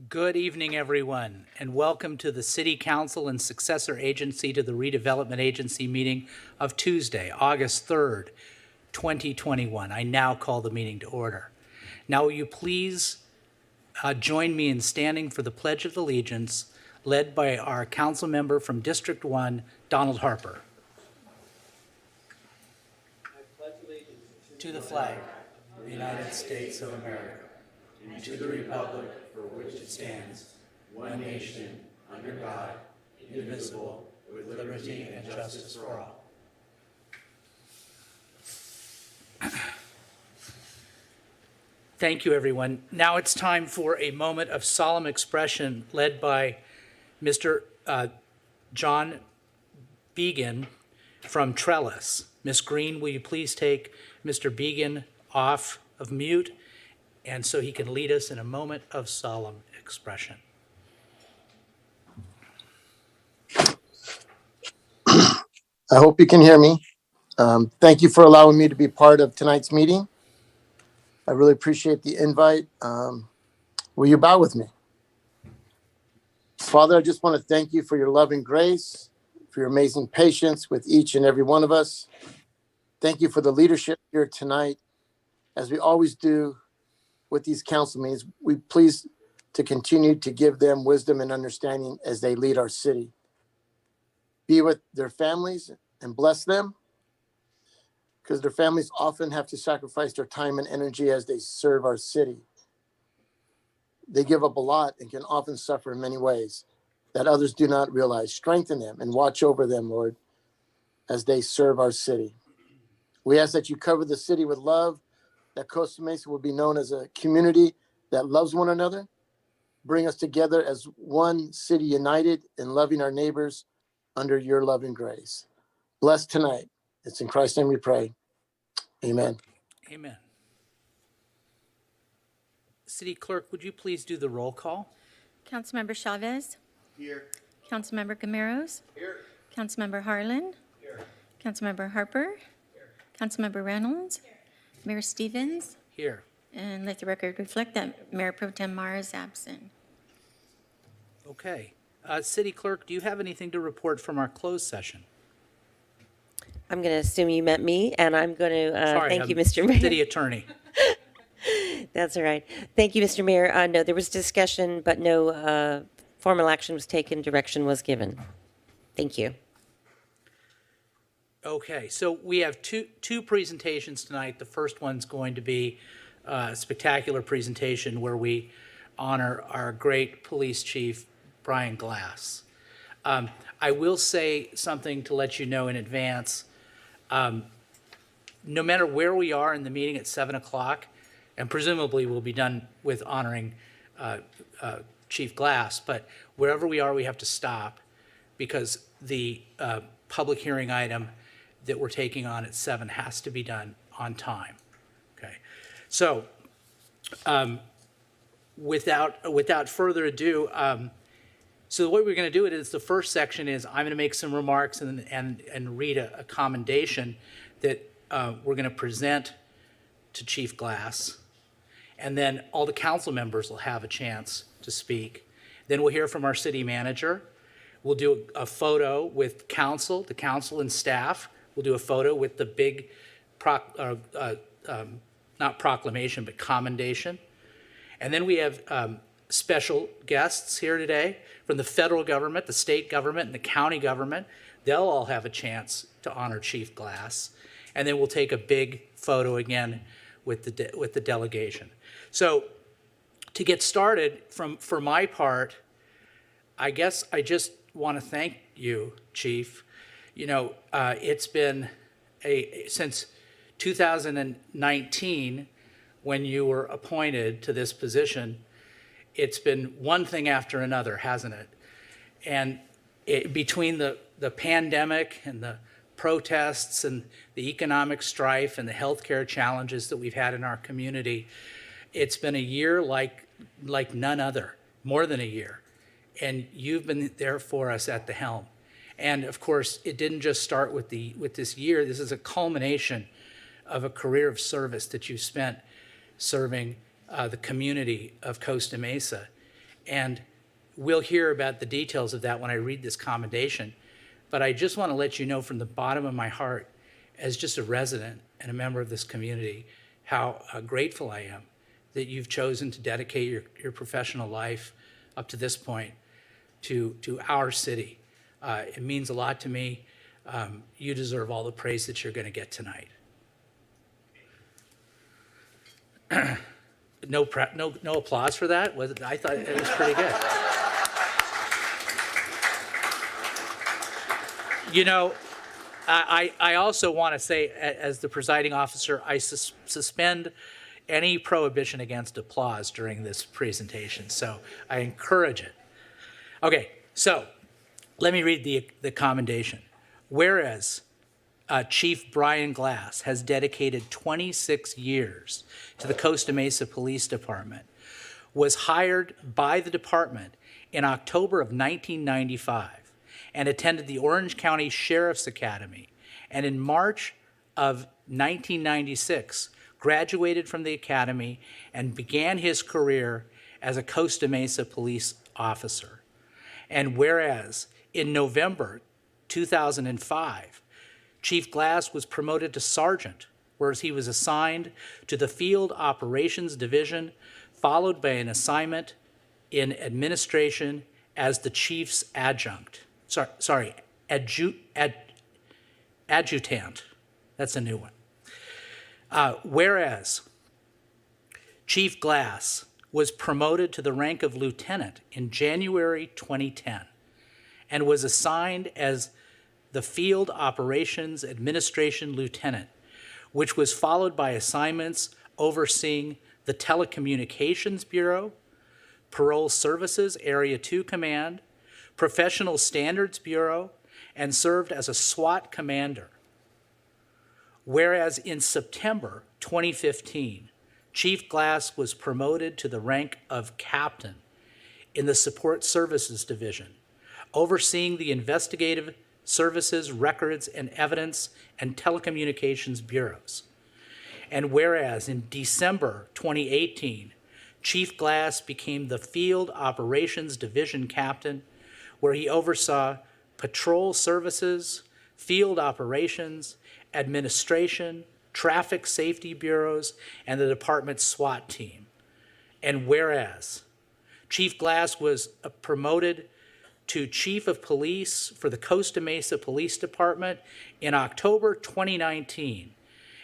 Good evening, everyone, and welcome to the City Council and Successor Agency to the Redevelopment Agency meeting of Tuesday, August 3rd, 2021. I now call the meeting to order. Now, will you please join me in standing for the Pledge of Allegiance, led by our council member from District 1, Donald Harper. I pledge allegiance to the flag of the United States of America, and to the republic for which it stands, one nation, under God, indivisible, with liberty and justice for all. Thank you, everyone. Now it's time for a moment of solemn expression led by Mr. John Began from Trellis. Ms. Green, will you please take Mr. Began off of mute, and so he can lead us in a moment of solemn expression. I hope you can hear me. Thank you for allowing me to be part of tonight's meeting. I really appreciate the invite. Will you bow with me? Father, I just want to thank you for your loving grace, for your amazing patience with each and every one of us. Thank you for the leadership here tonight. As we always do with these council meetings, we please to continue to give them wisdom and understanding as they lead our city. Be with their families and bless them, because their families often have to sacrifice their time and energy as they serve our city. They give up a lot and can often suffer in many ways that others do not realize. Strengthen them and watch over them, Lord, as they serve our city. We ask that you cover the city with love, that Costa Mesa will be known as a community that loves one another. Bring us together as one city united in loving our neighbors under your loving grace. Bless tonight. It's in Christ's name we pray. Amen. Amen. City Clerk, would you please do the roll call? Councilmember Chavez. Here. Councilmember Camaros. Here. Councilmember Harlan. Here. Councilmember Harper. Here. Councilmember Reynolds. Here. Mayor Stevens. Here. And let the record reflect that Mayor Pro Tem Mara is absent. Okay. City Clerk, do you have anything to report from our closed session? I'm going to assume you meant me, and I'm going to thank you, Mr. Mayor. City Attorney. That's all right. Thank you, Mr. Mayor. No, there was discussion, but no formal action was taken, direction was given. Thank you. Okay, so we have two presentations tonight. The first one's going to be a spectacular presentation where we honor our great police chief, Brian Glass. I will say something to let you know in advance. No matter where we are in the meeting at 7 o'clock, and presumably we'll be done with honoring Chief Glass, but wherever we are, we have to stop because the public hearing item that we're taking on at 7 has to be done on time. Okay, so without further ado, so the way we're going to do it is the first section is I'm going to make some remarks and read a commendation that we're going to present to Chief Glass. And then all the council members will have a chance to speak. Then we'll hear from our city manager. We'll do a photo with the council and staff. We'll do a photo with the big, not proclamation, but commendation. And then we have special guests here today from the federal government, the state government, and the county government. They'll all have a chance to honor Chief Glass. And then we'll take a big photo again with the delegation. So to get started, for my part, I guess I just want to thank you, Chief. You know, it's been since 2019 when you were appointed to this position, it's been one thing after another, hasn't it? And between the pandemic and the protests and the economic strife and the healthcare challenges that we've had in our community, it's been a year like none other, more than a year. And you've been there for us at the helm. And of course, it didn't just start with this year. This is a culmination of a career of service that you spent serving the community of Costa Mesa. And we'll hear about the details of that when I read this commendation. But I just want to let you know from the bottom of my heart, as just a resident and a member of this community, how grateful I am that you've chosen to dedicate your professional life up to this point to our city. It means a lot to me. You deserve all the praise that you're going to get tonight. No applause for that? I thought it was pretty good. You know, I also want to say, as the presiding officer, I suspend any prohibition against applause during this presentation, so I encourage it. Okay, so let me read the commendation. Whereas Chief Brian Glass has dedicated 26 years to the Costa Mesa Police Department, was hired by the department in October of 1995, and attended the Orange County Sheriff's Academy, and in March of 1996, graduated from the academy and began his career as a Costa Mesa police officer. And whereas in November 2005, Chief Glass was promoted to sergeant, whereas he was assigned to the Field Operations Division, followed by an assignment in administration as the chief's adjutant. That's a new one. Whereas Chief Glass was promoted to the rank of lieutenant in January 2010 and was assigned as the Field Operations Administration Lieutenant, which was followed by assignments overseeing the Telecommunications Bureau, Parole Services Area 2 Command, Professional Standards Bureau, and served as a SWAT commander. Whereas in September 2015, Chief Glass was promoted to the rank of captain in the Support Services Division, overseeing the Investigative Services, Records and Evidence, and Telecommunications Bureaus. And whereas in December 2018, Chief Glass became the Field Operations Division Captain, where he oversaw patrol services, field operations, administration, traffic safety bureaus, and the department's SWAT team. And whereas Chief Glass was promoted to Chief of Police for the Costa Mesa Police Department in October 2019,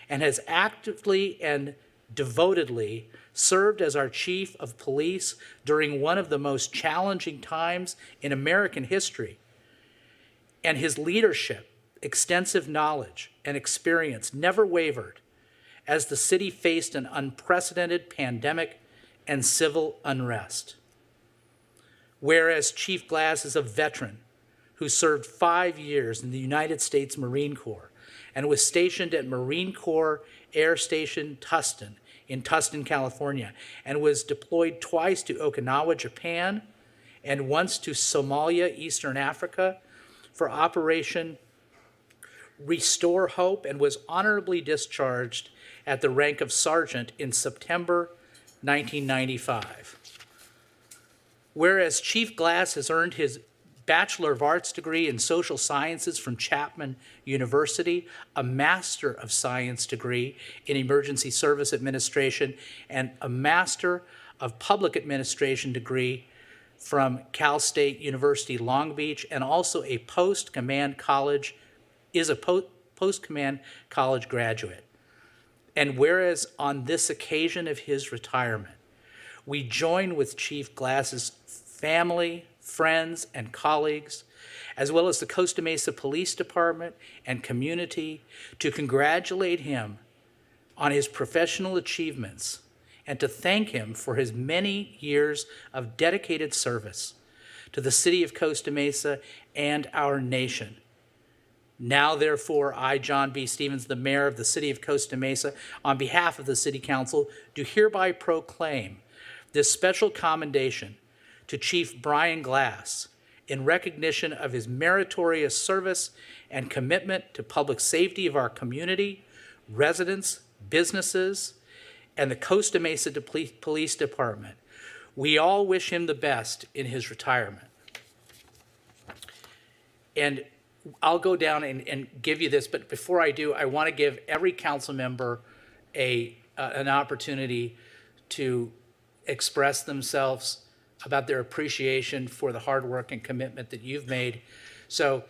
and has actively and devotedly served as our Chief of Police during one of the most challenging times in American history. And his leadership, extensive knowledge, and experience never wavered as the city faced an unprecedented pandemic and civil unrest. Whereas Chief Glass is a veteran who served 5 years in the United States Marine Corps and was stationed at Marine Corps Air Station Tustin in Tustin, California, and was deployed twice to Okinawa, Japan, and once to Somalia, Eastern Africa, for Operation Restore Hope, and was honorably discharged at the rank of sergeant in September 1995. Whereas Chief Glass has earned his Bachelor of Arts degree in Social Sciences from Chapman University, a Master of Science degree in Emergency Service Administration, and a Master of Public Administration degree from Cal State University Long Beach, and also a post-command college graduate. And whereas on this occasion of his retirement, we join with Chief Glass's family, friends, and colleagues, as well as the Costa Mesa Police Department and community, to congratulate him on his professional achievements and to thank him for his many years of dedicated service to the city of Costa Mesa and our nation. Now, therefore, I, John B. Stevens, the mayor of the city of Costa Mesa, on behalf of the city council, do hereby proclaim this special commendation to Chief Brian Glass in recognition of his meritorious service and commitment to public safety of our community, residents, businesses, and the Costa Mesa Police Department, We all wish him the best in his retirement. And I'll go down and give you this, but before I do, I want to give every council member an opportunity to express themselves about their appreciation for the hard work and commitment that you've made. So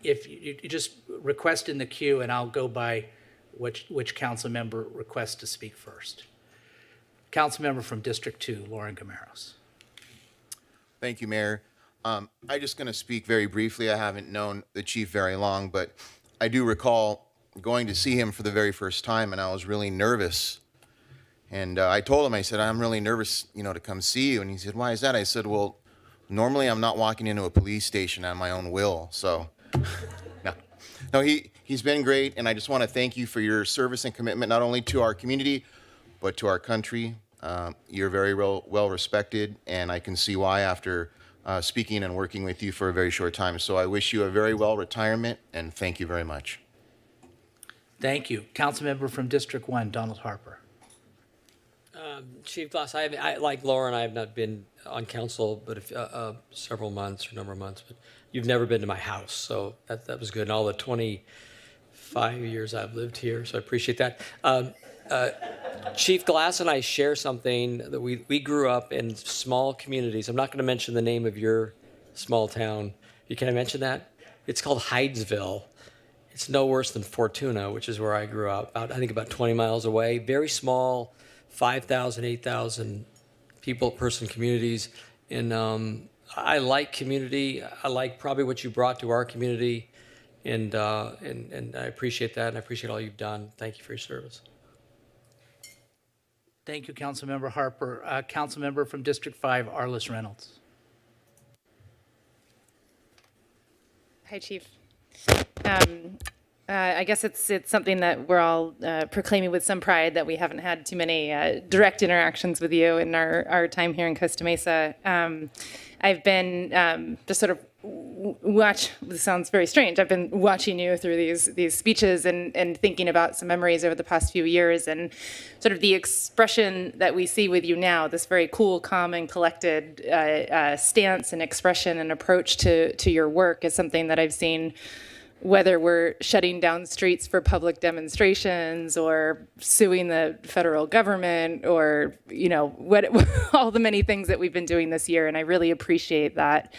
if you just request in the queue, and I'll go by which council member requests to speak first. Council member from District 2, Lauren Gamaros. Thank you, Mayor. I'm just going to speak very briefly. I haven't known the chief very long, but I do recall going to see him for the very first time, and I was really nervous. And I told him, I said, I'm really nervous, to come see you. And he said, why is that? I said, well, normally I'm not walking into a police station on my own will. So, no, he's been great. And I just want to thank you for your service and commitment, not only to our community, but to our country. You're very well respected, and I can see why after speaking and working with you for a very short time. So I wish you a very well retirement, and thank you very much. Thank you. Council member from District 1, Donald Harper. Chief Glass, I like Lauren, I have not been on council, but several months or a number of months, but you've never been to my house, so that was good. And all the 25 years I've lived here, so I appreciate that. Chief Glass and I share something that we grew up in small communities. I'm not going to mention the name of your small town. Can I mention that? It's called Hydesville. It's no worse than Fortuna, which is where I grew up, I think about 20 miles away. Very small, 5,000, 8,000 person communities. And I like community. I like probably what you brought to our community. And I appreciate that, and I appreciate all you've done. Thank you for your service. Thank you, Councilmember Harper. Councilmember from District 5, Arliss Reynolds. Hi, Chief. I guess it's something that we're all proclaiming with some pride that we haven't had too many direct interactions with you in our time here in Costa Mesa. I've been just sort of this sounds very strange. I've been watching you through these speeches and thinking about some memories over the past few years, and sort of the expression that we see with you now, this very cool, calm, and collected stance and expression and approach to your work is something that I've seen, whether we're shutting down streets for public demonstrations or suing the federal government or, all the many things that we've been doing this year. And I really appreciate that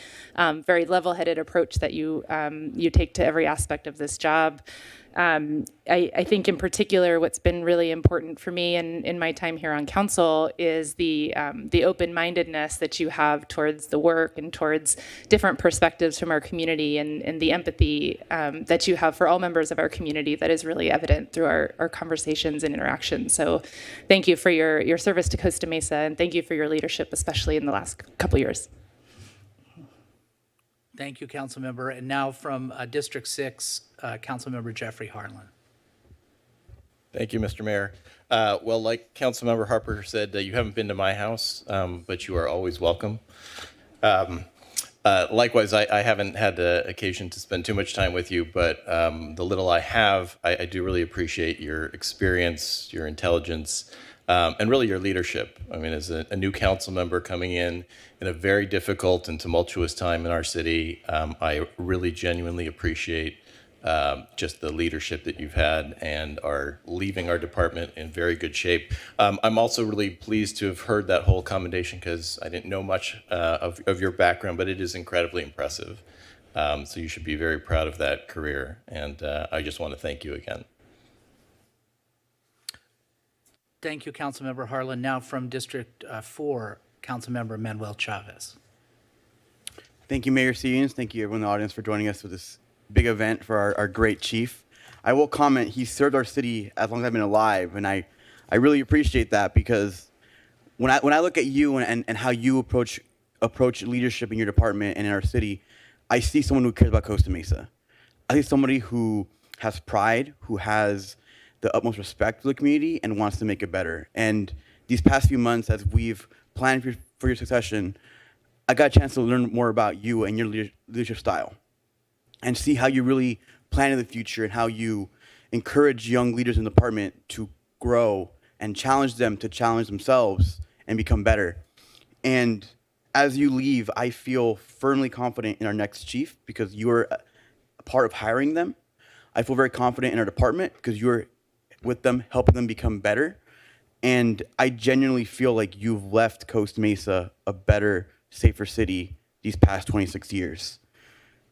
very level-headed approach that you take to every aspect of this job. I think in particular, what's been really important for me in my time here on council is the open-mindedness that you have towards the work and towards different perspectives from our community, and the empathy that you have for all members of our community that is really evident through our conversations and interactions. So thank you for your service to Costa Mesa, and thank you for your leadership, especially in the last couple years. Thank you, Councilmember. And now from District 6, Councilmember Jeffrey Harlan. Thank you, Mr. Mayor. Well, like Councilmember Harper said, you haven't been to my house, but you are always welcome. Likewise, I haven't had the occasion to spend too much time with you, but the little I have, I do really appreciate your experience, your intelligence, and really your leadership. I mean, as a new council member coming in a very difficult and tumultuous time in our city, I really genuinely appreciate just the leadership that you've had and are leaving our department in very good shape. I'm also really pleased to have heard that whole commendation, because I didn't know much of your background, but it is incredibly impressive. So you should be very proud of that career, and I just want to thank you again. Thank you, Councilmember Harlan. Now from District 4, Councilmember Manuel Chavez. Thank you, Mayor Stevens. Thank you, everyone in the audience, for joining us for this big event for our great chief. I will comment, he served our city as long as I've been alive, and I really appreciate that, because when I look at you and how you approach leadership in your department and in our city, I see someone who cares about Costa Mesa. I see somebody who has pride, who has the utmost respect for the community and wants to make it better. And these past few months, as we've planned for your succession, I got a chance to learn more about you and your leadership style, and see how you really plan in the future and how you encourage young leaders in the department to grow and challenge them to challenge themselves and become better. And as you leave, I feel firmly confident in our next chief because you are a part of hiring them. I feel very confident in our department because you're with them, helping them become better. And I genuinely feel like you've left Costa Mesa a better, safer city these past 26 years.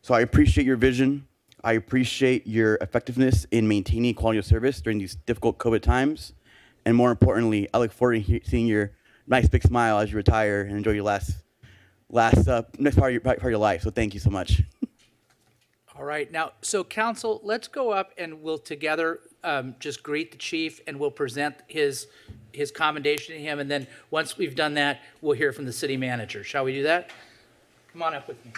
So I appreciate your vision. I appreciate your effectiveness in maintaining quality of service during these difficult COVID times. And more importantly, I look forward to seeing your nice big smile as you retire and enjoy your next part of your life. So thank you so much. All right, now, so council, let's go up and we'll together just greet the chief and we'll present his commendation to him. And then once we've done that, we'll hear from the city manager. Shall we do that? Come on up with me.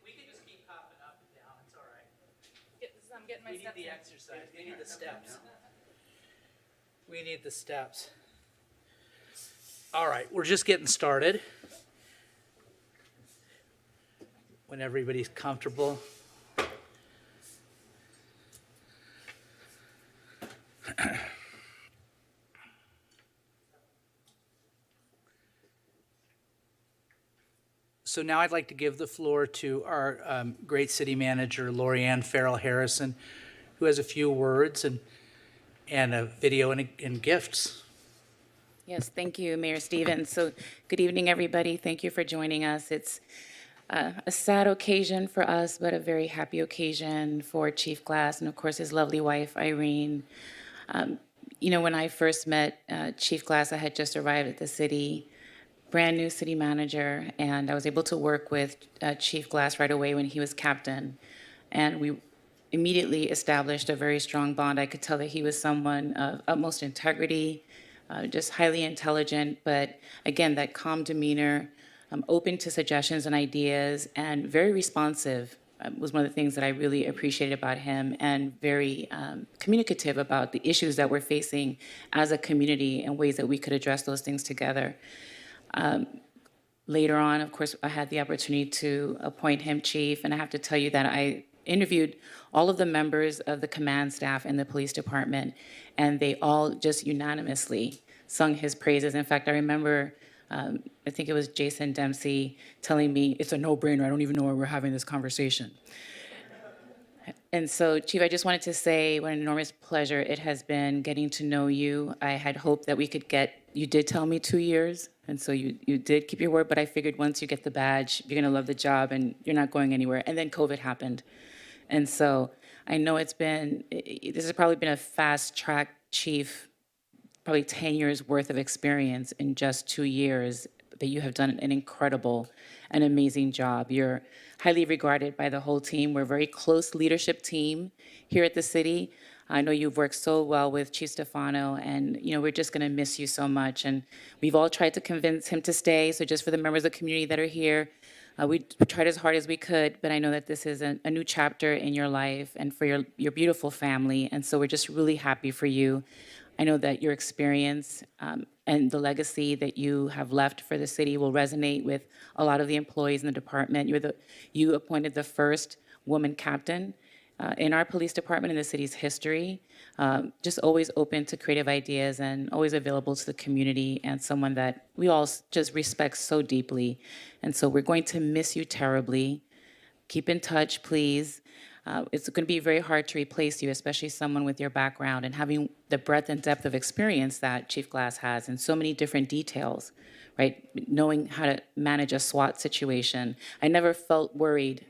We can just keep popping up and down, it's all right. I'm getting my We need the exercise, we need the steps. We need the steps. All right, we're just getting started. When everybody's comfortable. So now I'd like to give the floor to our great city manager, Lori Ann Farrell Harrison, who has a few words and a video and gifts. Yes, thank you, Mayor Stevens. So good evening, everybody. Thank you for joining us. It's a sad occasion for us, but a very happy occasion for Chief Glass and, of course, his lovely wife, Irene. When I first met Chief Glass, I had just arrived at the city, brand new city manager, and I was able to work with Chief Glass right away when he was captain. And we immediately established a very strong bond. I could tell that he was someone of utmost integrity, just highly intelligent, but again, that calm demeanor, open to suggestions and ideas, and very responsive was one of the things that I really appreciated about him, and very communicative about the issues that we're facing as a community and ways that we could address those things together. Later on, of course, I had the opportunity to appoint him chief, and I have to tell you that I interviewed all of the members of the command staff in the police department, and they all just unanimously sung his praises. In fact, I remember, I think it was Jason Dempsey telling me, it's a no-brainer, I don't even know why we're having this conversation. And so, Chief, I just wanted to say what an enormous pleasure it has been getting to know you. I had hoped that we could you did tell me 2 years, and so you did keep your word, but I figured once you get the badge, you're gonna love the job and you're not going anywhere. And then COVID happened. And so I know this has probably been a fast track chief, probably 10 years worth of experience in just 2 years, but you have done an incredible and amazing job. You're highly regarded by the whole team. We're a very close leadership team here at the city. I know you've worked so well with Chief Stefano, and we're just going to miss you so much. And we've all tried to convince him to stay. So just for the members of the community that are here, we tried as hard as we could, but I know that this is a new chapter in your life and for your beautiful family. And so we're just really happy for you. I know that your experience and the legacy that you have left for the city will resonate with a lot of the employees in the department. You appointed the first woman captain in our police department in the city's history. Just always open to creative ideas and always available to the community, and someone that we all just respect so deeply. And so we're going to miss you terribly. Keep in touch, please. It's going to be very hard to replace you, especially someone with your background and having the breadth and depth of experience that Chief Glass has in so many different details, right? Knowing how to manage a SWAT situation. I never felt worried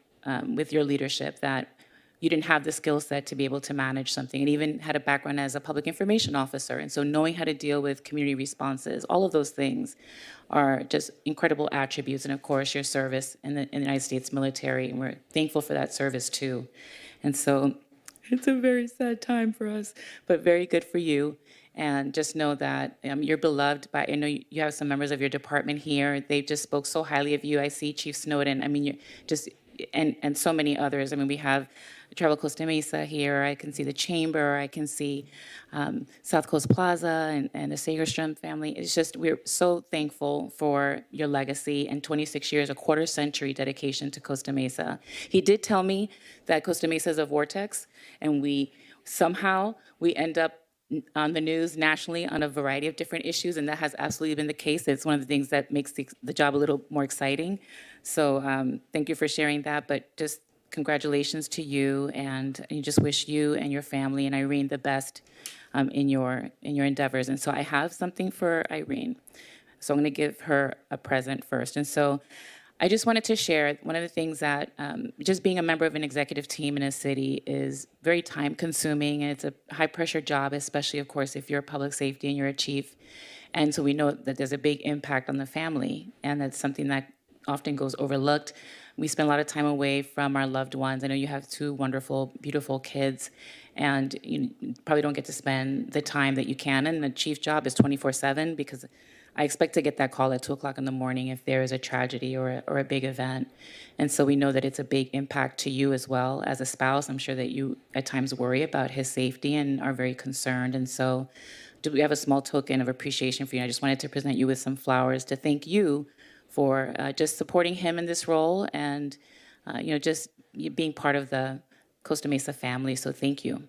with your leadership that you didn't have the skill set to be able to manage something, and even had a background as a public information officer. And so knowing how to deal with community responses, all of those things are just incredible attributes. And of course, your service in the United States military, and we're thankful for that service too. And so it's a very sad time for us, but very good for you. And just know that you're beloved by, I know you have some members of your department here. They just spoke so highly of you. I see Chief Snowden. I mean, you're just, and so many others. I mean, we have Travel Costa Mesa here. I can see the Chamber. I can see South Coast Plaza and the Sagerstrom family. It's just, we're so thankful for your legacy and 26 years, a quarter century dedication to Costa Mesa. He did tell me that Costa Mesa is a vortex, and we end up on the news nationally on a variety of different issues, and that has absolutely been the case. It's one of the things that makes the job a little more exciting. So thank you for sharing that, but just congratulations to you, and I just wish you and your family and Irene the best in your endeavors. And so I have something for Irene. So I'm going to give her a present first. And so I just wanted to share one of the things that just being a member of an executive team in a city is very time consuming, and it's a high pressure job, especially of course if you're public safety and you're a chief. And so we know that there's a big impact on the family, and that's something that often goes overlooked. We spend a lot of time away from our loved ones. I know you have two wonderful, beautiful kids, and you probably don't get to spend the time that you can. And the chief job is 24/7, because I expect to get that call at 2 o'clock in the morning if there is a tragedy or a big event. And so we know that it's a big impact to you as well as a spouse. I'm sure that you at times worry about his safety and are very concerned. And so we have a small token of appreciation for you. I just wanted to present you with some flowers to thank you for just supporting him in this role, and just being part of the Costa Mesa family. So thank you.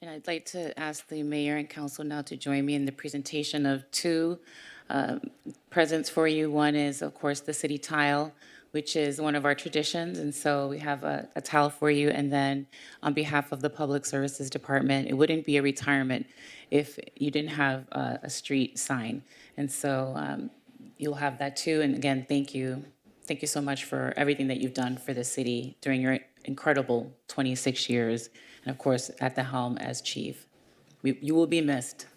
And I'd like to ask the mayor and council now to join me in the presentation of two presents for you. One is, of course, the city tile, which is one of our traditions. And so we have a tile for you. And then on behalf of the Public Services Department, it wouldn't be a retirement if you didn't have a street sign. And so you'll have that too. And again, thank you. Thank you so much for everything that you've done for the city during your incredible 26 years. And of course, at the helm as chief. You will be missed.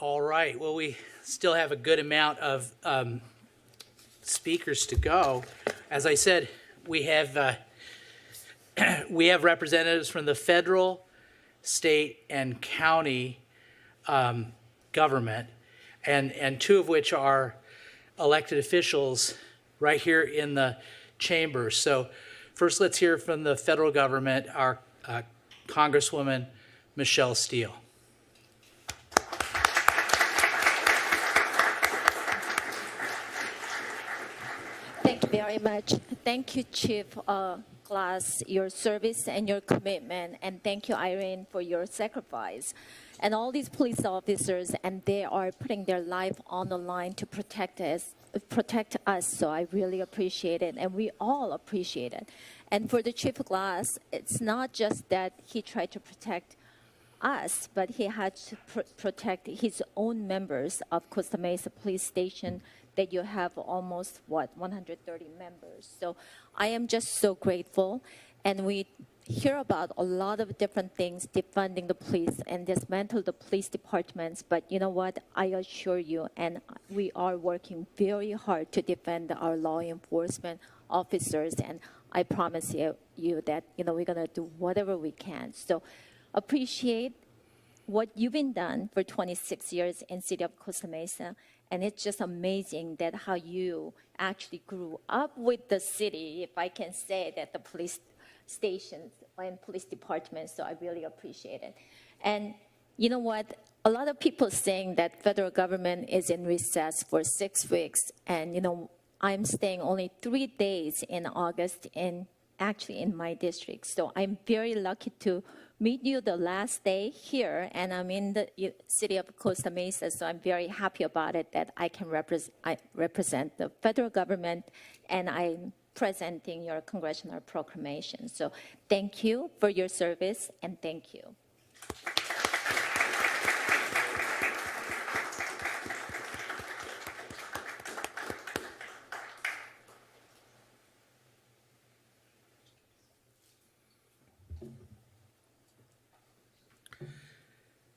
All right, well, we still have a good amount of speakers to go. As I said, we have representatives from the federal, state, and county government, and two of which are elected officials right here in the chamber. So first, let's hear from the federal government, our Congresswoman Michelle Steele. Thank you very much. Thank you, Chief Glass, your service and your commitment. And thank you, Irene, for your sacrifice. And all these police officers, and they are putting their life on the line to protect us. So I really appreciate it, and we all appreciate it. And for the Chief Glass, it's not just that he tried to protect us, but he had to protect his own members of Costa Mesa Police Station that you have almost, 130 members. So I am just so grateful. And we hear about a lot of different things, defunding the police and dismantle the police departments. But you know what? I assure you, and we are working very hard to defend our law enforcement officers. And I promise you that, we're going to do whatever we can. So appreciate what you've been done for 26 years in city of Costa Mesa. And it's just amazing that how you actually grew up with the city, if I can say that, the police stations and police departments. So I really appreciate it. And you know what? A lot of people saying that federal government is in recess for 6 weeks. And, I'm staying only 3 days in August actually in my district. So I'm very lucky to meet you the last day here, and I'm in the city of Costa Mesa, so I'm very happy about it that I can represent the federal government, and I'm presenting your congressional proclamation. So thank you for your service, and thank you.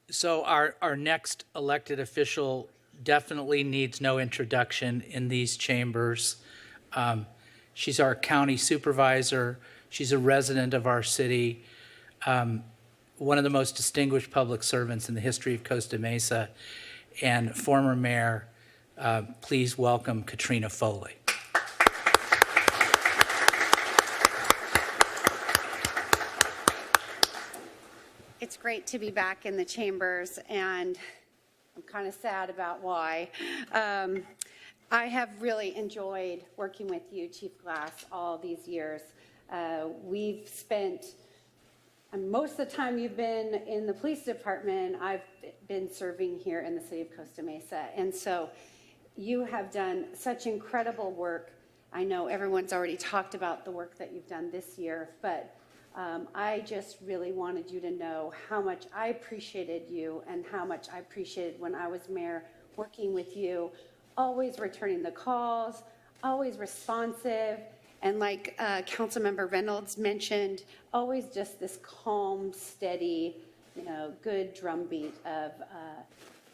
So our next elected official definitely needs no introduction in these chambers. She's our county supervisor. She's a resident of our city, one of the most distinguished public servants in the history of Costa Mesa, and former mayor. Please welcome Katrina Foley. It's great to be back in the chambers, and I'm kind of sad about why. I have really enjoyed working with you, Chief Glass, all these years. We've spent, most of the time you've been in the police department, I've been serving here in the city of Costa Mesa. And so you have done such incredible work. I know everyone's already talked about the work that you've done this year, but I just really wanted you to know how much I appreciated you and how much I appreciated when I was mayor working with you, always returning the calls, always responsive, and like Councilmember Reynolds mentioned, always just this calm, steady, good drumbeat of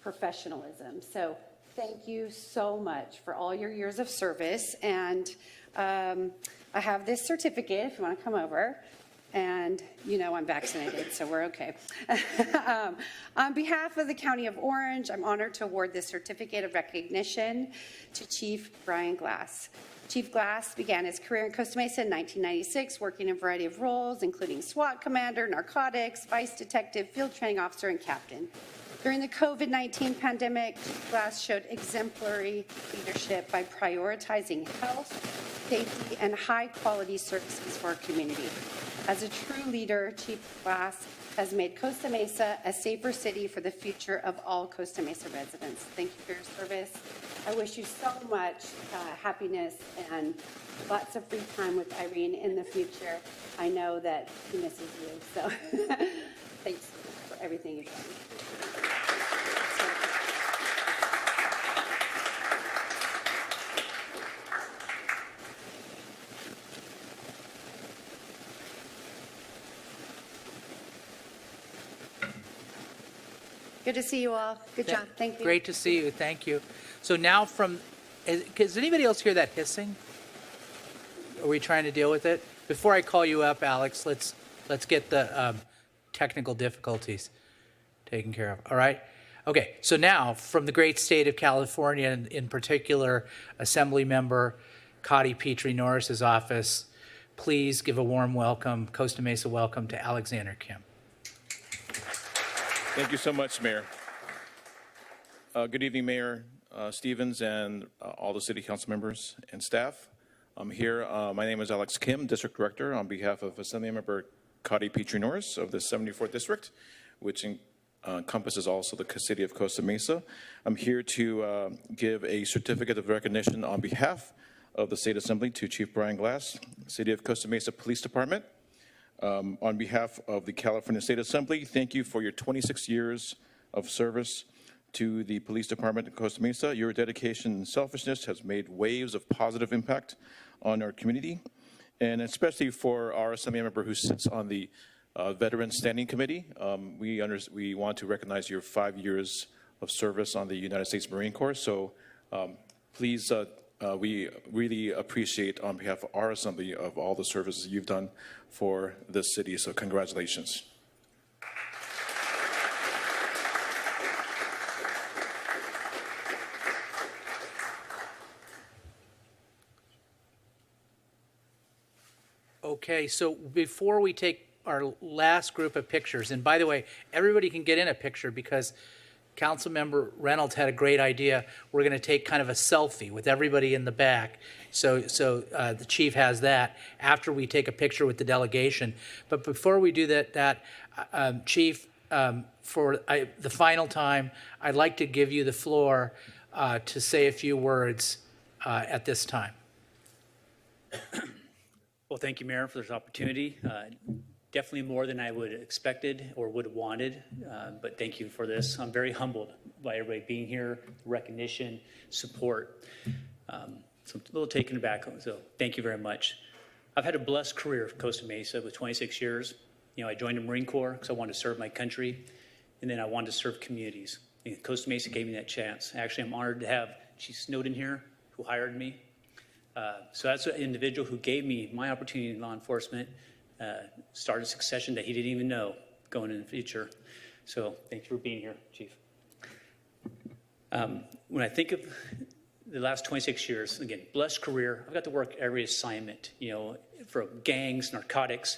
professionalism. So thank you so much for all your years of service. And I have this certificate if you want to come over. And I'm vaccinated, so we're okay. On behalf of the County of Orange, I'm honored to award this certificate of recognition to Chief Brian Glass. Chief Glass began his career in Costa Mesa in 1996, working in a variety of roles, including SWAT commander, narcotics, vice detective, field training officer, and captain. During the COVID-19 pandemic, Chief Glass showed exemplary leadership by prioritizing health, safety, and high-quality services for our community. As a true leader, Chief Glass has made Costa Mesa a safer city for the future of all Costa Mesa residents. Thank you for your service. I wish you so much happiness and lots of free time with Irene in the future. I know that he misses you, so thanks for everything you've done. Good to see you all. Good job. Thank you. Great to see you. Thank you. So now does anybody else hear that hissing? Are we trying to deal with it? Before I call you up, Alex, let's get the technical difficulties taken care of. All right? Okay, so now from the great state of California, and in particular, Assembly Member Cotty Petrie Norris's office, please give a warm welcome, Costa Mesa welcome to Alexander Kim. Thank you so much, Mayor. Good evening, Mayor Stevens and all the city council members and staff. I'm here. My name is Alex Kim, District Director, on behalf of Assembly Member Cotty Petrie Norris of the 74th District, which encompasses also the city of Costa Mesa. I'm here to give a certificate of recognition on behalf of the State Assembly to Chief Brian Glass, City of Costa Mesa Police Department. On behalf of the California State Assembly, thank you for your 26 years of service to the Police Department in Costa Mesa. Your dedication and selfishness has made waves of positive impact on our community, and especially for our Assembly member who sits on the Veterans Standing Committee. We want to recognize your 5 years of service on the United States Marine Corps, so please we really appreciate on behalf of our Assembly of all the services you've done for this city, so congratulations. Okay, so before we take our last group of pictures, and by the way, everybody can get in a picture because Councilmember Reynolds had a great idea. We're going to take kind of a selfie with everybody in the back. So the chief has that after we take a picture with the delegation. But before we do that, Chief, for the final time, I'd like to give you the floor to say a few words at this time. Well, thank you, Mayor, for this opportunity. Definitely more than I would have expected or would have wanted, but thank you for this. I'm very humbled by everybody being here, recognition, support. So I'm a little taken aback, so thank you very much. I've had a blessed career at Costa Mesa with 26 years. You know, I joined the Marine Corps because I wanted to serve my country, and then I wanted to serve communities. And Costa Mesa gave me that chance. Actually, I'm honored to have Chief Snowden here, who hired me. So that's an individual who gave me my opportunity in law enforcement, started a succession that he didn't even know going in the future. So thank you for being here, Chief. When I think of the last 26 years, again, blessed career, I've got to work every assignment, you know, for gangs, narcotics.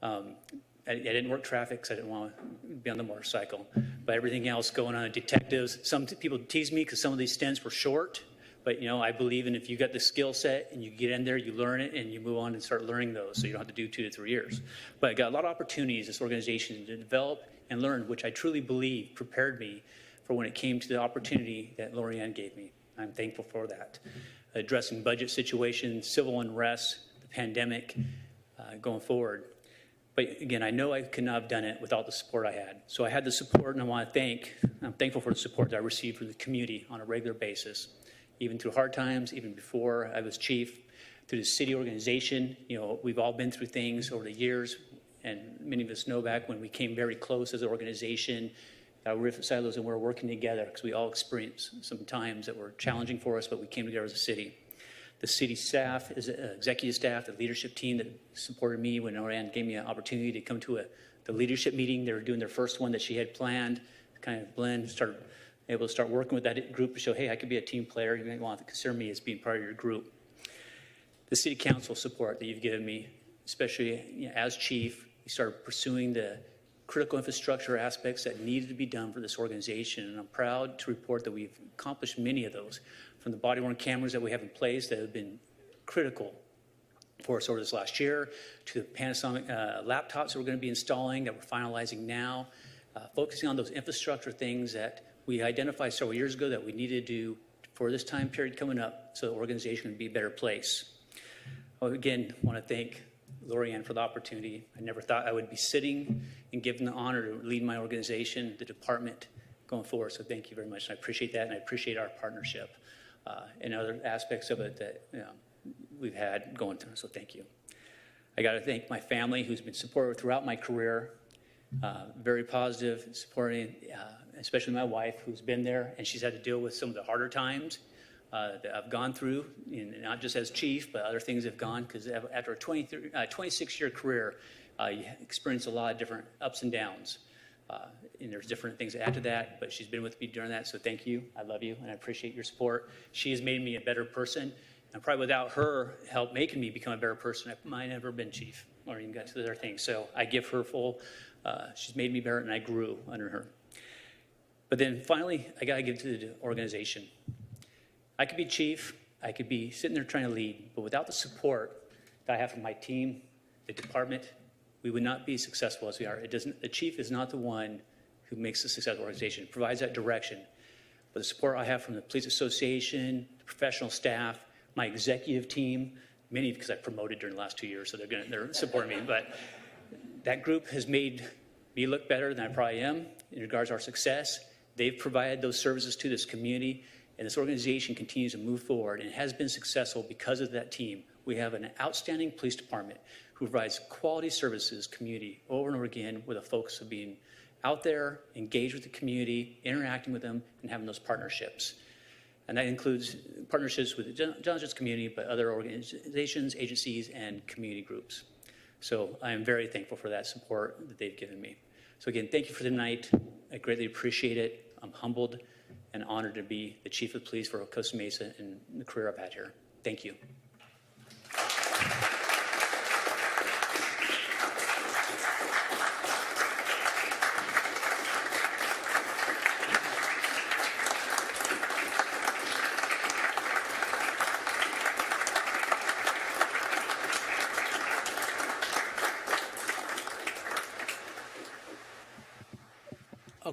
I didn't work traffic because I didn't want to be on the motorcycle. But everything else going on, detectives. Some people tease me because some of these stints were short. But, you know, I believe in if you got the skill set and you get in there, you learn it, and you move on and start learning those, so you don't have to do 2 to 3 years. But I got a lot of opportunities, this organization, to develop and learn, which I truly believe prepared me for when it came to the opportunity that Lorianne gave me. I'm thankful for that. Addressing budget situations, civil unrest, the pandemic, going forward. But again, I know I could not have done it without the support I had. So I had the support, and I'm thankful for the support that I received from the community on a regular basis. Even through hard times, even before I was chief, through the city organization. You know, we've all been through things over the years, and many of us know back when we came very close as an organization, we're different silos and we're working together because we all experienced some times that were challenging for us, but we came together as a city. The city staff, executive staff, the leadership team that supported me when Lorianne gave me an opportunity to come to the leadership meeting. They were doing their first one that she had planned, kind of blend, able to start working with that group to show, hey, I could be a team player. You might want to consider me as being part of your group. The city council support that you've given me, especially as chief, we started pursuing the critical infrastructure aspects that needed to be done for this organization. And I'm proud to report that we've accomplished many of those, from the body-worn cameras that we have in place that have been critical for us over this last year, to the Panasonic laptops that we're going to be installing that we're finalizing now, focusing on those infrastructure things that we identified several years ago that we needed to do for this time period coming up so the organization would be a better place. Well, again, I want to thank Lorianne for the opportunity. I never thought I would be sitting and given the honor to lead my organization, the department, going forward. So thank you very much. And I appreciate that, and I appreciate our partnership and other aspects of it that we've had going through. So thank you. I got to thank my family, who's been supportive throughout my career, very positive, supporting, especially my wife, who's been there, and she's had to deal with some of the harder times that I've gone through, and not just as chief, but other things have gone, because after a 26-year career, you experience a lot of different ups and downs, and there's different things to add to that, but she's been with me during that, so thank you. I love you, and I appreciate your support. She has made me a better person, and probably without her help making me become a better person, I might have never been chief or even got to the other things. So I give her full, she's made me better, and I grew under her. But then finally, I got to give to the organization. I could be chief, I could be sitting there trying to lead, but without the support that I have from my team, the department, we would not be successful as we are. The chief is not the one who makes the successful organization, provides that direction. But the support I have from the police association, the professional staff, my executive team, many because I promoted during the last 2 years, so they're supporting me. But that group has made me look better than I probably am in regards to our success. They've provided those services to this community, and this organization continues to move forward and has been successful because of that team. We have an outstanding police department who provides quality services community over and over again with a focus of being out there, engaged with the community, interacting with them, and having those partnerships. And that includes partnerships with the Johnson community, but other organizations, agencies, and community groups. So I am very thankful for that support that they've given me. So again, thank you for tonight. I greatly appreciate it. I'm humbled and honored to be the chief of police for Costa Mesa and the career I've had here. Thank you.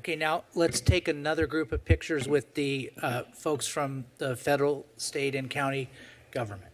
Okay, now let's take another group of pictures with the folks from the federal, state, and county government.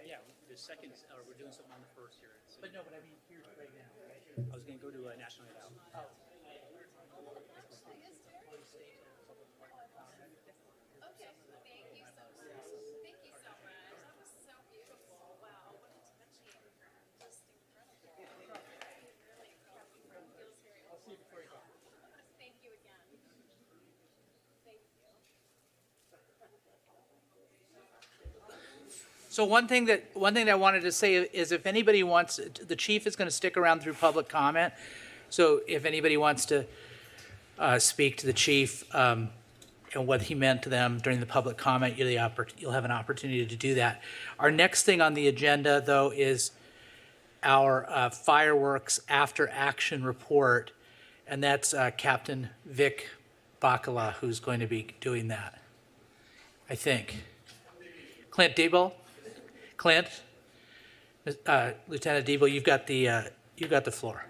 Yeah, the second, we're doing something on the first here. But no, but I mean, here right now, right? I was going to go to a national night out. Oh. So one thing that I wanted to say is if anybody wants, the chief is going to stick around through public comment. So if anybody wants to speak to the chief and what he meant to them during the public comment, you'll have an opportunity to do that. Our next thing on the agenda, though, is our fireworks after action report, and that's Captain Vic Bacala who's going to be doing that, I think. Clint Debo? Clint? Lieutenant Debo, you've got the floor.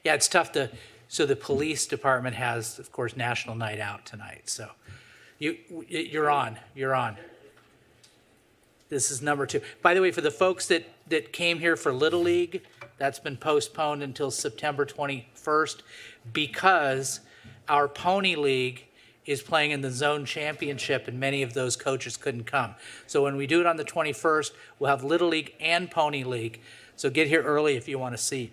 Yeah, it's tough so the police department has, of course, National Night Out tonight, so you're on. This is number 2. By the way, for the folks that came here for Little League, that's been postponed until September 21st because our Pony League is playing in the zone championship and many of those coaches couldn't come. So when we do it on the 21st, we'll have Little League and Pony League. So get here early if you want a seat.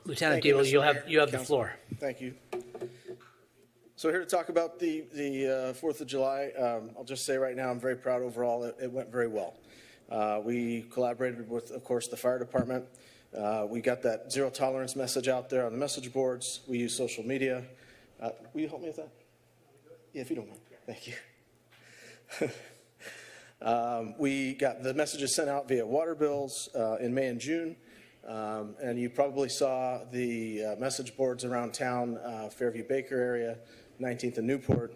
Lieutenant Debo, you have the floor. Thank you. So here to talk about the 4th of July. I'll just say right now I'm very proud overall. It went very well. We collaborated with, of course, the fire department. We got that zero tolerance message out there on the message boards. We use social media. Will you help me with that? Yeah, if you don't mind. Thank you. We got the messages sent out via water bills in May and June. And you probably saw the message boards around town, Fairview Baker area, 19th and Newport.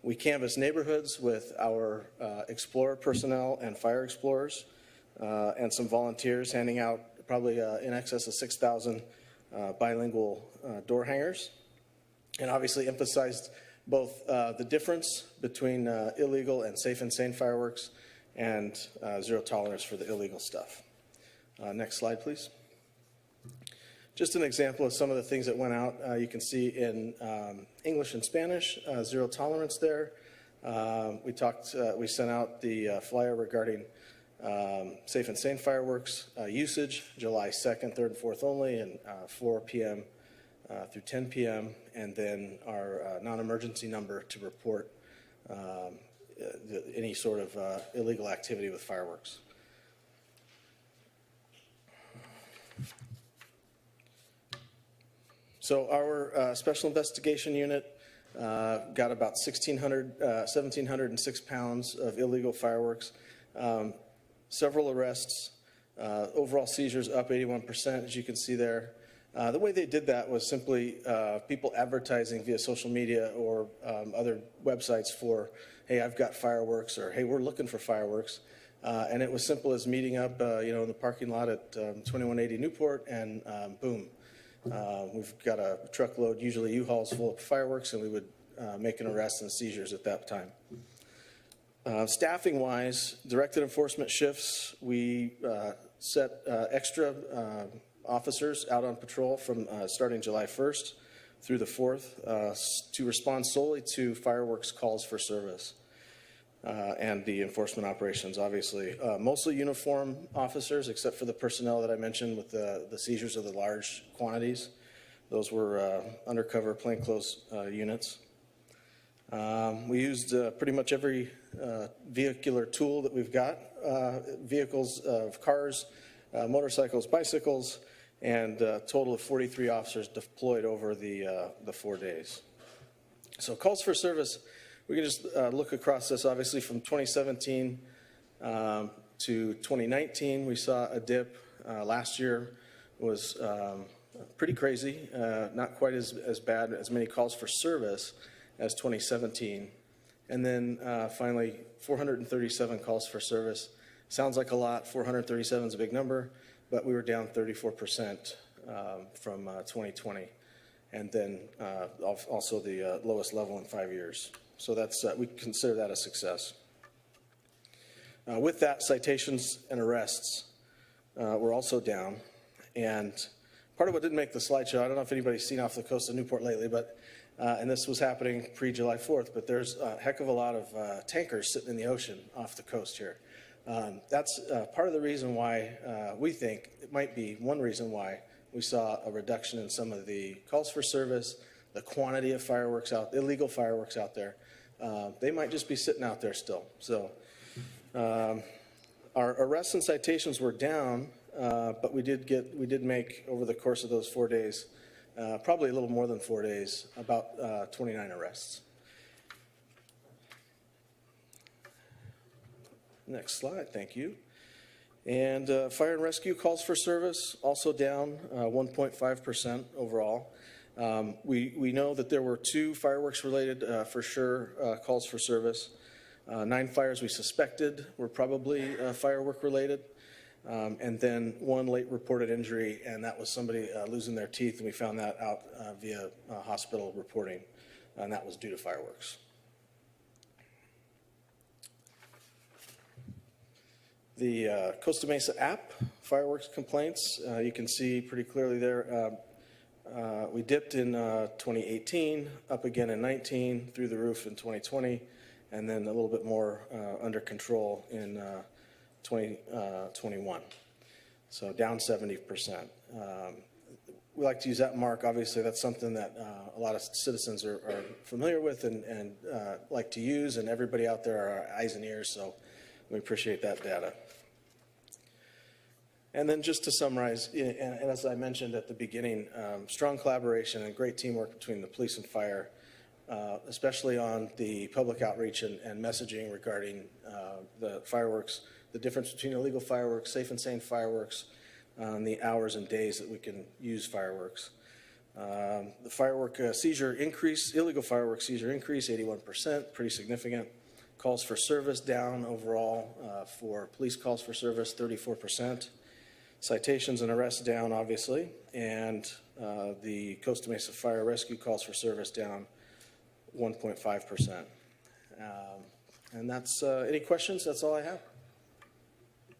We canvassed neighborhoods with our Explorer personnel and fire explorers and some volunteers handing out probably in excess of 6,000 bilingual door hangers, and obviously emphasized both the difference between illegal and safe and sane fireworks and zero tolerance for the illegal stuff. Next slide, please. Just an example of some of the things that went out. You can see in English and Spanish, zero tolerance there. We sent out the flyer regarding safe and sane fireworks usage, July 2nd, 3rd, and 4th only, and 4 p.m. Through 10 p.m., and then our non-emergency number to report any sort of illegal activity with fireworks. So our special investigation unit got about 1,706 pounds of illegal fireworks, several arrests, overall seizures up 81%, as you can see there. The way they did that was simply people advertising via social media or other websites for, hey, I've got fireworks, or hey, we're looking for fireworks. And it was simple as meeting up, in the parking lot at 2180 Newport, and boom. We've got a truckload, usually U-Hauls full of fireworks, and we would make an arrest and seizures at that time. Staffing-wise, directed enforcement shifts, we set extra officers out on patrol from starting July 1st through the 4th to respond solely to fireworks calls for service and the enforcement operations, obviously. Mostly uniform officers, except for the personnel that I mentioned with the seizures of the large quantities. Those were undercover plainclothes units. We used pretty much every vehicular tool that we've got, vehicles of cars, motorcycles, bicycles, and a total of 43 officers deployed over the 4 days. So calls for service, we can just look across this. Obviously from 2017 to 2019, we saw a dip. Last year was pretty crazy, not quite as bad, as many calls for service as 2017. And then finally, 437 calls for service. Sounds like a lot, 437 is a big number, but we were down 34% from 2020. And then also the lowest level in 5 years. So that's we consider that a success. With that, citations and arrests were also down. And part of what didn't make the slideshow, I don't know if anybody's seen off the coast of Newport lately, but and this was happening pre-July 4th, but there's a heck of a lot of tankers sitting in the ocean off the coast here. That's part of the reason why we think, it might be one reason why we saw a reduction in some of the calls for service, the quantity of fireworks illegal fireworks out there. They might just be sitting out there still. So our arrests and citations were down, but we did make, over the course of those 4 days, probably a little more than 4 days, about 29 arrests. Next slide, thank you. And fire and rescue calls for service, also down 1.5% overall. We know that there were 2 fireworks-related, for sure, calls for service. 9 fires we suspected were probably firework-related. And then 1 late reported injury, and that was somebody losing their teeth, and we found that out via hospital reporting, and that was due to fireworks. The Costa Mesa app, fireworks complaints, you can see pretty clearly there. We dipped in 2018, up again in 19, through the roof in 2020, and then a little bit more under control in 2021. So down 70%. We like to use that mark. Obviously, that's something that a lot of citizens are familiar with and like to use, and everybody out there are eyes and ears, so we appreciate that data. And then just to summarize, and as I mentioned at the beginning, strong collaboration and great teamwork between the police and fire, especially on the public outreach and messaging regarding the fireworks, the difference between illegal fireworks, safe and sane fireworks, the hours and days that we can use fireworks. The firework seizure increase, illegal firework seizure increase, 81%, pretty significant. Calls for service down overall for police calls for service, 34%. Citations and arrests down, obviously, and the Costa Mesa Fire Rescue calls for service down 1.5%. And that's, any questions? That's all I have.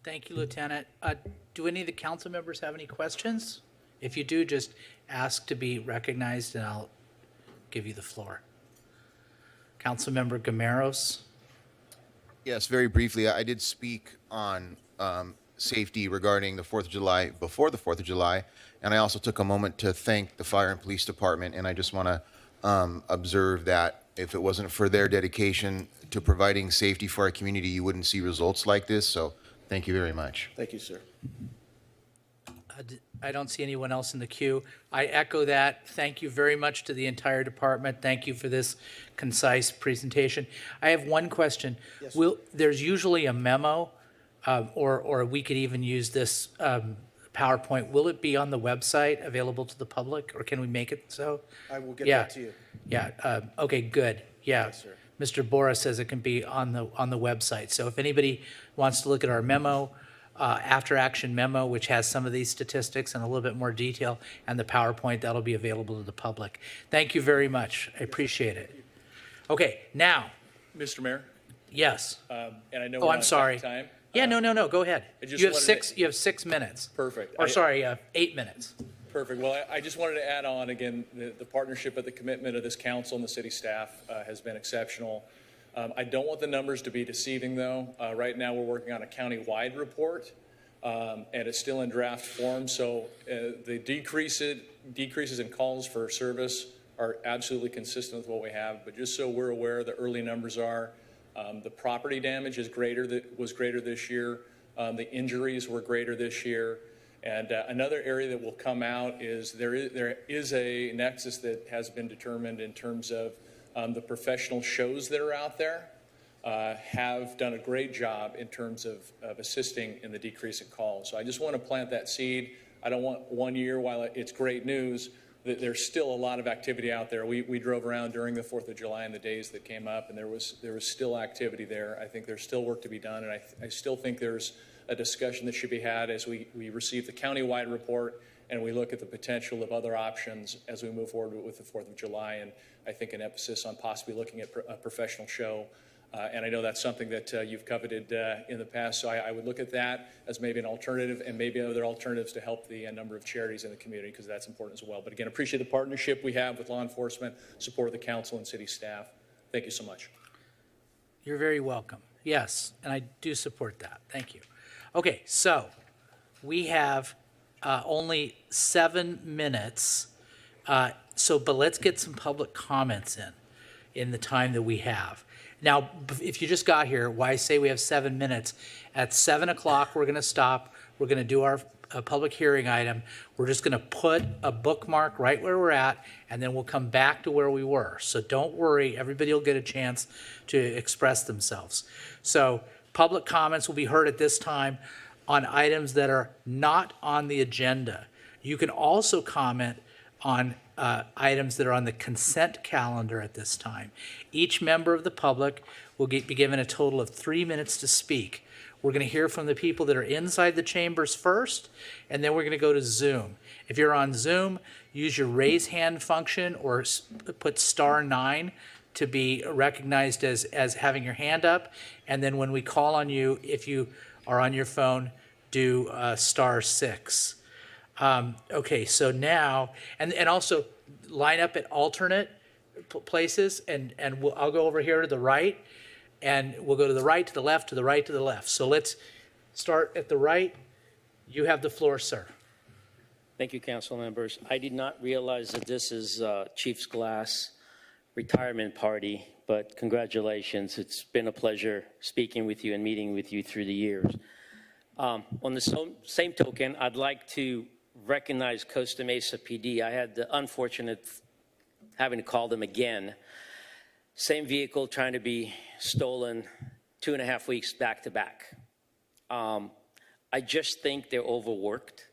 Thank you, Lieutenant. Do any of the council members have any questions? If you do, just ask to be recognized and I'll give you the floor. Councilmember Gameros. Yes, very briefly, I did speak on safety regarding the 4th of July before the 4th of July, and I also took a moment to thank the fire and police department, and I just want to observe that if it wasn't for their dedication to providing safety for our community, you wouldn't see results like this, so thank you very much. Thank you, sir. I don't see anyone else in the queue. I echo that. Thank you very much to the entire department. Thank you for this concise presentation. I have one question. Yes. There's usually a memo, or we could even use this PowerPoint. Will it be on the website available to the public, or can we make it so? I will get Yeah. that to you. Yeah, okay, good. Yeah. Yes, sir. Mr. Bora says it can be on the website. So if anybody wants to look at our memo, after action memo, which has some of these statistics and a little bit more detail, and the PowerPoint, that'll be available to the public. Thank you very much. I appreciate it. Okay, now, Mr. Mayor, yes. and I know Oh, we're I'm on sorry. time. Yeah, no, go ahead. I just You have wanted to- you have 6 minutes. Perfect. Or sorry, 8 minutes. Perfect. Well, I just wanted to add on, again, the partnership and the commitment of this council and the city staff has been exceptional. I don't want the numbers to be deceiving, though. Right now, we're working on a county-wide report, and it's still in draft form. So the decreases in calls for service are absolutely consistent with what we have. But just so we're aware, the early numbers are the property damage was greater this year. The injuries were greater this year. And another area that will come out is there is a nexus that has been determined in terms of the professional shows that are out there have done a great job in terms of assisting in the decrease in calls. So I just want to plant that seed. I don't want 1 year, while it's great news, that there's still a lot of activity out there. We drove around during the 4th of July and the days that came up, and there was still activity there. I think there's still work to be done, and I still think there's a discussion that should be had as we receive the countywide report and we look at the potential of other options as we move forward with the 4th of July. And I think an emphasis on possibly looking at a professional show. And I know that's something that you've coveted in the past. So I would look at that as maybe an alternative, and maybe other alternatives to help the number of charities in the community, because that's important as well. But again, appreciate the partnership we have with law enforcement, support of the council and city staff. Thank you so much. You're very welcome. Yes, and I do support that. Thank you. Okay, so we have only 7 minutes. But let's get some public comments in the time that we have. Now, if you just got here, why I say we have 7 minutes. At 7 o'clock, we're going to stop. We're going to do our public hearing item. We're just going to put a bookmark right where we're at, and then we'll come back to where we were. So don't worry. Everybody will get a chance to express themselves. So public comments will be heard at this time on items that are not on the agenda. You can also comment on items that are on the consent calendar at this time. Each member of the public will be given a total of 3 minutes to speak. We're going to hear from the people that are inside the chambers first, and then we're going to go to Zoom. If you're on Zoom, use your raise hand function or put *9 to be recognized as having your hand up. And then when we call on you, if you are on your phone, do *6. Okay, so now, and also line up at alternate places, and I'll go over here to the right, and we'll go to the right, to the left, to the right, to the left. So let's start at the right. You have the floor, sir. Thank you, council members. I did not realize that this is Chief's Glass retirement party, but congratulations. It's been a pleasure speaking with you and meeting with you through the years. On the same token, I'd like to recognize Costa Mesa PD. I had the unfortunate having to call them again. Same vehicle trying to be stolen 2.5 weeks back to back. I just think they're overworked,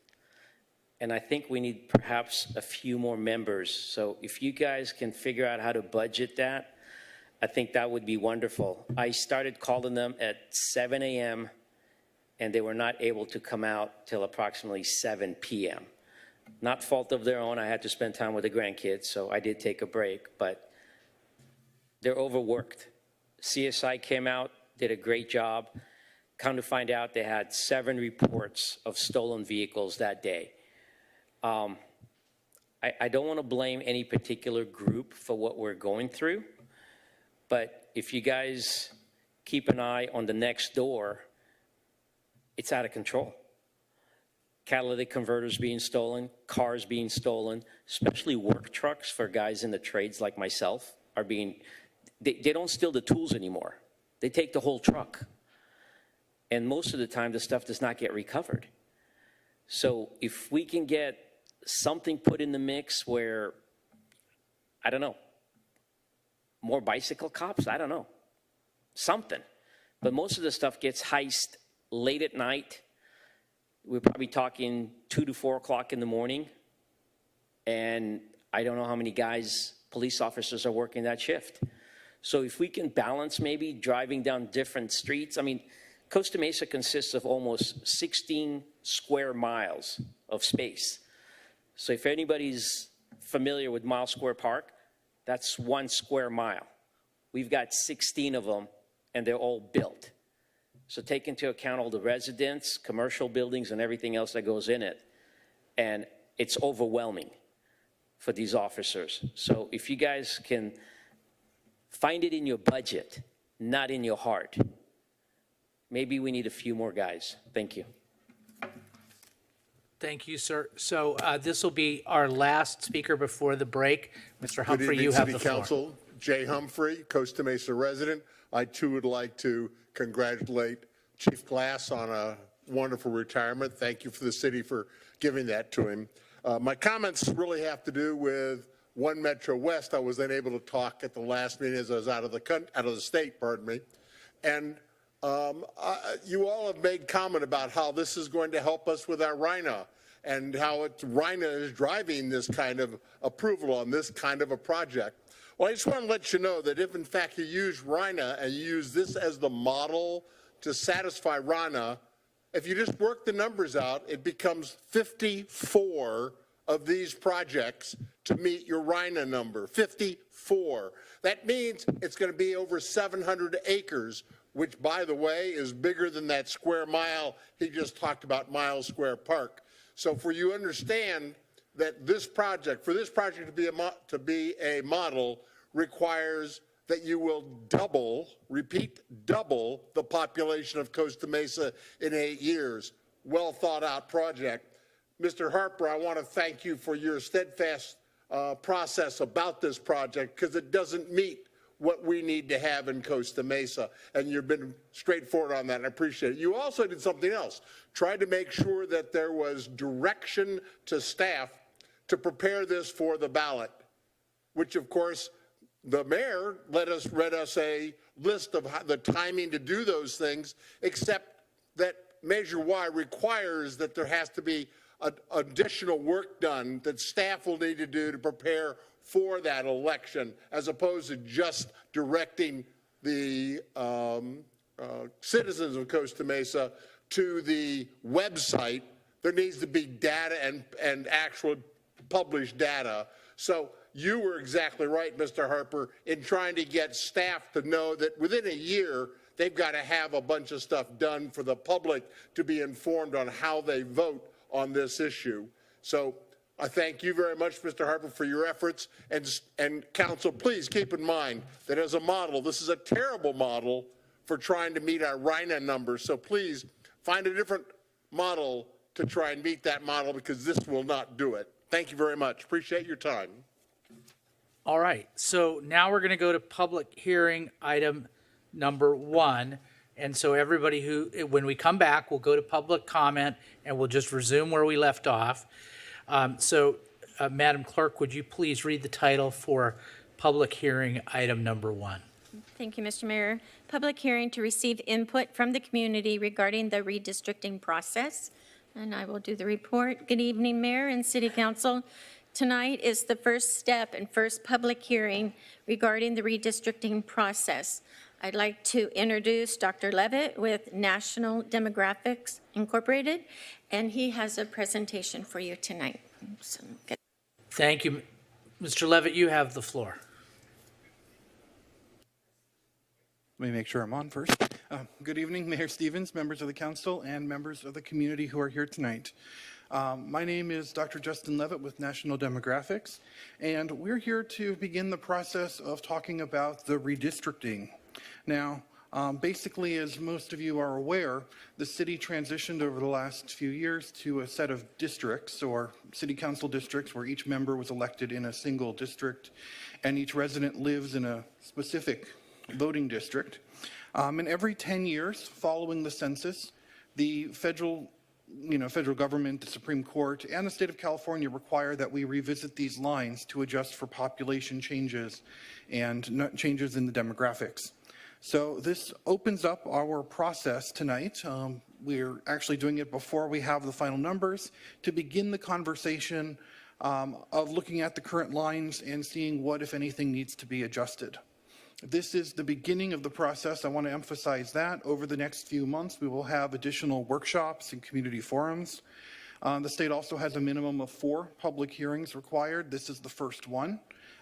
and I think we need perhaps a few more members. So if you guys can figure out how to budget that, I think that would be wonderful. I started calling them at 7 a.m., and they were not able to come out till approximately 7 p.m. Not fault of their own. I had to spend time with the grandkids, so I did take a break, but they're overworked. CSI came out, did a great job. Come to find out, they had 7 reports of stolen vehicles that day. I don't want to blame any particular group for what we're going through, But if you guys keep an eye on the next door, it's out of control. Catalytic converters being stolen, cars being stolen, especially work trucks for guys in the trades like myself are being, they don't steal the tools anymore. They take the whole truck. And most of the time, the stuff does not get recovered. So if we can get something put in the mix where, I don't know, more bicycle cops, I don't know, something. But most of the stuff gets heist late at night. We're probably talking 2 to 4 o'clock in the morning. And I don't know how many guys, police officers are working that shift. So if we can balance maybe driving down different streets, I mean, Costa Mesa consists of almost 16 square miles of space. So if anybody's familiar with Mile Square Park, that's 1 square mile. We've got 16 of them, and they're all built. So take into account all the residents, commercial buildings, and everything else that goes in it. And it's overwhelming for these officers. So if you guys can find it in your budget, not in your heart, maybe we need a few more guys. Thank you. Thank you, sir. So this will be our last speaker before the break. Mr. Good Humphrey, evening, you have City the floor. Council. Jay Humphrey, Costa Mesa resident. I too would like to congratulate Chief Glass on a wonderful retirement. Thank you for the city for giving that to him. My comments really have to do with One Metro West. I was unable to talk at the last meeting as I was out of the state, pardon me. And you all have made comment about how this is going to help us with our RINA and how RINA is driving this kind of approval on this kind of a project. Well, I just want to let you know that if in fact you use RINA and you use this as the model to satisfy RINA, if you just work the numbers out, it becomes 54 of these projects to meet your RINA number, 54. That means it's going to be over 700 acres, which, by the way, is bigger than that square mile he just talked about, Mile Square Park. So for you understand that this project, for this project to be a model, requires that you will double, repeat, double the population of Costa Mesa in 8 years. Well thought out project. Mr. Harper, I want to thank you for your steadfast process about this project, because it doesn't meet what we need to have in Costa Mesa, and you've been straightforward on that, and I appreciate it. You also did something else, tried to make sure that there was direction to staff to prepare this for the ballot, which of course the mayor read us a list of the timing to do those things, except that Measure Y requires that there has to be additional work done that staff will need to do to prepare for that election, as opposed to just directing the citizens of Costa Mesa to the website. There needs to be data and actual published data. So you were exactly right, Mr. Harper, in trying to get staff to know that within a year, they've got to have a bunch of stuff done for the public to be informed on how they vote on this issue. So I thank you very much, Mr. Harper, for your efforts. And council, please keep in mind that as a model, this is a terrible model for trying to meet our RINA numbers. So please find a different model to try and meet that model, because this will not do it. Thank you very much. Appreciate your time. All right, so now we're going to go to public hearing item number 1. And so everybody when we come back, we'll go to public comment and we'll just resume where we left off. Madam Clerk, would you please read the title for public hearing item number 1? Thank you, Mr. Mayor. Public hearing to receive input from the community regarding the redistricting process. And I will do the report. Good evening, Mayor and City Council. Tonight is the first step and first public hearing regarding the redistricting process. I'd like to introduce Dr. Levitt with National Demographics Incorporated, and he has a presentation for you tonight. Thank you. Mr. Levitt, you have the floor. Let me make sure I'm on first. Good evening, Mayor Stevens, members of the council, and members of the community who are here tonight. My name is Dr. Justin Levitt with National Demographics, and we're here to begin the process of talking about the redistricting. Now, basically, as most of you are aware, the city transitioned over the last few years to a set of districts or city council districts where each member was elected in a single district and each resident lives in a specific voting district. And every 10 years following the census, the federal government, the Supreme Court, and the state of California require that we revisit these lines to adjust for population changes and changes in the demographics. So this opens up our process tonight. We're actually doing it before we have the final numbers to begin the conversation of looking at the current lines and seeing what, if anything, needs to be adjusted. This is the beginning of the process. I want to emphasize that. Over the next few months, we will have additional workshops and community forums. The state also has a minimum of 4 public hearings required. This is the first one.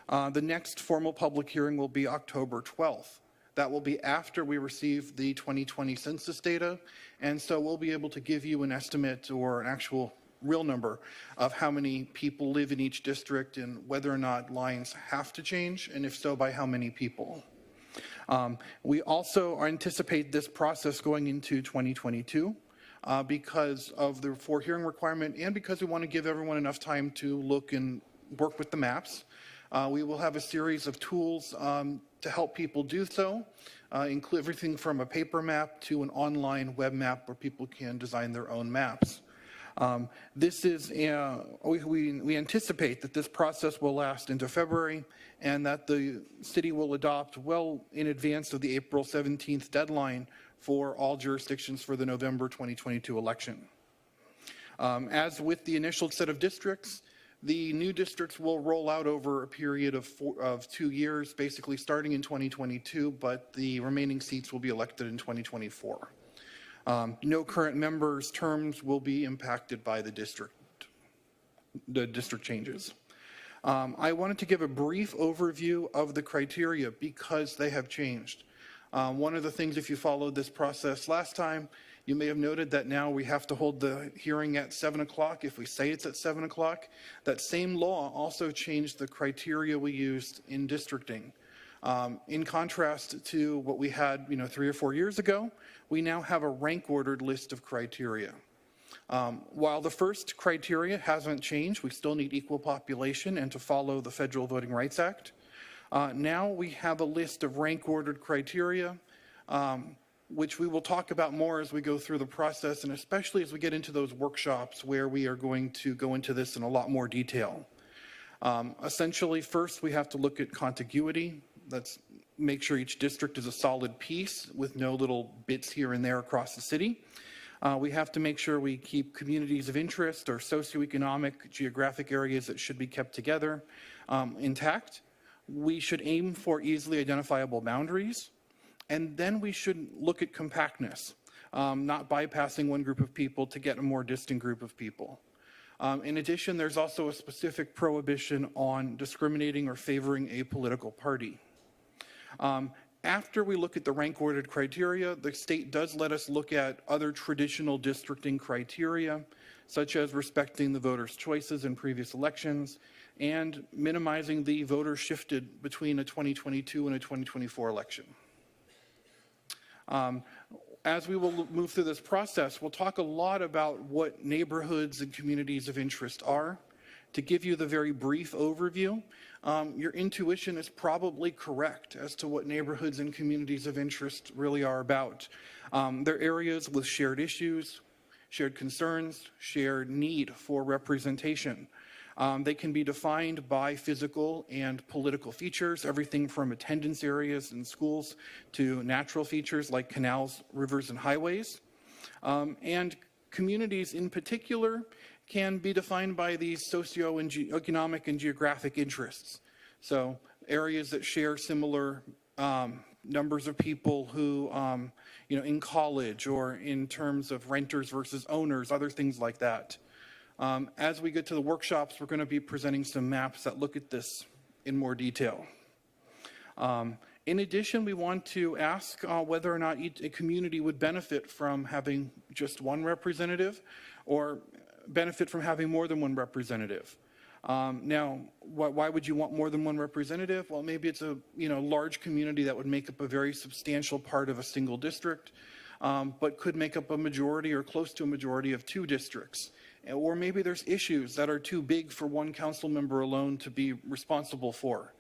The next formal public hearing will be October 12th. That will be after we receive the 2020 census data, and so we'll be able to give you an estimate or an actual real number of how many people live in each district and whether or not lines have to change, and if so, by how many people. We also anticipate this process going into 2022 because of the 4 hearing requirement and because we want to give everyone enough time to look and work with the maps. We will have a series of tools to help people do so, include everything from a paper map to an online web map where people can design their own maps. We anticipate that this process will last into February and that the city will adopt well in advance of the April 17th deadline for all jurisdictions for the November 2022 election. As with the initial set of districts, the new districts will roll out over a period of 2 years, basically starting in 2022, but the remaining seats will be elected in 2024. No current members' terms will be impacted by the district changes. I wanted to give a brief overview of the criteria because they have changed. One of the things, if you followed this process last time, you may have noted that now we have to hold the hearing at 7 o'clock if we say it's at 7 o'clock. That same law also changed the criteria we used in districting. In contrast to what we had 3 or 4 years ago, we now have a rank-ordered list of criteria. While the first criteria hasn't changed, we still need equal population and to follow the Federal Voting Rights Act. Now we have a list of rank-ordered criteria, which we will talk about more as we go through the process, and especially as we get into those workshops where we are going to go into this in a lot more detail. Essentially, first we have to look at contiguity. Let's make sure each district is a solid piece with no little bits here and there across the city. We have to make sure we keep communities of interest or socioeconomic geographic areas that should be kept together intact. We should aim for easily identifiable boundaries. And then we should look at compactness, not bypassing one group of people to get a more distant group of people. In addition, there's also a specific prohibition on discriminating or favoring a political party. After we look at the rank-ordered criteria, the state does let us look at other traditional districting criteria, such as respecting the voters' choices in previous elections and minimizing the voters shifted between a 2022 and a 2024 election. As we will move through this process, we'll talk a lot about what neighborhoods and communities of interest are. To give you the very brief overview, your intuition is probably correct as to what neighborhoods and communities of interest really are about. They're areas with shared issues, shared concerns, shared need for representation. They can be defined by physical and political features, everything from attendance areas in schools to natural features like canals, rivers, and highways. And communities in particular can be defined by these socioeconomic and geographic interests. So areas that share similar numbers of people who, in college or in terms of renters versus owners, other things like that. As we get to the workshops, we're going to be presenting some maps that look at this in more detail. In addition, we want to ask whether or not a community would benefit from having just one representative, or benefit from having more than one representative. Now, why would you want more than one representative? Well, maybe it's a large community that would make up a very substantial part of a single district, but could make up a majority or close to a majority of 2 districts. Or maybe there's issues that are too big for one council member alone to be responsible for.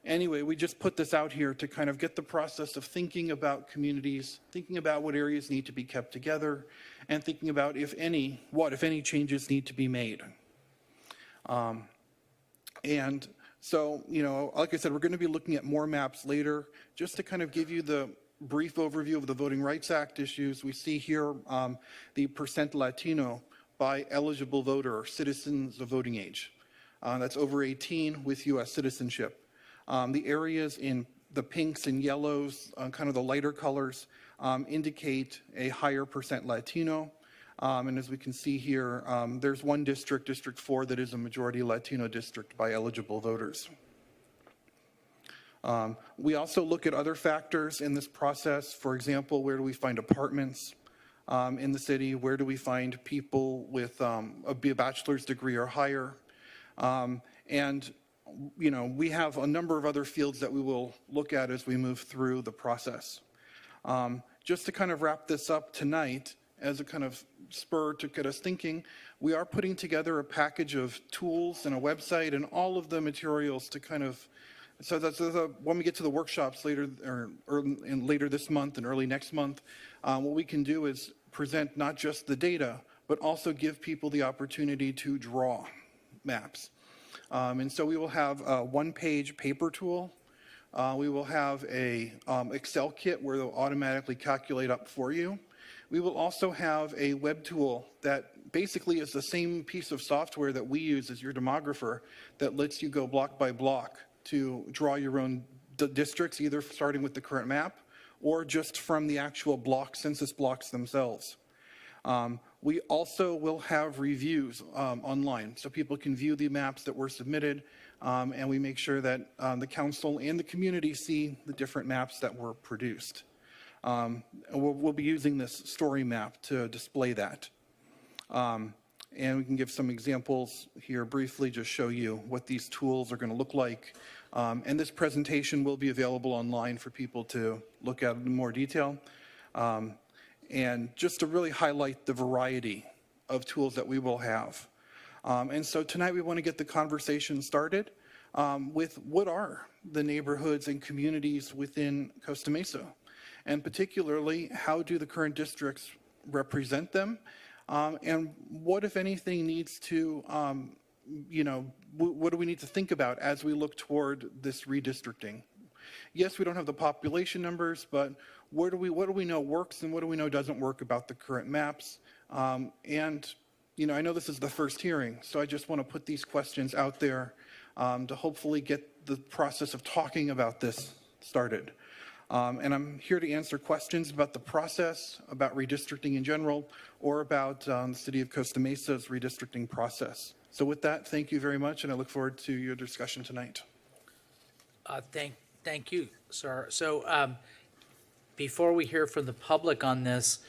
Anyway, we just put this out here to kind of get the process of thinking about communities, thinking about what areas need to be kept together, and thinking about if any changes need to be made. And so, like I said, we're going to be looking at more maps later. Just to kind of give you the brief overview of the Voting Rights Act issues, we see here the % Latino by eligible voter or citizens of voting age. That's over 18 with U.S. citizenship. The areas in the pinks and yellows, kind of the lighter colors, indicate a higher % Latino. And as we can see here, there's one district, District 4, that is a majority Latino district by eligible voters. We also look at other factors in this process. For example, where do we find apartments in the city? Where do we find people with a bachelor's degree or higher? And we have a number of other fields that we will look at as we move through the process. Just to kind of wrap this up tonight, as a kind of spur to get us thinking, we are putting together a package of tools and a website and all of the materials to kind of, so that when we get to the workshops later later this month and early next month, what we can do is present not just the data, but also give people the opportunity to draw maps. And so we will have a one-page paper tool. We will have a Excel kit where they'll automatically calculate up for you. We will also have a web tool that basically is the same piece of software that we use as your demographer that lets you go block by block to draw your own districts, either starting with the current map or just from the actual census blocks themselves. We also will have reviews online so people can view the maps that were submitted, and we make sure that the council and the community see the different maps that were produced. We'll be using this story map to display that. And we can give some examples here briefly, just show you what these tools are going to look like. And this presentation will be available online for people to look at in more detail. And just to really highlight the variety of tools that we will have. And so tonight we want to get the conversation started with what are the neighborhoods and communities within Costa Mesa? And particularly, how do the current districts represent them? And what, if anything, needs to, what do we need to think about as we look toward this redistricting? Yes, we don't have the population numbers, but what do we know works and what do we know doesn't work about the current maps? And, I know this is the first hearing, so I just want to put these questions out there to hopefully get the process of talking about this started. And I'm here to answer questions about the process, about redistricting in general, or about the City of Costa Mesa's redistricting process. So with that, thank you very much, and I look forward to your discussion tonight. Thank you, sir. So before we hear from the public on this,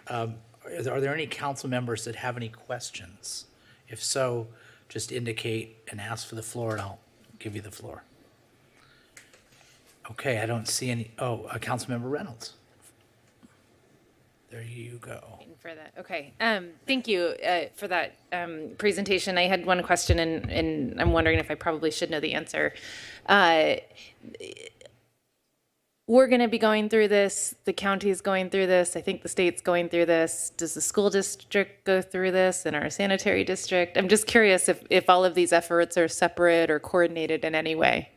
are there any council members that have any questions? If so, just indicate and ask for the floor, and I'll give you the floor. Okay, I don't see any. Oh, Councilmember Reynolds. There you go. For that. Okay. Thank you for that presentation. I had one question, and I'm wondering if I probably should know the answer. We're going to be going through this. The county is going through this. I think the state's going through this. Does the school district go through this and our sanitary district? I'm just curious if all of these efforts are separate or coordinated in any way.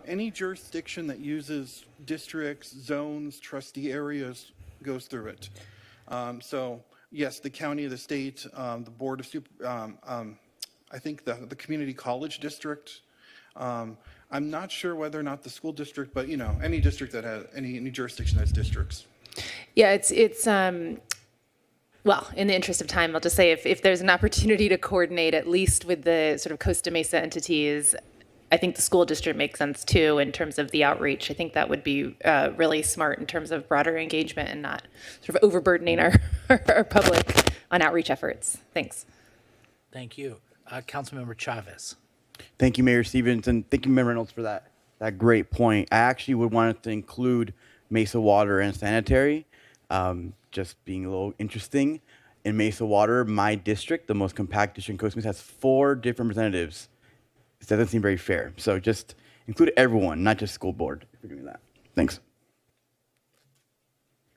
Any jurisdiction that uses districts, zones, trustee areas goes through it. So yes, the county, the state, the board of I think the community college district. I'm not sure whether or not the school district, but any district that has any jurisdiction that has districts. Yeah, it's well, in the interest of time, I'll just say if there's an opportunity to coordinate at least with the sort of Costa Mesa entities, I think the school district makes sense too in terms of the outreach. I think that would be really smart in terms of broader engagement and not sort of overburdening our public on outreach efforts. Thanks. Thank you. Councilmember Chavez. Thank you, Mayor Stevens, and thank you, Member Reynolds, for that great point. I actually would want to include Mesa Water and Sanitary, just being a little interesting. In Mesa Water, my district, the most compact district in Costa Mesa, has 4 different representatives. It doesn't seem very fair. So just include everyone, not just school board, if you're doing that. Thanks.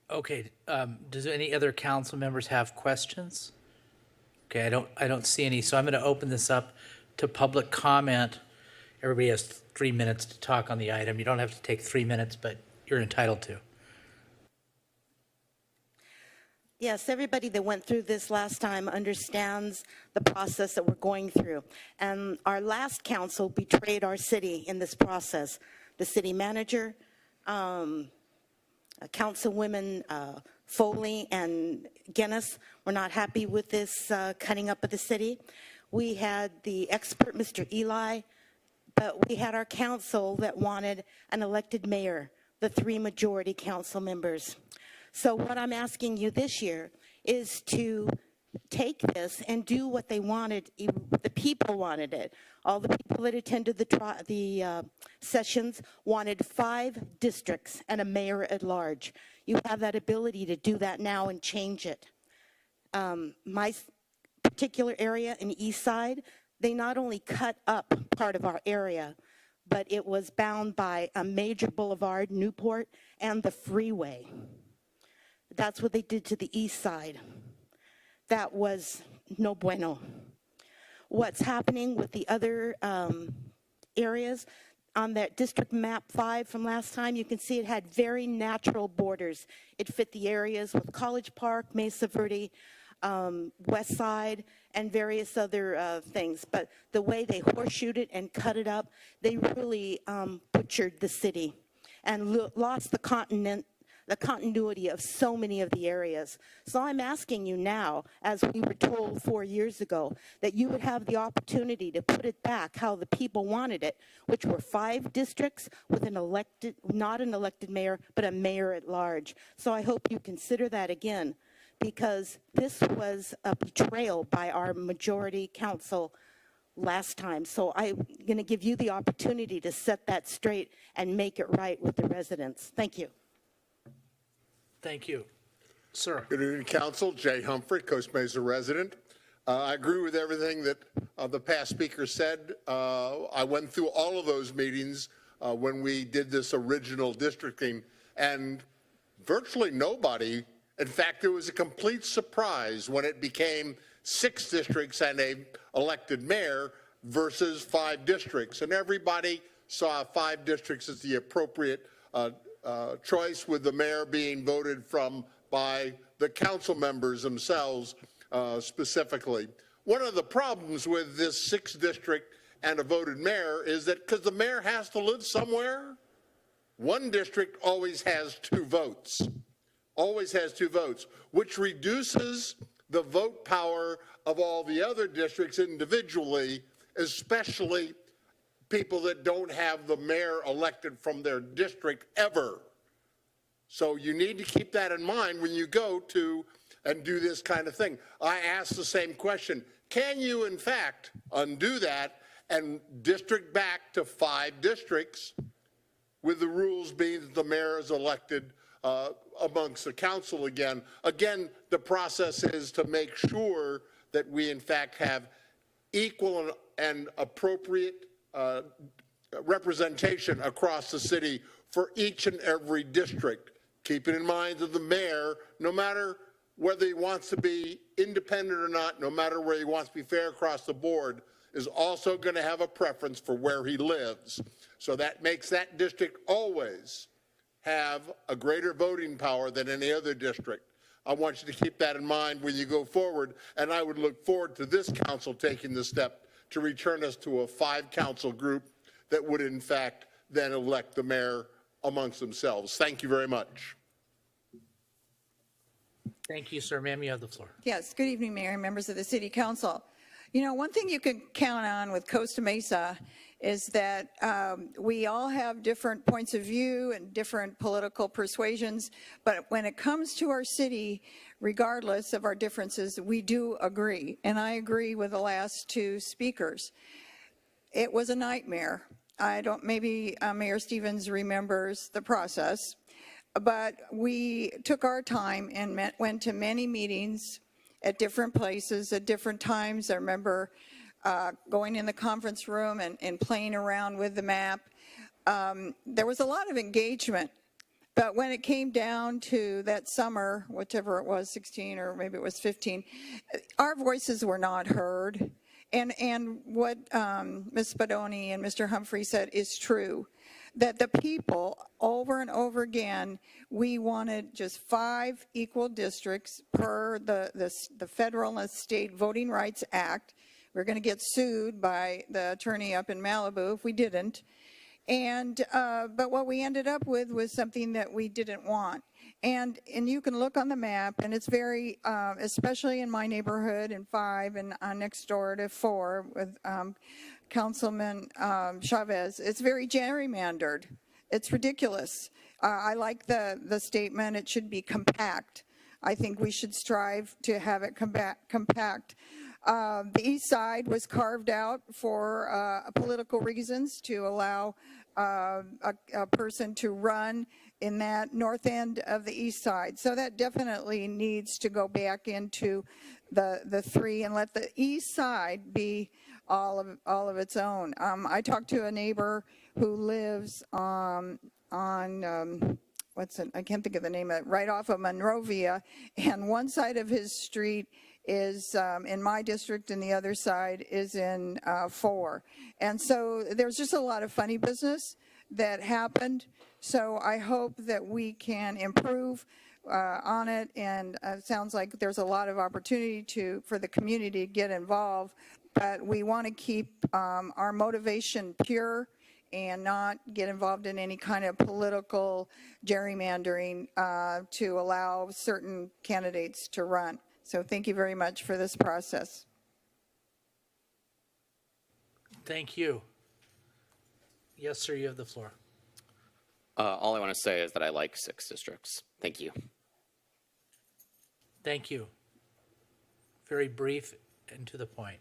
Okay, does any other council members have questions? Okay, I don't see any, so I'm going to open this up to public comment. Everybody has 3 minutes to talk on the item. You don't have to take 3 minutes, but you're entitled to. Yes, everybody that went through this last time understands the process that we're going through. And our last council betrayed our city in this process. The city manager, Councilwomen Foley and Guinness were not happy with this cutting up of the city. We had the expert, Mr. Eli, but we had our council that wanted an elected mayor, the 3 majority council members. So what I'm asking you this year is to take this and do what they wanted. The people wanted it. All the people that attended the sessions wanted 5 districts and a mayor at large. You have that ability to do that now and change it. My particular area in East Side, they not only cut up part of our area, but it was bound by a major boulevard, Newport, and the freeway. That's what they did to the East Side. That was no bueno. What's happening with the other areas, on that district map 5 from last time, you can see it had very natural borders. It fit the areas with College Park, Mesa Verde, West Side, and various other things. But the way they horseshoed it and cut it up, they really butchered the city and lost the continuity of so many of the areas. So I'm asking you now, as we were told 4 years ago, that you would have the opportunity to put it back how the people wanted it, which were 5 districts with an elected, not an elected mayor, but a mayor at large. So I hope you consider that again, because this was a betrayal by our majority council last time. So I'm going to give you the opportunity to set that straight and make it right with the residents. Thank you. Thank you. Sir. Good evening, Council. Jay Humphrey, Costa Mesa resident. I agree with everything that the past speaker said. I went through all of those meetings when we did this original districting, and virtually nobody, in fact, it was a complete surprise when it became 6 districts and a elected mayor versus 5 districts. And everybody saw 5 districts as the appropriate choice, with the mayor being voted from by the council members themselves specifically. One of the problems with this 6th district and a voted mayor is that because the mayor has to live somewhere, one district always has 2 votes, which reduces the vote power of all the other districts individually, especially people that don't have the mayor elected from their district ever. So you need to keep that in mind when you go to and do this kind of thing. I asked the same question. Can you, in fact, undo that and district back to 5 districts, with the rules being that the mayor is elected amongst the council again? Again, the process is to make sure that we, in fact, have equal and appropriate representation across the city for each and every district. Keeping in mind that the mayor, no matter whether he wants to be independent or not, no matter where he wants to be fair across the board, is also going to have a preference for where he lives. So that makes that district always have a greater voting power than any other district. I want you to keep that in mind when you go forward, and I would look forward to this council taking the step to return us to a 5 council group that would, in fact, then elect the mayor amongst themselves. Thank you very much. Thank you, sir. Ma'am, you have the floor. Yes, good evening, Mayor and members of the City Council. You know, one thing you can count on with Costa Mesa is that we all have different points of view and different political persuasions, but when it comes to our city, regardless of our differences, we do agree. And I agree with the last two speakers. It was a nightmare. Maybe Mayor Stevens remembers the process, but we took our time and went to many meetings at different places at different times. I remember going in the conference room and playing around with the map. There was a lot of engagement, but when it came down to that summer, whichever it was, 16 or maybe it was 15, our voices were not heard. And what Ms. Spadoni and Mr. Humphrey said is true, that the people over and over again, we wanted just 5 equal districts per the Federal and State Voting Rights Act. We're going to get sued by the attorney up in Malibu if we didn't. And but what we ended up with was something that we didn't want. And you can look on the map, and it's very, especially in my neighborhood in 5 and next door to 4 with Councilman Chavez, it's very gerrymandered. It's ridiculous. I like the statement, it should be compact. I think we should strive to have it compact. The east side was carved out for political reasons to allow a person to run in that north end of the east side. So that definitely needs to go back into the 3 and let the east side be all of its own. I talked to a neighbor who lives what's it? I can't think of the name of it, right off of Monrovia, and one side of his street is in my district and the other side is in 4. And so there's just a lot of funny business that happened. So I hope that we can improve on it, and it sounds like there's a lot of opportunity for the community to get involved, but we want to keep our motivation pure and not get involved in any kind of political gerrymandering to allow certain candidates to run. So thank you very much for this process. Thank you. Yes, sir, you have the floor. All I want to say is that I like 6 districts. Thank you. Thank you. Very brief and to the point.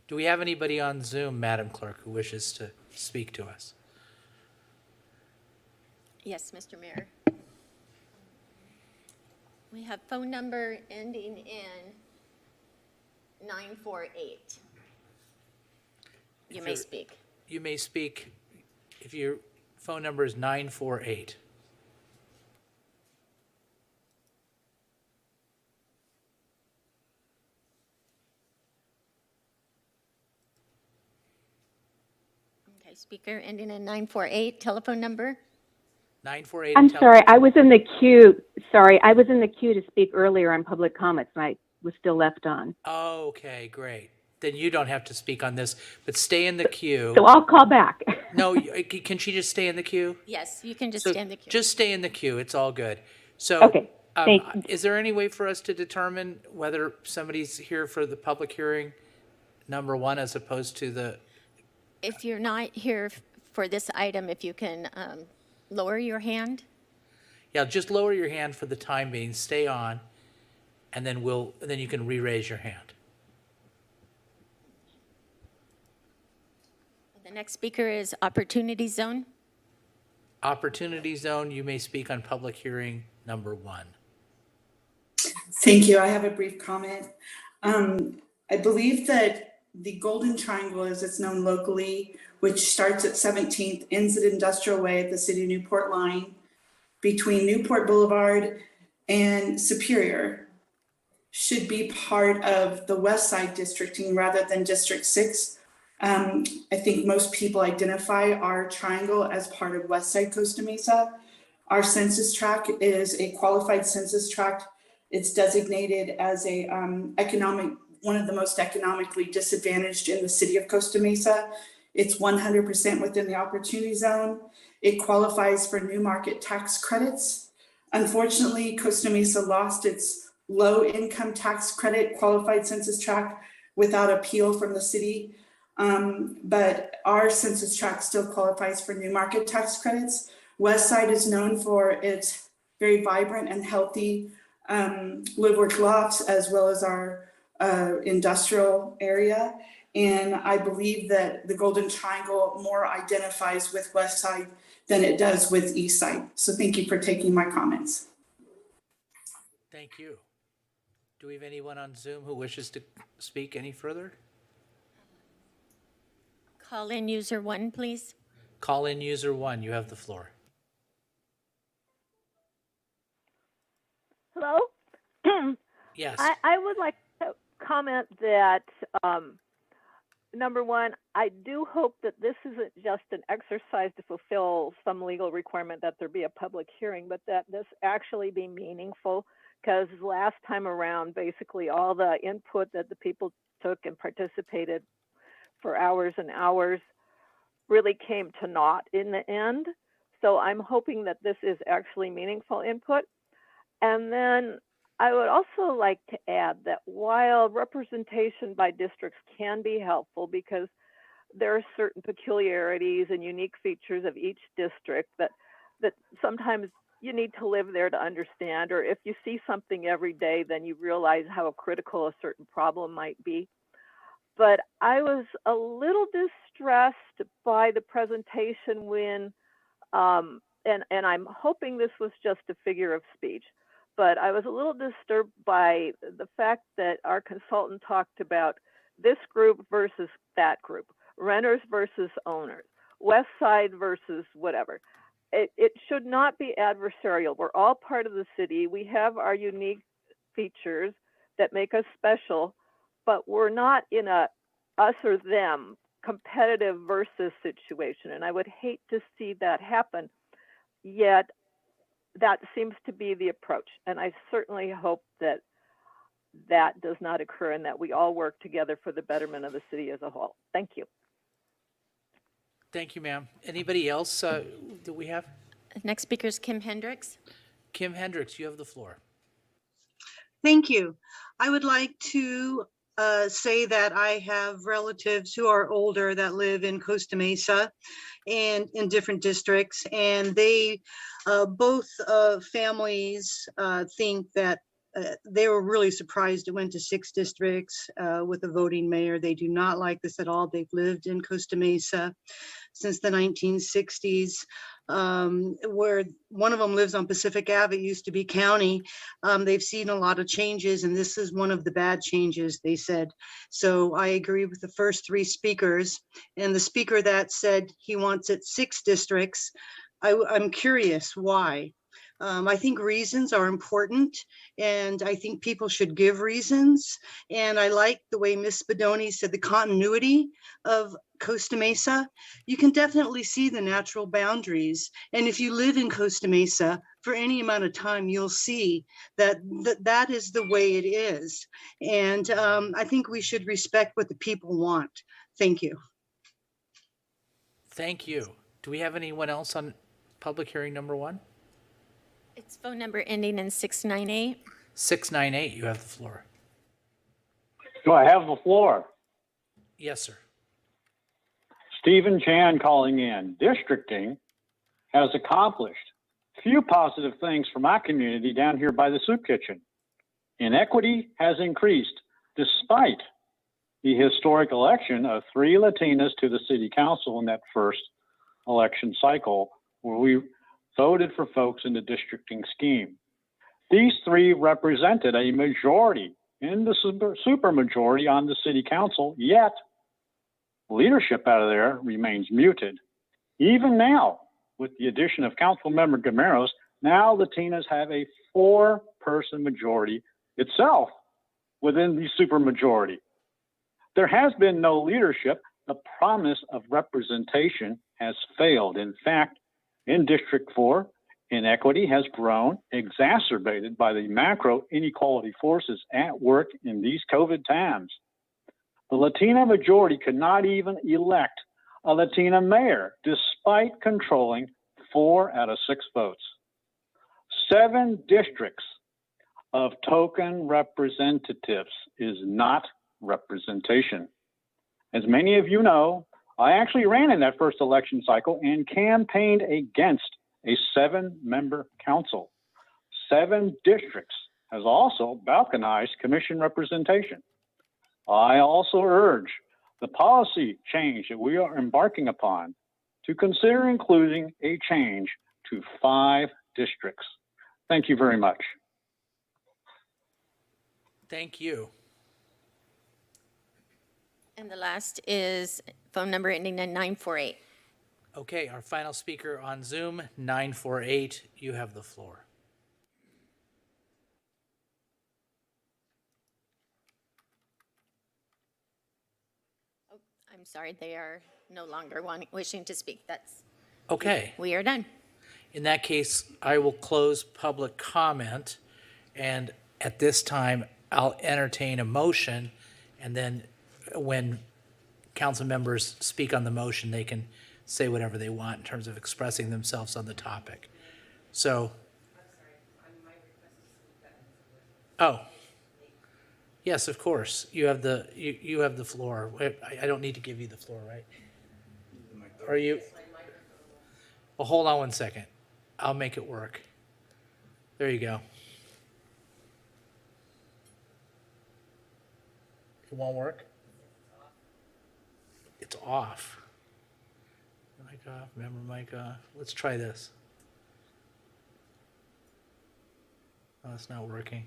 Do we have anybody on Zoom, Madam Clerk, who wishes to speak to us? Yes, Mr. Mayor. We have phone number ending in 948. You may speak. You may speak if your phone number is 948. Okay, speaker ending in 948, telephone number? 948. I'm sorry, I was in the queue. Sorry, I was in the queue to speak earlier on public comments, and I was still left on. Okay, great. Then you don't have to speak on this, but stay in the queue. So I'll call back. No, can she just stay in the queue? Yes, you can just So stay in the queue. Just stay in the queue. It's all good. So, Okay, thank you. is there any way for us to determine whether somebody's here for the public hearing, number 1, as opposed to the? If you're not here for this item, if you can lower your hand. Yeah, just lower your hand for the time being. Stay on, and then you can re-raise your hand. The next speaker is Opportunity Zone. Opportunity Zone, you may speak on public hearing number 1. Thank you. I have a brief comment. I believe that the Golden Triangle, as it's known locally, which starts at 17th, ends at Industrial Way at the City of Newport line, between Newport Boulevard and Superior, should be part of the West Side districting rather than District 6. I think most people identify our triangle as part of West Side Costa Mesa. Our census tract is a qualified census tract. It's designated as a one of the most economically disadvantaged in the city of Costa Mesa. It's 100% within the opportunity zone. It qualifies for new market tax credits. Unfortunately, Costa Mesa lost its low income tax credit qualified census tract without appeal from the city. but our census tract still qualifies for new market tax credits. West Side is known for its very vibrant and healthy live work lofts, as well as our industrial area. And I believe that the Golden Triangle more identifies with West Side than it does with East Side. So thank you for taking my comments. Thank you. Do we have anyone on Zoom who wishes to speak any further? Call in user 1, please. Call in user 1, you have the floor. Hello? Yes. I would like to comment that, number one, I do hope that this isn't just an exercise to fulfill some legal requirement that there be a public hearing, but that this actually be meaningful, because last time around, basically all the input that the people took and participated for hours and hours really came to naught in the end. So I'm hoping that this is actually meaningful input. And then I would also like to add that while representation by districts can be helpful, because there are certain peculiarities and unique features of each district that sometimes you need to live there to understand, or if you see something every day, then you realize how critical a certain problem might be. But I was a little distressed by the presentation when, and I'm hoping this was just a figure of speech, but I was a little disturbed by the fact that our consultant talked about this group versus that group, renters versus owners, West Side versus whatever. It should not be adversarial. We're all part of the city. We have our unique features that make us special, but we're not in a us or them competitive versus situation. And I would hate to see that happen, yet that seems to be the approach. And I certainly hope that that does not occur and that we all work together for the betterment of the city as a whole. Thank you. Thank you, ma'am. Anybody else do we have? Next speaker is Kim Hendricks. Kim Hendricks, you have the floor. Thank you. I would like to say that I have relatives who are older that live in Costa Mesa and in different districts, and they both families think that they were really surprised it went to 6 districts with a voting mayor. They do not like this at all. They've lived in Costa Mesa since the 1960s, where one of them lives on Pacific Ave. It used to be county. They've seen a lot of changes, and this is one of the bad changes, they said. So I agree with the first 3 speakers, and the speaker that said he wants it 6 districts. I'm curious why. I think reasons are important, and I think people should give reasons. And I like the way Ms. Spadoni said the continuity of Costa Mesa. You can definitely see the natural boundaries. And if you live in Costa Mesa for any amount of time, you'll see that that is the way it is. And I think we should respect what the people want. Thank you. Thank you. Do we have anyone else on public hearing number 1? It's phone number ending in 698. 698, you have the floor. Do I have the floor? Yes, sir. Stephen Chan calling in. Districting has accomplished few positive things for my community down here by the soup kitchen. Inequity has increased despite the historic election of 3 Latinas to the city council in that first election cycle, where we voted for folks in the districting scheme. These 3 represented a majority in the super majority on the city council, yet leadership out of there remains muted. Even now, with the addition of Councilmember Gameros, now Latinas have a 4-person majority itself within the supermajority. There has been no leadership. The promise of representation has failed. In fact, in District 4, inequity has grown, exacerbated by the macro inequality forces at work in these COVID times. The Latina majority could not even elect a Latina mayor, despite controlling 4 out of 6 votes. 7 districts of token representatives is not representation. As many of you know, I actually ran in that first election cycle and campaigned against a 7-member council. 7 districts has also balkanized commission representation. I also urge the policy change that we are embarking upon to consider including a change to 5 districts. Thank you very much. Thank you. And the last is phone number ending in 948. Okay, our final speaker on Zoom, 948. You have the floor. Oh, I'm sorry, they are no longer wishing to speak. That's Okay. we are done. In that case, I will close public comment, and at this time, I'll entertain a motion, and then when council members speak on the motion, they can say whatever they want in terms of expressing themselves on the topic. So, oh, yes, of course. You have the you have the floor. I don't need to give you the floor, right? Are you? Well, hold on one second. I'll make it work. There you go. It won't work? It's off. Mic off, remember mic off. Let's try this. Oh, it's not working.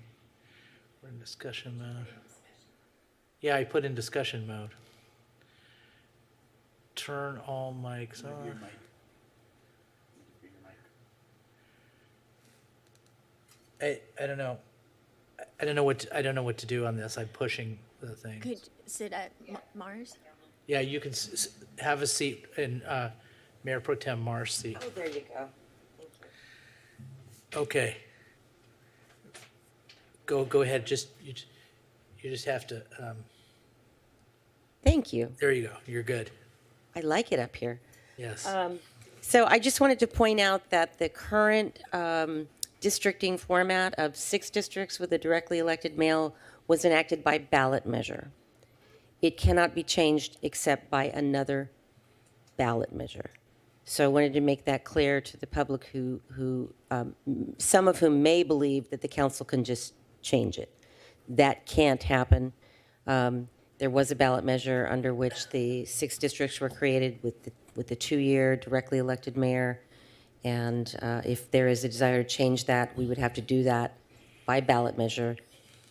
We're in discussion mode. Yeah, I put in discussion mode. Turn all mics on. I don't know. I don't know what to do on this. I'm pushing the thing. Could sit at Mars? Yeah, you can have a seat in Mayor Pro Tem Mar's seat. Oh, there you go. Okay. Go ahead. You just have to. Thank you. There you go. You're good. I like it up here. Yes. So I just wanted to point out that the current districting format of 6 districts with a directly elected mayor was enacted by ballot measure. It cannot be changed except by another ballot measure. So I wanted to make that clear to the public who some of whom may believe that the council can just change it. That can't happen. There was a ballot measure under which the 6 districts were created with the 2-year directly elected mayor. And if there is a desire to change that, we would have to do that by ballot measure.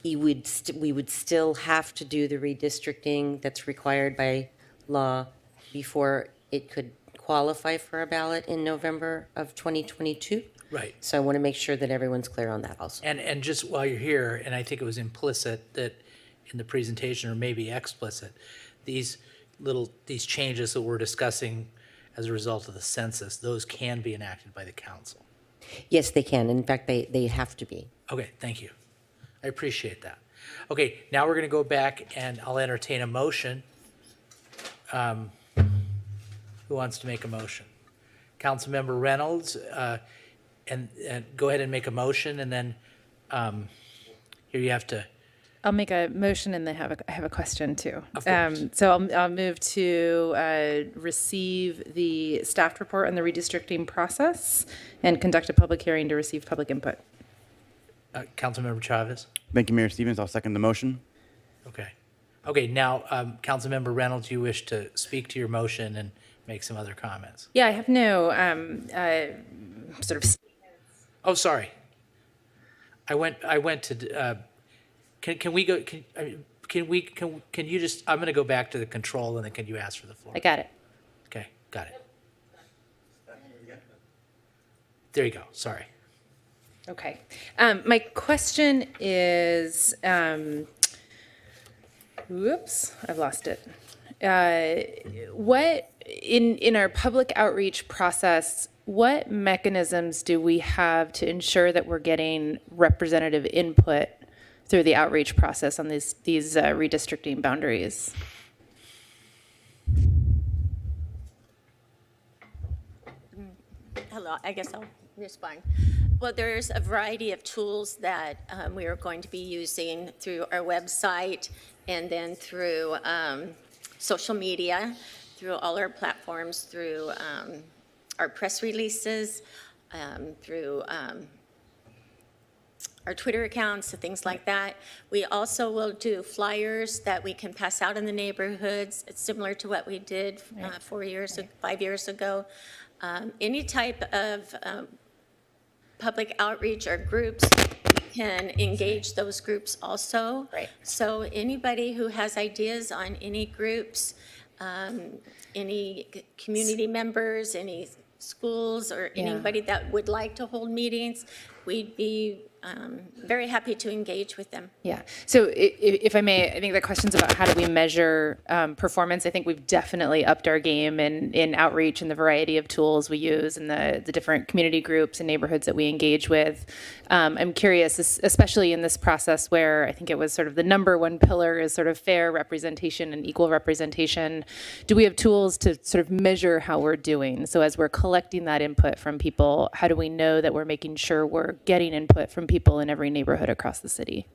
We would still have to do the redistricting that's required by law before it could qualify for a ballot in November of 2022. Right. So I want to make sure that everyone's clear on that also. And just while you're here, and I think it was implicit that in the presentation, or maybe explicit, these changes that we're discussing as a result of the census, those can be enacted by the council. Yes, they can. In fact, they have to be. Okay, thank you. I appreciate that. Okay, now we're going to go back and I'll entertain a motion. Who wants to make a motion? Councilmember Reynolds, and go ahead and make a motion, and then here you have to. I'll make a motion and then have a question too. Of course. So I'll move to receive the staff report on the redistricting process and conduct a public hearing to receive public input. Councilmember Chavez. Thank you, Mayor Stevens. I'll second the motion. Okay. Okay, now, Councilmember Reynolds, you wish to speak to your motion and make some other comments. Yeah, I have no sort of. Oh, sorry. I went to. Can we go? Can you just? I'm going to go back to the control, and then can you ask for the floor? I got it. Okay, got it. There you go. Sorry. Okay. My question is, whoops, I've lost it. What in our public outreach process, what mechanisms do we have to ensure that we're getting representative input through the outreach process on these redistricting boundaries? Hello, I guess I'll respond. Well, there's a variety of tools that we are going to be using through our website and then through social media, through all our platforms, through our press releases, through our Twitter accounts and things like that. We also will do flyers that we can pass out in the neighborhoods. It's similar to what we did 5 years ago. Any type of public outreach or groups, can engage those groups also. Right. So anybody who has ideas on any groups, any community members, any schools, or anybody that would like to hold meetings, we'd be very happy to engage with them. Yeah. So if I may, I think the question's about how do we measure performance. I think we've definitely upped our game in outreach and the variety of tools we use and the different community groups and neighborhoods that we engage with. I'm curious, especially in this process where I think it was sort of the number one pillar is sort of fair representation and equal representation. Do we have tools to sort of measure how we're doing? So as we're collecting that input from people, how do we know that we're making sure we're getting input from people in every neighborhood across the city?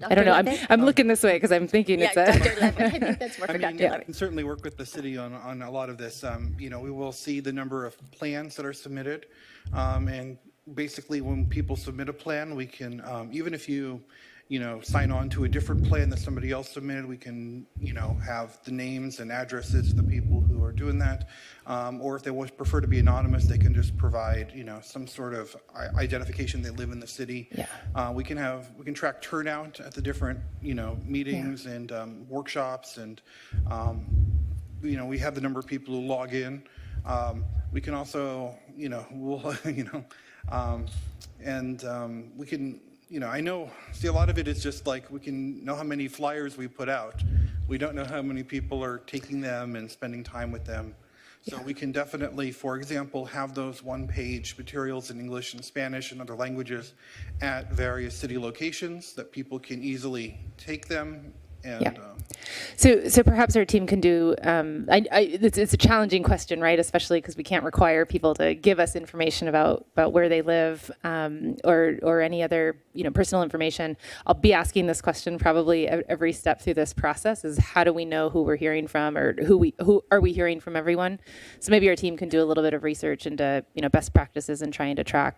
I don't know. I'm looking this way because I'm thinking it's a. Dr. Levitt, I think that's more for Dr. I Levitt. can certainly work with the city on a lot of this. We will see the number of plans that are submitted. And basically when people submit a plan, we can, even if you sign on to a different plan that somebody else submitted, we can, have the names and addresses of the people who are doing that. Or if they would prefer to be anonymous, they can just provide, some sort of identification they live in the city. Yeah. We can track turnout at the different, meetings and workshops, and, we have the number of people who log in. We can also, we can, see, a lot of it is just like we can know how many flyers we put out. We don't know how many people are taking them and spending time with them. So we can definitely, for example, have those one-page materials in English and Spanish and other languages at various city locations that people can easily take them. And, So perhaps our team can do. It's a challenging question, right? Especially because we can't require people to give us information about where they live or any other personal information. I'll be asking this question probably every step through this process: is how do we know who we're hearing from, or who are we hearing from everyone? So maybe our team can do a little bit of research into best practices and trying to track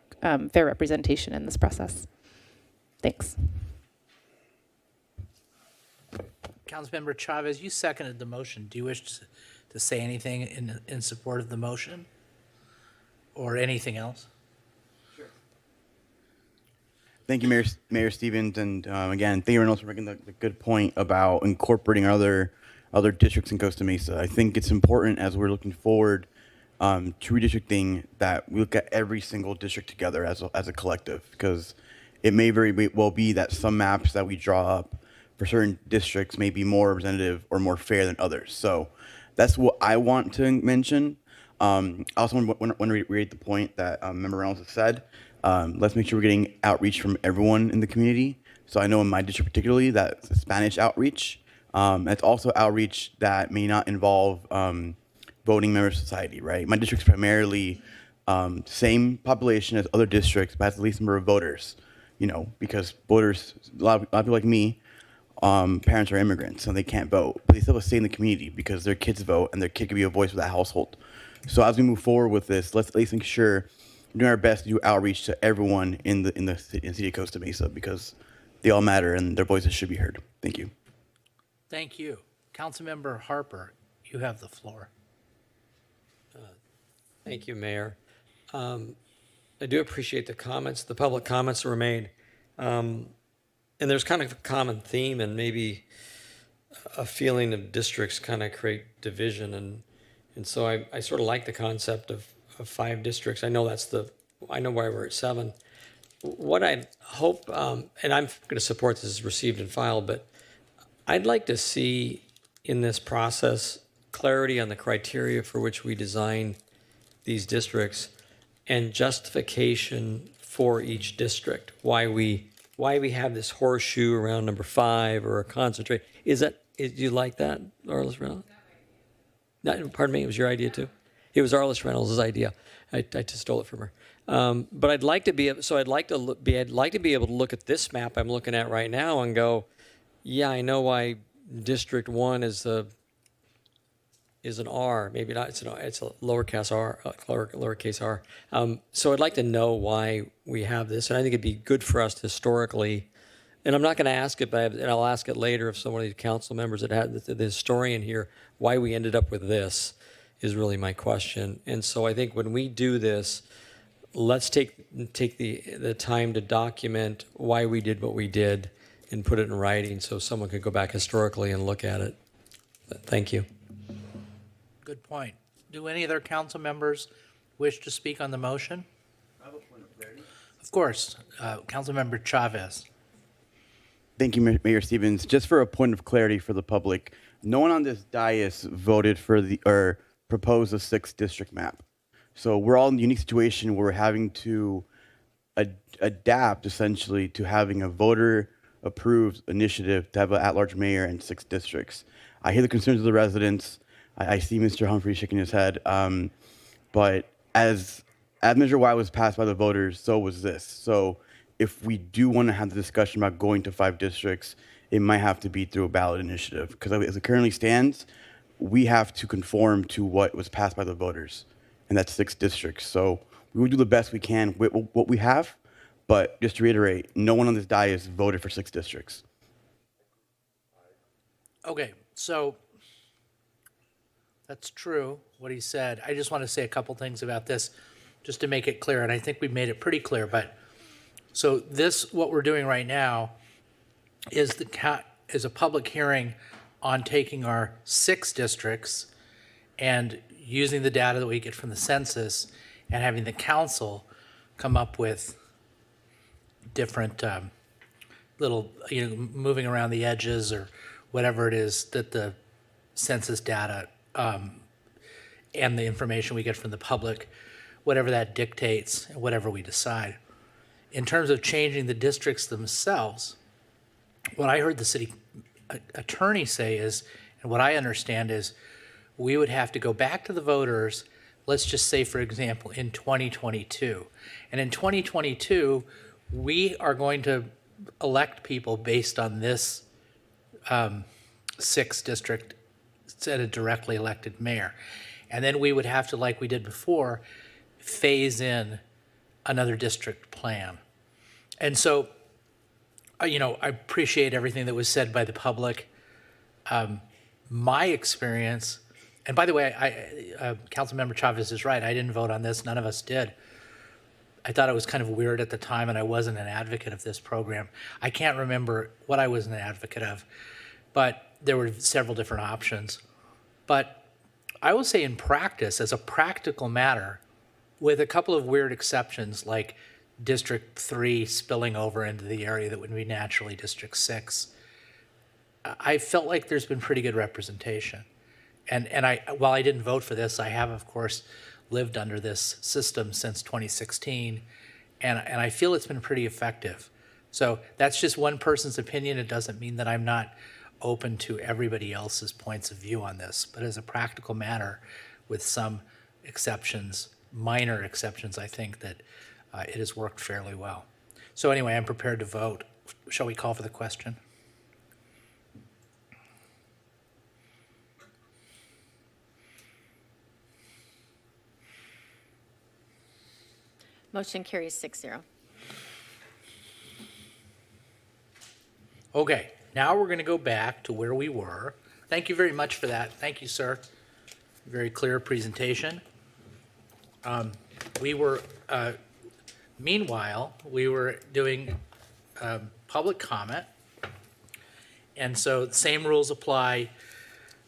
fair representation in this process. Thanks. Councilmember Chavez, you seconded the motion. Do you wish to say anything in support of the motion or anything else? Sure. Thank you, Mayor Stevens. And again, thank you, Reynolds, for making the good point about incorporating other districts in Costa Mesa. I think it's important as we're looking forward to redistricting that we look at every single district together as a collective, because it may very well be that some maps that we draw up for certain districts may be more representative or more fair than others. So that's what I want to mention. I also want to reiterate the point that Member Reynolds has said. Let's make sure we're getting outreach from everyone in the community. So I know in my district particularly, that's Spanish outreach. It's also outreach that may not involve voting member society, right? My district's primarily same population as other districts, but has the least number of voters, because voters, a lot of people like me, parents are immigrants and they can't vote, but they still have a say in the community because their kids vote and their kid can be a voice for that household. So as we move forward with this, let's at least make sure we're doing our best to do outreach to everyone in the city of Costa Mesa, because they all matter and their voices should be heard. Thank you. Thank you. Councilmember Harper, you have the floor. Thank you, Mayor. I do appreciate the public comments that were made. And there's kind of a common theme and maybe a feeling of districts kind of create division. And so I sort of like the concept of 5 districts. I know why we're at 7. What I hope, and I'm going to support this as received and filed, but I'd like to see in this process clarity on the criteria for which we design these districts and justification for each district, why we have this horseshoe around number 5 or a concentrate. Do you like that, Arliss Reynolds? No, pardon me, it was your idea too? It was Arliss Reynolds' idea. I just stole it from her. But I'd like to be able to look at this map I'm looking at right now and go, yeah, I know why District 1 is an R, maybe not, it's a lowercase r, lowercase r. So I'd like to know why we have this, and I think it'd be good for us historically. And I'm not going to ask it, but I'll ask it later if some of these council members that had the historian here, why we ended up with this is really my question. And so I think when we do this, let's take the time to document why we did what we did and put it in writing so someone could go back historically and look at it. Thank you. Good point. Do any other council members wish to speak on the motion? I have a point of clarity. Of course. Councilmember Chavez. Thank you, Mayor Stevens. Just for a point of clarity for the public, no one on this dais voted for or proposed a 6th district map. So we're all in a unique situation where we're having to adapt essentially to having a voter-approved initiative to have an at-large mayor and 6 districts. I hear the concerns of the residents. I see Mr. Humphrey shaking his head. But as Measure Y was passed by the voters, so was this. So if we do want to have the discussion about going to 5 districts, it might have to be through a ballot initiative. Because as it currently stands, we have to conform to what was passed by the voters, and that's 6 districts. So we will do the best we can with what we have, but just to reiterate, no one on this dais voted for 6 districts. Okay, so that's true, what he said. I just want to say a couple things about this, just to make it clear, and I think we made it pretty clear, but so this, what we're doing right now, is a public hearing on taking our 6 districts and using the data that we get from the census and having the council come up with different little, moving around the edges or whatever it is that the census data and the information we get from the public, whatever that dictates and whatever we decide. In terms of changing the districts themselves, what I heard the city attorney say is, and what I understand is, we would have to go back to the voters, let's just say, for example, in 2022. And in 2022, we are going to elect people based on this 6th district set a directly elected mayor. And then we would have to, like we did before, phase in another district plan. And so, I appreciate everything that was said by the public. My experience, and by the way, Councilmember Chavez is right. I didn't vote on this. None of us did. I thought it was kind of weird at the time, and I wasn't an advocate of this program. I can't remember what I was an advocate of, but there were several different options. But I will say in practice, as a practical matter, with a couple of weird exceptions, like District 3 spilling over into the area that would be naturally District 6, I felt like there's been pretty good representation. And while I didn't vote for this, I have, of course, lived under this system since 2016, and I feel it's been pretty effective. So that's just one person's opinion. It doesn't mean that I'm not open to everybody else's points of view on this. But as a practical matter, with some exceptions, minor exceptions, I think that it has worked fairly well. So anyway, I'm prepared to vote. Shall we call for the question? Motion carries 6-0. Okay, now we're going to go back to where we were. Thank you very much for that. Thank you, sir. Very clear presentation. Meanwhile, we were doing public comment. And so the same rules apply.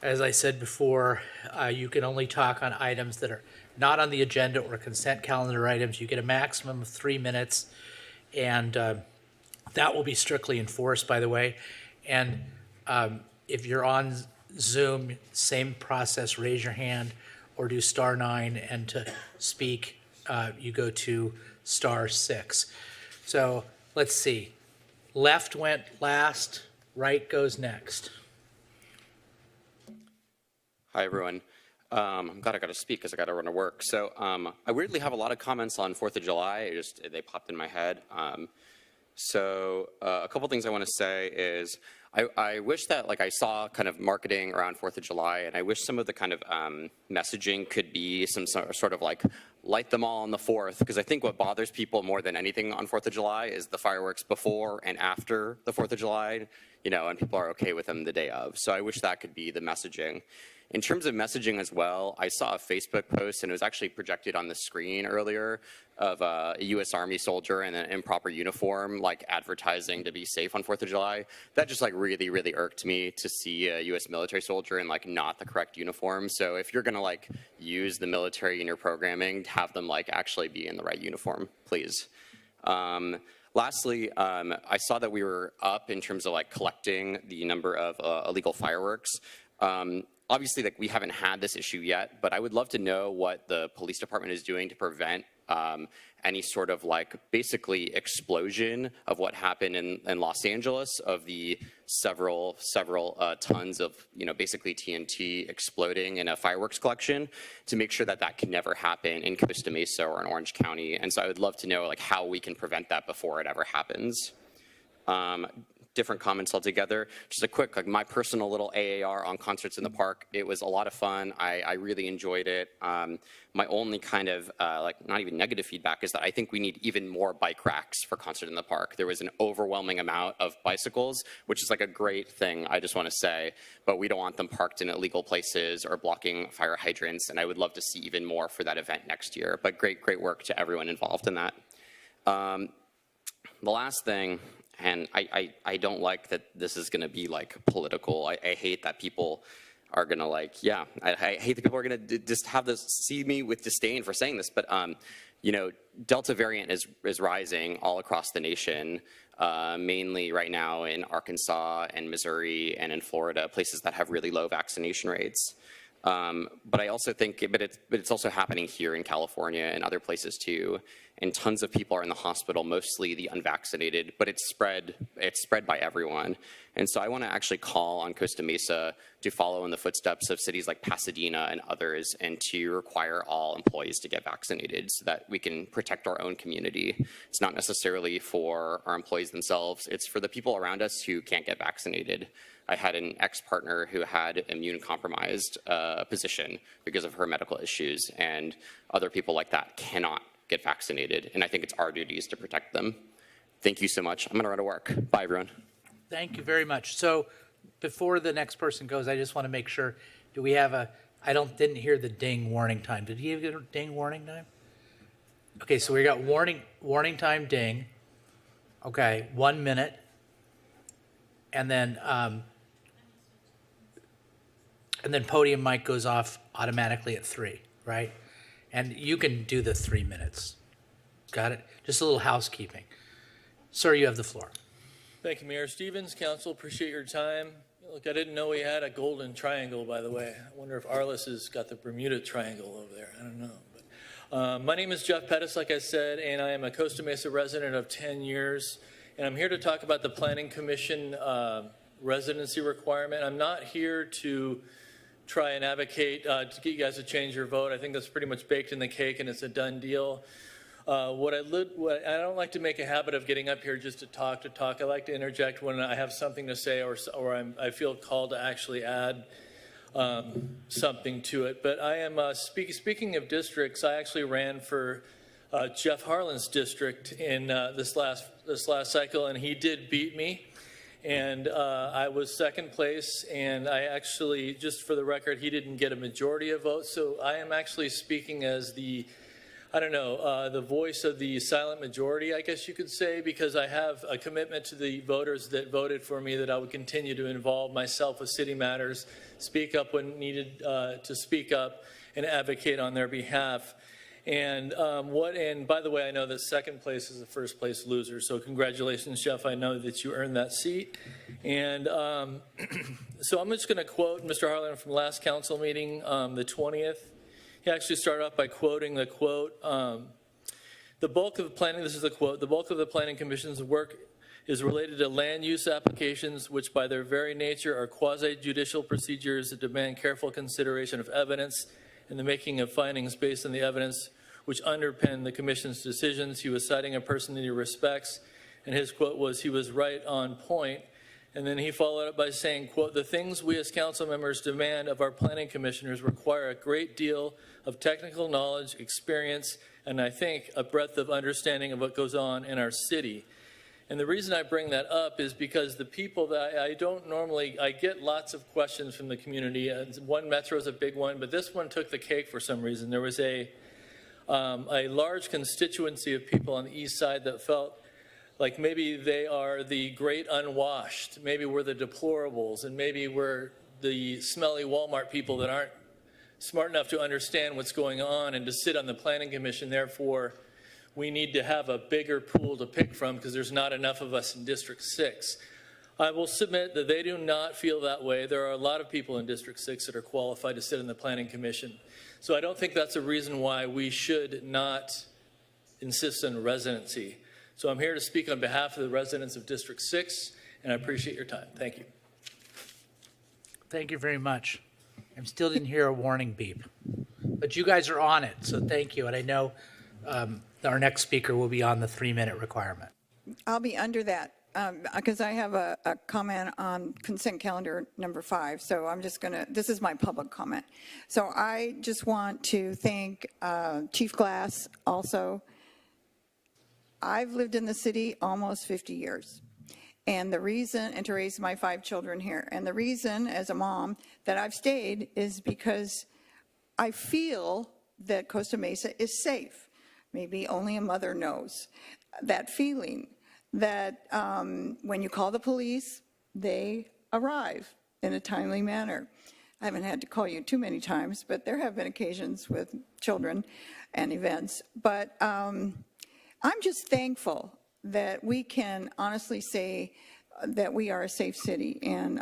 As I said before, you can only talk on items that are not on the agenda or consent calendar items. You get a maximum of 3 minutes, and that will be strictly enforced, by the way. And if you're on Zoom, same process, raise your hand or do *9, and to speak, you go to *6. So let's see. Left went last, right goes next. Hi, everyone. I'm glad I got to speak because I got to run to work. So I weirdly have a lot of comments on 4th of July. They popped in my head. So a couple things I want to say is I wish that, like, I saw kind of marketing around 4th of July, and I wish some of the kind of messaging could be some sort of like light them all on the 4th, because I think what bothers people more than anything on 4th of July is the fireworks before and after the 4th of July, you know, and people are okay with them the day of. So I wish that could be the messaging. In terms of messaging as well, I saw a Facebook post, and it was actually projected on the screen earlier, of a U.S. Army soldier in an improper uniform, like advertising to be safe on 4th of July. That just like really, really irked me to see a U.S. military soldier in like not the correct uniform. So if you're gonna like use the military in your programming, have them like actually be in the right uniform, please. Lastly, I saw that we were up in terms of like collecting the number of illegal fireworks. Obviously, like, we haven't had this issue yet, but I would love to know what the police department is doing to prevent any sort of like basically explosion of what happened in Los Angeles, of the several tons of, you know, basically TNT exploding in a fireworks collection, to make sure that that can never happen in Costa Mesa or in Orange County. And so I would love to know like how we can prevent that before it ever happens. Different comments altogether. Just a quick, like, my personal little AAR on Concerts in the Park. It was a lot of fun. I really enjoyed it. My only kind of, like, not even negative feedback is that I think we need even more bike racks for Concert in the Park. There was an overwhelming amount of bicycles, which is like a great thing, I just want to say, but we don't want them parked in illegal places or blocking fire hydrants, and I would love to see even more for that event next year. But great work to everyone involved in that. The last thing, and I don't like that this is going to be like political. I hate that people are going to like, yeah, I hate that people are going to just have this, see me with disdain for saying this, but you know, Delta variant is rising all across the nation, mainly right now in Arkansas and Missouri and in Florida, places that have really low vaccination rates. But I also think, but it's also happening here in California and other places too. And tons of people are in the hospital, mostly the unvaccinated, but it's spread by everyone. And so I want to actually call on Costa Mesa to follow in the footsteps of cities like Pasadena and others, and to require all employees to get vaccinated so that we can protect our own community. It's not necessarily for our employees themselves, it's for the people around us who can't get vaccinated. I had an ex-partner who had immune-compromised position because of her medical issues, and other people like that cannot get vaccinated, and I think it's our duties to protect them. Thank you so much. I'm going to run to work. Bye, everyone. Thank you very much. So before the next person goes, I just want to make sure, do we have a, didn't hear the ding warning time. Did he get a ding warning time? Okay, so we got warning time ding. Okay, 1 minute. And then podium mic goes off automatically at 3, right? And you can do the 3 minutes. Got it? Just a little housekeeping. Sir, you have the floor. Thank you, Mayor Stevens. Council, appreciate your time. Look, I didn't know we had a golden triangle, by the way. I wonder if Arliss has got the Bermuda Triangle over there. I don't know. But, my name is Jeff Pettis, like I said, and I am a Costa Mesa resident of 10 years. And I'm here to talk about the Planning Commission residency requirement. I'm not here to try and advocate to get you guys to change your vote. I think that's pretty much baked in the cake and it's a done deal. I don't like to make a habit of getting up here just to talk. I like to interject when I have something to say or I feel called to actually add something to it. But I am, speaking of districts, I actually ran for Jeff Harlan's district in this last cycle, and he did beat me. And I was second place, and I actually, just for the record, he didn't get a majority of votes. So I am actually speaking as the, the voice of the silent majority, I guess you could say, because I have a commitment to the voters that voted for me that I would continue to involve myself with city matters, speak up when needed to speak up, and advocate on their behalf. And by the way, I know that second place is the first place loser. So congratulations, Jeff. I know that you earned that seat. And so I'm just going to quote Mr. Harlan from last council meeting, the 20th. He actually started off by quoting the quote, the bulk of the planning, this is the quote, the bulk of the Planning Commission's work is related to land use applications, which by their very nature are quasi-judicial procedures that demand careful consideration of evidence and the making of findings based on the evidence which underpin the Commission's decisions. He was citing a person that he respects, and his quote was, he was right on point. And then he followed up by saying, quote, "The things we as council members demand of our planning commissioners require a great deal of technical knowledge, experience, and I think a breadth of understanding of what goes on in our city." And the reason I bring that up is because the people that I don't normally, I get lots of questions from the community. One metro is a big one, but this one took the cake for some reason. There was a large constituency of people on the east side that felt like maybe they are the great unwashed, maybe we're the deplorables, and maybe we're the smelly Walmart people that aren't smart enough to understand what's going on and to sit on the planning commission. Therefore, we need to have a bigger pool to pick from because there's not enough of us in District 6. I will submit that they do not feel that way. There are a lot of people in District 6 that are qualified to sit on the planning commission. So I don't think that's a reason why we should not insist on residency. So I'm here to speak on behalf of the residents of District 6, and I appreciate your time. Thank you. Thank you very much. I still didn't hear a warning beep, but you guys are on it, so thank you. And I know our next speaker will be on the 3-minute requirement. I'll be under that because I have a comment on consent calendar number 5. So I'm just going to, this is my public comment. So I just want to thank Chief Glass also. I've lived in the city almost 50 years. And the reason, and to raise my 5 children here, and the reason as a mom that I've stayed is because I feel that Costa Mesa is safe. Maybe only a mother knows that feeling that when you call the police, they arrive in a timely manner. I haven't had to call you too many times, but there have been occasions with children and events. But I'm just thankful that we can honestly say that we are a safe city. And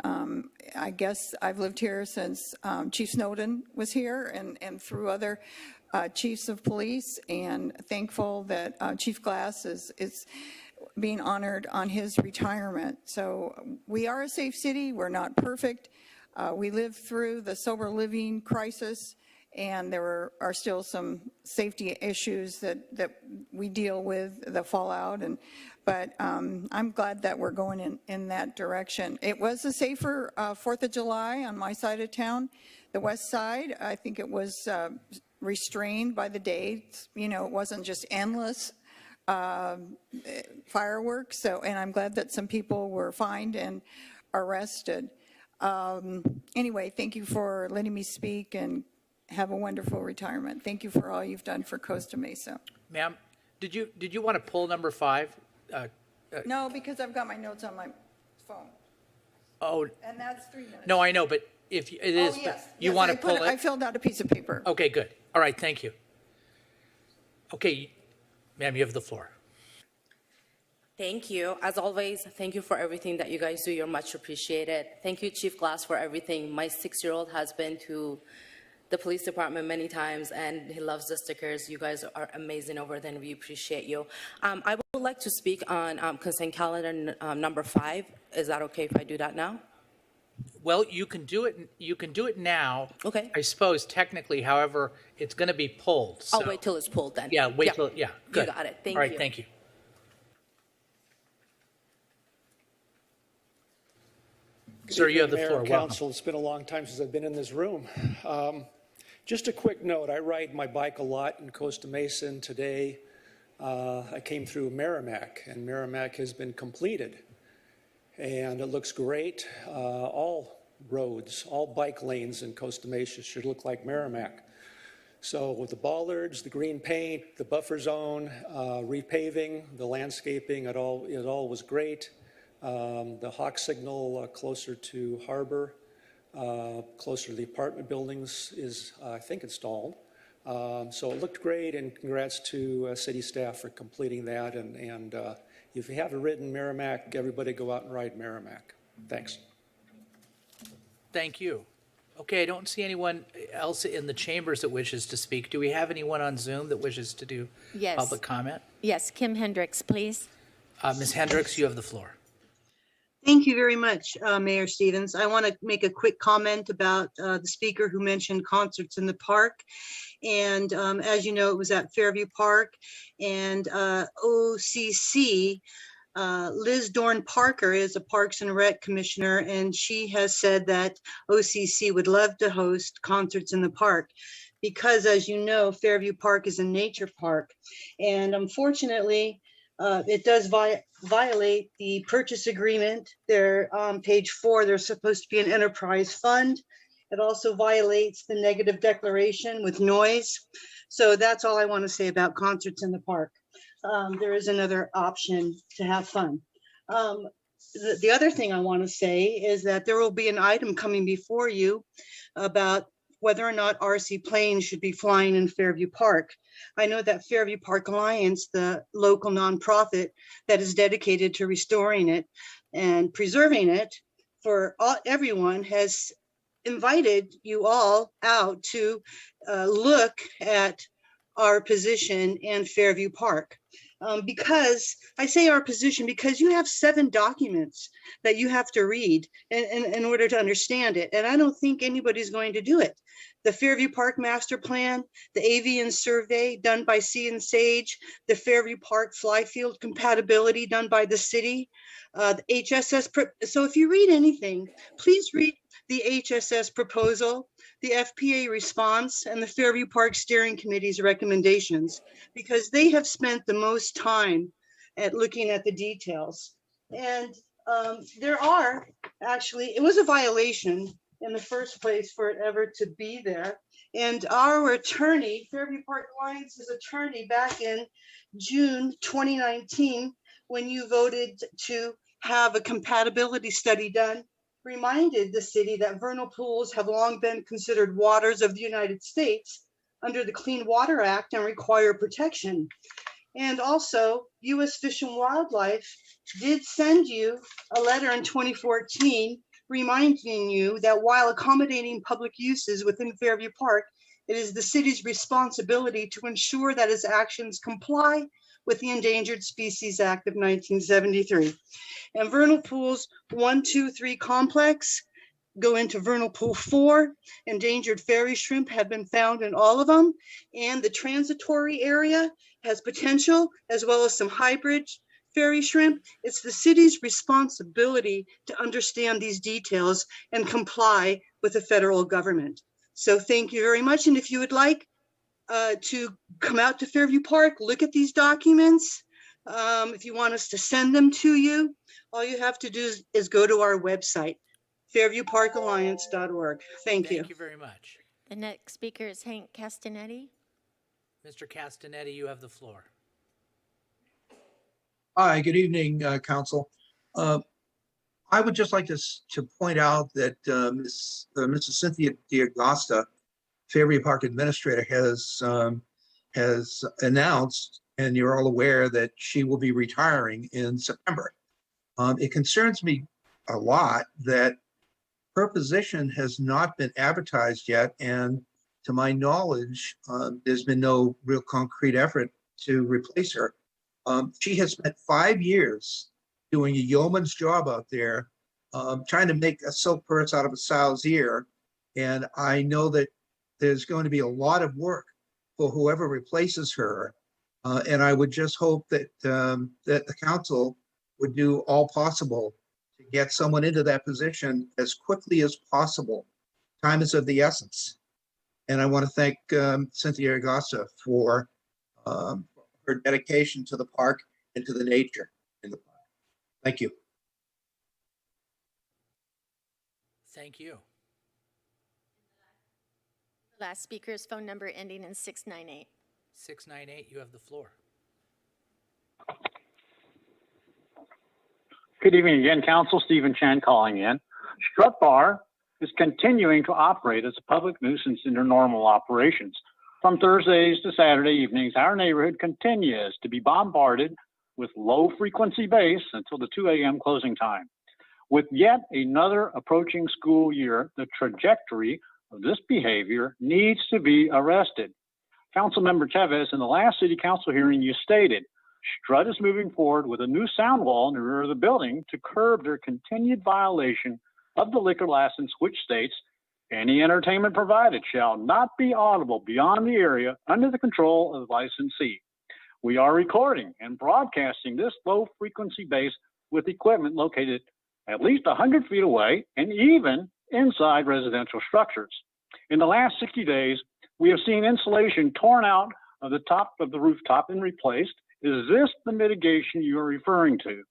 I guess I've lived here since Chief Snowden was here and through other chiefs of police, and thankful that Chief Glass is being honored on his retirement. So we are a safe city. We're not perfect. We lived through the sober living crisis, and there are still some safety issues that we deal with, the fallout. But I'm glad that we're going in that direction. It was a safer 4th of July on my side of town. The west side, I think it was restrained by the dates. You know, it wasn't just endless fireworks. So, and I'm glad that some people were fined and arrested. Anyway, thank you for letting me speak, and have a wonderful retirement. Thank you for all you've done for Costa Mesa. Ma'am, did you want to pull number 5? No, because I've got my notes on my phone. Oh. And that's 3 minutes. No, I know, but if it is, Yes. you Yes, want to pull it? I filled out a piece of paper. Okay, good. All right, thank you. Okay, ma'am, you have the floor. Thank you. As always, thank you for everything that you guys do. You're much appreciated. Thank you, Chief Glass, for everything. My 6-year-old has been to the police department many times, and he loves the stickers. You guys are amazing over there, and we appreciate you. I would like to speak on consent calendar number 5. Is that okay if I do that now? Well, you can do it. You can do it now. Okay. I suppose technically, however, it's going to be pulled. So. I'll wait till it's pulled then. Yeah, wait till. Yeah, good. You got it. Thank you. All right, thank you. Sir, you have the floor. Mayor, Council, it's been a long time since I've been in this room. Just a quick note, I ride my bike a lot in Costa Mesa, and today I came through Merrimack, and Merrimack has been completed. And it looks great. All roads, all bike lanes in Costa Mesa should look like Merrimack. So with the bollards, the green paint, the buffer zone, repaving, the landscaping, it all was great. The hawk signal closer to Harbor, closer to the apartment buildings is, I think, installed. So it looked great, and congrats to city staff for completing that. And if you haven't ridden Merrimack, everybody go out and ride Merrimack. Thanks. Thank you. Okay, I don't see anyone else in the chambers that wishes to speak. Do we have anyone on Zoom that wishes to do public comment? Yes, Kim Hendricks, please. Ms. Hendricks, you have the floor. Thank you very much, Mayor Stevens. I want to make a quick comment about the speaker who mentioned concerts in the park. And as you know, it was at Fairview Park, and OCC Liz Dorn Parker is a Parks and Rec commissioner, and she has said that OCC would love to host concerts in the park because, as you know, Fairview Park is a nature park. And unfortunately, it does violate the purchase agreement. There on page 4, there's supposed to be an enterprise fund. It also violates the negative declaration with noise. So that's all I want to say about concerts in the park. There is another option to have fun. The other thing I want to say is that there will be an item coming before you about whether or not RC planes should be flying in Fairview Park. I know that Fairview Park Alliance, the local nonprofit that is dedicated to restoring it and preserving it for everyone, has invited you all out to look at our position and Fairview Park. Because I say our position because you have 7 documents that you have to read in order to understand it. And I don't think anybody's going to do it. The Fairview Park Master Plan, the avian survey done by Sea and Sage, the Fairview Park Flyfield compatibility done by the city, the HSS. So if you read anything, please read the HSS proposal, the FPA response, and the Fairview Park Steering Committee's recommendations, because they have spent the most time at looking at the details. And there are actually, it was a violation in the first place for it ever to be there. And our attorney, Fairview Park Alliance's attorney, back in June 2019, when you voted to have a compatibility study done, reminded the city that vernal pools have long been considered waters of the United States under the Clean Water Act and require protection. And also, U.S. Fish and Wildlife did send you a letter in 2014 reminding you that while accommodating public uses within Fairview Park, it is the city's responsibility to ensure that its actions comply with the Endangered Species Act of 1973. And vernal pools 1, 2, 3 complex go into vernal pool 4. Endangered fairy shrimp have been found in all of them. And the transitory area has potential, as well as some hybrid fairy shrimp. It's the city's responsibility to understand these details and comply with the federal government. So thank you very much. And if you would like to come out to Fairview Park, look at these documents. If you want us to send them to you, all you have to do is go to our website, fairviewparkalliance.org. Thank you. Thank you very much. The next speaker is Hank Castanetti. Mr. Castanetti, you have the floor. Hi, good evening, Council. I would just like to point out that Mrs. Cynthia D'Agosta, Fairview Park Administrator, has announced, and you're all aware, that she will be retiring in September. It concerns me a lot that her position has not been advertised yet, and to my knowledge, there's been no real concrete effort to replace her. She has spent 5 years doing a yeoman's job out there, trying to make a silk purse out of a sow's ear. And I know that there's going to be a lot of work for whoever replaces her. And I would just hope that, that the council would do all possible to get someone into that position as quickly as possible. Time is of the essence. And I want to thank Cynthia D'Agosta for her dedication to the park and to the nature in the park. Thank you. Thank you. Last speaker is phone number ending in 698. 698, you have the floor. Good evening again, Council. Stephen Chan calling in. Strut Bar is continuing to operate as a public nuisance in their normal operations. From Thursdays to Saturday evenings, our neighborhood continues to be bombarded with low-frequency bass until the 2 a.m. closing time. With yet another approaching school year, the trajectory of this behavior needs to be arrested. Councilmember Chavez, in the last city council hearing, you stated, Strut is moving forward with a new sound wall in the rear of the building to curb their continued violation of the liquor license, which states, any entertainment provided shall not be audible beyond the area under the control of the licensee. We are recording and broadcasting this low frequency base with equipment located at least 100 feet away and even inside residential structures. In the last 60 days, we have seen insulation torn out of the top of the rooftop and replaced. Is this the mitigation you are referring to?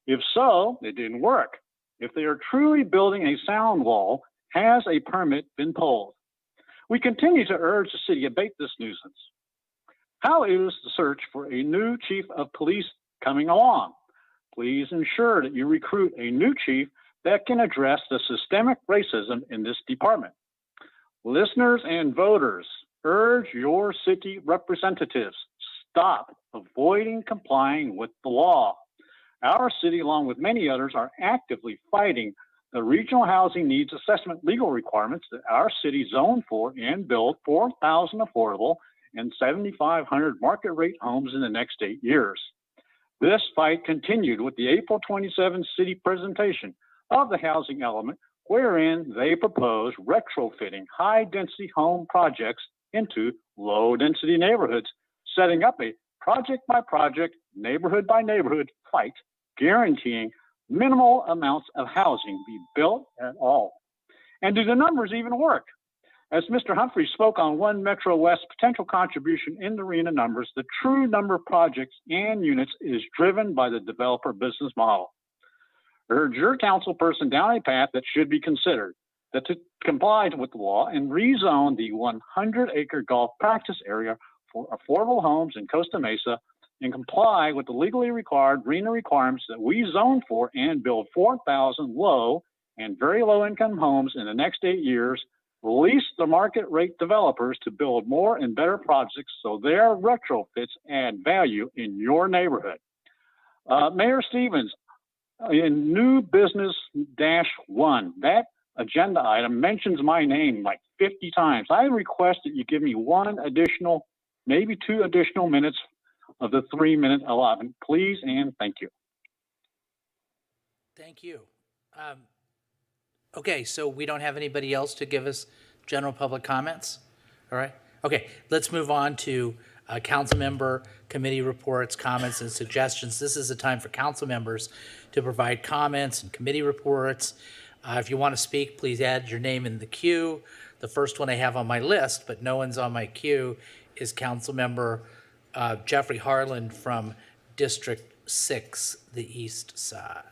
If so, it didn't work. If they are truly building a sound wall, has a permit been pulled? We continue to urge the city abate this nuisance. How is the search for a new chief of police coming along? Please ensure that you recruit a new chief that can address the systemic racism in this department. Listeners and voters, urge your city representatives, stop avoiding complying with the law. Our city, along with many others, are actively fighting the regional housing needs assessment legal requirements that our city zoned for and built 4,000 affordable and 7,500 market rate homes in the next 8 years. This fight continued with the April 27 city presentation of the housing element, wherein they proposed retrofitting high-density home projects into low-density neighborhoods, setting up a project-by-project, neighborhood-by-neighborhood fight, guaranteeing minimal amounts of housing be built at all. And do the numbers even work? As Mr. Humphrey spoke on One Metro West potential contribution in the RENA numbers, the true number of projects and units is driven by the developer business model. Urge your council person down a path that should be considered, that to comply with the law and rezone the 100-acre golf practice area for affordable homes in Costa Mesa and comply with the legally required RENA requirements that we zone for and build 4,000 low and very low income homes in the next 8 years. Release the market rate developers to build more and better projects so their retrofits add value in your neighborhood. Mayor Stevens, in new business -1, that agenda item mentions my name like 50 times. I request that you give me 1 additional, maybe 2 additional minutes of the 3-minute allotment, please, and thank you. Thank you. Okay, so we don't have anybody else to give us general public comments? All right. Okay, let's move on to council member committee reports, comments, and suggestions. This is a time for council members to provide comments and committee reports. If you want to speak, please add your name in the queue. The first one I have on my list, but no one's on my queue, is council member Jeffrey Harlan from District 6, the East Side.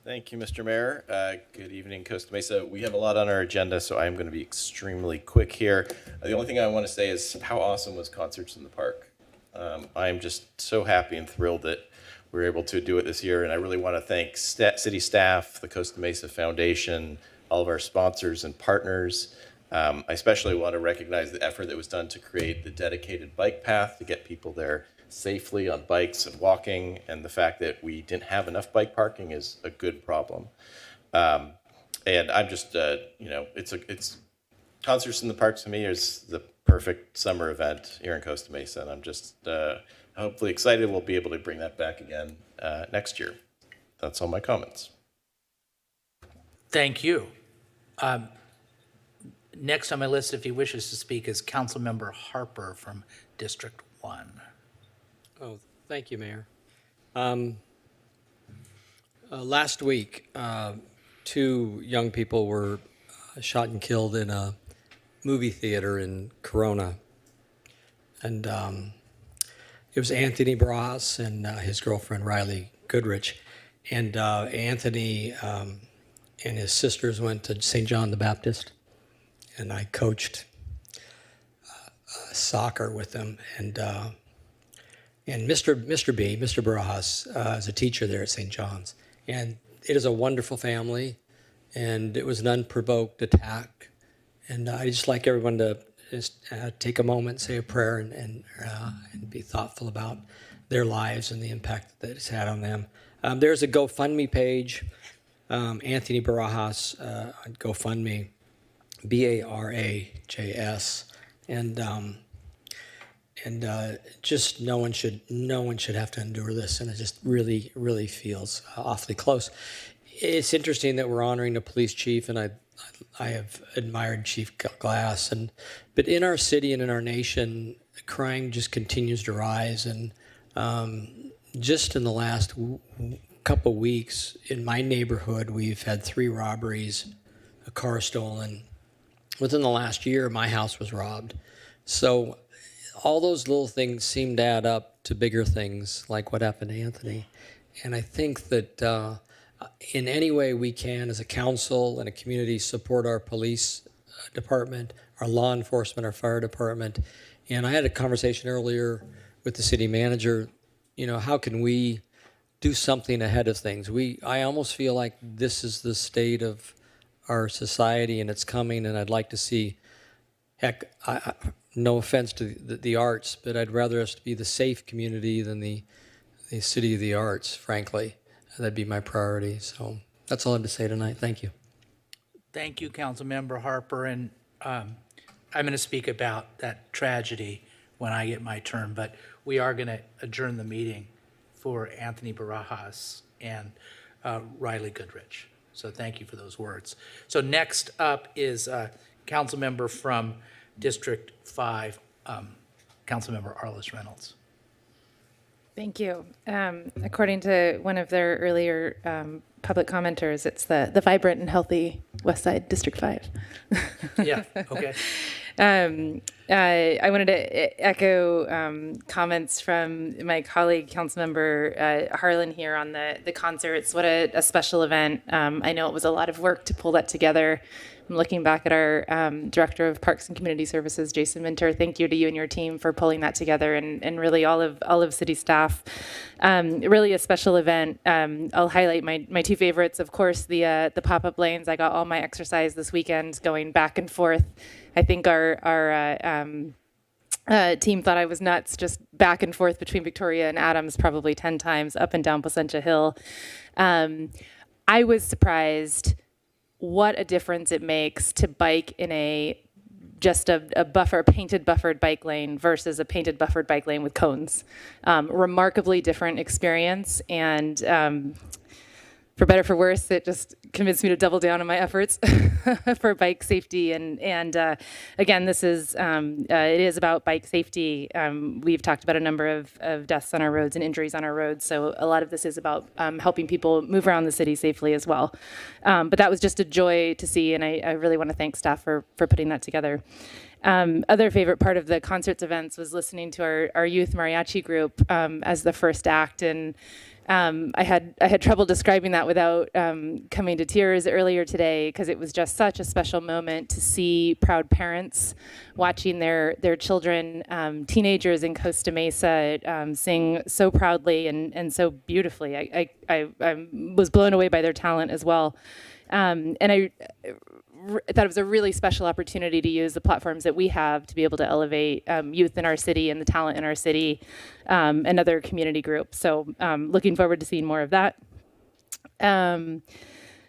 Thank you, Mr. Mayor. Good evening, Costa Mesa. We have a lot on our agenda, so I'm going to be extremely quick here. The only thing I want to say is how awesome was Concerts in the Park. I am just so happy and thrilled that we were able to do it this year, and I really want to thank city staff, the Costa Mesa Foundation, all of our sponsors and partners. I especially want to recognize the effort that was done to create the dedicated bike path to get people there safely on bikes and walking, and the fact that we didn't have enough bike parking is a good problem. And I'm just, it's Concerts in the Park to me is the perfect summer event here in Costa Mesa, and I'm just hopefully excited we'll be able to bring that back again next year. That's all my comments. Thank you. Next on my list, if he wishes to speak, is Councilmember Harper from District 1. Oh, thank you, Mayor. Last week, 2 young people were shot and killed in a movie theater in Corona. And it was Anthony Bras and his girlfriend, Riley Goodrich. And Anthony and his sisters went to St. John the Baptist, and I coached soccer with them. And Mr. Barajas is a teacher there at St. John's. And it is a wonderful family, and it was an unprovoked attack. And I just like everyone to just take a moment, say a prayer, and be thoughtful about their lives and the impact that it's had on them. There's a GoFundMe page, Anthony Barajas on GoFundMe, Barajs, and just no one should have to endure this, and it just really feels awfully close. It's interesting that we're honoring the police chief, and I have admired Chief Glass, but in our city and in our nation, crime just continues to rise. And just in the last couple weeks in my neighborhood, we've had 3 robberies, a car stolen. Within the last year, my house was robbed. So all those little things seem to add up to bigger things like what happened to Anthony. And I think that in any way we can as a council and a community support our police department, our law enforcement, our fire department. And I had a conversation earlier with the city manager, how can we do something ahead of things? I almost feel like this is the state of our society and it's coming, and I'd like to see, no offense to the arts, but I'd rather us to be the safe community than the city of the arts, frankly. That'd be my priority. So that's all I have to say tonight. Thank you. Thank you, Councilmember Harper. And I'm going to speak about that tragedy when I get my turn, but we are going to adjourn the meeting for Anthony Barajas and Riley Goodrich. So thank you for those words. So next up is Councilmember from District 5, Councilmember Arliss Reynolds. Thank you. According to one of their earlier public commenters, it's the vibrant and healthy West Side District 5. Yeah, okay. I wanted to echo comments from my colleague, Councilmember Harlan here on the concerts. What a special event. I know it was a lot of work to pull that together. I'm looking back at our Director of Parks and Community Services, Jason Minter. Thank you to you and your team for pulling that together, and really all of city staff. Really a special event. I'll highlight my 2 favorites. Of course, the pop-up lanes. I got all my exercise this weekend going back and forth. I think our team thought I was nuts, just back and forth between Victoria and Adams probably 10 times, up and down Placentia Hill. I was surprised what a difference it makes to bike in a painted buffered bike lane versus a painted buffered bike lane with cones. Remarkably different experience, and for better for worse, it just convinced me to double down on my efforts for bike safety. And again, this is it is about bike safety. We've talked about a number of deaths on our roads and injuries on our roads, so a lot of this is about helping people move around the city safely as well. But that was just a joy to see, and I really want to thank staff for putting that together. Other favorite part of the concerts events was listening to our youth mariachi group as the first act, and I had trouble describing that without coming to tears earlier today, because it was just such a special moment to see proud parents watching their children, teenagers in Costa Mesa, sing so proudly and so beautifully. I was blown away by their talent as well, and I thought it was a really special opportunity to use the platforms that we have to be able to elevate youth in our city and the talent in our city and other community groups. So looking forward to seeing more of that.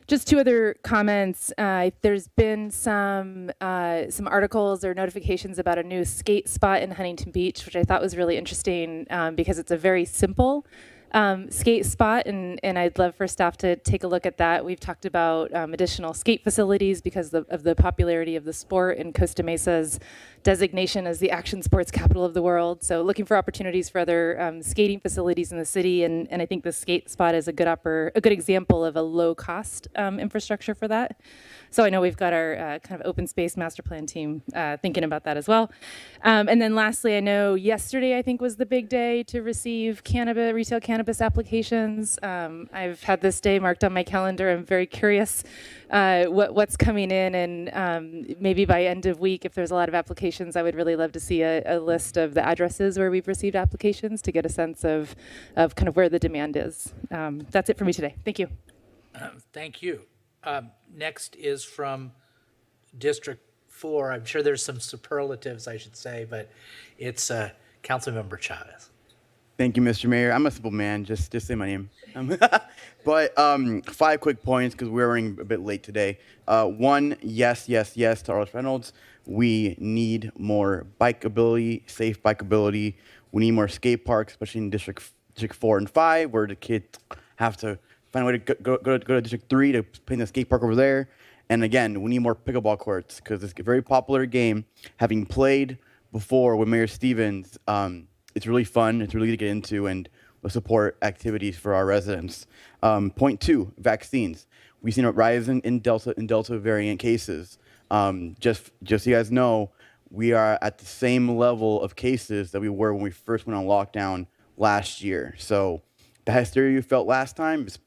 Just 2 other comments. There's been some articles or notifications about a new skate spot in Huntington Beach, which I thought was really interesting because it's a very simple skate spot, and I'd love for staff to take a look at that. We've talked about additional skate facilities because of the popularity of the sport and Costa Mesa's designation as the action sports capital of the world. So looking for opportunities for other skating facilities in the city, and I think the skate spot is a good example of a low-cost infrastructure for that. So I know we've got our kind of open space master plan team thinking about that as well. And then lastly, I know yesterday I think was the big day to receive retail cannabis applications. I've had this day marked on my calendar. I'm very curious what's coming in, and maybe by end of week, if there's a lot of applications, I would really love to see a list of the addresses where we've received applications to get a sense of kind of where the demand is. That's it for me today. Thank you. Thank you. Next is from District 4. I'm sure there's some superlatives, I should say, but it's Councilmember Chavez. Thank you, Mr. Mayor. I'm a simple man. Just say my name. But 5 quick points because we're running a bit late today. 1, yes to Arliss Reynolds. We need more bikeability, safe bikeability. We need more skate parks, especially in District 4 and 5, where the kids have to find a way to go to District 3 to play in the skate park over there. And again, we need more pickleball courts because it's a very popular game. Having played before with Mayor Stevens, it's really fun. It's really to get into and we'll support activities for our residents. Point 2, vaccines. We've seen a rise in Delta variant cases. Just so you guys know, we are at the same level of cases that we were when we first went on lockdown last year. So the hysteria you felt last time is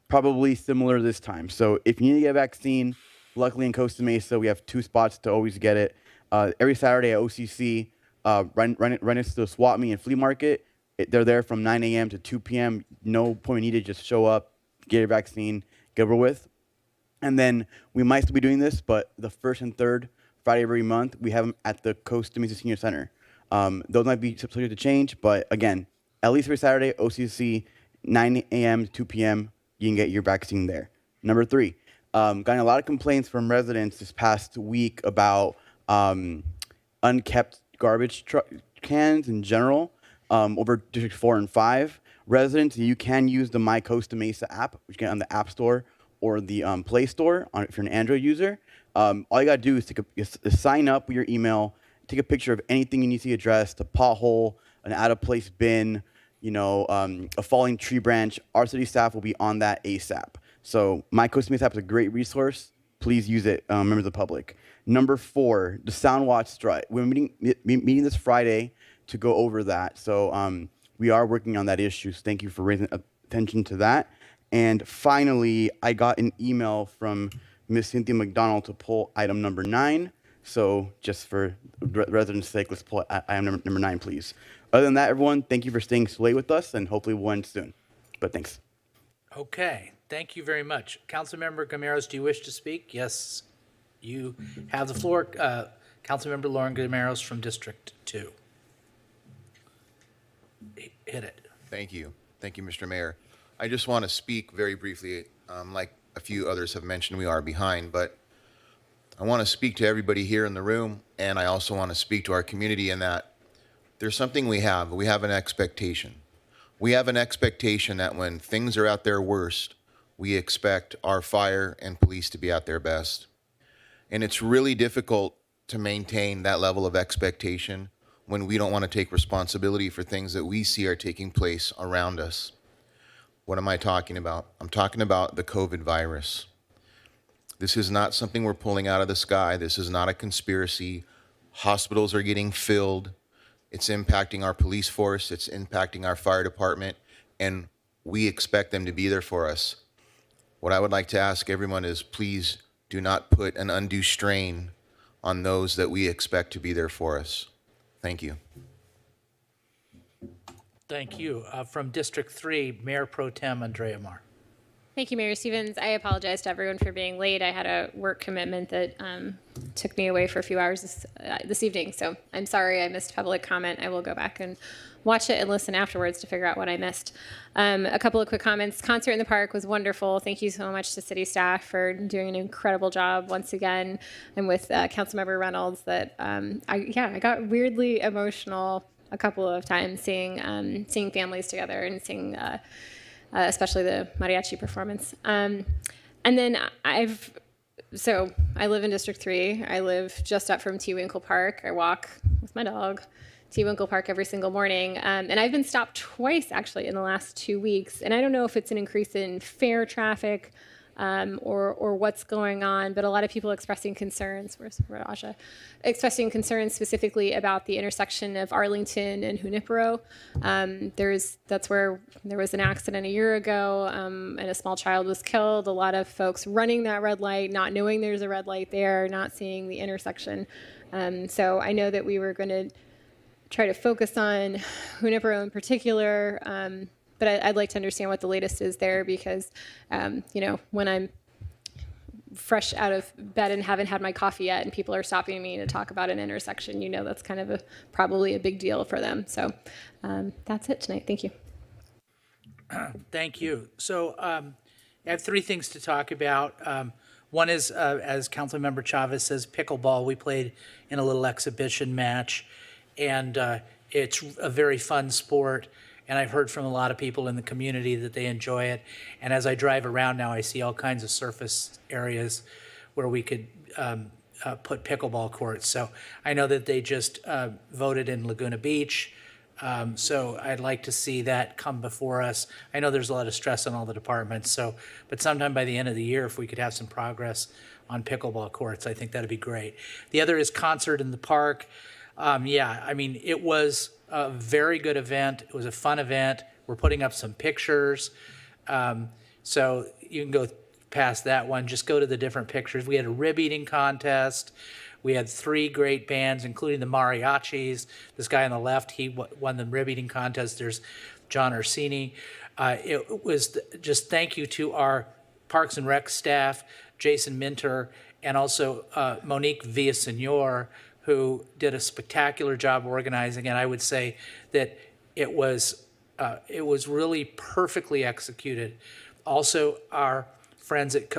probably similar this time. So if you need to get a vaccine, luckily in Costa Mesa, we have 2 spots to always get it. Every Saturday at OCC, right next to the swap meet and flea market, they're there from 9 a.m. to 2 p.m. No appointment needed, just show up, get your vaccine, get over with. And then we might still be doing this, but the first and third Friday of every month, we have them at the Costa Mesa Senior Center. Those might be subject to change, but again, at least every Saturday, OCC, 9 a.m. to 2 p.m., you can get your vaccine there. Number 3, gotten a lot of complaints from residents this past week about unkept garbage cans in general over District 4 and 5. Residents, you can use the My Costa Mesa app, which you get on the App Store or the Play Store if you're an Android user. All you got to do is sign up with your email, take a picture of anything you need to see addressed, a pothole, an out-of-place bin, a falling tree branch. Our city staff will be on that ASAP. So My Costa Mesa app is a great resource. Please use it, members of the public. Number 4, the Soundwatch strike. We're meeting this Friday to go over that. So we are working on that issue. So thank you for raising attention to that. And finally, I got an email from Ms. Cynthia McDonald to pull item number 9. So just for residents' sake, let's pull item number 9, please. Other than that, everyone, thank you for staying so late with us, and hopefully we'll end soon. But thanks. Okay, thank you very much. Councilmember Gameros, do you wish to speak? Yes, you have the floor. Councilmember Lauren Gameros from District 2. Hit it. Thank you. Thank you, Mr. Mayor. I just want to speak very briefly. Like a few others have mentioned, we are behind, but I want to speak to everybody here in the room, and I also want to speak to our community in that there's something we have. We have an expectation. We have an expectation that when things are at their worst, we expect our fire and police to be at their best. And it's really difficult to maintain that level of expectation when we don't want to take responsibility for things that we see are taking place around us. What am I talking about? I'm talking about the COVID virus. This is not something we're pulling out of the sky. This is not a conspiracy. Hospitals are getting filled. It's impacting our police force. It's impacting our fire department. And we expect them to be there for us. What I would like to ask everyone is please do not put an undue strain on those that we expect to be there for us. Thank you. Thank you. From District 3, Mayor Pro Tem Andrea Mar. Thank you, Mayor Stevens. I apologize to everyone for being late. I had a work commitment that took me away for a few hours this evening, so I'm sorry I missed public comment. I will go back and watch it and listen afterwards to figure out what I missed. A couple of quick comments. Concert in the Park was wonderful. Thank you so much to city staff for doing an incredible job once again. I'm with Councilmember Reynolds that I got weirdly emotional a couple of times seeing families together and seeing especially the mariachi performance. And then I live in District 3. I live just up from T. Winkle Park. I walk with my dog T. Winkle Park every single morning. And I've been stopped twice actually in the last 2 weeks. And I don't know if it's an increase in fare traffic or what's going on, but a lot of people expressing concerns, where's Raja, expressing concerns specifically about the intersection of Arlington and Junipero. That's where there was an accident a year ago, and a small child was killed. A lot of folks running that red light, not knowing there's a red light there, not seeing the intersection. So I know that we were going to try to focus on Junipero in particular, but I'd like to understand what the latest is there because, when I'm fresh out of bed and haven't had my coffee yet and people are stopping me to talk about an intersection, that's kind of probably a big deal for them. So that's it tonight. Thank you. Thank you. So I have 3 things to talk about. One is, as Councilmember Chavez says, pickleball. We played in a little exhibition match, and it's a very fun sport. And I've heard from a lot of people in the community that they enjoy it. And as I drive around now, I see all kinds of surface areas where we could put pickleball courts. So I know that they just voted in Laguna Beach. So I'd like to see that come before us. I know there's a lot of stress on all the departments. But sometime by the end of the year, if we could have some progress on pickleball courts, I think that'd be great. The other is concert in the park. Yeah, I mean, it was a very good event. It was a fun event. We're putting up some pictures. So you can go past that one. Just go to the different pictures. We had a rib eating contest. We had 3 great bands, including the mariachis. This guy on the left, he won the rib eating contest. There's John Orsini. It was just thank you to our Parks and Rec staff, Jason Minter, and also Monique Villasenor, who did a spectacular job organizing. And I would say that it was really perfectly executed. Also, our friends at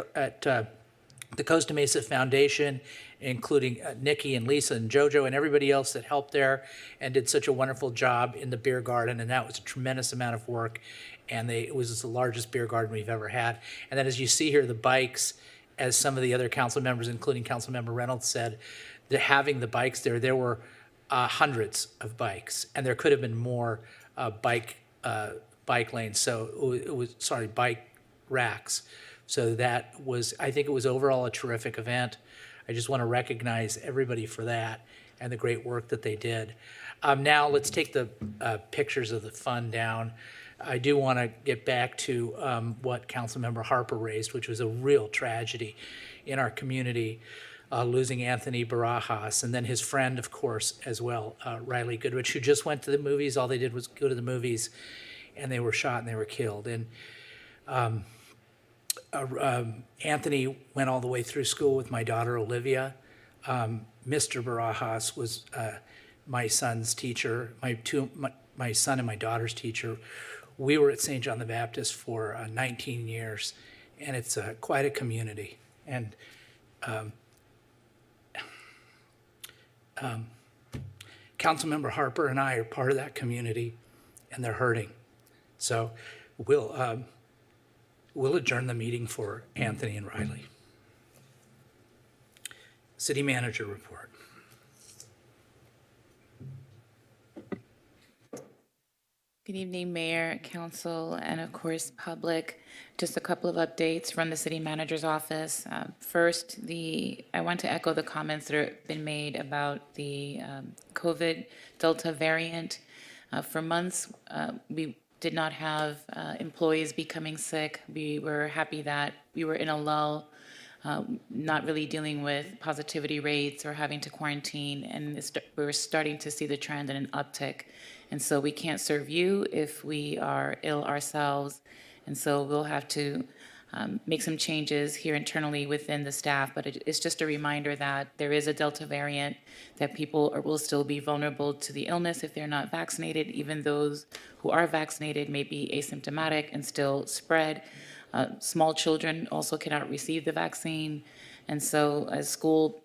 the Costa Mesa Foundation, including Nikki and Lisa and JoJo and everybody else that helped there and did such a wonderful job in the beer garden. And that was a tremendous amount of work. And it was the largest beer garden we've ever had. And then as you see here, the bikes, as some of the other council members, including Councilmember Reynolds said, that having the bikes there were hundreds of bikes, and there could have been more bike lanes. So it was, bike racks. So that was, I think it was overall a terrific event. I just want to recognize everybody for that and the great work that they did. Now let's take the pictures of the fun down. I do want to get back to what Councilmember Harper raised, which was a real tragedy in our community, losing Anthony Barajas, and then his friend, of course, as well, Riley Goodrich, who just went to the movies. All they did was go to the movies, and they were shot and they were killed. And Anthony went all the way through school with my daughter, Olivia. Mr. Barajas was my son's teacher, my son and my daughter's teacher. We were at St. John the Baptist for 19 years, and it's quite a community. And Councilmember Harper and I are part of that community, and they're hurting. So we'll adjourn the meeting for Anthony and Riley. City manager report. Good evening, Mayor, Council, and of course, public. Just a couple of updates from the City Manager's office. First, I want to echo the comments that have been made about the COVID Delta variant. For months, we did not have employees becoming sick. We were happy that we were in a lull, not really dealing with positivity rates or having to quarantine, and we were starting to see the trend in an uptick. And so we can't serve you if we are ill ourselves. And so we'll have to make some changes here internally within the staff. But it's just a reminder that there is a Delta variant, that people will still be vulnerable to the illness if they're not vaccinated. Even those who are vaccinated may be asymptomatic and still spread. Small children also cannot receive the vaccine. And so as school,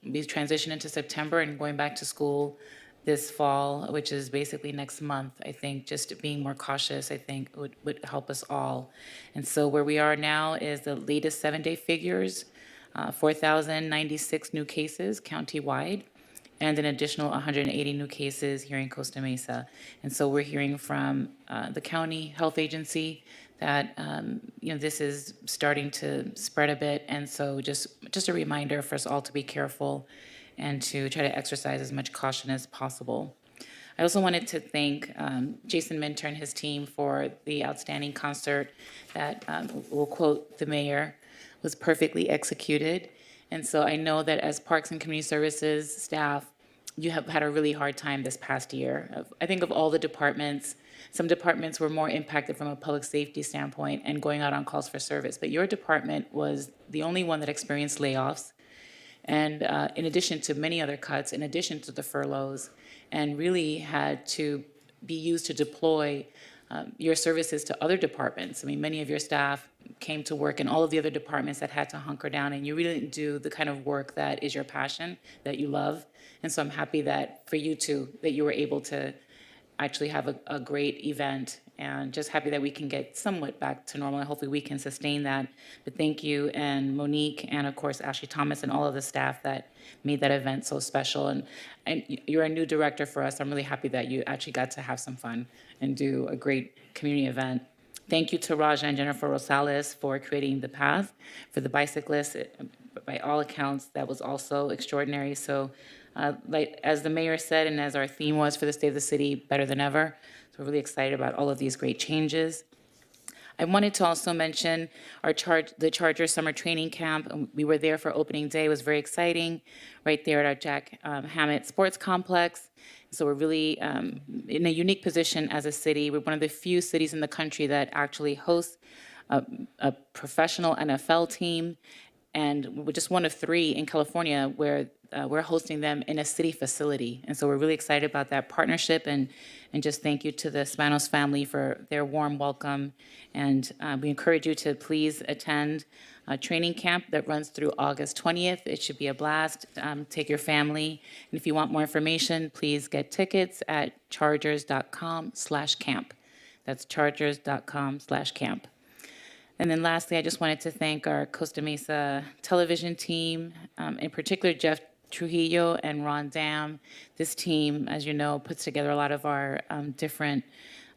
we transition into September and going back to school this fall, which is basically next month, I think just being more cautious, I think would help us all. And so where we are now is the latest 7-day figures, 4,096 new cases countywide, and an additional 180 new cases here in Costa Mesa. And so we're hearing from the county health agency that this is starting to spread a bit. And so just a reminder for us all to be careful and to try to exercise as much caution as possible. I also wanted to thank Jason Minter and his team for the outstanding concert that, we'll quote the mayor, was perfectly executed. And so I know that as Parks and Community Services staff, you have had a really hard time this past year. I think of all the departments, some departments were more impacted from a public safety standpoint and going out on calls for service, but your department was the only one that experienced layoffs. And in addition to many other cuts, in addition to the furloughs, and really had to be used to deploy your services to other departments. I mean, many of your staff came to work in all of the other departments that had to hunker down, and you really didn't do the kind of work that is your passion, that you love. And so I'm happy that for you too, that you were able to actually have a great event and just happy that we can get somewhat back to normal, and hopefully we can sustain that. But thank you, and Monique, and of course Ashley Thomas, and all of the staff that made that event so special. And you're a new director for us. I'm really happy that you actually got to have some fun and do a great community event. Thank you to Raja and Jennifer Rosales for creating the path for the bicyclists. By all accounts, that was also extraordinary. So, like as the mayor said, and as our theme was for the State of the City, better than ever. So we're really excited about all of these great changes. I wanted to also mention the Charger Summer Training Camp. We were there for opening day. It was very exciting, right there at our Jack Hammett Sports Complex. So we're really in a unique position as a city. We're one of the few cities in the country that actually hosts a professional NFL team, and we're just one of 3 in California where we're hosting them in a city facility. And so we're really excited about that partnership, and just thank you to the Spanos family for their warm welcome. And we encourage you to please attend a training camp that runs through August 20th. It should be a blast. Take your family. And if you want more information, please get tickets at chargers.com/camp. That's chargers.com/camp. And then lastly, I just wanted to thank our Costa Mesa television team, in particular Jeff Trujillo and Ron Dam. This team, as you know, puts together a lot of our different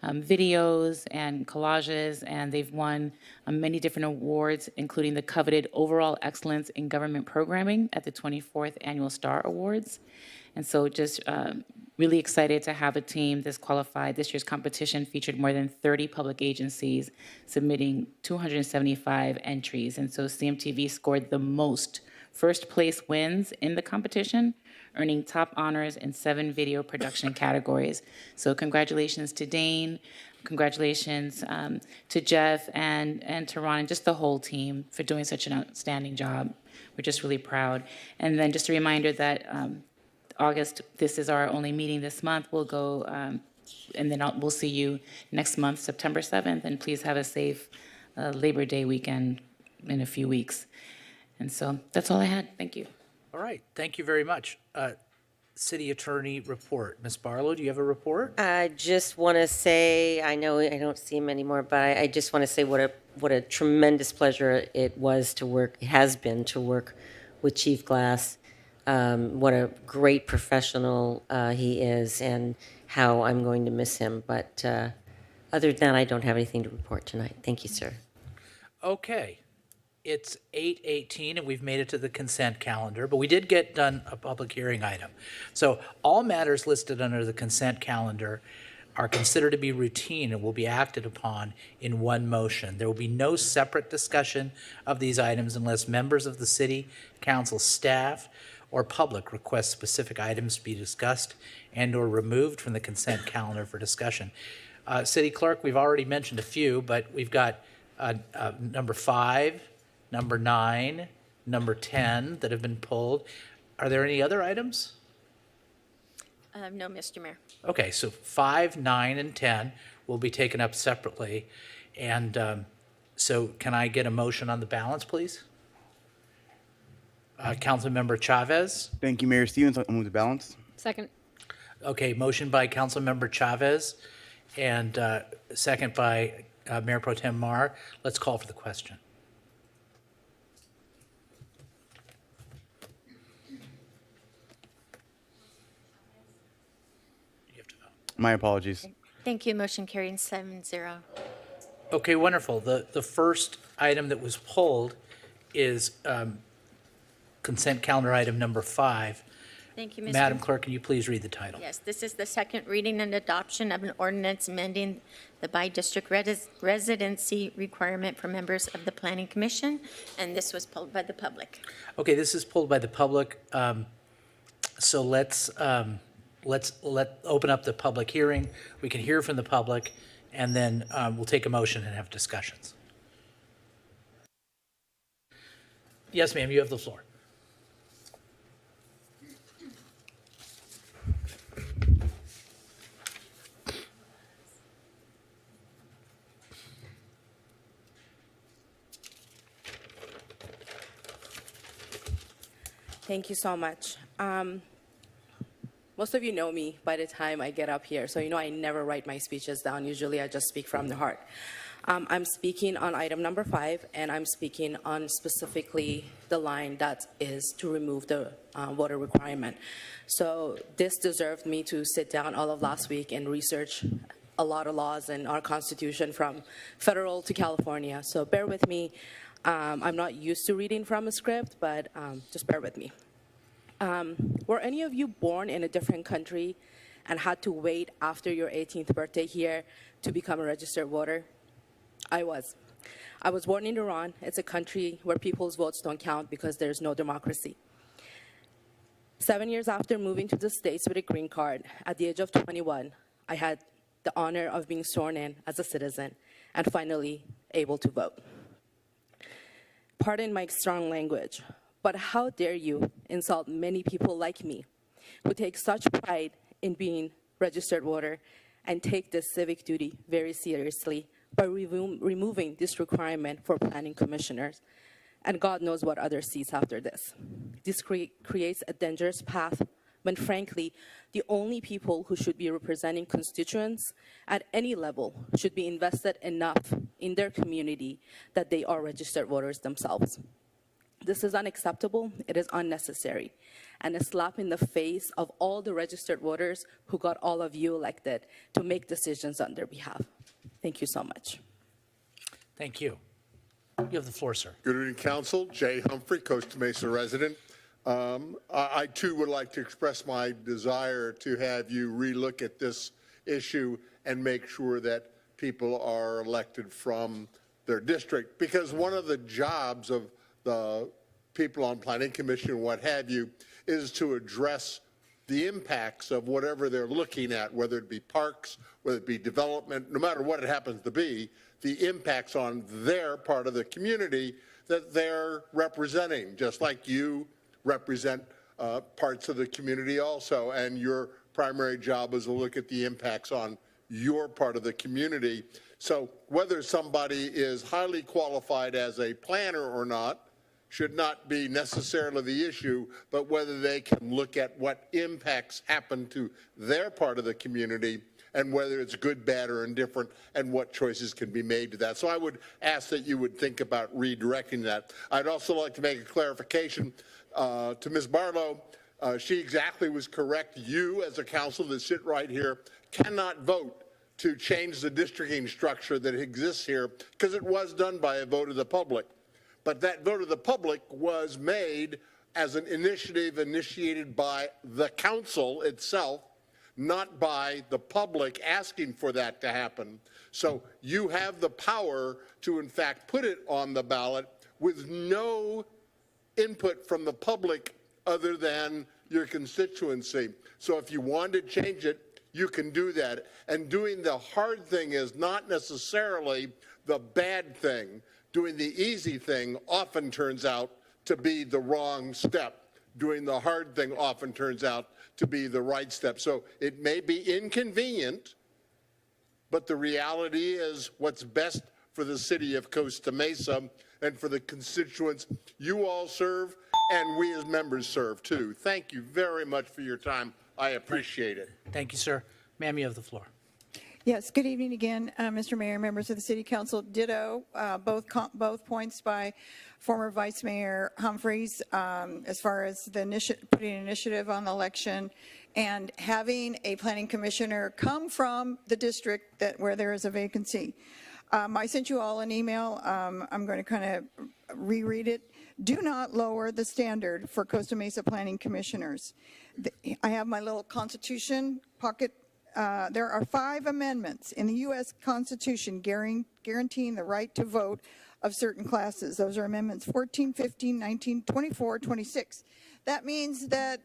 videos and collages, and they've won many different awards, including the coveted Overall Excellence in Government Programming at the 24th Annual Star Awards. And so just really excited to have a team that's qualified. This year's competition featured more than 30 public agencies submitting 275 entries. And so CMTV scored the most first place wins in the competition, earning top honors in 7 video production categories. So congratulations to Dane, congratulations to Jeff and to Ron and just the whole team for doing such an outstanding job. We're just really proud. And then just a reminder that August, this is our only meeting this month. We'll go, and then we'll see you next month, September 7th, and please have a safe Labor Day weekend in a few weeks. And so that's all I had. Thank you. All right, thank you very much. City Attorney report. Ms. Barlow, do you have a report? I just want to say, I know I don't see him anymore, but I just want to say what a tremendous pleasure it has been to work with Chief Glass. What a great professional he is, and how I'm going to miss him. But other than that, I don't have anything to report tonight. Thank you, sir. Okay, it's 8:18 and we've made it to the consent calendar, but we did get done a public hearing item. So all matters listed under the consent calendar are considered to be routine and will be acted upon in one motion. There will be no separate discussion of these items unless members of the city council staff or public request specific items be discussed and or removed from the consent calendar for discussion. City Clerk, we've already mentioned a few, but we've got number 5, number 9, number 10 that have been pulled. Are there any other items? No, Mr. Mayor. Okay, so 5, 9, and 10 will be taken up separately. And so can I get a motion on the balance, please? Councilmember Chavez. Thank you, Mayor Stevens. I'll move the balance. Second. Okay, motion by Councilmember Chavez and second by Mayor Pro Tem Mar. Let's call for the question. My apologies. Thank you. Motion carried 7-0. Okay, wonderful. The first item that was pulled is consent calendar item number 5. Thank you, Mr. Madam Clerk, can you please read the title? Yes, this is the second reading and adoption of an ordinance amending the by-district residency requirement for members of the Planning Commission, and this was pulled by the public. Okay, this is pulled by the public. So let's open up the public hearing. We can hear from the public, and then we'll take a motion and have discussions. Yes, ma'am, you have the floor. Thank you so much. most of you know me by the time I get up here, so you know I never write my speeches down. Usually I just speak from the heart. I'm speaking on item number 5, and I'm speaking on specifically the line that is to remove the voter requirement. So this deserved me to sit down all of last week and research a lot of laws in our Constitution from federal to California. So bear with me. I'm not used to reading from a script, but just bear with me. Were any of you born in a different country and had to wait after your 18th birthday here to become a registered voter? I was. I was born in Iran. It's a country where people's votes don't count because there's no democracy. 7 years after moving to the States with a green card, at the age of 21, I had the honor of being sworn in as a citizen and finally able to vote. Pardon my strong language, but how dare you insult many people like me who take such pride in being registered voter and take this civic duty very seriously by removing this requirement for planning commissioners. And God knows what others sees after this. This creates a dangerous path when, frankly, the only people who should be representing constituents at any level should be invested enough in their community that they are registered voters themselves. This is unacceptable, it is unnecessary, and a slap in the face of all the registered voters who got all of you elected to make decisions on their behalf. Thank you so much. Thank you. You have the floor, sir. Good evening, Council. Jay Humphrey, Costa Mesa resident. I too would like to express my desire to have you relook at this issue and make sure that people are elected from their district. Because one of the jobs of the people on Planning Commission and what have you is to address the impacts of whatever they're looking at, whether it be parks, whether it be development, no matter what it happens to be, the impacts on their part of the community that they're representing, just like you represent parts of the community also, and your primary job is to look at the impacts on your part of the community. So whether somebody is highly qualified as a planner or not should not be necessarily the issue, but whether they can look at what impacts happen to their part of the community and whether it's good, bad, or indifferent, and what choices can be made to that. So I would ask that you would think about redirecting that. I'd also like to make a clarification to Ms. Barlow. She exactly was correct. You, as a council that sit right here, cannot vote to change the districting structure that exists here because it was done by a vote of the public. But that vote of the public was made as an initiative initiated by the council itself, not by the public asking for that to happen. So you have the power to, in fact, put it on the ballot with no input from the public other than your constituency. So if you want to change it, you can do that. And doing the hard thing is not necessarily the bad thing. Doing the easy thing often turns out to be the wrong step. Doing the hard thing often turns out to be the right step. So it may be inconvenient, but the reality is what's best for the city of Costa Mesa and for the constituents you all serve and we as members serve too. Thank you very much for your time. I appreciate it. Thank you, sir. Ma'am, you have the floor. Yes, good evening again, Mr. Mayor, members of the City Council. Ditto both points by former Vice Mayor Humphreys as far as the putting an initiative on the election and having a planning commissioner come from the district where there is a vacancy. I sent you all an email. I'm going to kind of reread it. Do not lower the standard for Costa Mesa planning commissioners. I have my little Constitution pocket. There are 5 amendments in the U.S. Constitution guaranteeing the right to vote of certain classes. Those are amendments 14, 15, 19, 24, 26. That means that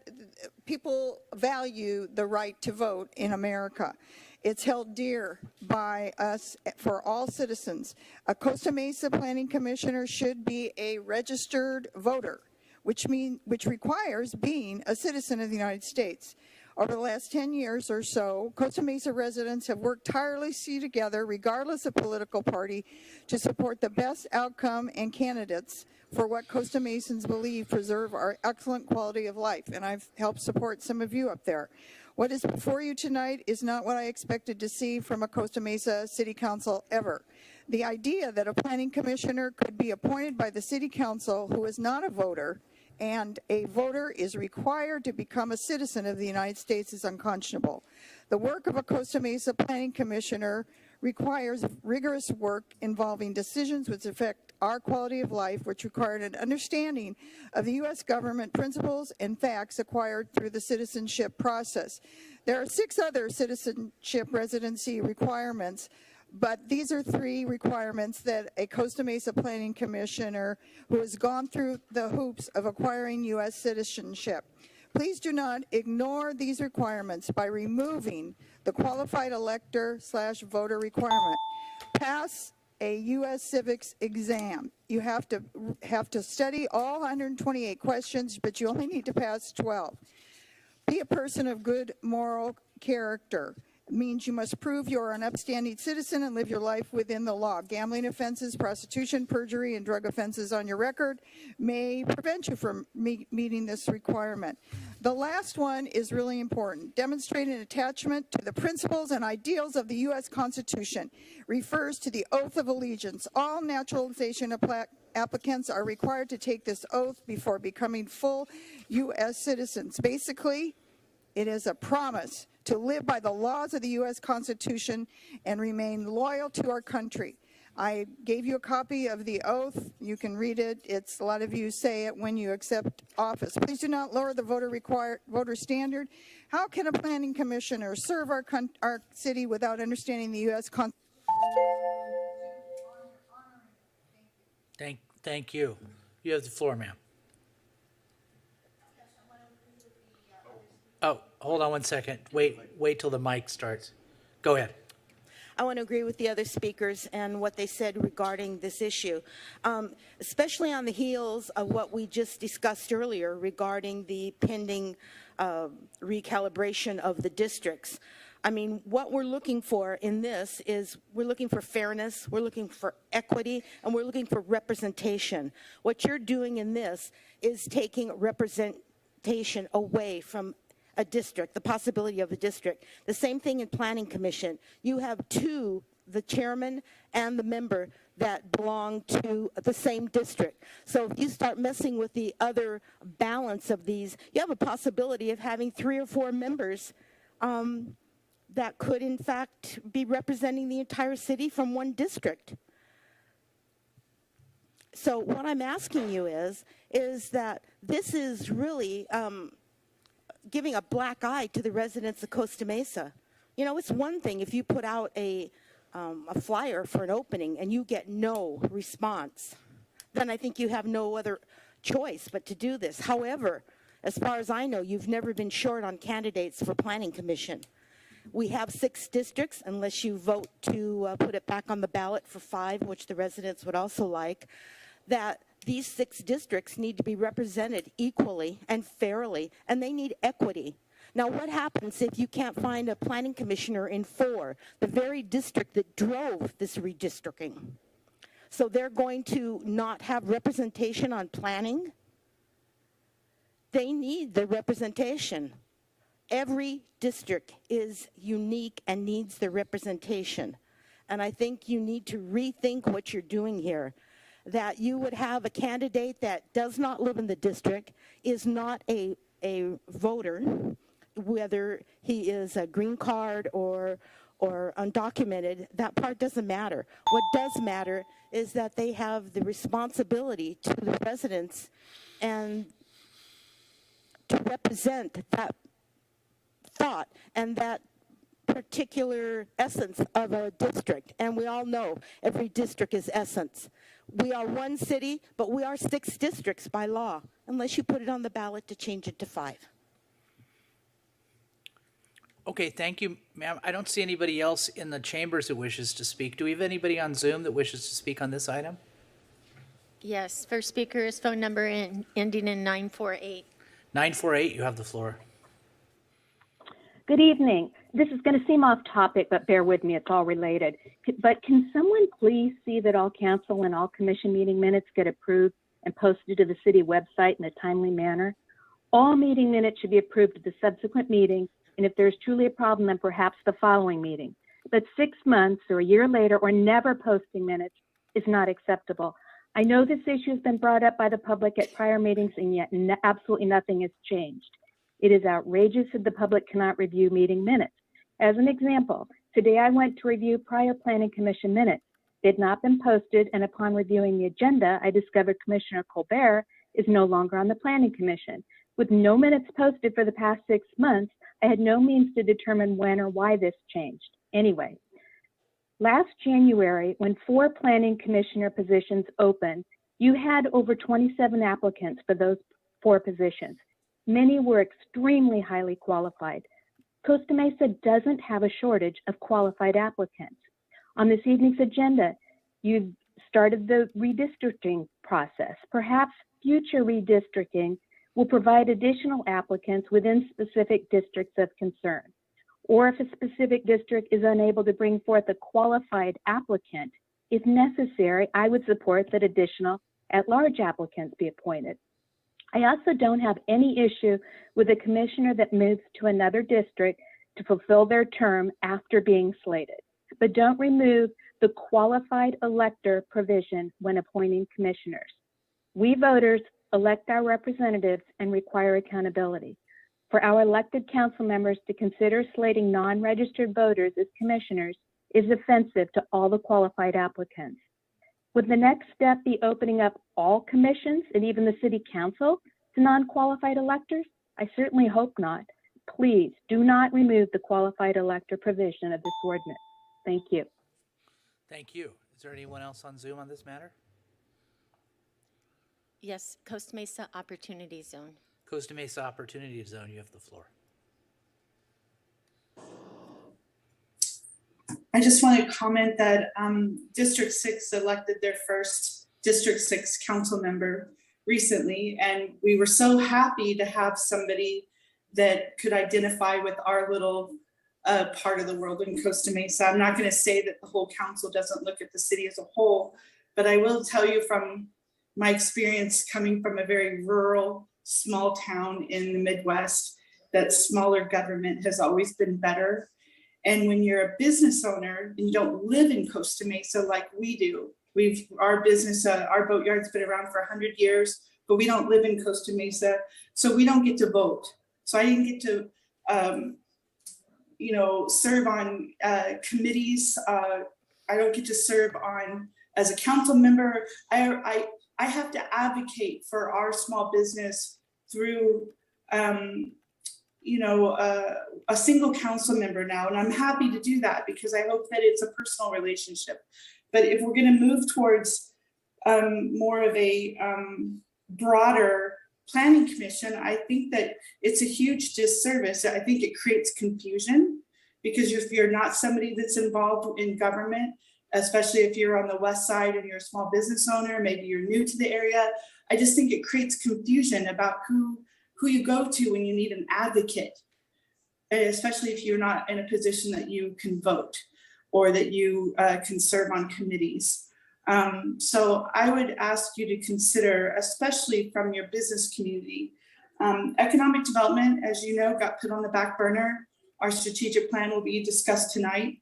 people value the right to vote in America. It's held dear by us for all citizens. A Costa Mesa Planning Commissioner should be a registered voter, which requires being a citizen of the United States. Over the last 10 years or so, Costa Mesa residents have worked tirelessly together, regardless of political party, to support the best outcome and candidates for what Costa Mesans believe preserve our excellent quality of life. And I've helped support some of you up there. What is before you tonight is not what I expected to see from a Costa Mesa City Council ever. The idea that a planning commissioner could be appointed by the City Council who is not a voter, and a voter is required to become a citizen of the United States, is unconscionable. The work of a Costa Mesa planning commissioner requires rigorous work involving decisions which affect our quality of life, which require an understanding of the U.S. government principles and facts acquired through the citizenship process. There are 6 other citizenship residency requirements, but these are 3 requirements that a Costa Mesa planning commissioner who has gone through the hoops of acquiring U.S. citizenship. Please do not ignore these requirements by removing the qualified elector/voter requirement. Pass a U.S. civics exam. You have to study all 128 questions, but you only need to pass 12. Be a person of good moral character. It means you must prove you are an upstanding citizen and live your life within the law. Gambling offenses, prostitution, perjury, and drug offenses on your record may prevent you from meeting this requirement. The last one is really important. Demonstrate an attachment to the principles and ideals of the U.S. Constitution. Refers to the oath of allegiance. All naturalization applicants are required to take this oath before becoming full U.S. citizens. Basically, it is a promise to live by the laws of the U.S. Constitution and remain loyal to our country. I gave you a copy of the oath. You can read it. It's a lot of you say it when you accept office. Please do not lower the voter standard. How can a planning commissioner serve our city without understanding the U.S. Constitution? Thank you. You have the floor, ma'am. Oh, hold on one second. Wait till the mic starts. Go ahead. I want to agree with the other speakers and what they said regarding this issue, especially on the heels of what we just discussed earlier regarding the pending recalibration of the districts. I mean, what we're looking for in this is we're looking for fairness, we're looking for equity, and we're looking for representation. What you're doing in this is taking representation away from a district, the possibility of a district. The same thing in Planning Commission. You have 2, the chairman and the member, that belong to the same district. So if you start messing with the other balance of these, you have a possibility of having 3 or 4 members that could in fact be representing the entire city from one district. So what I'm asking you is that this is really giving a black eye to the residents of Costa Mesa. You know, it's one thing if you put out a flyer for an opening and you get no response, then I think you have no other choice but to do this. However, as far as I know, you've never been short on candidates for Planning Commission. We have 6 districts, unless you vote to put it back on the ballot for 5, which the residents would also like, that these 6 districts need to be represented equally and fairly, and they need equity. Now, what happens if you can't find a planning commissioner in 4, the very district that drove this redistricting? So they're going to not have representation on planning? They need the representation. Every district is unique and needs the representation. And I think you need to rethink what you're doing here. That you would have a candidate that does not live in the district, is not a voter, whether he is a green card or undocumented, that part doesn't matter. What does matter is that they have the responsibility to the residents and to represent that thought and that particular essence of a district. And we all know every district is essence. We are one city, but we are 6 districts by law, unless you put it on the ballot to change it to 5. Okay, thank you, ma'am. I don't see anybody else in the chambers that wishes to speak. Do we have anybody on Zoom that wishes to speak on this item? Yes, first speaker is phone number ending in 948. 948, you have the floor. Good evening. This is going to seem off topic, but bear with me, it's all related. But can someone please see that all council and all commission meeting minutes get approved and posted to the city website in a timely manner? All meeting minutes should be approved at the subsequent meeting And if there's truly a problem, then perhaps the following meeting. But 6 months or a year later or never posting minutes is not acceptable. I know this issue has been brought up by the public at prior meetings, and yet absolutely nothing has changed. It is outrageous that the public cannot review meeting minutes. As an example, today I went to review prior Planning Commission minutes. They had not been posted, and upon reviewing the agenda, I discovered Commissioner Colbert is no longer on the Planning Commission. With no minutes posted for the past 6 months, I had no means to determine when or why this changed. Anyway, last January, when 4 Planning Commissioner positions opened, you had over 27 applicants for those 4 positions. Many were extremely highly qualified. Costa Mesa doesn't have a shortage of qualified applicants. On this evening's agenda, you've started the redistricting process. Perhaps future redistricting will provide additional applicants within specific districts of concern. Or if a specific district is unable to bring forth a qualified applicant, if necessary, I would support that additional at-large applicants be appointed. I also don't have any issue with a commissioner that moves to another district to fulfill their term after being slated. But don't remove the qualified elector provision when appointing commissioners. We voters elect our representatives and require accountability. For our elected council members to consider slating non-registered voters as commissioners is offensive to all the qualified applicants. Would the next step be opening up all commissions and even the city council to non-qualified electors? I certainly hope not. Please do not remove the qualified elector provision of this ordinance. Thank you. Thank you. Is there anyone else on Zoom on this matter? Yes, Costa Mesa Opportunity Zone. Costa Mesa Opportunity Zone, you have the floor. I just want to comment that District 6 elected their first District 6 council member recently, and we were so happy to have somebody that could identify with our little part of the world in Costa Mesa. I'm not going to say that the whole council doesn't look at the city as a whole, but I will tell you from my experience coming from a very rural, small town in the Midwest, that smaller government has always been better. And when you're a business owner and you don't live in Costa Mesa like we do, our business, our boatyard's been around for 100 years, but we don't live in Costa Mesa, so we don't get to vote. So I didn't get to, serve on committees. I don't get to serve on as a council member. I have to advocate for our small business through, a single council member now. And I'm happy to do that because I hope that it's a personal relationship. But if we're going to move towards more of a broader planning commission, I think that it's a huge disservice. I think it creates confusion because if you're not somebody that's involved in government, especially if you're on the west side and you're a small business owner, maybe you're new to the area, I just think it creates confusion about who you go to when you need an advocate, especially if you're not in a position that you can vote or that you can serve on committees. So I would ask you to consider, especially from your business community, economic development, as you know, got put on the back burner. Our strategic plan will be discussed tonight.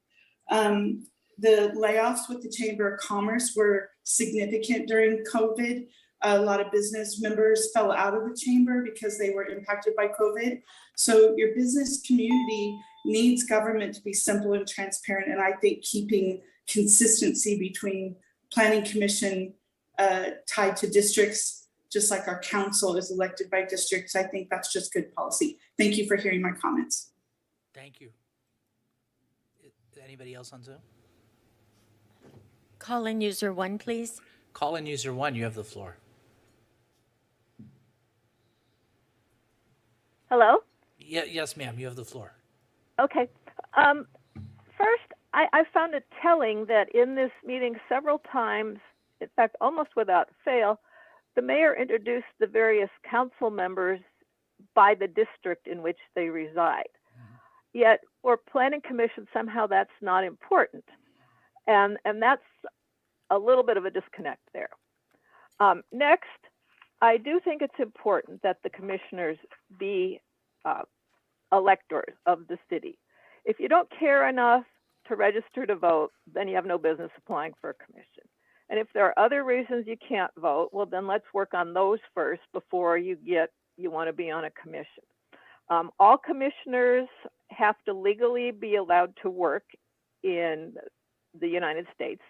The layoffs with the Chamber of Commerce were significant during COVID. A lot of business members fell out of the chamber because they were impacted by COVID. So your business community needs government to be simple and transparent. And I think keeping consistency between planning commission tied to districts, just like our council is elected by districts, I think that's just good policy. Thank you for hearing my comments. Thank you. Anybody else on Zoom? Call-in user 1, please. Call-in user 1, you have the floor. Hello? Yes, ma'am, you have the floor. Okay. First, I found it telling that in this meeting several times, in fact, almost without fail, the mayor introduced the various council members by the district in which they reside. Yet for planning commission, somehow that's not important. And that's a little bit of a disconnect there. Next, I do think it's important that the commissioners be electors of the city. If you don't care enough to register to vote, then you have no business applying for a commission. And if there are other reasons you can't vote, well, then let's work on those first before you want to be on a commission. All commissioners have to legally be allowed to work in the United States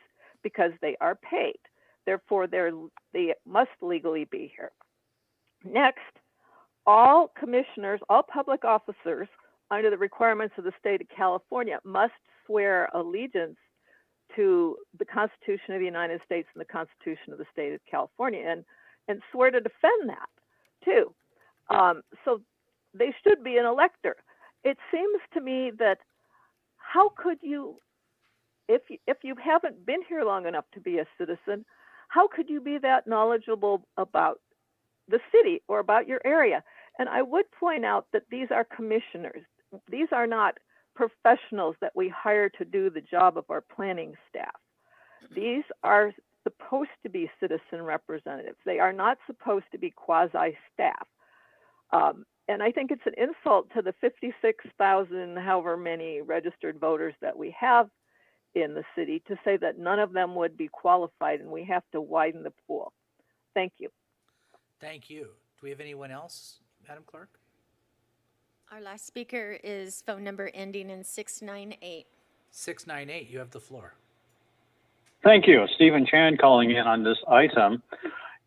because they are paid. Therefore, they must legally be here. Next, all commissioners, all public officers under the requirements of the state of California must swear allegiance to the Constitution of the United States and the Constitution of the state of California and swear to defend that too. So they should be an elector. It seems to me that how could you, if you haven't been here long enough to be a citizen, how could you be that knowledgeable about the city or about your area? And I would point out that these are commissioners. These are not professionals that we hire to do the job of our planning staff. These are supposed to be citizen representatives. They are not supposed to be quasi-staff. And I think it's an insult to the 56,000, however many registered voters that we have in the city to say that none of them would be qualified and we have to widen the pool. Thank you. Thank you. Do we have anyone else, Madam Clerk? Our last speaker is phone number ending in 698. 698, you have the floor. Thank you. Stephen Chan calling in on this item.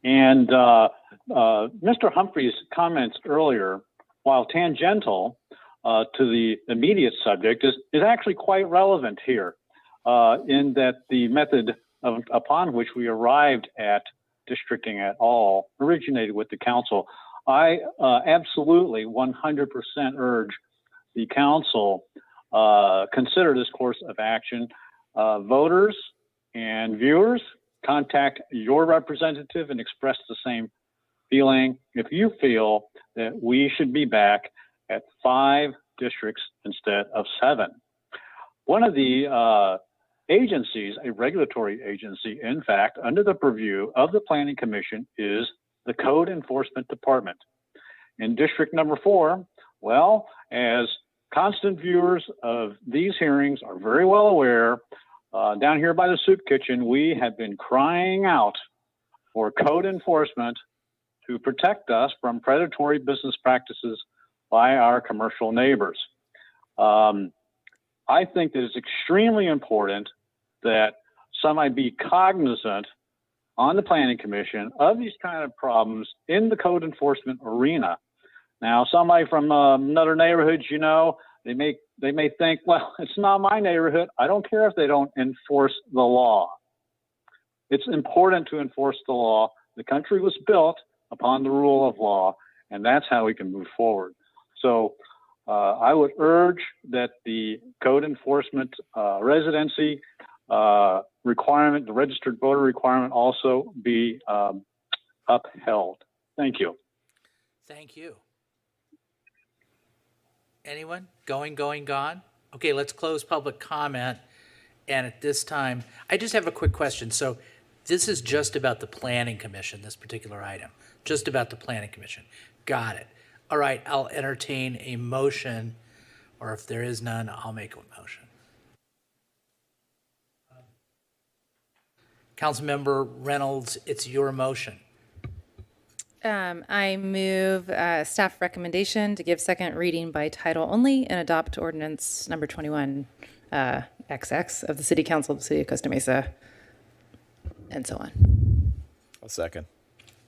And Mr. Humphrey's comments earlier, while tangential to the immediate subject, is actually quite relevant here in that the method upon which we arrived at districting at all originated with the council. I absolutely 100% urge the council consider this course of action. Voters and viewers, contact your representative and express the same feeling if you feel that we should be back at 5 districts instead of 7. One of the agencies, a regulatory agency, in fact, under the purview of the Planning Commission is the Code Enforcement Department. In District Number 4, well, as constant viewers of these hearings are very well aware, down here by the soup kitchen, we have been crying out for code enforcement to protect us from predatory business practices by our commercial neighbors. I think that it's extremely important that somebody be cognizant on the Planning Commission of these kind of problems in the code enforcement arena. Now, somebody from another neighborhood, you know, they may think, well, it's not my neighborhood. I don't care if they don't enforce the law. It's important to enforce the law. The country was built upon the rule of law, and that's how we can move forward. So I would urge that the code enforcement residency requirement, the registered voter requirement, also be upheld. Thank you. Thank you. Anyone? Going, gone? Okay, let's close public comment. And at this time, I just have a quick question. So this is just about the Planning Commission, this particular item, just about the Planning Commission. Got it. All right, I'll entertain a motion, or if there is none, I'll make a motion. Councilmember Reynolds, it's your motion. I move staff recommendation to give second reading by title only and adopt ordinance number 21 XX of the City Council of the City of Costa Mesa, and so on. I'll second.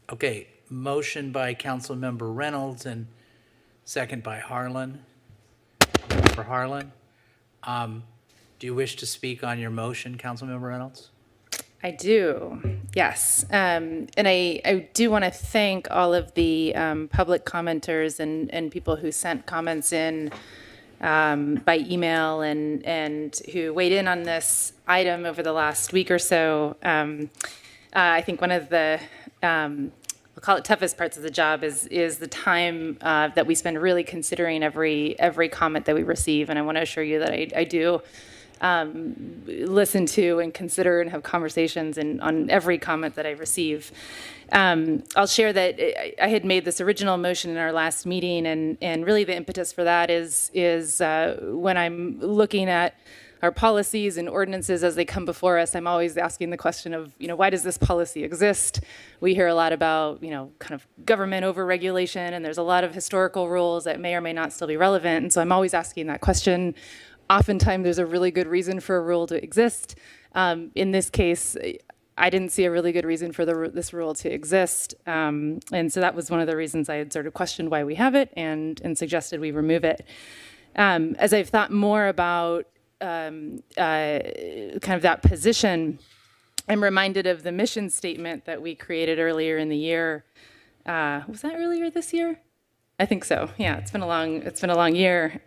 Okay, motion by Councilmember Reynolds and second by Harlan. For Harlan, do you wish to speak on your motion, Councilmember Reynolds? I do, yes. And I do want to thank all of the public commenters and people who sent comments in by email and who weighed in on this item over the last week or so. I think one of the, I'll call it toughest parts of the job is the time that we spend really considering every comment that we receive. And I want to assure you that I do listen to and consider and have conversations and on every comment that I receive. I'll share that I had made this original motion in our last meeting, and really the impetus for that is when I'm looking at our policies and ordinances as they come before us, I'm always asking the question of, why does this policy exist? We hear a lot about, kind of government overregulation, and there's a lot of historical rules that may or may not still be relevant. And so I'm always asking that question. Oftentimes there's a really good reason for a rule to exist. In this case, I didn't see a really good reason for this rule to exist. And so that was one of the reasons I had sort of questioned why we have it and suggested we remove it. As I've thought more about kind of that position, I'm reminded of the mission statement that we created earlier in the year. Was that earlier this year? I think so. Yeah, it's been a long year,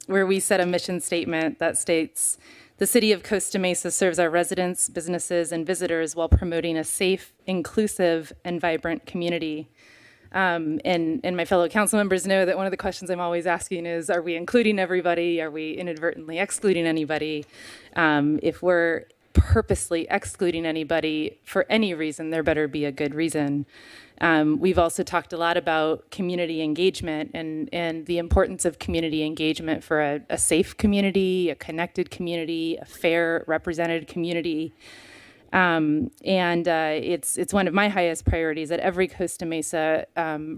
where we set a mission statement that states, "The city of Costa Mesa serves our residents, businesses, and visitors while promoting a safe, inclusive, and vibrant community." And my fellow council members know that one of the questions I'm always asking is, are we including everybody? Are we inadvertently excluding anybody? If we're purposely excluding anybody for any reason, there better be a good reason. We've also talked a lot about community engagement and the importance of community engagement for a safe community, a connected community, a fair, represented community. It's one of my highest priorities that every Costa Mesa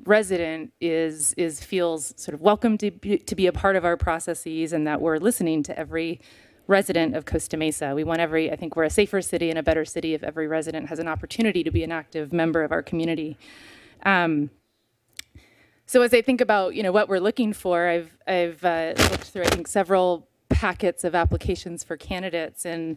resident feels sort of welcome to be a part of our processes, and that we're listening to every resident of Costa Mesa. I think we're a safer city and a better city if every resident has an opportunity to be an active member of our community. So as I think about what we're looking for, I've looked through, I think, several packets of applications for candidates, and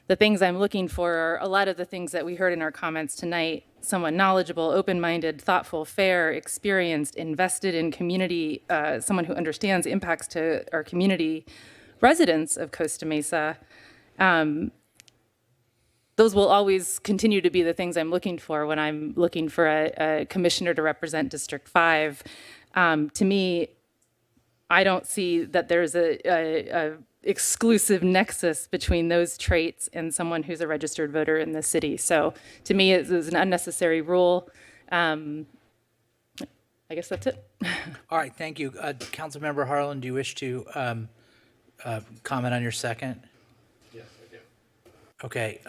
the things I'm looking for are a lot of the things that we heard in our comments tonight: someone knowledgeable, open-minded, thoughtful, fair, experienced, invested in community, someone who understands impacts to our community, residents of Costa Mesa. Those will always continue to be the things I'm looking for when I'm looking for a commissioner to represent District 5. To me, I don't see that there's a exclusive nexus between those traits and someone who's a registered voter in the city. So to me, it was an unnecessary rule. I guess that's it. All right, thank you. Councilmember Harlan, do you wish to comment on your second? Yes, I do. Okay,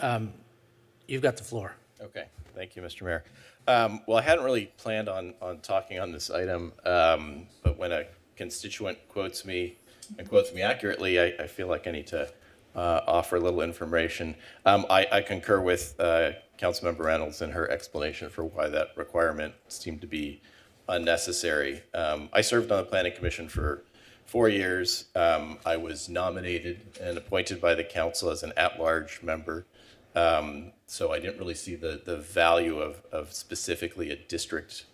you've got the floor. Okay, thank you, Mr. Mayor. Well, I hadn't really planned on talking on this item, but when a constituent quotes me accurately, I feel like I need to offer a little information. I concur with Councilmember Reynolds in her explanation for why that requirement seemed to be unnecessary. I served on the Planning Commission for 4 years. I was nominated and appointed by the council as an at-large member. So I didn't really see the value of specifically a district,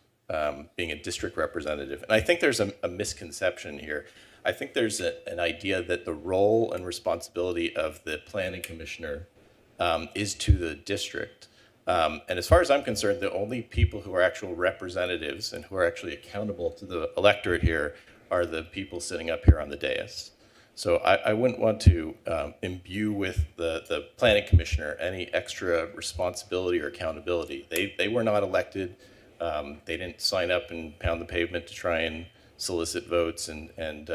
being a district representative. And I think there's a misconception here. I think there's an idea that the role and responsibility of the planning commissioner is to the district. And as far as I'm concerned, the only people who are actual representatives and who are actually accountable to the electorate here are the people sitting up here on the dais. So I wouldn't want to imbue with the planning commissioner any extra responsibility or accountability. They were not elected. They didn't sign up and pound the pavement to try and solicit votes, and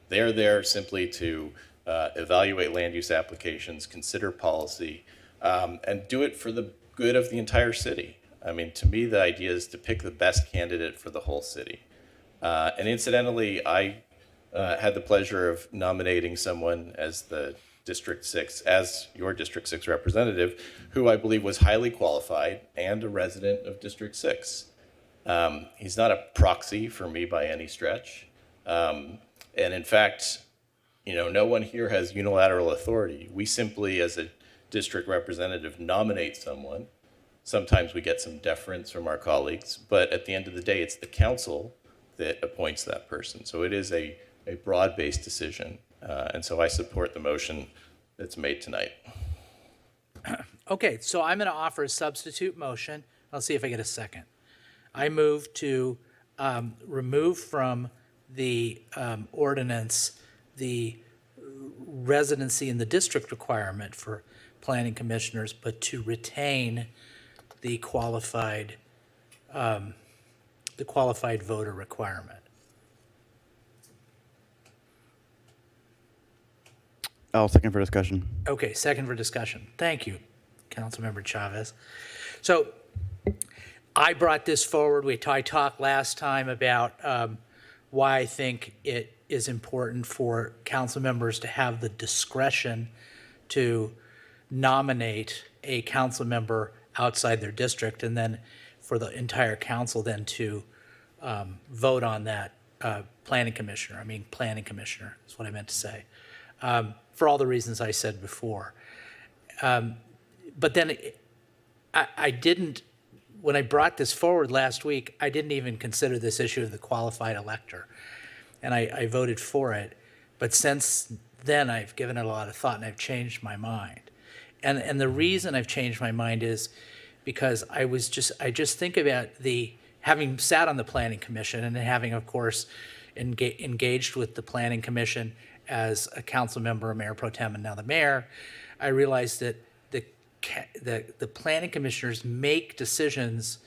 they're there simply to evaluate land use applications, consider policy, and do it for the good of the entire city. I mean, to me, the idea is to pick the best candidate for the whole city. And incidentally, I had the pleasure of nominating someone as the District 6, as your District 6 representative, who I believe was highly qualified and a resident of District 6. He's not a proxy for me by any stretch. And in fact, no one here has unilateral authority. We simply, as a district representative, nominate someone. Sometimes we get some deference from our colleagues, but at the end of the day, it's the council that appoints that person. So it is a broad-based decision. And so I support the motion that's made tonight. Okay, so I'm going to offer a substitute motion. I'll see if I get a second. I move to remove from the ordinance the residency in the district requirement for planning commissioners, but to retain the qualified voter requirement. I'll second for discussion. Okay, second for discussion. Thank you, Councilmember Chavez. So I brought this forward. I talked last time about why I think it is important for council members to have the discretion to nominate a council member outside their district, and then for the entire council then to vote on that planning commissioner is what I meant to say, for all the reasons I said before. But then I didn't, when I brought this forward last week, I didn't even consider this issue of the qualified elector, and I voted for it. But since then, I've given it a lot of thought, and I've changed my mind. And the reason I've changed my mind is because I just think about having sat on the Planning Commission and having, of course, engaged with the Planning Commission as a council member, a mayor pro tem, and now the mayor. I realized that the planning commissioners make decisions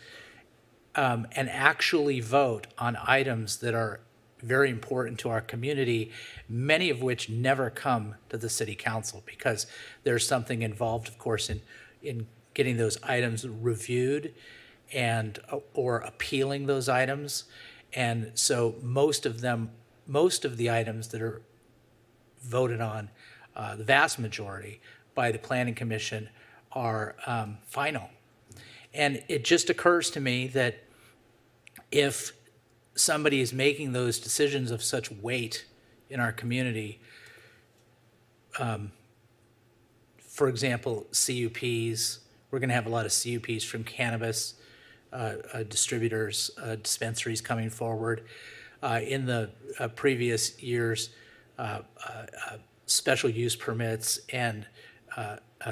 and actually vote on items that are very important to our community, many of which never come to the city council because there's something involved, of course, in getting those items reviewed and or appealing those items. And so most of the items that are voted on, the vast majority by the Planning Commission, are final. And it just occurs to me that if somebody is making those decisions of such weight in our community, for example, CUPs, we're going to have a lot of CUPs from cannabis distributors, dispensaries coming forward. In the previous years, special use permits and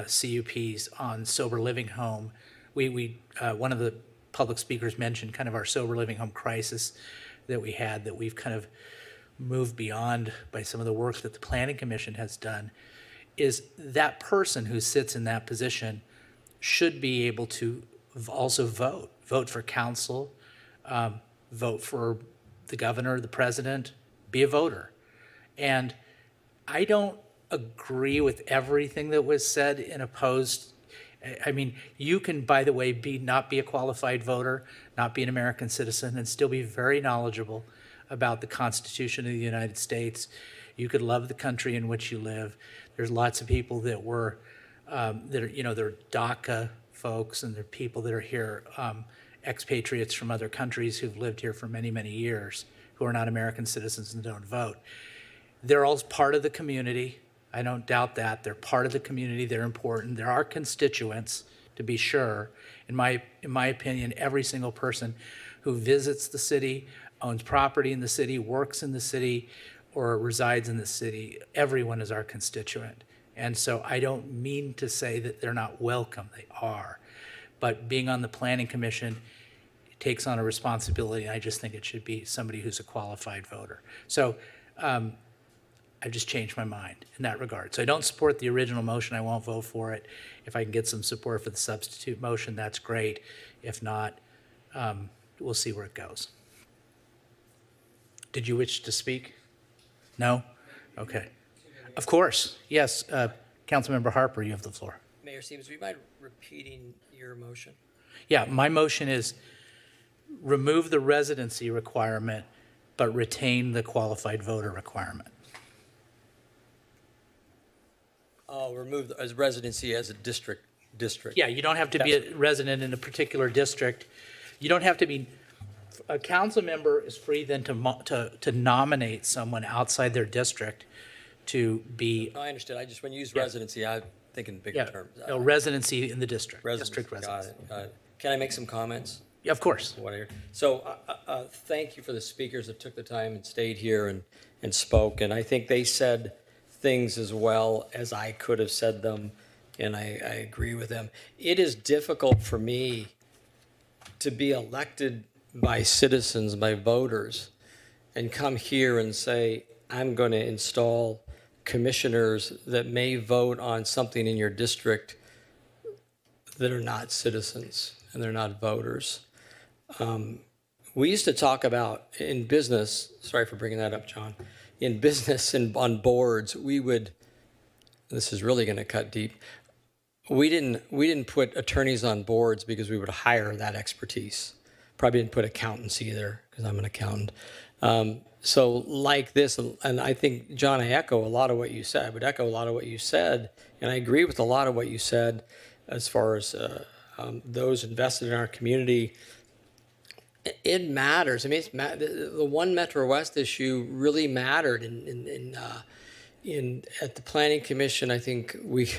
CUPs on sober living home. One of the public speakers mentioned kind of our sober living home crisis that we had, that we've kind of moved beyond by some of the work that the Planning Commission has done. Is that person who sits in that position should be able to also vote for council, vote for the governor, the president, be a voter. And I don't agree with everything that was said in opposed. I mean, you can, by the way, not be a qualified voter, not be an American citizen, and still be very knowledgeable about the Constitution of the United States. You could love the country in which you live. There's lots of people that were, they're DACA folks, and they're people that are here, expatriates from other countries who've lived here for many, many years, who are not American citizens and don't vote. They're all part of the community. I don't doubt that. They're part of the community. They're important. There are constituents, to be sure. In my opinion, every single person who visits the city, owns property in the city, works in the city, or resides in the city, everyone is our constituent. And so I don't mean to say that they're not welcome. They are. But being on the Planning Commission takes on a responsibility, and I just think it should be somebody who's a qualified voter. So I've just changed my mind in that regard. So I don't support the original motion. I won't vote for it. If I can get some support for the substitute motion, that's great. If not, we'll see where it goes. Did you wish to speak? No? Okay. Of course. Yes. Councilmember Harper, you have the floor. Mayor Stevens, would you mind repeating your motion? Yeah, my motion is remove the residency requirement, but retain the qualified voter requirement. Oh, remove the residency as a district. Yeah, you don't have to be a resident in a particular district. You don't have to be. A council member is free then to nominate someone outside their district to be. I understood. When you use residency, I'm thinking bigger terms. No, residency in the district. District residency. Got it. Can I make some comments? Yeah, of course. So thank you for the speakers that took the time and stayed here and spoke. And I think they said things as well as I could have said them, and I agree with them. It is difficult for me to be elected by citizens, by voters, and come here and say, I'm going to install commissioners that may vote on something in your district that are not citizens and they're not voters. We used to talk about in business, sorry for bringing that up, John, in business and on boards, this is really going to cut deep. We didn't put attorneys on boards because we would hire that expertise. Probably didn't put accountants either because I'm an accountant. So like this, and I think, John, I echo a lot of what you said. I would echo a lot of what you said, and I agree with a lot of what you said as far as those invested in our community. It matters. I mean, the One Metro West issue really mattered at the Planning Commission. I think it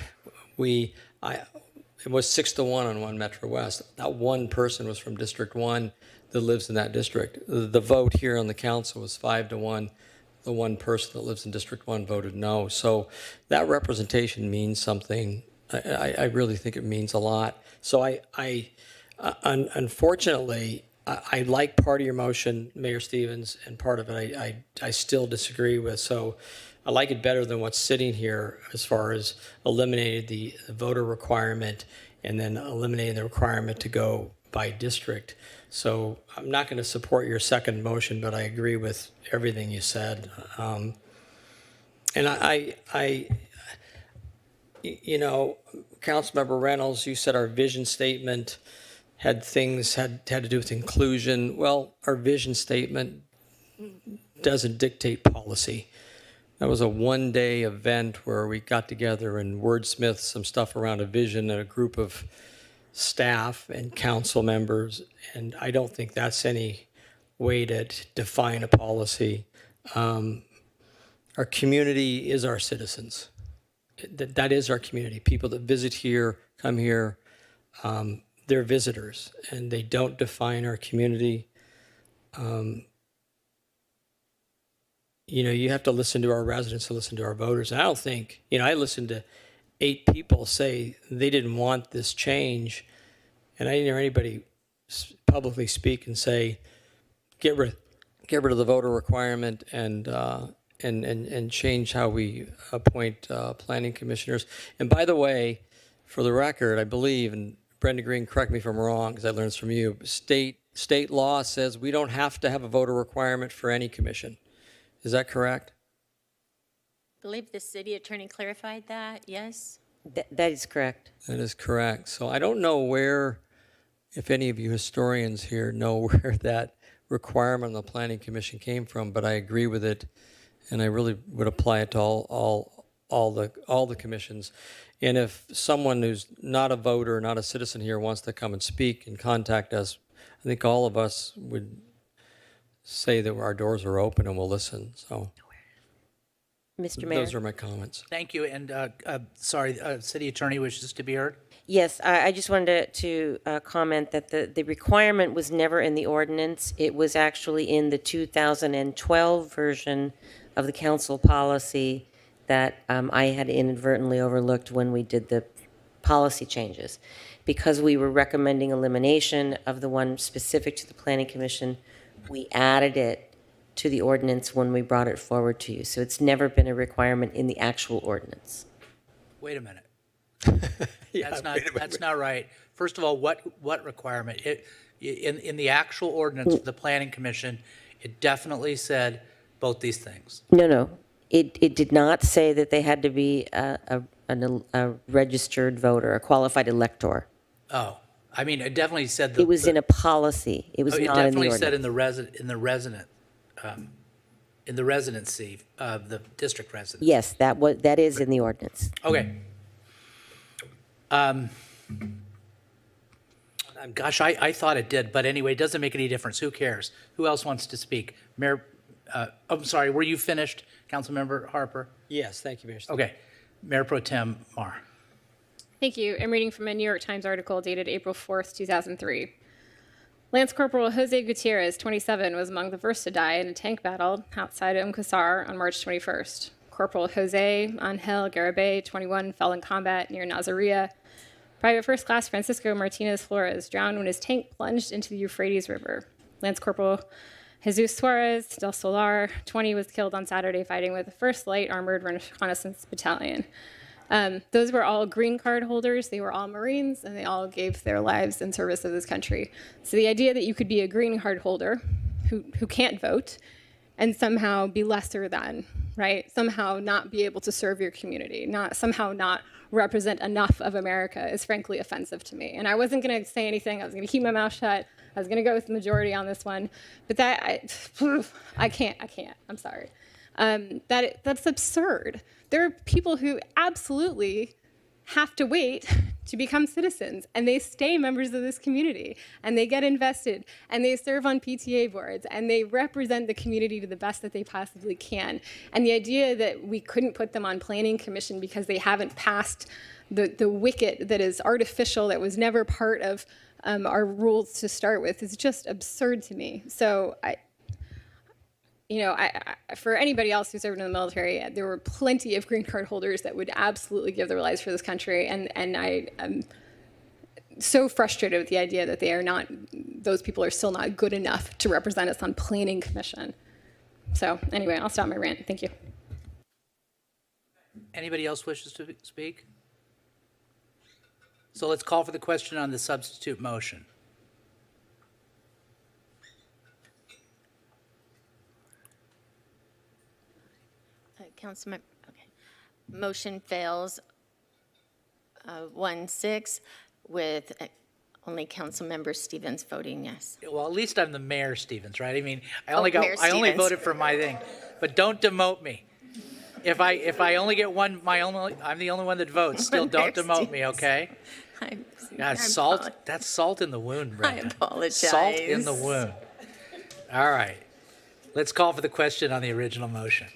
was 6-1 on One Metro West. That one person was from District 1 that lives in that district. The vote here on the council was 5-1. The one person that lives in District 1 voted no. So that representation means something. I really think it means a lot. So unfortunately, I like part of your motion, Mayor Stevens, and part of it I still disagree with. So I like it better than what's sitting here as far as eliminating the voter requirement and then eliminating the requirement to go by district. So I'm not going to support your second motion, but I agree with everything you said. And Councilmember Reynolds, you said our vision statement had to do with inclusion. Well, our vision statement doesn't dictate policy. That was a one-day event where we got together and wordsmithed some stuff around a vision and a group of staff and council members, and I don't think that's any way to define a policy. Our community is our citizens. That is our community. People that visit here, come here, they're visitors, and they don't define our community. You have to listen to our residents to listen to our voters. And I don't think, I listened to 8 people say they didn't want this change, and I didn't hear anybody publicly speak and say, get rid of the voter requirement and change how we appoint planning commissioners. And by the way, for the record, I believe, and Brenda Green, correct me if I'm wrong, because I learned this from you, state law says we don't have to have a voter requirement for any commission. Is that correct? I believe the city attorney clarified that, yes? That is correct. That is correct. So I don't know where, if any of you historians here know where that requirement on the Planning Commission came from, but I agree with it, and I really would apply it to all the commissions. And if someone who's not a voter, not a citizen here wants to come and speak and contact us, I think all of us would say that our doors are open and we'll listen. So, Mr. Mayor. Those are my comments. Thank you. And sorry, City Attorney wishes to be heard. Yes, I just wanted to comment that the requirement was never in the ordinance. It was actually in the 2012 version of the council policy that I had inadvertently overlooked when we did the policy changes. Because we were recommending elimination of the one specific to the Planning Commission, we added it to the ordinance when we brought it forward to you. So it's never been a requirement in the actual ordinance. Wait a minute. That's not right. First of all, what requirement? In the actual ordinance of the Planning Commission, it definitely said both these things. No. It did not say that they had to be a registered voter, a qualified elector. Oh, I mean, it definitely said It was in a policy. It was not in the ordinance. It definitely said in the residency of the district residents. Yes, that is in the ordinance. Okay. Gosh, I thought it did, but anyway, it doesn't make any difference. Who cares? Who else wants to speak? Mayor, I'm sorry, were you finished, Councilmember Harper? Yes, thank you, Mayor. Okay. Mayor Pro Tem Mar. Thank you. I'm reading from a New York Times article dated April 4th, 2003. Lance Corporal Jose Gutierrez, 27, was among the first to die in a tank battle outside Qasar on March 21st. Corporal Jose Angel Garibay, 21, fell in combat near Nazaria. Private First Class Francisco Martinez Flores drowned when his tank plunged into the Euphrates River. Lance Corporal Jesus Suarez del Solar, 20, was killed on Saturday fighting with the 1st Light Armored Reconnaissance Battalion. Those were all green card holders. They were all Marines, and they all gave their lives in service of this country. So the idea that you could be a green card holder who can't vote and somehow be lesser than, right? Somehow not be able to serve your community, somehow not represent enough of America is frankly offensive to me. And I wasn't going to say anything. I was going to keep my mouth shut. I was going to go with the majority on this one. But I can't. I'm sorry. That's absurd. There are people who absolutely have to wait to become citizens, and they stay members of this community, and they get invested, and they serve on PTA boards, and they represent the community to the best that they possibly can. And the idea that we couldn't put them on planning commission because they haven't passed the wicket that is artificial, that was never part of our rules to start with, is just absurd to me. So for anybody else who served in the military, there were plenty of green card holders that would absolutely give their lives for this country. And I am so frustrated with the idea that those people are still not good enough to represent us on planning commission. So anyway, I'll stop my rant. Thank you. Anybody else wishes to speak? So let's call for the question on the substitute motion. Councilmember, okay. Motion fails 1-6 with only Councilmember Stevens voting yes. Well, at least I'm the Mayor Stevens, right? I mean, I Mayor only Stevens. voted for my thing, but don't demote me. If I only get one, I'm the only one that votes. Still, don't demote me, okay? That's salt in the wound, Brenda. I apologize. Salt in the wound. All right. Let's call for the question on the original motion.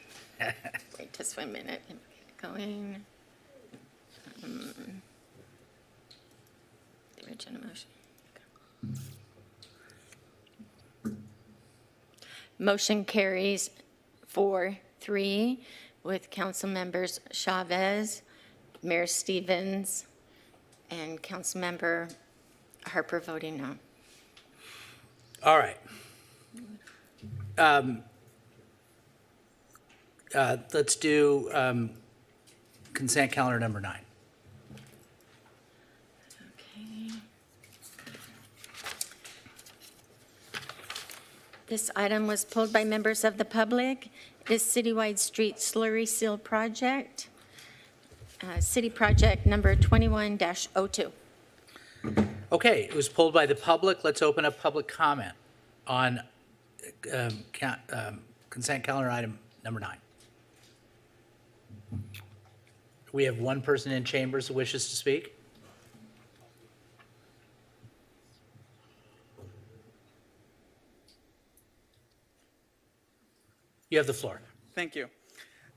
Wait just 1 minute. Going. The original motion. Motion carries 4-3 with Council Members Chavez, Mayor Stevens, and Councilmember Harper voting no. All right. Let's do consent calendar number 9. Okay. This item was pulled by members of the public. It is citywide street slurry seal project, city project number 21-02. Okay, it was pulled by the public. Let's open up public comment on consent calendar item number 9. We have one person in chambers who wishes to speak. You have the floor. Thank you.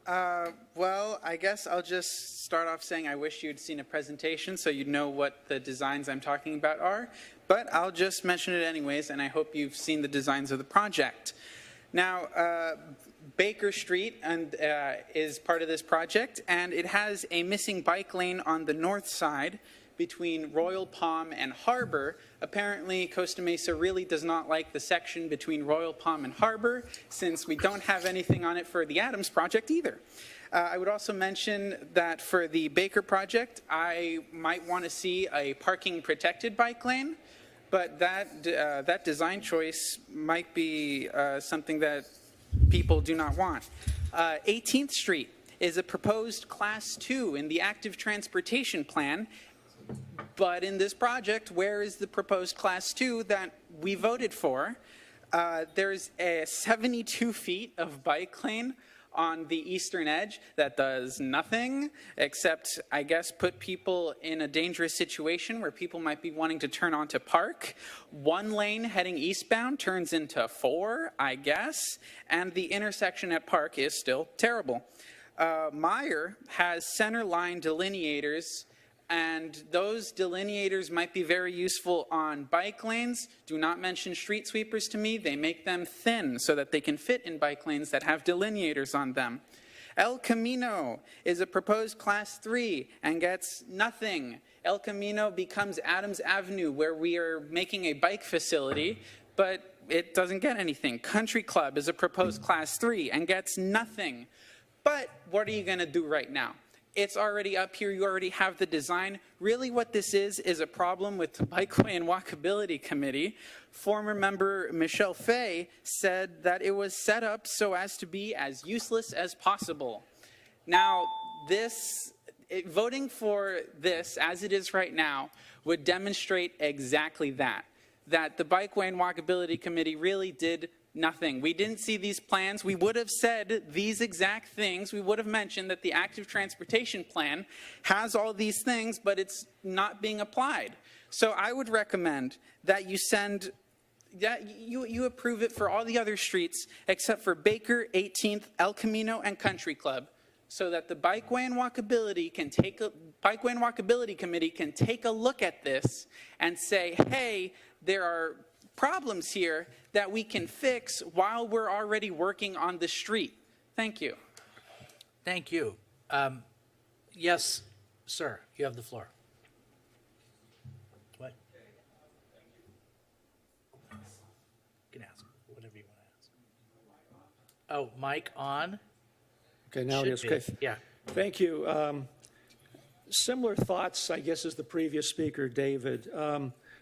Well, I guess I'll just start off saying I wish you'd seen a presentation so you'd know what the designs I'm talking about are, but I'll just mention it anyways, and I hope you've seen the designs of the project. Now, Baker Street is part of this project, and it has a missing bike lane on the north side between Royal Palm and Harbor. Apparently, Costa Mesa really does not like the section between Royal Palm and Harbor, since we don't have anything on it for the Adams project either. I would also mention that for the Baker project, I might want to see a parking protected bike lane, but that design choice might be something that people do not want. 18th Street is a proposed Class 2 in the active transportation plan, but in this project, where is the proposed Class 2 that we voted for? There's a 72 feet of bike lane on the eastern edge that does nothing except, I guess, put people in a dangerous situation where people might be wanting to turn onto Park. One lane heading eastbound turns into 4, I guess, and the intersection at Park is still terrible. Meyer has center line delineators, and those delineators might be very useful on bike lanes. Do not mention street sweepers to me. They make them thin so that they can fit in bike lanes that have delineators on them. El Camino is a proposed Class 3 and gets nothing. El Camino becomes Adams Avenue, where we are making a bike facility, but it doesn't get anything. Country Club is a proposed Class 3 and gets nothing. But what are you going to do right now? It's already up here. You already have the design. Really what this is a problem with the Bikeway and Walkability Committee. Former member Michelle Fay said that it was set up so as to be as useless as possible. Now, voting for this as it is right now would demonstrate exactly that the Bikeway and Walkability Committee really did nothing. We didn't see these plans. We would have said these exact things. We would have mentioned that the active transportation plan has all these things, but it's not being applied. So I would recommend that you send, you approve it for all the other streets except for Baker, 18th, El Camino, and Country Club, so that the Bikeway and Walkability Committee can take a look at this and say, hey, there are problems here that we can fix while we're already working on the street. Thank you. Thank you. Yes, sir, you have the floor. What? You can ask whatever you want to ask. Oh, mic on? Okay, now it is. Okay. Yeah. Thank you. Similar thoughts, I guess, as the previous speaker, David.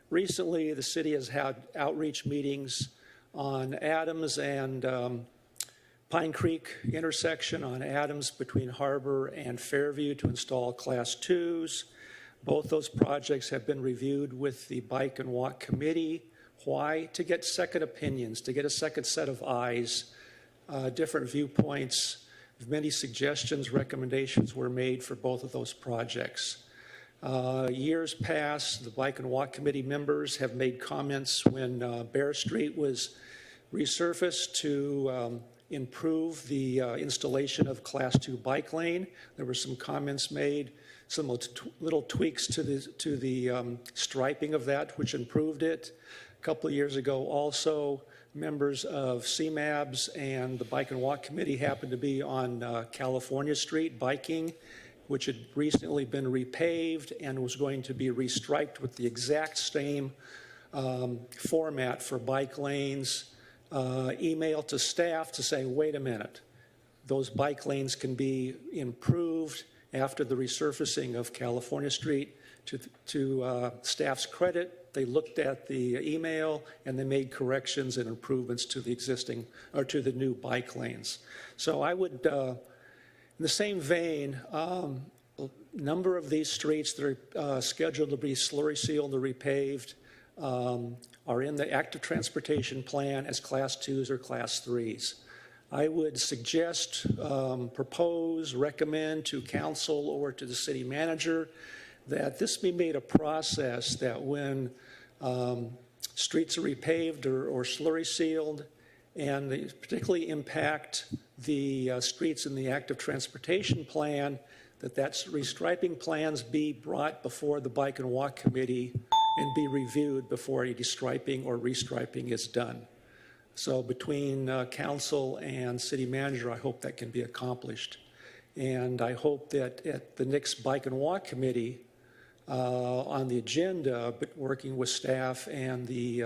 Recently, the city has had outreach meetings on Adams and Pine Creek intersection on Adams between Harbor and Fairview to install Class 2s. Both those projects have been reviewed with the Bike and Walk Committee. Why? To get second opinions, to get a second set of eyes, different viewpoints. Many suggestions, recommendations were made for both of those projects. Years past, the Bike and Walk Committee members have made comments when Bear Street was resurfaced to improve the installation of Class 2 bike lane. There were some comments made, some little tweaks to the striping of that, which improved it. A couple of years ago also, members of CMABS and the Bike and Walk Committee happened to be on California Street biking, which had recently been repaved and was going to be restriped with the exact same format for bike lanes. Email to staff to say, wait a minute, those bike lanes can be improved after the resurfacing of California Street. To staff's credit, they looked at the email and they made corrections and improvements to the existing or to the new bike lanes. So I would, in the same vein, a number of these streets that are scheduled to be slurry sealed or repaved are in the active transportation plan as Class 2s or Class 3s. I would suggest, propose, recommend to council or to the city manager that this be made a process that when streets are repaved or slurry sealed and they particularly impact the streets in the active transportation plan, that restriping plans be brought before the Bike and Walk Committee and be reviewed before any striping or restriping is done. So between council and city manager, I hope that can be accomplished. And I hope that at the next Bike and Walk Committee on the agenda, but working with staff and the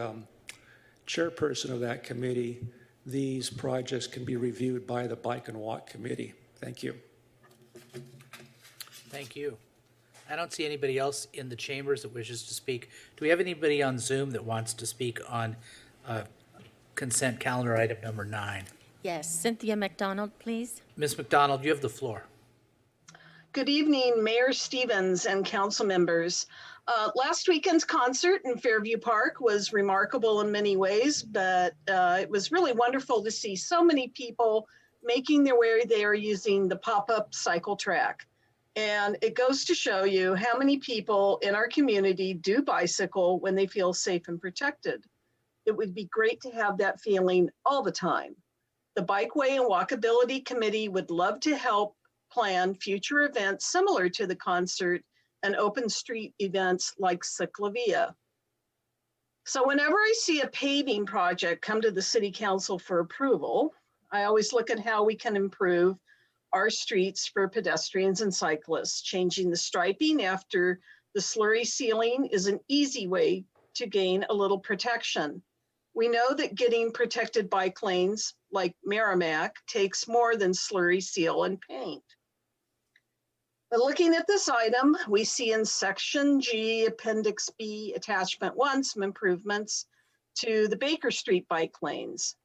chairperson of that committee, these projects can be reviewed by the Bike and Walk Committee. Thank you. Thank you. I don't see anybody else in the chambers that wishes to speak. Do we have anybody on Zoom that wants to speak on consent calendar item number 9? Yes, Cynthia McDonald, please. Ms. McDonald, you have the floor. Good evening, Mayor Stevens and council members. Last weekend's concert in Fairview Park was remarkable in many ways, but it was really wonderful to see so many people making their way there using the pop-up cycle track. And it goes to show you how many people in our community do bicycle when they feel safe and protected. It would be great to have that feeling all the time. The Bikeway and Walkability Committee would love to help plan future events similar to the concert and open street events like Ciclavia. So whenever I see a paving project come to the City Council for approval, I always look at how we can improve our streets for pedestrians and cyclists. Changing the striping after the slurry sealing is an easy way to gain a little protection. We know that getting protected bike lanes like Merrimack takes more than slurry seal and paint. But looking at this item, we see in Section G, Appendix B, Attachment 1, some improvements to the Baker Street bike lanes.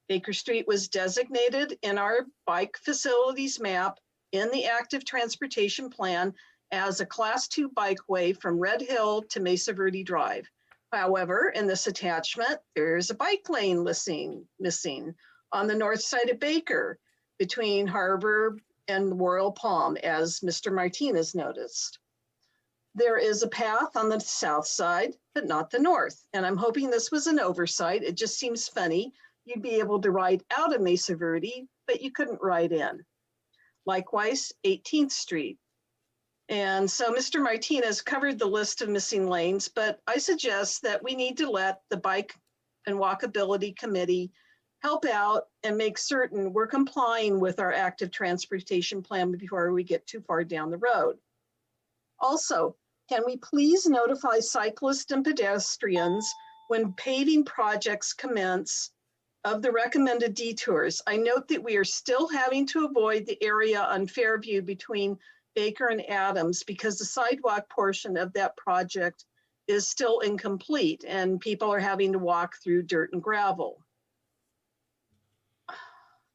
Baker Street was designated in our bike facilities map in the active transportation plan as a Class 2 bikeway from Red Hill to Mesa Verde Drive. However, in this attachment, there's a bike lane missing on the north side of Baker between Harbor and Royal Palm, as Mr. Martinez noticed. There is a path on the south side, but not the north. And I'm hoping this was an oversight. It just seems funny. You'd be able to ride out of Mesa Verde, but you couldn't ride in. Likewise, 18th Street. And so Mr. Martinez covered the list of missing lanes, but I suggest that we need to let the Bike and Walkability Committee help out and make certain we're complying with our active transportation plan before we get too far down the road. Also, can we please notify cyclists and pedestrians when paving projects commence of the recommended detours? I note that we are still having to avoid the area on Fairview between Baker and Adams because the sidewalk portion of that project is still incomplete and people are having to walk through dirt and gravel.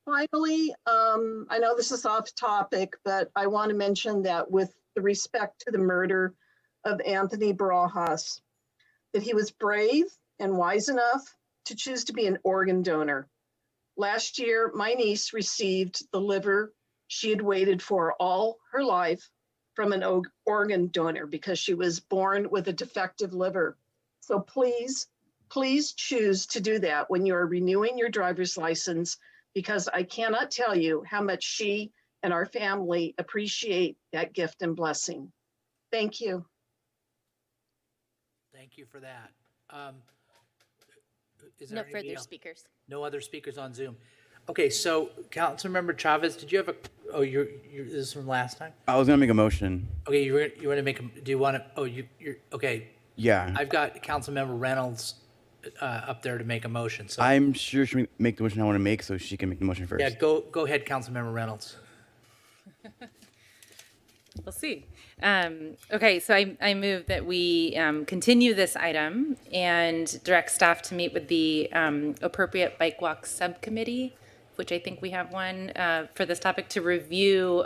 Finally, I know this is off topic, but I want to mention that with respect to the murder of Anthony Barajas, that he was brave and wise enough to choose to be an organ donor. Last year, my niece received the liver she had waited for all her life from an organ donor because she was born with a defective liver. So please choose to do that when you are renewing your driver's license, because I cannot tell you how much she and our family appreciate that gift and blessing. Thank you. Thank you for that. Is No there anybody further else? speakers. No other speakers on Zoom. Okay, so Councilmember Chavez, did you have this is from last time? I was gonna make a motion. Okay, you want to make do you want to, you're, okay. Yeah. I've got Councilmember Reynolds up there to make a motion, so. I'm sure she can make the motion I want to make, so she can make the motion first. Yeah, go ahead, Councilmember Reynolds. We'll see. Okay, so I move that we continue this item and direct staff to meet with the appropriate bike walk subcommittee, which I think we have one, for this topic, to review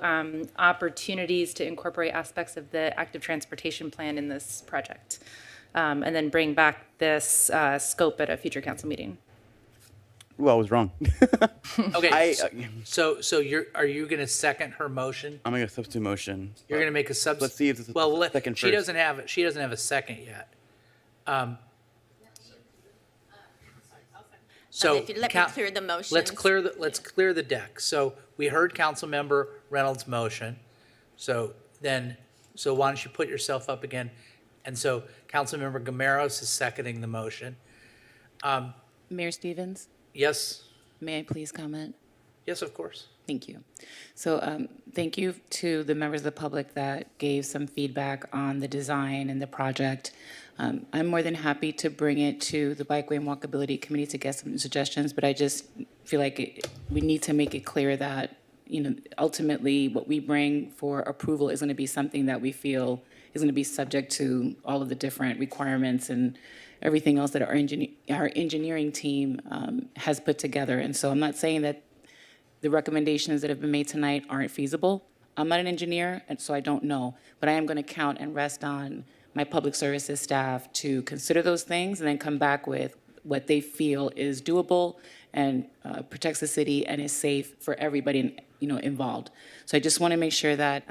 opportunities to incorporate aspects of the active transportation plan in this project, and then bring back this scope at a future council meeting. Well, I was wrong. Okay, so are you going to second her motion? I'm making a substitute motion. You're going to make a substitute. Let's see if this is second she first. doesn't have a second yet. So If you let me clear the motions. let's clear the deck. So we heard Councilmember Reynolds' motion. So why don't you put yourself up again? And so Councilmember Gameros is seconding the motion. Mayor Stevens, Yes. may I please comment? Yes, of course. Thank you. So thank you to the members of the public that gave some feedback on the design and the project. I'm more than happy to bring it to the Bikeway and Walkability Committee to get some suggestions, but I just feel like we need to make it clear that, ultimately what we bring for approval is going to be something that we feel is going to be subject to all of the different requirements and everything else that our engineering team has put together. And so I'm not saying that the recommendations that have been made tonight aren't feasible. I'm not an engineer, and so I don't know, but I am going to count and rest on my public services staff to consider those things and then come back with what they feel is doable and protects the city and is safe for everybody involved. So I just want to make sure that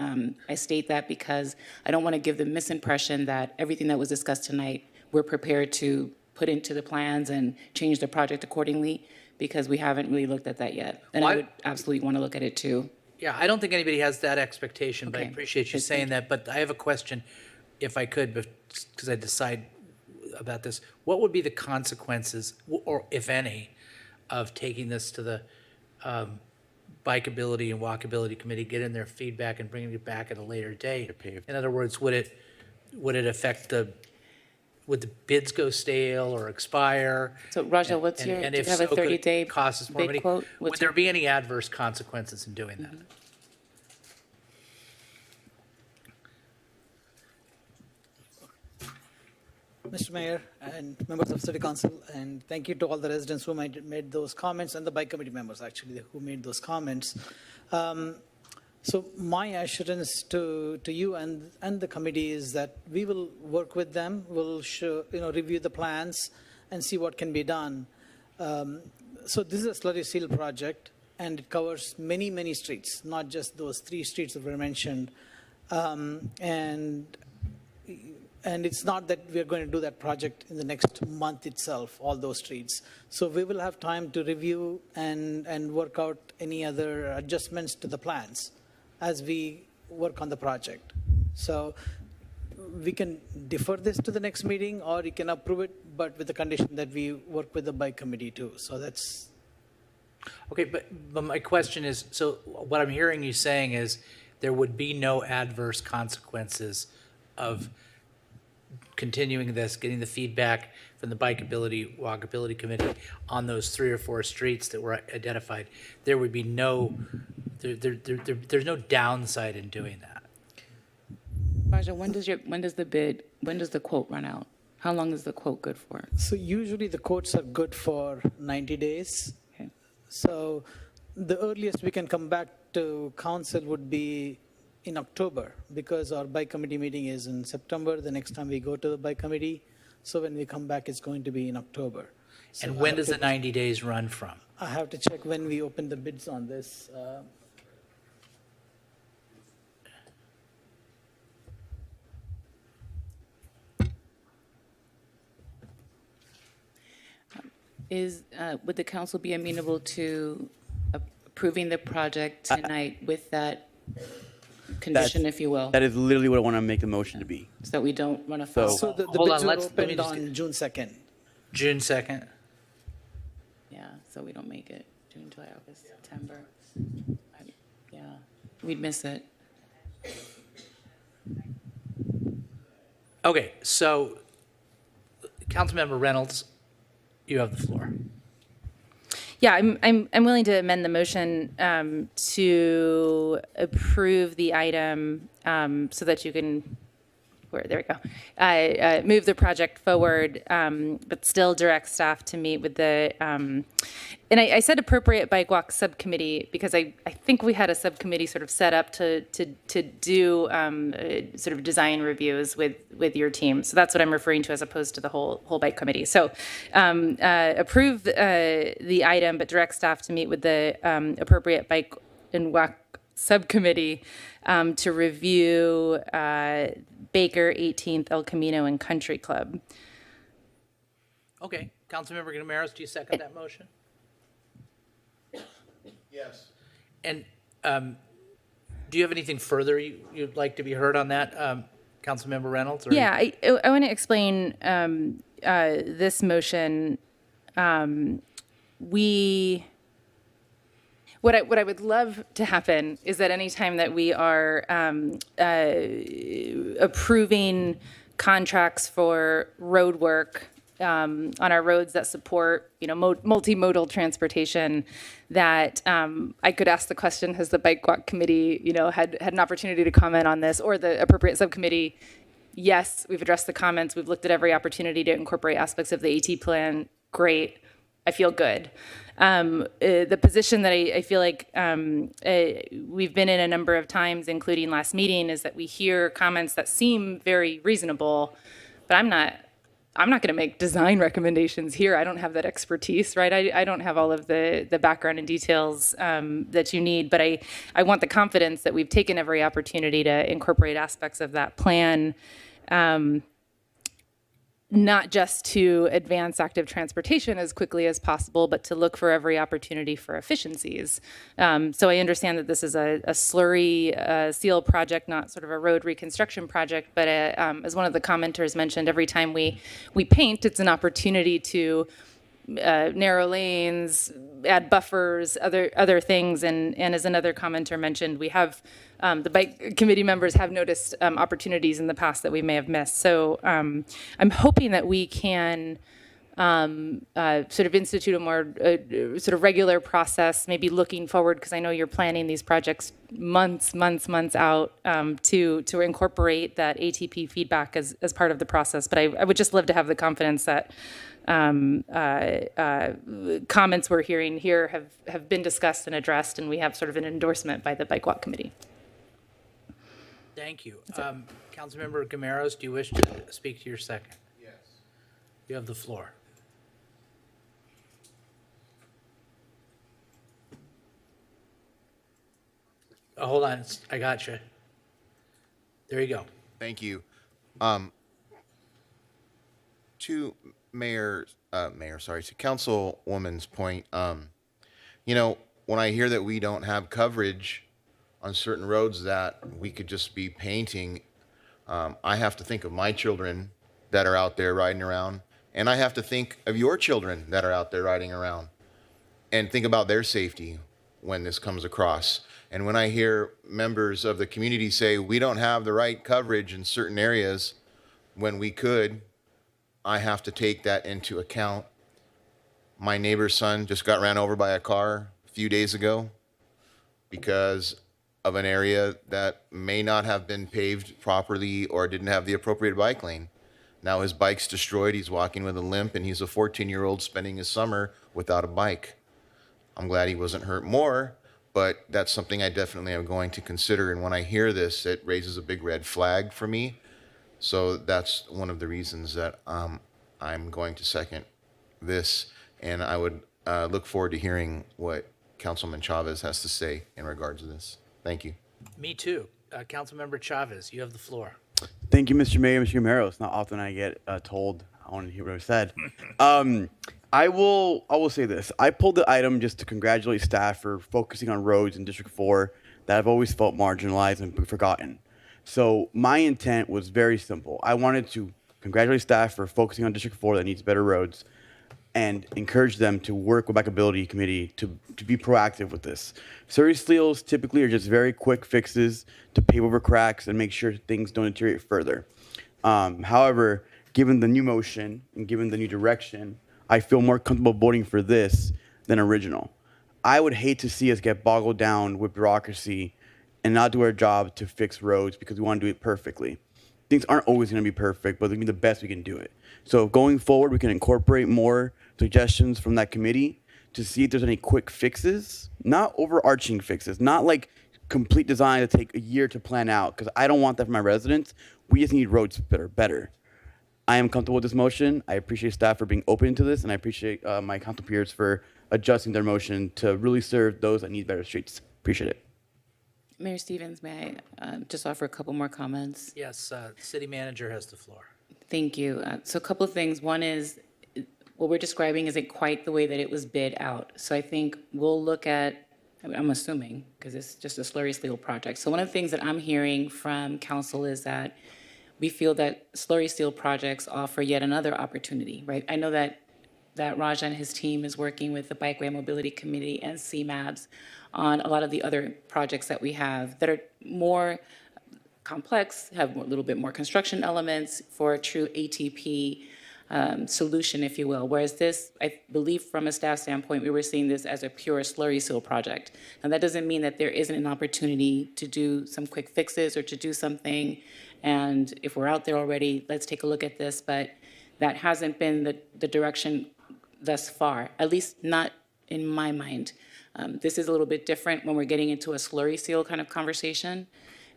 I state that, because I don't want to give the misimpression that everything that was discussed tonight we're prepared to put into the plans and change the project accordingly, because we haven't really looked at that yet. And I would absolutely want to look at it too. Yeah, I don't think anybody has that expectation, but I Okay. appreciate you saying that. But I have a question, if I could, because I decide about this. What would be the consequences, or if any, of taking this to the Bikeability and Walkability Committee, getting their feedback and bringing it back at a later date? In other words, would it affect the would the bids go stale or expire? So Raja, what's your, And do you if have a so, could it 30-day cost us more bid money? quote? Would there be any adverse consequences in doing that? Mr. Mayor and members of City Council, and thank you to all the residents who made those comments, and the bike committee members actually who made those comments. So my assurance to you and the committee is that we will work with them. We'll review the plans and see what can be done. So this is a slurry seal project, and it covers many streets, not just those 3 streets that were mentioned. And it's not that we're going to do that project in the next month itself, all those streets. So we will have time to review and work out any other adjustments to the plans as we work on the project. So we can defer this to the next meeting, or you can approve it, but with the condition that we work with the bike committee too. So that's... Okay, but my question is, so what I'm hearing you saying is there would be no adverse consequences of continuing this, getting the feedback from the Bikeability, Walkability Committee on those 3 or 4 streets that were identified. There would be no, there's no downside in doing that. Raja, when does the quote run out? How long is the quote good for? So usually the quotes are good for 90 days. Okay. So the earliest we can come back to council would be in October, because our bike committee meeting is in September, the next time we go to the bike committee. So when we come back, it's going to be in October. So And when does the 90 days run from? I have to check when we open the bids on this. Would the council be amenable to approving the project tonight with that condition, if you will, That is literally what I want to make the motion to be. so that we don't run afoul? So the Hold bids on, were let me opened just on June 2nd. June 2nd? Yeah, so we don't make it June, July, August, September. Yeah, we'd miss it. Okay, so Councilmember Reynolds, you have the floor. Yeah, I'm willing to amend the motion to approve the item so that you can, there we go, move the project forward, but still direct staff to meet with the, and I said appropriate bike walk subcommittee because I think we had a subcommittee sort of set up to do sort of design reviews with your team. So that's what I'm referring to as opposed to the whole bike committee. So approve the item, but direct staff to meet with the appropriate bike and walk subcommittee to review Baker, 18th, El Camino, and Country Club. Okay, Councilmember Gamaros, do you second that motion? Yes. And do you have anything further you'd like to be heard on that, Councilmember Reynolds? Or Yeah, I want to explain this motion. What I would love to happen is that anytime that we are approving contracts for road work on our roads that support, multimodal transportation, that I could ask the question: has the Bike Walk Committee, had an opportunity to comment on this, or the appropriate subcommittee? Yes, we've addressed the comments. We've looked at every opportunity to incorporate aspects of the AT plan. Great. I feel good. The position that I feel like we've been in a number of times, including last meeting, is that we hear comments that seem very reasonable, but I'm not going to make design recommendations here. I don't have that expertise, right? I don't have all of the background and details that you need, but I want the confidence that we've taken every opportunity to incorporate aspects of that plan, not just to advance active transportation as quickly as possible, but to look for every opportunity for efficiencies. So I understand that this is a slurry seal project, not sort of a road reconstruction project, but as one of the commenters mentioned, every time we paint, it's an opportunity to narrow lanes, add buffers, other things, and as another commenter mentioned, we have the bike committee members have noticed opportunities in the past that we may have missed. So I'm hoping that we can sort of institute a more sort of regular process, maybe looking forward, because I know you're planning these projects months out to incorporate that ATP feedback as part of the process. But I would just love to have the confidence that comments we're hearing here have been discussed and addressed, and we have sort of an endorsement by the Bike Walk Committee. Thank you. Councilmember Gameros, do you wish to speak to your second? Yes. You have the floor. Oh, hold on, I got you. There you go. Thank you. To to Councilwoman's point, you know, when I hear that we don't have coverage on certain roads that we could just be painting, I have to think of my children that are out there riding around, and I have to think of your children that are out there riding around, and think about their safety when this comes across. And when I hear members of the community say we don't have the right coverage in certain areas when we could, I have to take that into account. My neighbor's son just got ran over by a car a few days ago because of an area that may not have been paved properly or didn't have the appropriate bike lane. Now his bike's destroyed, he's walking with a limp, and he's a 14-year-old spending his summer without a bike. I'm glad he wasn't hurt more, but that's something I definitely am going to consider. And when I hear this, it raises a big red flag for me. So that's one of the reasons that I'm going to second this. And I would look forward to hearing what Councilman Chavez has to say in regards to this. Thank you. Me too. Councilmember Chavez, you have the floor. Thank you, Mr. Mayor, Mr. Romero. It's not often I get told I want to hear what I said. I will say this. I pulled the item just to congratulate staff for focusing on roads in District 4 that I've always felt marginalized and forgotten. So my intent was very simple. I wanted to congratulate staff for focusing on District 4 that needs better roads and encourage them to work with Bikeability Committee to be proactive with this. Slurry seals typically are just very quick fixes to pave over cracks and make sure things don't deteriorate further. However, given the new motion and given the new direction, I feel more comfortable voting for this than original. I would hate to see us get boggled down with bureaucracy and not do our job to fix roads because we want to do it perfectly. Things aren't always going to be perfect, but they'll be the best we can do it. So going forward, we can incorporate more suggestions from that committee to see if there's any quick fixes, not overarching fixes, not like complete design that take a year to plan out, because I don't want that for my residents. We just need roads that are better. I am comfortable with this motion. I appreciate staff for being open to this, and I appreciate my council peers for adjusting their motion to really serve those that need better streets. Appreciate it. Mayor Stevens, may I just offer a couple more comments? Yes, city manager has the floor. Thank you. So a couple of things. One is what we're describing isn't quite the way that it was bid out. So I think we'll look at, I'm assuming, because it's just a slurry seal project. So one of the things that I'm hearing from council is that we feel that slurry seal projects offer yet another opportunity, right? I know that Raja and his team is working with the Bikeway Mobility Committee and CMABs on a lot of the other projects that we have that are more complex, have a little bit more construction elements for a true ATP solution, if you will. Whereas this, I believe from a staff standpoint, we were seeing this as a pure slurry seal project. Now that doesn't mean that there isn't an opportunity to do some quick fixes or to do something. And if we're out there already, let's take a look at this. But that hasn't been the direction thus far, at least not in my mind. This is a little bit different when we're getting into a slurry seal kind of conversation.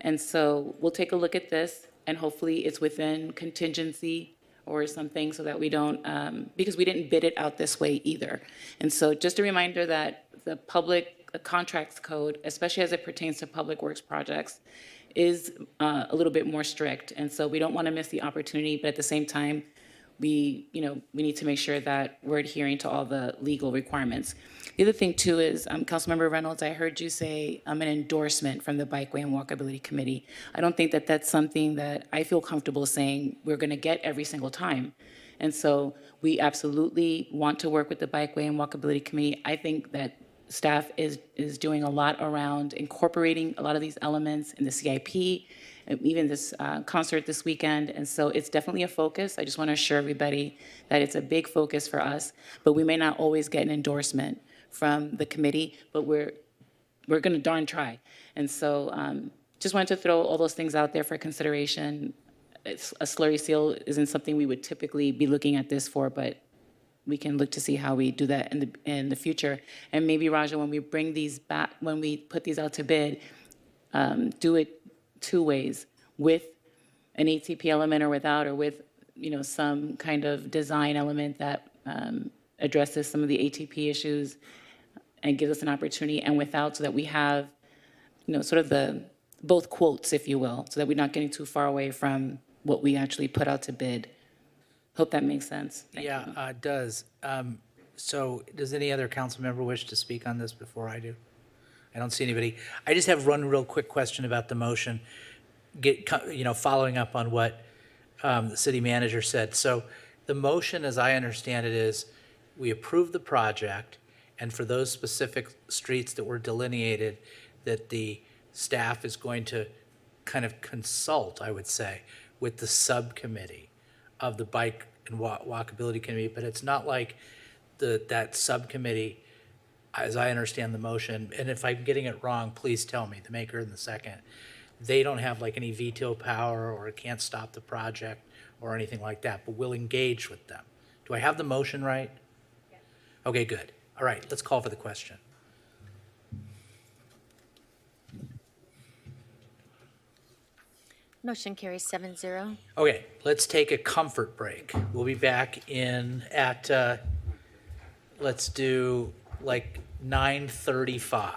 And so we'll take a look at this, and hopefully it's within contingency or something so that we don't, because we didn't bid it out this way either. And so just a reminder that the public contracts code, especially as it pertains to public works projects, is a little bit more strict. And so we don't want to miss the opportunity, but at the same time, we need to make sure that we're adhering to all the legal requirements. The other thing too is, Councilmember Reynolds, I heard you say an endorsement from the Bikeway and Walkability Committee. I don't think that that's something that I feel comfortable saying we're going to get every single time. And so we absolutely want to work with the Bikeway and Walkability Committee. I think that staff is doing a lot around incorporating a lot of these elements in the CIP, and even this concert this weekend. And so it's definitely a focus. I just want to assure everybody that it's a big focus for us, but we may not always get an endorsement from the committee, but we're going to darn try. And so just wanted to throw all those things out there for consideration. A slurry seal isn't something we would typically be looking at this for, but we can look to see how we do that in the future. And maybe, Raja, when we bring these back, when we put these out to bid, do it two ways, with an ATP element or without, or with some kind of design element that addresses some of the ATP issues and gives us an opportunity, and without, so that we have sort of the both quotes, if you will, so that we're not getting too far away from what we actually put out to bid. Hope that makes sense. Thank you. It does. So does any other council member wish to speak on this before I do? I don't see anybody. I just have one real quick question about the motion, following up on what the city manager said. So the motion, as I understand it, is we approve the project, and for those specific streets that were delineated, that the staff is going to kind of consult, I would say, with the subcommittee of the bike and walkability committee. But it's not like that subcommittee, as I understand the motion, and if I'm getting it wrong, please tell me, the maker and the second, they don't have like any veto power or can't stop the project or anything like that, but we'll engage with them. Do I have the motion right? Yes. Okay, good. All right, let's call for the question. Motion carries 7-0. Okay, let's take a comfort break. We'll be back in at, let's do like 9:35.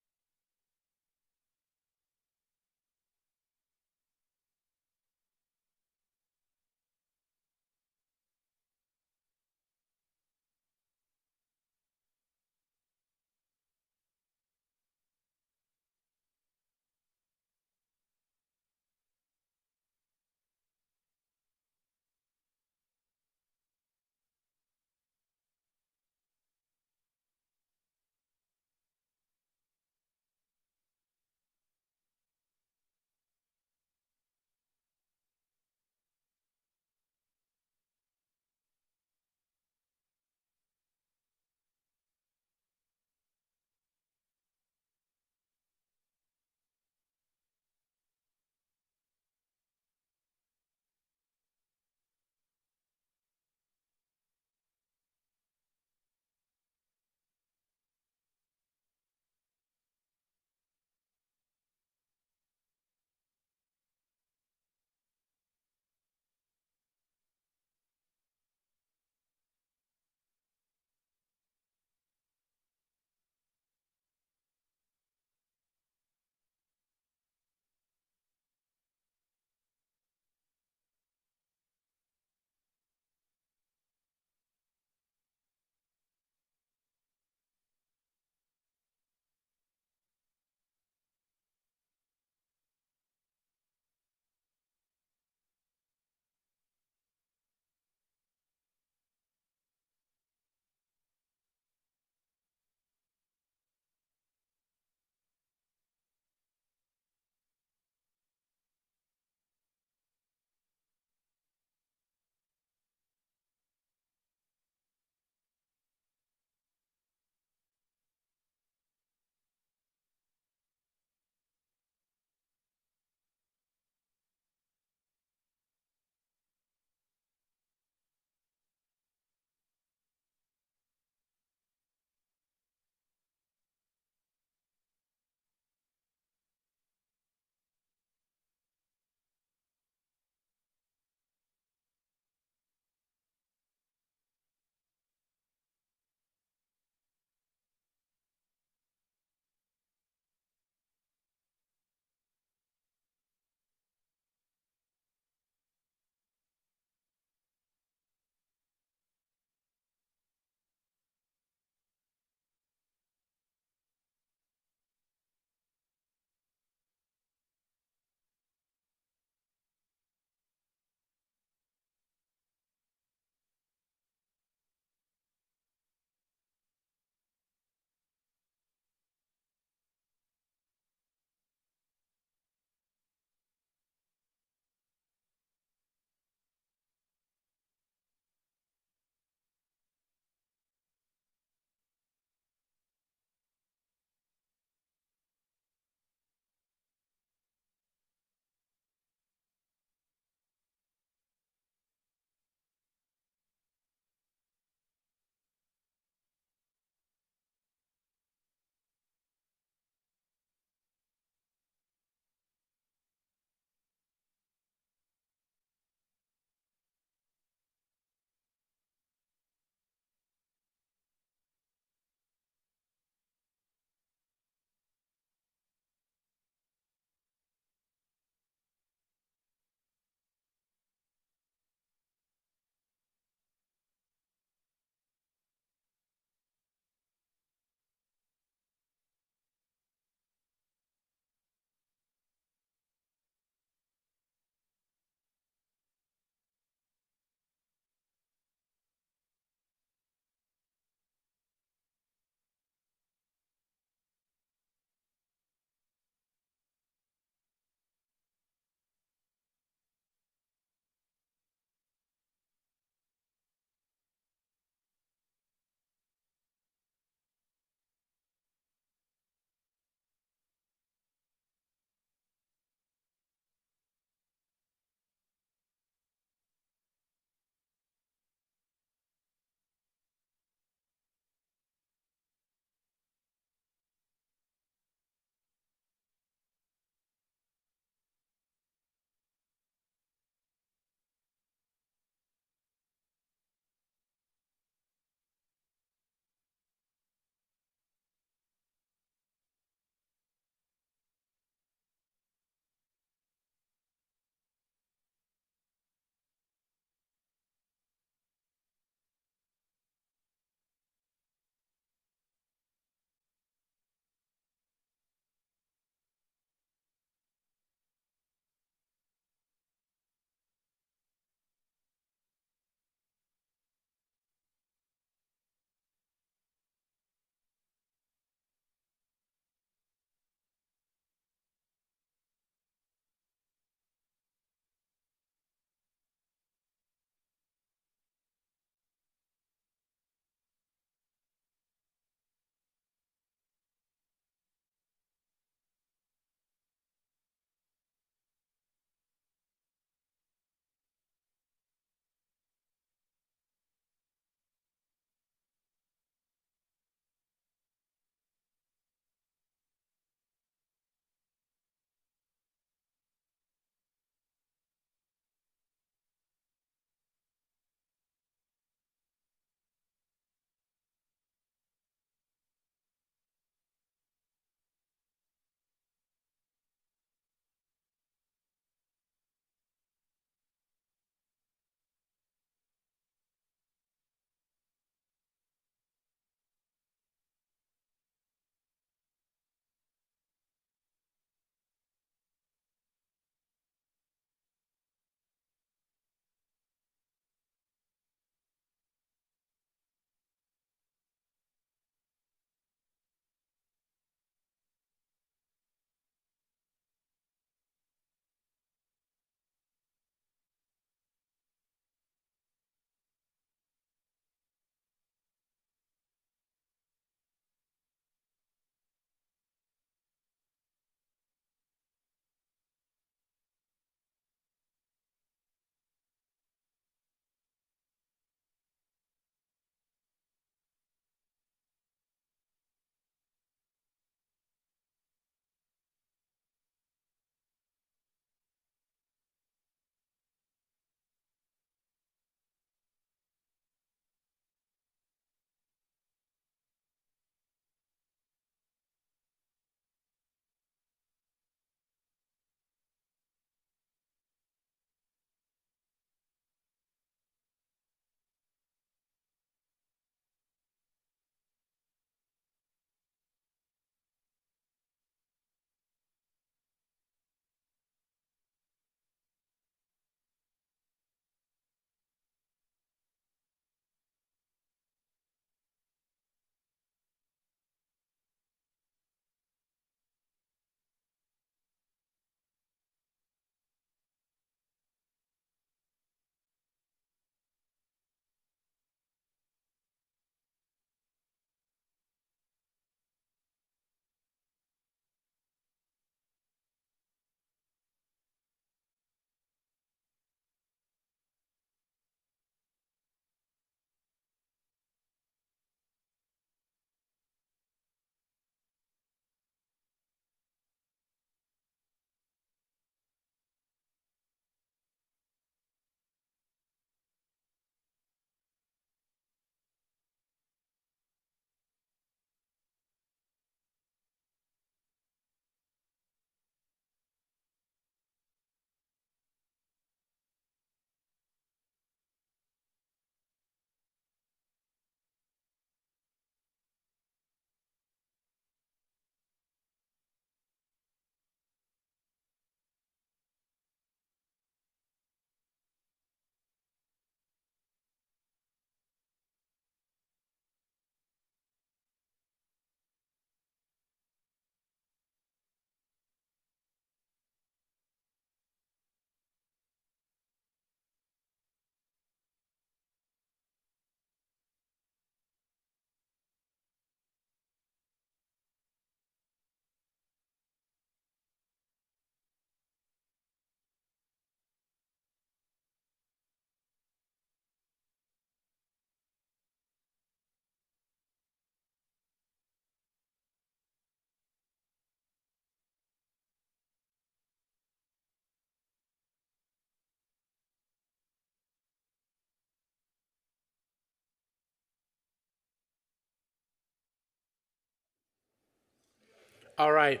All right,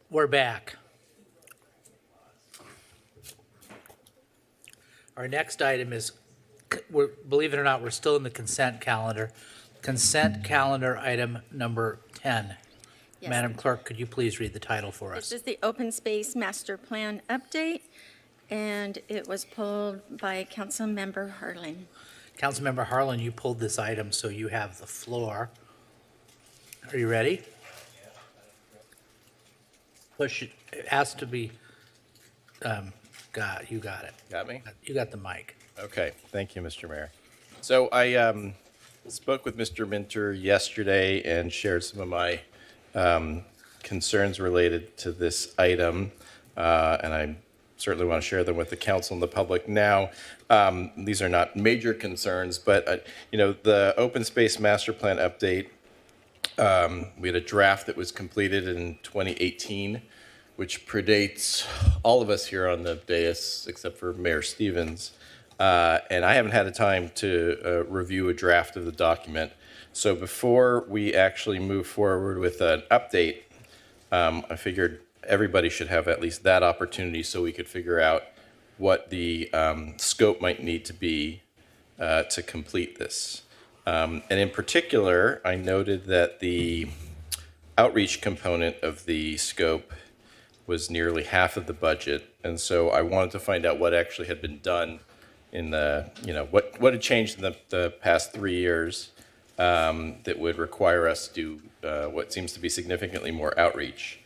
we're back. Our next item is, believe it or not, we're still in the consent calendar. Consent calendar item number 10. Yes. Madam Clerk, could you please read the title for us? This is the Open Space Master Plan update, and it was pulled by Councilmember Harlan. Councilmember Harlan, you pulled this item, so you have the floor. Are you ready? Push it. It has to be. You got it. Got me? You got the mic. Okay, thank you, Mr. Mayor. So I spoke with Mr. Minter yesterday and shared some of my concerns related to this item, and I certainly want to share them with the council and the public now. These are not major concerns, but the open space master plan update, we had a draft that was completed in 2018, which predates all of us here on the dais, except for Mayor Stevens. And I haven't had a time to review a draft of the document. So before we actually move forward with an update, I figured everybody should have at least that opportunity so we could figure out what the scope might need to be to complete this. And in particular, I noted that the outreach component of the scope was nearly half of the budget. And so I wanted to find out what actually had been done in the, what had changed in the past 3 years that would require us to do what seems to be significantly more outreach.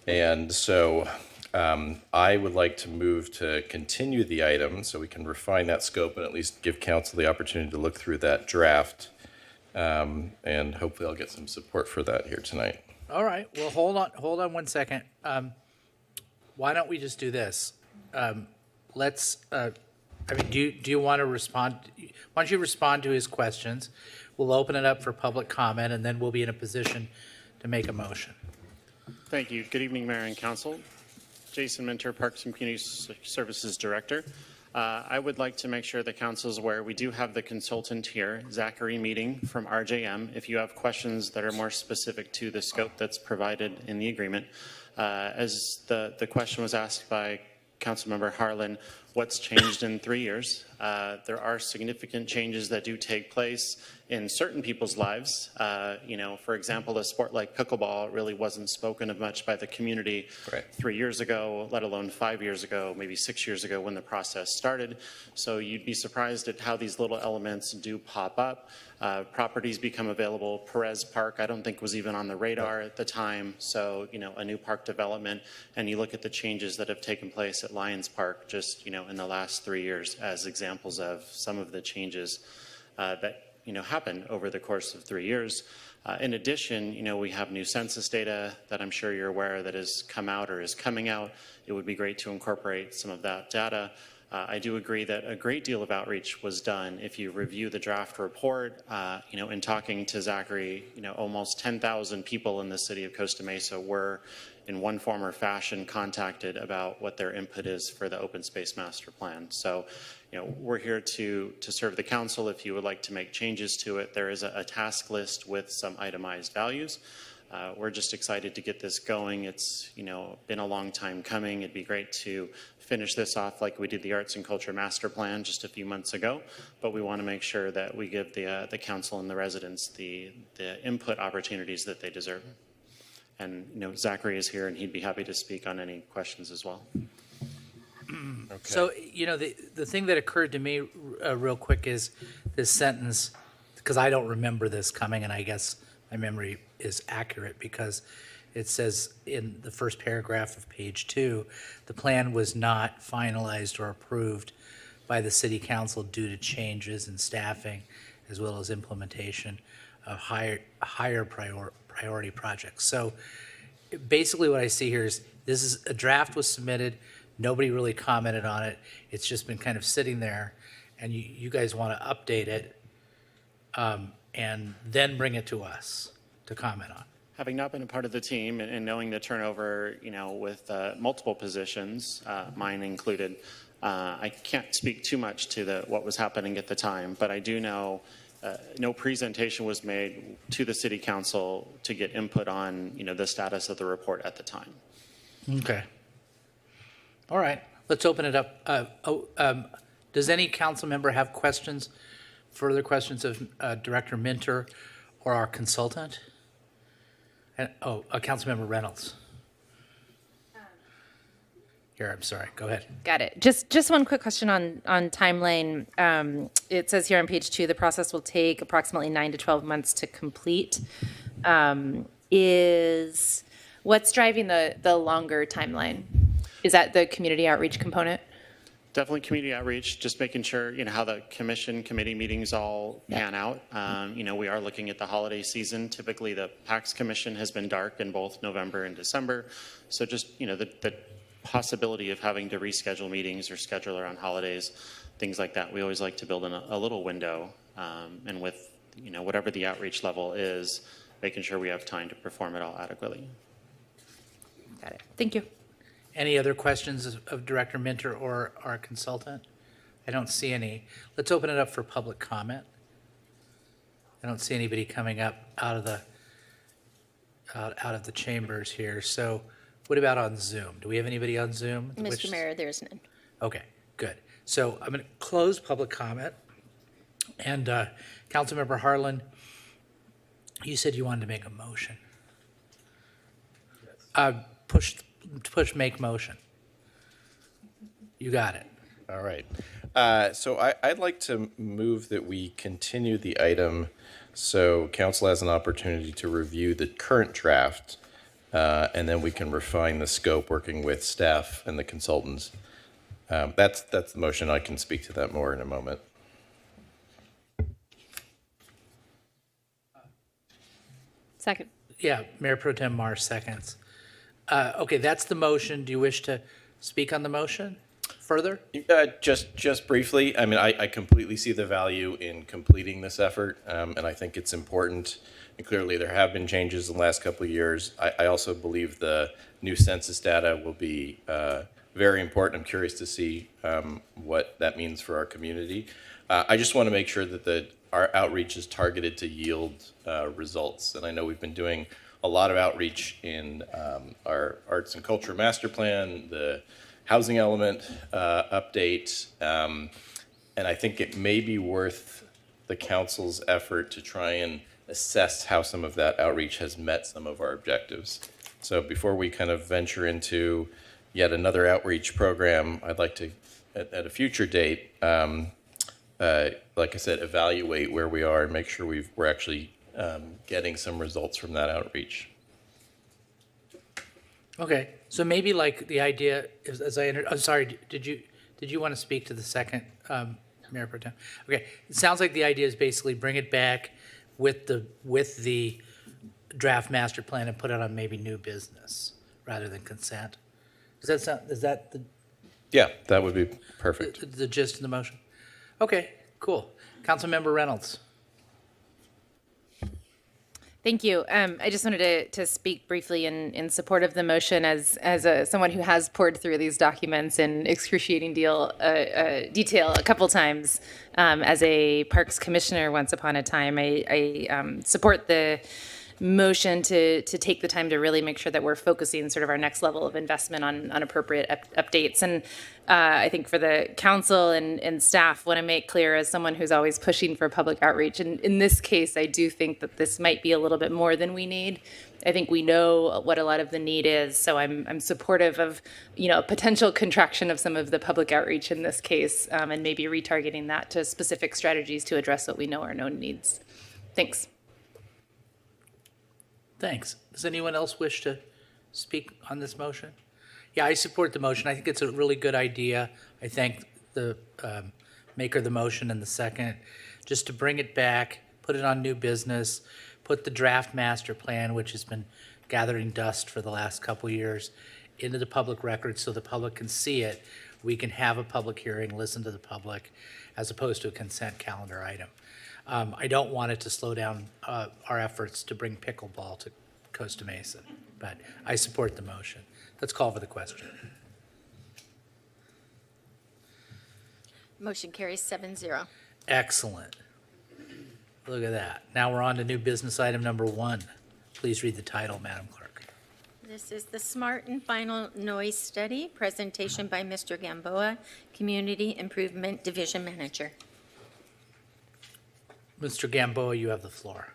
And so I would like to move to continue the item so we can refine that scope and at least give council the opportunity to look through that draft. And hopefully I'll get some support for that here tonight. All right. Well, hold on 1 second. Why don't we just do this? Do you want to respond? Why don't you respond to his questions? We'll open it up for public comment, and then we'll be in a position to make a motion. Thank you. Good evening, Mayor and Council. Jason Minter, Parks and Community Services Director. I would like to make sure the Council is aware we do have the consultant here, Zachary Meeting from RJM. If you have questions that are more specific to the scope that's provided in the agreement, as the question was asked by Councilmember Harlan, what's changed in 3 years? There are significant changes that do take place in certain people's lives. For example, a sport like pickleball really wasn't spoken of much by the community 3 years ago, let alone 5 years ago, maybe 6 years ago when the process started. So you'd be surprised at how these little elements do pop up. Properties become available. Perez Park, I don't think was even on the radar at the time. So, a new park development, and you look at the changes that have taken place at Lions Park just, in the last 3 years as examples of some of the changes that, happen over the course of 3 years. In addition, we have new census data that I'm sure you're aware that has come out or is coming out. It would be great to incorporate some of that data. I do agree that a great deal of outreach was done. If you review the draft report, in talking to Zachary, almost 10,000 people in the city of Costa Mesa were in one form or fashion contacted about what their input is for the open space master plan. So, we're here to serve the council. If you would like to make changes to it, there is a task list with some itemized values. We're just excited to get this going. It's, been a long time coming. It'd be great to finish this off like we did the Arts and Culture Master Plan just a few months ago, but we want to make sure that we give the council and the residents the input opportunities that they deserve. And, Zachary is here and he'd be happy to speak on any questions as well. Okay. So, the thing that occurred to me real quick is this sentence, because I don't remember this coming, and I guess my memory is accurate because it says in the first paragraph of page 2, the plan was not finalized or approved by the city council due to changes in staffing as well as implementation of higher priority projects. So basically what I see here is this is a draft was submitted. Nobody really commented on it. It's just been kind of sitting there, and you guys want to update it and then bring it to us to comment on. Having not been a part of the team and knowing the turnover, with multiple positions, mine included, I can't speak too much to what was happening at the time, but I do know no presentation was made to the city council to get input on, the status of the report at the time. Okay. All right, let's open it up. Does any council member have questions, further questions of Director Minter or our consultant? And, Councilmember Reynolds. Here, I'm sorry, go ahead. Got it. Just one quick question on timeline. It says here on page 2, the process will take approximately 9 to 12 months to complete. Is what's driving the longer timeline? Is that the community outreach component? Definitely community outreach, just making sure, how the committee meetings all pan out. We are looking at the holiday season. Typically, the PAX commission has been dark in both November and December. So just, the possibility of having to reschedule meetings or schedule around holidays, things like that. We always like to build in a little window. And with, whatever the outreach level is, making sure we have time to perform it all adequately. Got it. Thank you. Any other questions of Director Minter or our consultant? I don't see any. Let's open it up for public comment. I don't see anybody coming up out of the chambers here. So what about on Zoom? Do we have anybody on Zoom? Mr. Mayor, there's none. Okay, good. So I'm going to close public comment. And Councilmember Harlan, you said you wanted to make a motion. Push make motion. You got it. All right. So I'd like to move that we continue the item so council has an opportunity to review the current draft, and then we can refine the scope working with staff and the consultants. That's the motion. I can speak to that more in a moment. Second. Yeah, Mayor Pro Tem Mar seconds. Okay, that's the motion. Do you wish to speak on the motion further? Just briefly, I mean, I completely see the value in completing this effort, and I think it's important. And clearly, there have been changes in the last couple of years. I also believe the new census data will be very important. I'm curious to see what that means for our community. I just want to make sure that our outreach is targeted to yield results, and I know we've been doing a lot of outreach in our arts and culture master plan, the housing element update, and I think it may be worth the council's effort to try and assess how some of that outreach has met some of our objectives. So before we kind of venture into yet another outreach program, I'd like to, at a future date, like I said, evaluate where we are and make sure we're actually getting some results from that outreach. Okay, so maybe like the idea is, I'm sorry, did you want to speak to the second, Mayor Pro Tem? Okay, it sounds like the idea is basically bring it back with the draft master plan and put it on maybe new business rather than consent. Is that the? Yeah, that would be perfect. The gist of the motion? Okay, cool. Councilmember Reynolds. Thank you. I just wanted to speak briefly in support of the motion as someone who has poured through these documents in excruciating detail a couple times. As a Parks Commissioner once upon a time, I support the motion to take the time to really make sure that we're focusing sort of our next level of investment on appropriate updates. And I think for the council and staff, want to make clear as someone who's always pushing for public outreach, and in this case, I do think that this might be a little bit more than we need. I think we know what a lot of the need is, so I'm supportive of a potential contraction of some of the public outreach in this case, and maybe retargeting that to specific strategies to address what we know are known needs. Thanks. Thanks. Does anyone else wish to speak on this motion? Yeah, I support the motion. I think it's a really good idea. I thank the maker of the motion and the second, just to bring it back, put it on new business, put the draft master plan, which has been gathering dust for the last couple of years, into the public record so the public can see it. We can have a public hearing, listen to the public, as opposed to a consent calendar item. I don't want it to slow down our efforts to bring pickleball to Costa Mesa, but I support the motion. Let's call for the question. Motion carries 7-0. Excellent. Look at that. Now we're on to new business item number 1. Please read the title, Madam Clerk. This is the Smart and Final Noise Study, presentation by Mr. Gamboa, Community Improvement Division Manager. Mr. Gamboa, you have the floor.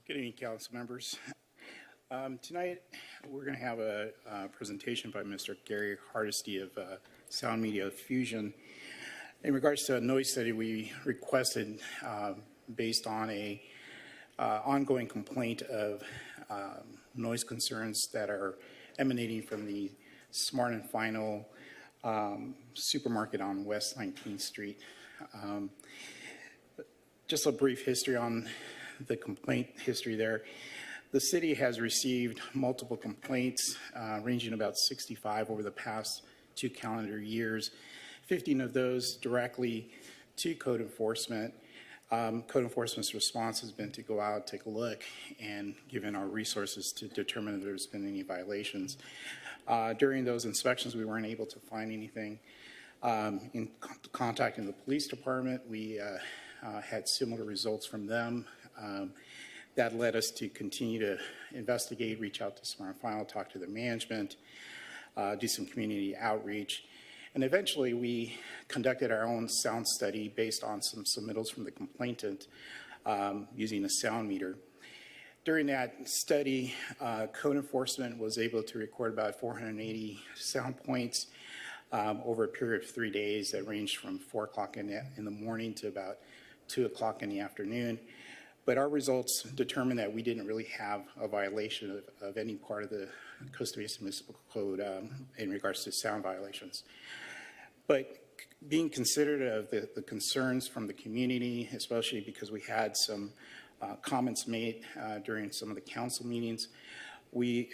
Good evening, council members. Tonight, we're going to have a presentation by Mr. Gary Hardesty of Sound Media Fusion. In regards to a noise study we requested based on a ongoing complaint of noise concerns that are emanating from the Smart and Final supermarket on West 19th Street. Just a brief history on the complaint history there. The city has received multiple complaints, ranging about 65 over the past 2 calendar years, 15 of those directly to code enforcement. Code enforcement's response has been to go out, take a look, and given our resources to determine if there's been any violations. During those inspections, we weren't able to find anything. In contacting the police department, we had similar results from them. That led us to continue to investigate, reach out to Smart and Final, talk to the management, do some community outreach. And eventually we conducted our own sound study based on some submittals from the complainant using a sound meter. During that study, code enforcement was able to record about 480 sound points over a period of 3 days that ranged from 4 o'clock in the morning to about 2 o'clock in the afternoon. But our results determined that we didn't really have a violation of any part of the Costa Mesa Municipal Code in regards to sound violations. But being considerate of the concerns from the community, especially because we had some comments made during some of the council meetings, we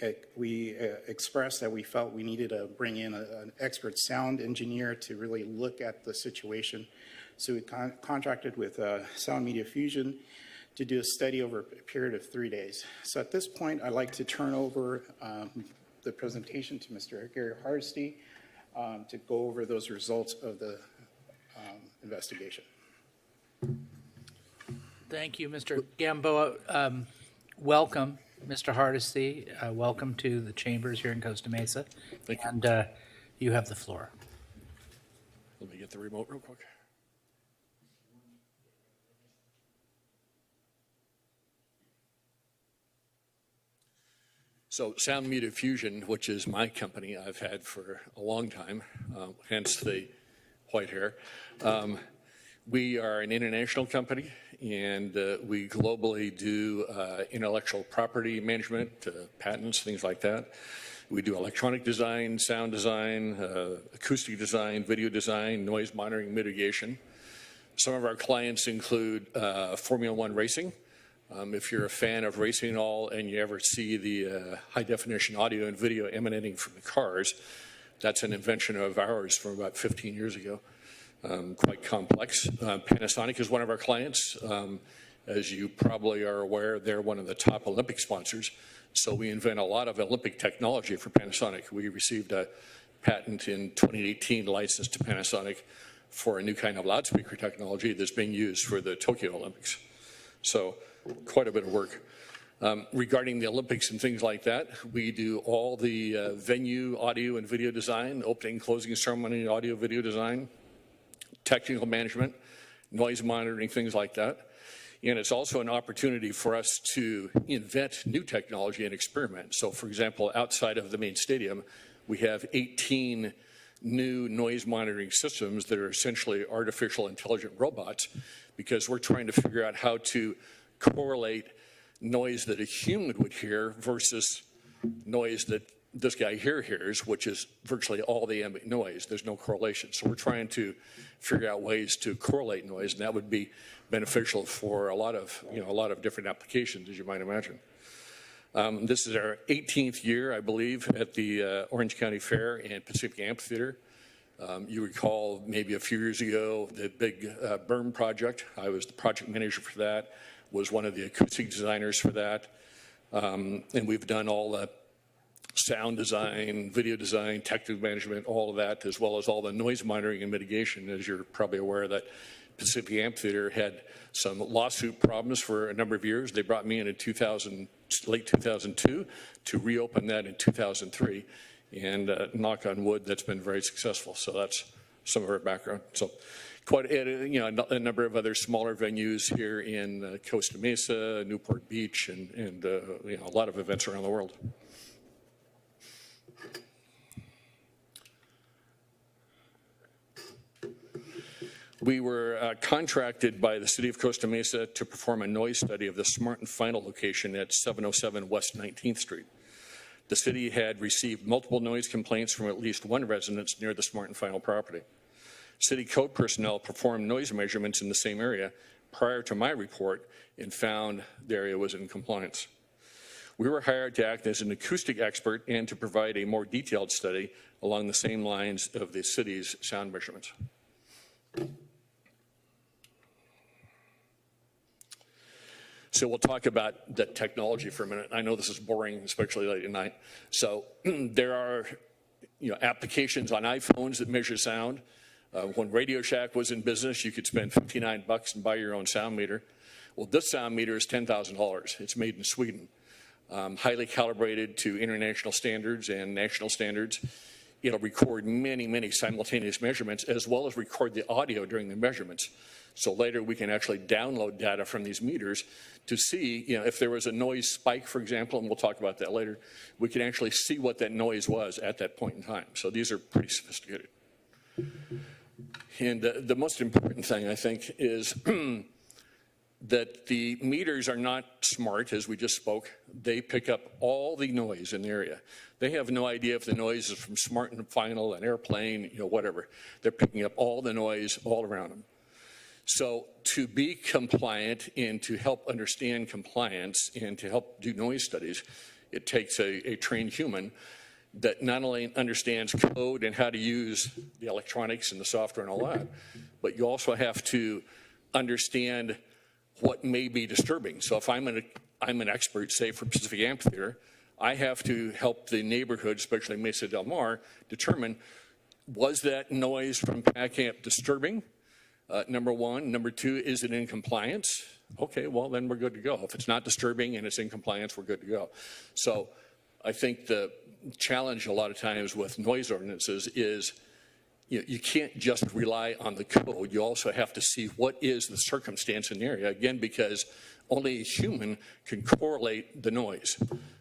expressed that we felt we needed to bring in an expert sound engineer to really look at the situation. So we contracted with Sound Media Fusion to do a study over a period of 3 days. So at this point, I'd like to turn over the presentation to Mr. Gary Hardesty to go over those results of the investigation. Thank you, Mr. Gamboa. Welcome, Mr. Hardesty. Welcome to the chambers here in Costa Mesa. Thank you. And you have the floor. Let me get the remote real quick. So Sound Media Fusion, which is my company I've had for a long time, hence the white hair. We are an international company, and we globally do intellectual property management, patents, things like that. We do electronic design, sound design, acoustic design, video design, noise monitoring, mitigation. Some of our clients include Formula One racing. If you're a fan of racing and all, and you ever see the high-definition audio and video emanating from the cars, that's an invention of ours from about 15 years ago. Quite complex. Panasonic is one of our clients. As you probably are aware, they're one of the top Olympic sponsors. So we invent a lot of Olympic technology for Panasonic. We received a patent in 2018 licensed to Panasonic for a new kind of loudspeaker technology that's being used for the Tokyo Olympics. So quite a bit of work. Regarding the Olympics and things like that, we do all the venue audio and video design, opening, closing ceremony, audio, video design, technical management, noise monitoring, things like that. And it's also an opportunity for us to invent new technology and experiment. So for example, outside of the main stadium, we have 18 new noise monitoring systems that are essentially artificial intelligent robots, because we're trying to figure out how to correlate noise that a human would hear versus noise that this guy here hears, which is virtually all the ambient noise. There's no correlation. So we're trying to figure out ways to correlate noise, and that would be beneficial for a lot of different applications, as you might imagine. This is our 18th year, I believe, at the Orange County Fair and Pacific Amphitheater. You recall maybe a few years ago, the big berm project. I was the project manager for that, was one of the acoustic designers for that. And we've done all the sound design, video design, technical management, all of that, as well as all the noise monitoring and mitigation. As you're probably aware, that Pacific Amphitheater had some lawsuit problems for a number of years. They brought me in 2000, late 2002 to reopen that in 2003. And knock on wood, that's been very successful. So that's some of our background. So quite a number of other smaller venues here in Costa Mesa, Newport Beach, and a lot of events around the world. We were contracted by the City of Costa Mesa to perform a noise study of the Smart and Final location at 707 West 19th Street. The city had received multiple noise complaints from at least one residence near the Smart and Final property. City code personnel performed noise measurements in the same area prior to my report and found the area was in compliance. We were hired to act as an acoustic expert and to provide a more detailed study along the same lines of the city's sound measurements. So we'll talk about the technology for a minute. I know this is boring, especially late at night. So there are applications on iPhones that measure sound. When Radio Shack was in business, you could spend $59 and buy your own sound meter. Well, this sound meter is $10,000. It's made in Sweden, highly calibrated to international standards and national standards. It'll record many, many simultaneous measurements, as well as record the audio during the measurements. So later we can actually download data from these meters to see, if there was a noise spike, for example, and we'll talk about that later, we can actually see what that noise was at that point in time. So these are pretty sophisticated. And the most important thing, I think, is that the meters are not smart, as we just spoke. They pick up all the noise in the area. They have no idea if the noise is from Smart and Final, an airplane, whatever. They're picking up all the noise all around them. So to be compliant and to help understand compliance and to help do noise studies, it takes a trained human that not only understands code and how to use the electronics and the software and all that, but you also have to understand what may be disturbing. So if I'm an expert, say, for Pacific Amphitheater, I have to help the neighborhood, especially Mesa del Mar, determine, was that noise from PACAMP disturbing? Number one. Number two, is it in compliance? Okay, well, then we're good to go. If it's not disturbing and it's in compliance, we're good to go. So I think the challenge a lot of times with noise ordinances is you can't just rely on the code. You also have to see what is the circumstance in the area, again, because only a human can correlate the noise.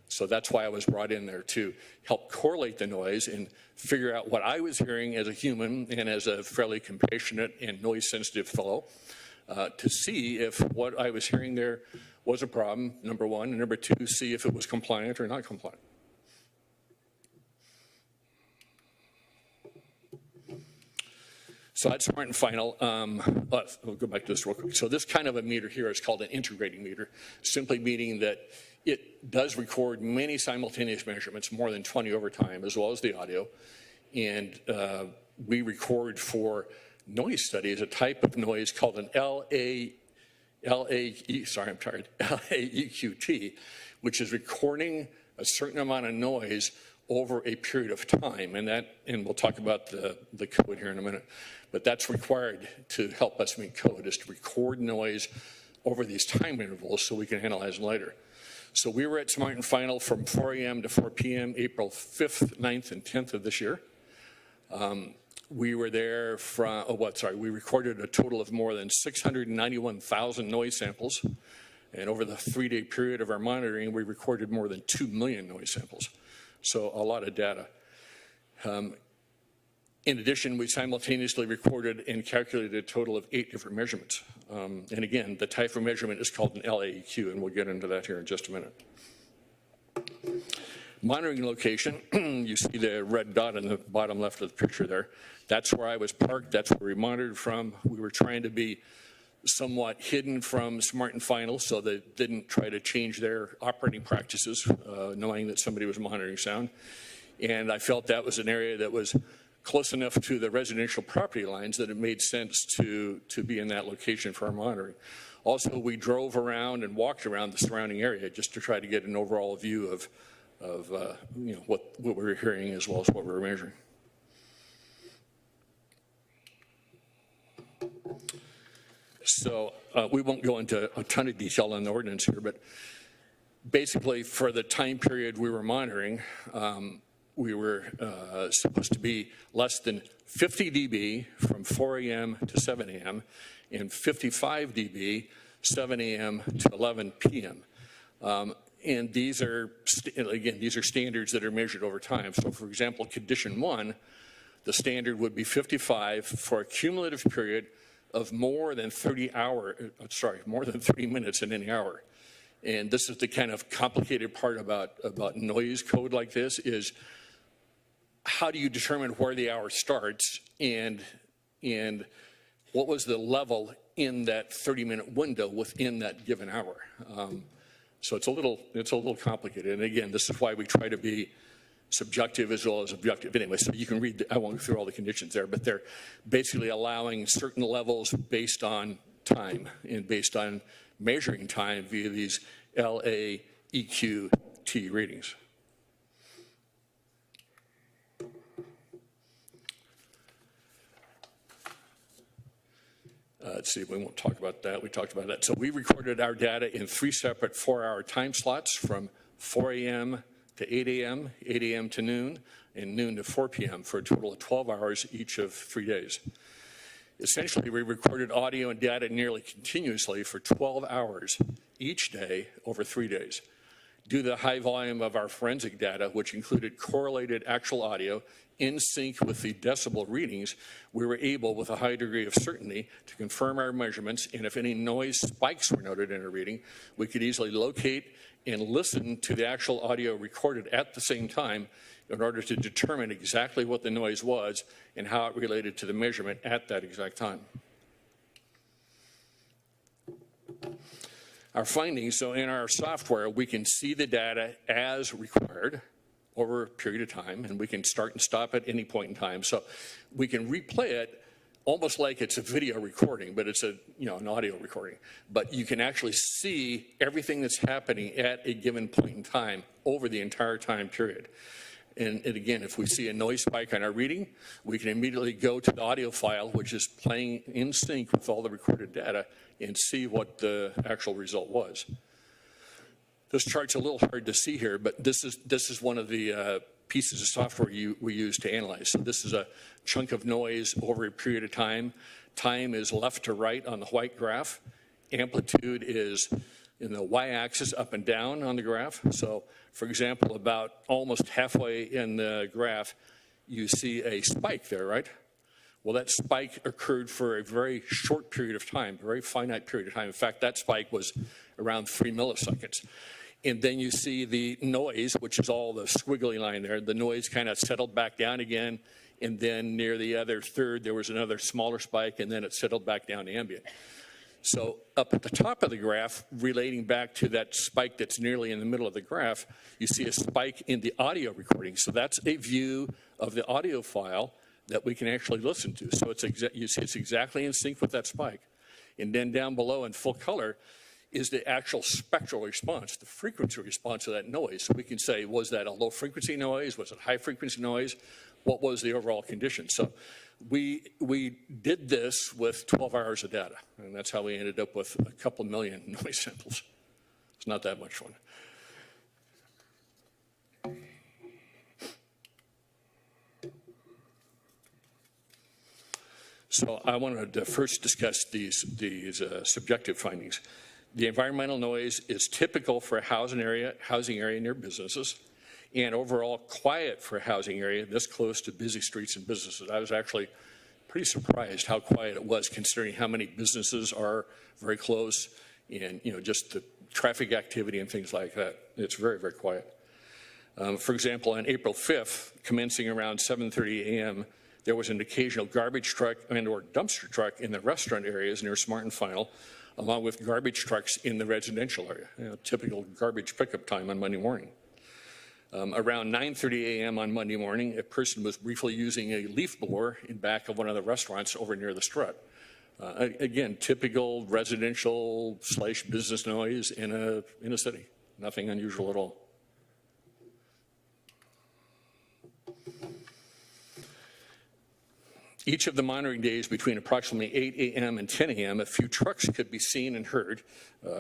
So that's why I was brought in there, to help correlate the noise and figure out what I was hearing as a human and as a fairly compassionate and noise-sensitive fellow, to see if what I was hearing there was a problem, number one, and number two, see if it was compliant or not compliant. So that's Smart and Final. We'll go back to this real quick. So this kind of a meter here is called an integrating meter, simply meaning that it does record many simultaneous measurements, more than 20 over time, as well as the audio. And we record for noise studies a type of noise called an LAEQT, which is recording a certain amount of noise over a period of time. And we'll talk about the code here in a minute. But that's required to help us meet code, is to record noise over these time intervals so we can analyze them later. So we were at Smart and Final from 4 a.m. to 4 p.m., April 5th, 9th, and 10th of this year. We were there we recorded a total of more than 691,000 noise samples. And over the 3-day period of our monitoring, we recorded more than 2 million noise samples. So a lot of data. In addition, we simultaneously recorded and calculated a total of 8 different measurements. And again, the type of measurement is called an LAEQ, and we'll get into that here in just a minute. Monitoring location, you see the red dot in the bottom left of the picture there. That's where I was parked. That's where we monitored from. We were trying to be somewhat hidden from Smart and Final, so they didn't try to change their operating practices, knowing that somebody was monitoring sound. And I felt that was an area that was close enough to the residential property lines that it made sense to be in that location for our monitoring. Also, we drove around and walked around the surrounding area just to try to get an overall view of what we were hearing as well as what we were measuring. So we won't go into a ton of detail on the ordinance here, but basically for the time period we were monitoring, we were supposed to be less than 50 dB from 4 a.m. to 7 a.m. and 55 dB 7 a.m. to 11 p.m. And these are, again, these are standards that are measured over time. So for example, condition 1, the standard would be 55 for a cumulative period of more than 30 minutes in any hour. And this is the kind of complicated part about noise code like this is how do you determine where the hour starts and what was the in that 30-minute window within that given hour. So it's a little complicated. And again, this is why we try to be subjective as well as objective. Anyway, so you can read, I won't go through all the conditions there, but they're basically allowing certain levels based on time and based on measuring time via these LAEQT readings. Let's see, we won't talk about that. We talked about that. So we recorded our data in 3 separate 4-hour time slots from 4 a.m. to 8 a.m., 8 a.m. to noon, and noon to 4 p.m. for a total of 12 hours each of 3 days. Essentially, we recorded audio and data nearly continuously for 12 hours each day over 3 days. Due to the high volume of our forensic data, which included correlated actual audio in sync with the decibel readings, we were able, with a high degree of certainty, to confirm our measurements, and if any noise spikes were noted in a reading, we could easily locate and listen to the actual audio recorded at the same time in order to determine exactly what the noise was and how it related to the measurement at that exact time. Our findings, so in our software, we can see the data as required over a period of time, and we can start and stop at any point in time. So we can replay it almost like it's a video recording, but it's an audio recording. But you can actually see everything that's happening at a given point in time over the entire time period. And again, if we see a noise spike on our reading, we can immediately go to the audio file, which is playing in sync with all the recorded data, and see what the actual result was. This chart's a little hard to see here, but this is one of the pieces of software we use to analyze. So this is a chunk of noise over a period of time. Time is left to right on the white graph. Amplitude is in the y-axis up and down on the graph. So, for example, about almost halfway in the graph, you see a spike there, right? Well, that spike occurred for a very short period of time, a very finite period of time. In fact, that spike was around 3 milliseconds. And then you see the noise, which is all the squiggly line there. The noise kind of settled back down again, and then near the other third, there was another smaller spike, and then it settled back down to ambient. So up at the top of the graph, relating back to that spike that's nearly in the middle of the graph, you see a spike in the audio recording. So that's a view of the audio file that we can actually listen to. So you see it's exactly in sync with that spike. And then down below in full color is the actual spectral response, the frequency response of that noise. So we can say, was that a low frequency noise? Was it high frequency noise? What was the overall condition? So we did this with 12 hours of data, and that's how we ended up with a couple million noise samples. It's not that much fun. So I wanted to first discuss these subjective findings. The environmental noise is typical for a housing area near businesses, and overall quiet for a housing area this close to busy streets and businesses. I was actually pretty surprised how quiet it was, considering how many businesses are very close, and just the traffic activity and things like that. It's very, very quiet. For example, on April 5th, commencing around 7:30 a.m., there was an occasional garbage truck and/or dumpster truck in the restaurant areas near Smart and Final, along with garbage trucks in the residential area. Typical garbage pickup time on Monday morning. Around 9:30 a.m. on Monday morning, a person was briefly using a leaf blower in back of one of the restaurants over near the strut. Again, typical residential / business noise in a city. Nothing unusual at all. Each of the monitoring days between approximately 8 a.m. and 10 a.m., a few trucks could be seen and heard.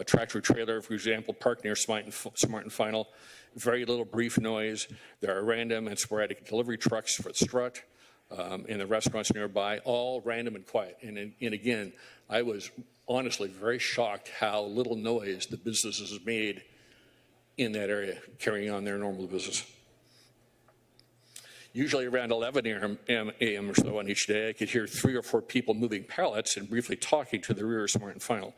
Tractor trailer, for example, parked near Smart and Final. Very little brief noise. There are random and sporadic delivery trucks for the strut and the restaurants nearby, all random and quiet. And again, I was honestly very shocked how little noise the businesses made in that area, carrying on their normal business. Usually around 11 a.m. or so on each day, I could hear 3 or 4 people moving pallets and briefly talking to the rear Smart and Final.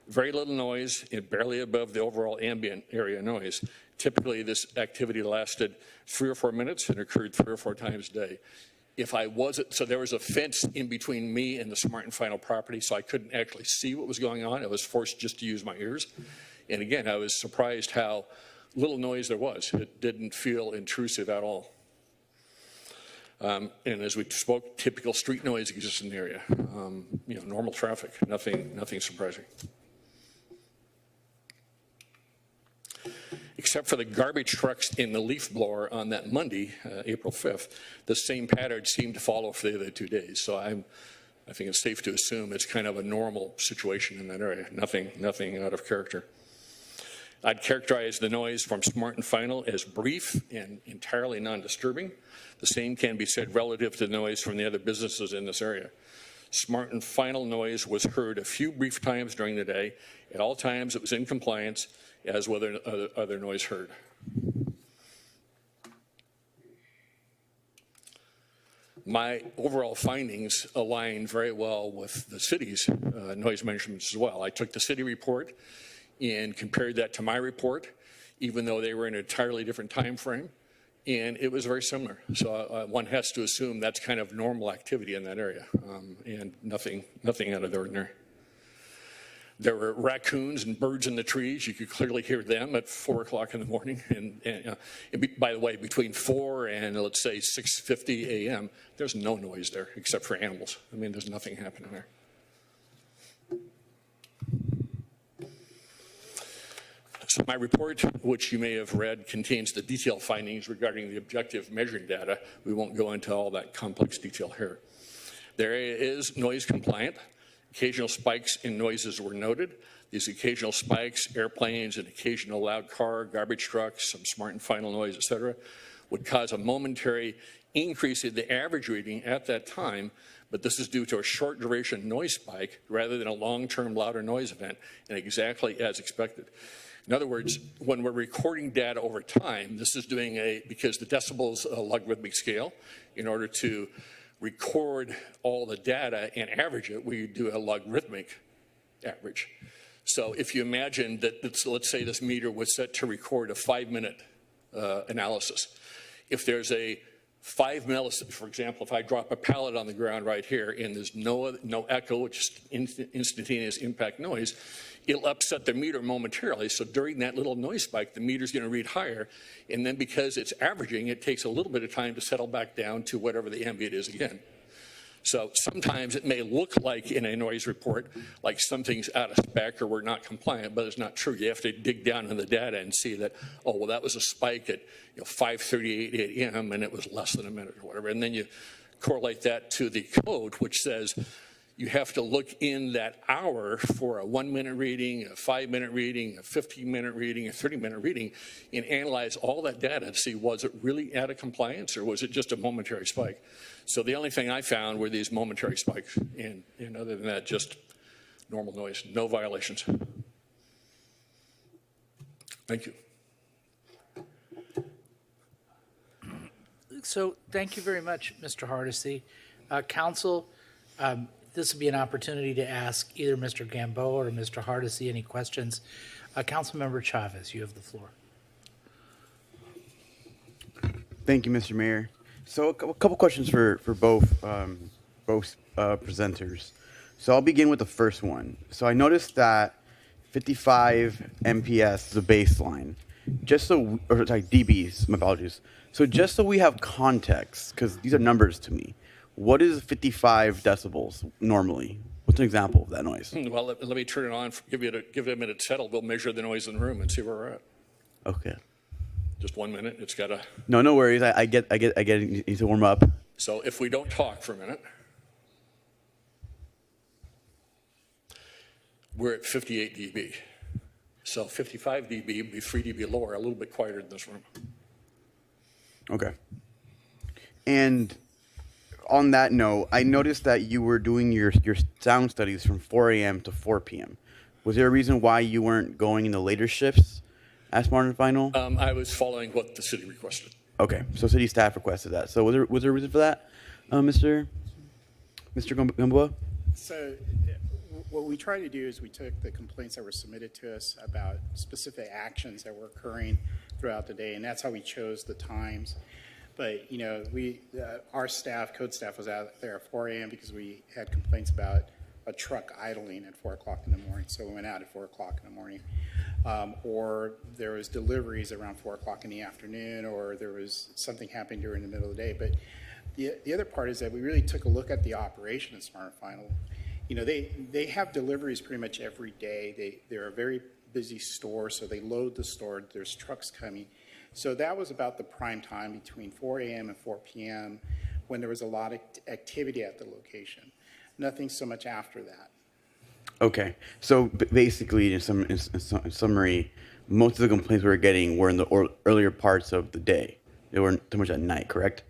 Very little noise and barely above the overall ambient area noise. Typically, this activity lasted 3 or 4 minutes and occurred 3 or 4 times a day. So there was a fence in between me and the Smart and Final property, so I couldn't actually see what was going on. I was forced just to use my ears. And again, I was surprised how little noise there was. It didn't feel intrusive at all. And as we spoke, typical street noise exists in the area. Normal traffic, nothing surprising. Except for the garbage trucks in the leaf blower on that Monday, April 5th, the same pattern seemed to follow for the other 2 days. So I think it's safe to assume it's kind of a normal situation in that area. Nothing out of character. I'd characterize the noise from Smart and Final as brief and entirely non-disturbing. The same can be said relative to the noise from the other businesses in this area. Smart and Final noise was heard a few brief times during the day. At all times, it was in compliance, as with other noise heard. My overall findings align very well with the city's noise measurements as well. I took the city report and compared that to my report, even though they were in an entirely different time frame, and it was very similar. So one has to assume that's kind of normal activity in that area, and nothing out of the ordinary. There were raccoons and birds in the trees. You could clearly hear them at 4 o'clock in the morning. And by the way, between 4 and let's say 6:50 a.m., there's no noise there except for animals. I mean, there's nothing happening there. So my report, which you may have read, contains the detailed findings regarding the objective measuring data. We won't go into all that complex detail here. The area is noise compliant. Occasional spikes in noises were noted. These occasional spikes, airplanes, an occasional loud car, garbage trucks, some Smart and Final noise, etc., would cause a momentary increase in the average reading at that time, but this is due to a short duration noise spike rather than a long-term louder noise event, and exactly as expected. In other words, when we're recording data over time, this is doing because the decibels a logarithmic scale, in order to record all the data and average it, we do a logarithmic average. So if you imagine that, let's say this meter was set to record a 5-minute analysis. If there's a 5 millisecond, for example, if I drop a pallet on the ground right here and there's no echo, which is instantaneous impact noise, it'll upset the meter momentarily. So during that little noise spike, the meter's going to read higher. And then because it's averaging, it takes a little bit of time to settle back down to whatever the ambient is again. So sometimes it may look like in a noise report like something's out of spec or we're not compliant, but it's not true. You have to dig down in the data and see that, oh, well, that was a spike at 5:38 a.m. and it was less than a minute or whatever. And then you correlate that to the code, which says you have to look in that hour for a 1-minute reading, a 5-minute reading, a 15-minute reading, a 30-minute reading, and analyze all that data to see, was it really out of compliance or was it just a momentary spike? So the only thing I found were these momentary spikes, and other than that, just normal noise, no violations. Thank you. So thank you very much, Mr. Hardesty. Council, this would be an opportunity to ask either Mr. Gamboa or Mr. Hardesty any questions. Councilmember Chavez, you have the floor. Thank you, Mr. Mayor. So a couple questions for both presenters. So I'll begin with the first one. So I noticed that 55 MPS is a baseline. DBs, my apologies. So just so we have context, because these are numbers to me, what is 55 decibels normally? What's an example of that noise? Well, let me turn it on, give it a minute to settle. We'll measure the noise in the room and see where we're at. Okay. Just 1 minute. It's got to. No worries. I get it. You need to warm up. So if we don't talk for a minute, we're at 58 dB. So 55 dB would be 3 dB lower, a little bit quieter in this room. Okay. And on that note, I noticed that you were doing your sound studies from 4 a.m. to 4 p.m. Was there a reason why you weren't going in the later shifts at Smart and Final? I was following what the city requested. Okay, so city staff requested that. So was there a reason for that, Mr. Gamboa? So what we try to do is we took the complaints that were submitted to us about specific actions that were occurring throughout the day, and that's how we chose the times. But, you know, our staff, code staff, was out there at 4 a.m. because we had complaints about a truck idling at 4 o'clock in the morning, so we went out at 4 o'clock in the morning. Or there was deliveries around 4 o'clock in the afternoon, or there was something happening during the middle of the day. But the other part is that we really took a look at the operation of Smart and Final. You know, they have deliveries pretty much every day. They're a very busy store, so they load the store. There's trucks coming. So that was about the prime time between 4 a.m. and 4 p.m. when there was a lot of activity at the location. Nothing so much after that. Okay, so basically, in summary, most of the complaints we were getting were in the earlier parts of the day. They weren't too much at night, correct?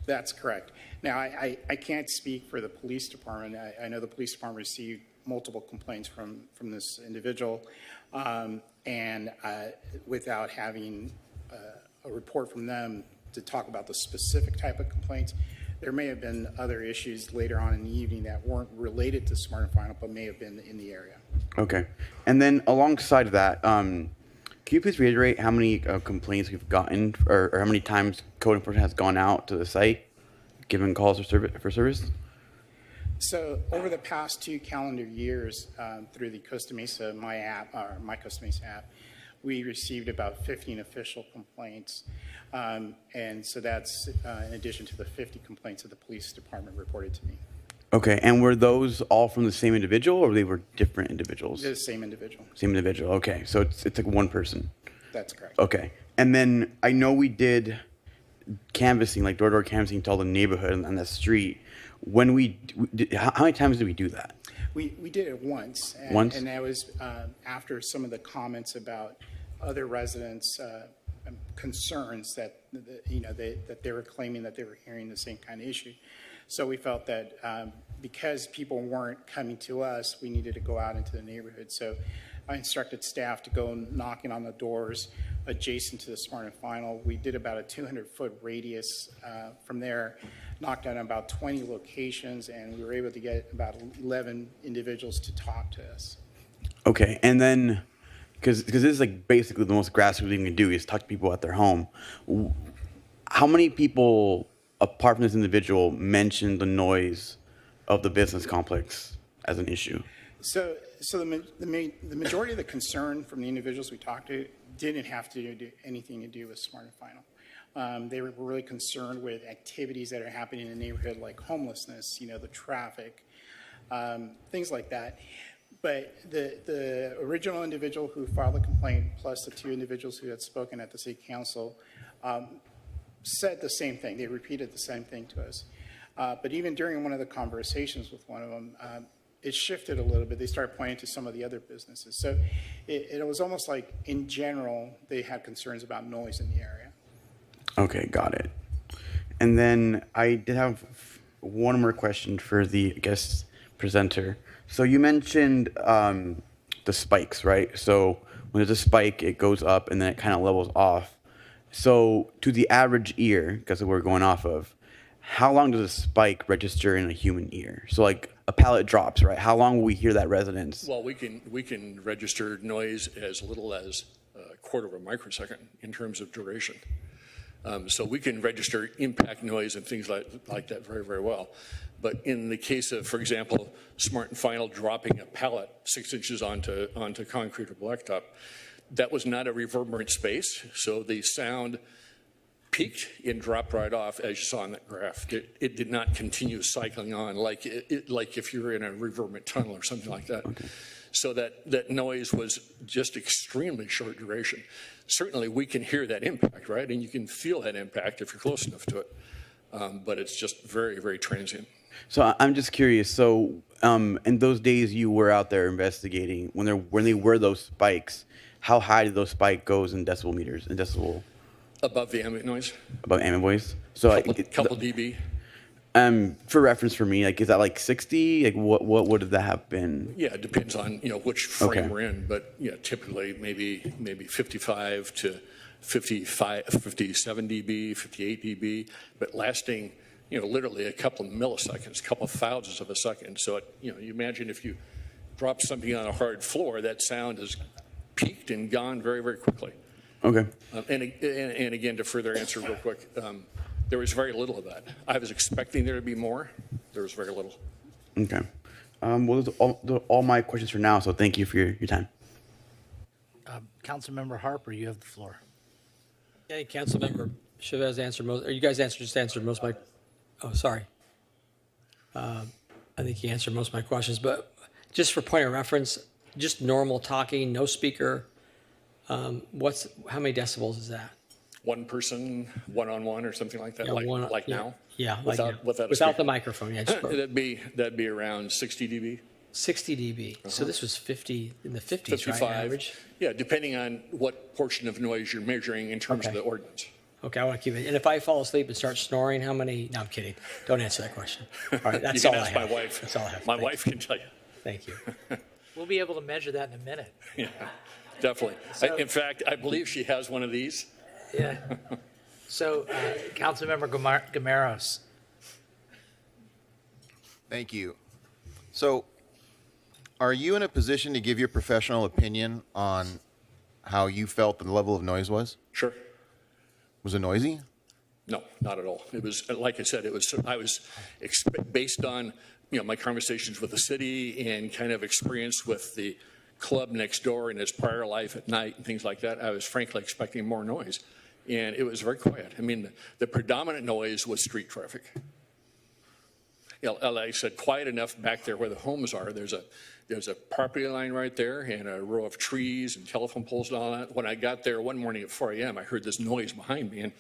That's correct. Now, I can't speak for the police department. I know the police department received multiple complaints from this individual, and without having a report from them to talk about the specific type of complaints, there may have been other issues later on in the evening that weren't related to Smart and Final, but may have been in the area. Okay, and then alongside of that, can you please reiterate how many complaints we've gotten, or how many times code enforcement has gone out to the site, given calls for service? So over the past 2 calendar years, through the Costa Mesa My Costa Mesa app, we received about 15 official complaints. And so that's in addition to the 50 complaints that the police department reported to me. Okay, and were those all from the same individual, or they were different individuals? The same individual. Same individual, okay. So it's like one person. That's correct. Okay, and then I know we did canvassing, like door-to-door canvassing to all the neighborhood and the street. When how many times did we do that? We did it once. And that was after some of the comments about other residents' concerns that, that they were claiming that they were hearing the same kind of issue. So we felt that because people weren't coming to us, we needed to go out into the neighborhood. So I instructed staff to go knocking on the doors adjacent to the Smart and Final. We did about a 200-foot radius from there, knocked on about 20 locations, and we were able to get about 11 individuals to talk to us. Okay, and then, because this is like basically the most grassroots thing we can do is talk to people at their home. How many people, apart from this individual, mentioned the noise of the business complex as an issue? So the majority of the concern from the individuals we talked to didn't have to do anything to do with Smart and Final. They were really concerned with activities that are happening in the neighborhood, like homelessness, the traffic, things like that. But the original individual who filed the complaint, plus the 2 individuals who had spoken at the city council, said the same thing. They repeated the same thing to us. But even during one of the conversations with one of them, it shifted a little bit. They started pointing to some of the other businesses. So it was almost like, in general, they had concerns about noise in the area. Okay, got it. And then I did have one more question for the guest presenter. So you mentioned the spikes, right? So when there's a spike, it goes up and then it kind of levels off. So to the average ear, because we're going off of, how long does a spike register in a human ear? So like a pallet drops, right? How long will we hear that resonance? Well, we can register noise as little as a quarter of a microsecond in terms of duration. So we can register impact noise and things like that very, very well. But in the case of, for example, Smart and Final dropping a pallet 6 inches onto concrete or blacktop, that was not a reverberant space. So the sound peaked and dropped right off, as you saw in that graph. It did not continue cycling on like like if you're in a reverberant tunnel or something like that. Okay. So that noise was just extremely short duration. Certainly, we can hear that impact, right? And you can feel that impact if you're close enough to it. But it's just very, very transient. So I'm just curious. So in those days you were out there investigating, when they were those spikes, how high did those spike goes in decibel meters? In decibel? Above the ambient noise. Above ambient noise. So couple dB. For reference for me, like, is that like 60? Like, what would that have been? Yeah, it depends on which frame we're in, but yeah, typically maybe 55 to 57 dB, 58 dB, but lasting literally a couple of milliseconds, a couple of thousandths of a second. So you imagine if you drop something on a hard floor, that sound is peaked and gone very, very quickly. Okay. And again, to further answer real quick. There was very little of that. I was expecting there to be more. There was very little. Okay. Well, those are all my questions for now, so thank you for your time. Councilmember Harper, you have the floor. Yeah, Councilmember Chavez answered most, or you guys just answered most of my, oh, sorry. I think he answered most of my questions, but just for point of reference, just normal talking, no speaker, how many decibels is that? One person, one-on-one or something like that, yeah, like now? Yeah, without the microphone, yeah. That'd be around 60 dB. 60 dB. So this was 50 in the 50s, 55. right, average? Yeah, depending on what portion of noise you're measuring in terms of the ordinance. Okay, I want to keep it. And if I fall asleep and start snoring, how many? No, I'm kidding. Don't answer that question. All right, that's you all can I ask have. my wife. That's all I have. My wife can tell you. Thank you. We'll be able to measure that in a minute. Yeah, definitely. In fact, I believe she has one of these. Yeah. So, Councilmember Gameros. Thank you. So, are you in a position to give your professional opinion on how you felt the level of noise was? Sure. Was it noisy? No, not at all. It was, like I said, I was based on my conversations with the city and kind of experience with the club next door in his prior life at night and things like that. I was frankly expecting more noise, and it was very quiet. I mean, the predominant noise was street traffic. Like I said, quiet enough back there where the homes are. There's a property line right there and a row of trees and telephone poles and all that. When I got there one morning at 4 a.m., I heard this noise behind me, and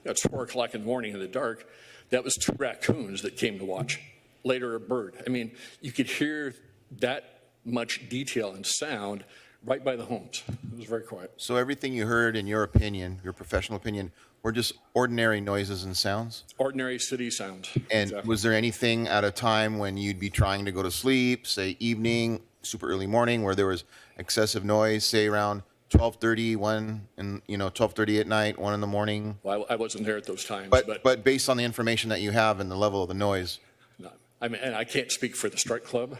it's 4 o'clock in the morning in the dark. That was 2 raccoons that came to watch. Later, a bird. I mean, you could hear that much detail and sound right by the homes. It was very quiet. So everything you heard, in your opinion, your professional opinion, were just ordinary noises and sounds? Ordinary city sounds. And exactly. Was there anything at a time when you'd be trying to go to sleep, say evening, super early morning, where there was excessive noise, say around 12:30, 1, and 12:30 at night, 1 in the morning? Well, I wasn't there at those times. But based on the information that you have and the level of the noise. No. I mean, and I can't speak for the Strike Club,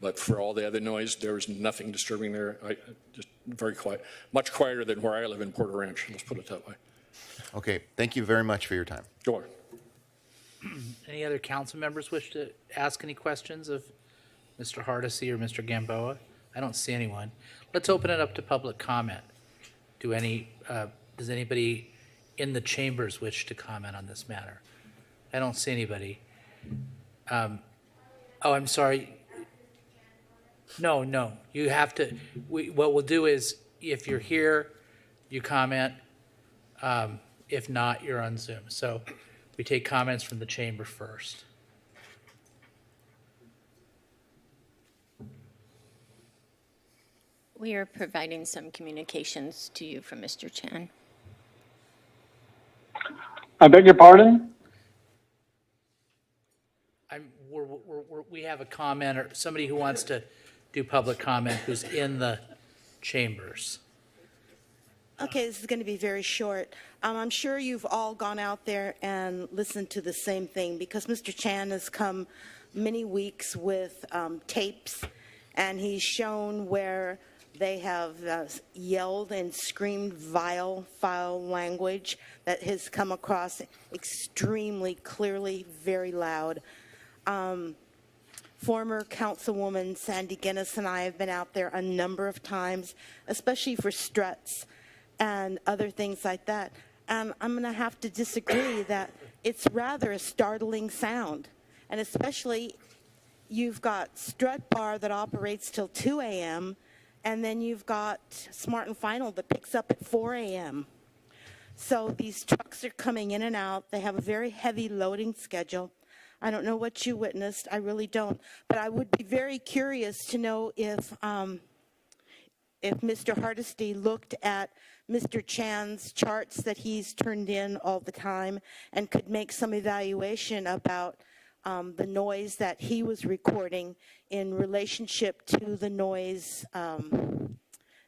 but for all the other noise, there was nothing disturbing there. Just very quiet, much quieter than where I live in Porter Ranch. Let's put it that way. Okay, thank you very much for your time. Sure. Any other council members wish to ask any questions of Mr. Hardesty or Mr. Gamboa? I don't see anyone. Let's open it up to public comment. Does anybody in the chambers wish to comment on this matter? I don't see anybody. I'm sorry. No. You have to. What we'll do is, if you're here, you comment. If not, you're on Zoom. So we take comments from the chamber first. We are providing some communications to you from Mr. Chan. I beg your pardon? We have a comment or somebody who wants to do public comment who's in the chambers. Okay, this is going to be very short. I'm sure you've all gone out there and listened to the same thing, because Mr. Chan has come many weeks with tapes, and he's shown where they have yelled and screamed vile, foul language that has come across extremely clearly, very loud. Former Councilwoman Sandy Guinness and I have been out there a number of times, especially for struts. and other things like that. And I'm going to have to disagree that it's rather a startling sound. And especially, you've got Strut Bar that operates till 2 a.m., and then you've got Smart and Final that picks up at 4 a.m. So these trucks are coming in and out. They have a very heavy loading schedule. I don't know what you witnessed. I really don't. But I would be very curious to know if Mr. Hardesty looked at Mr. Chan's charts that he's turned in all the time and could make some evaluation about the noise that he was recording in relationship to the noise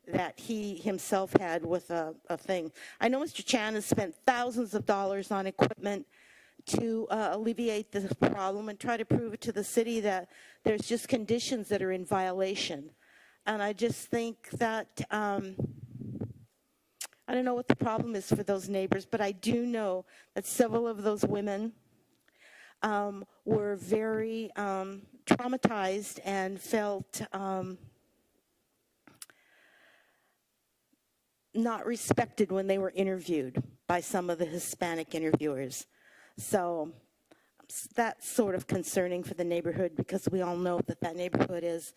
that he himself had with a thing. I know Mr. Chan has spent thousands of dollars on equipment to alleviate this problem and try to prove it to the city that there's just conditions that are in violation. And I just think that, I don't know what the problem is for those neighbors, but I do know that several of those women were very traumatized and felt not respected when they were interviewed by some of the Hispanic interviewers. So that's sort of concerning for the neighborhood, because we all know that that neighborhood is,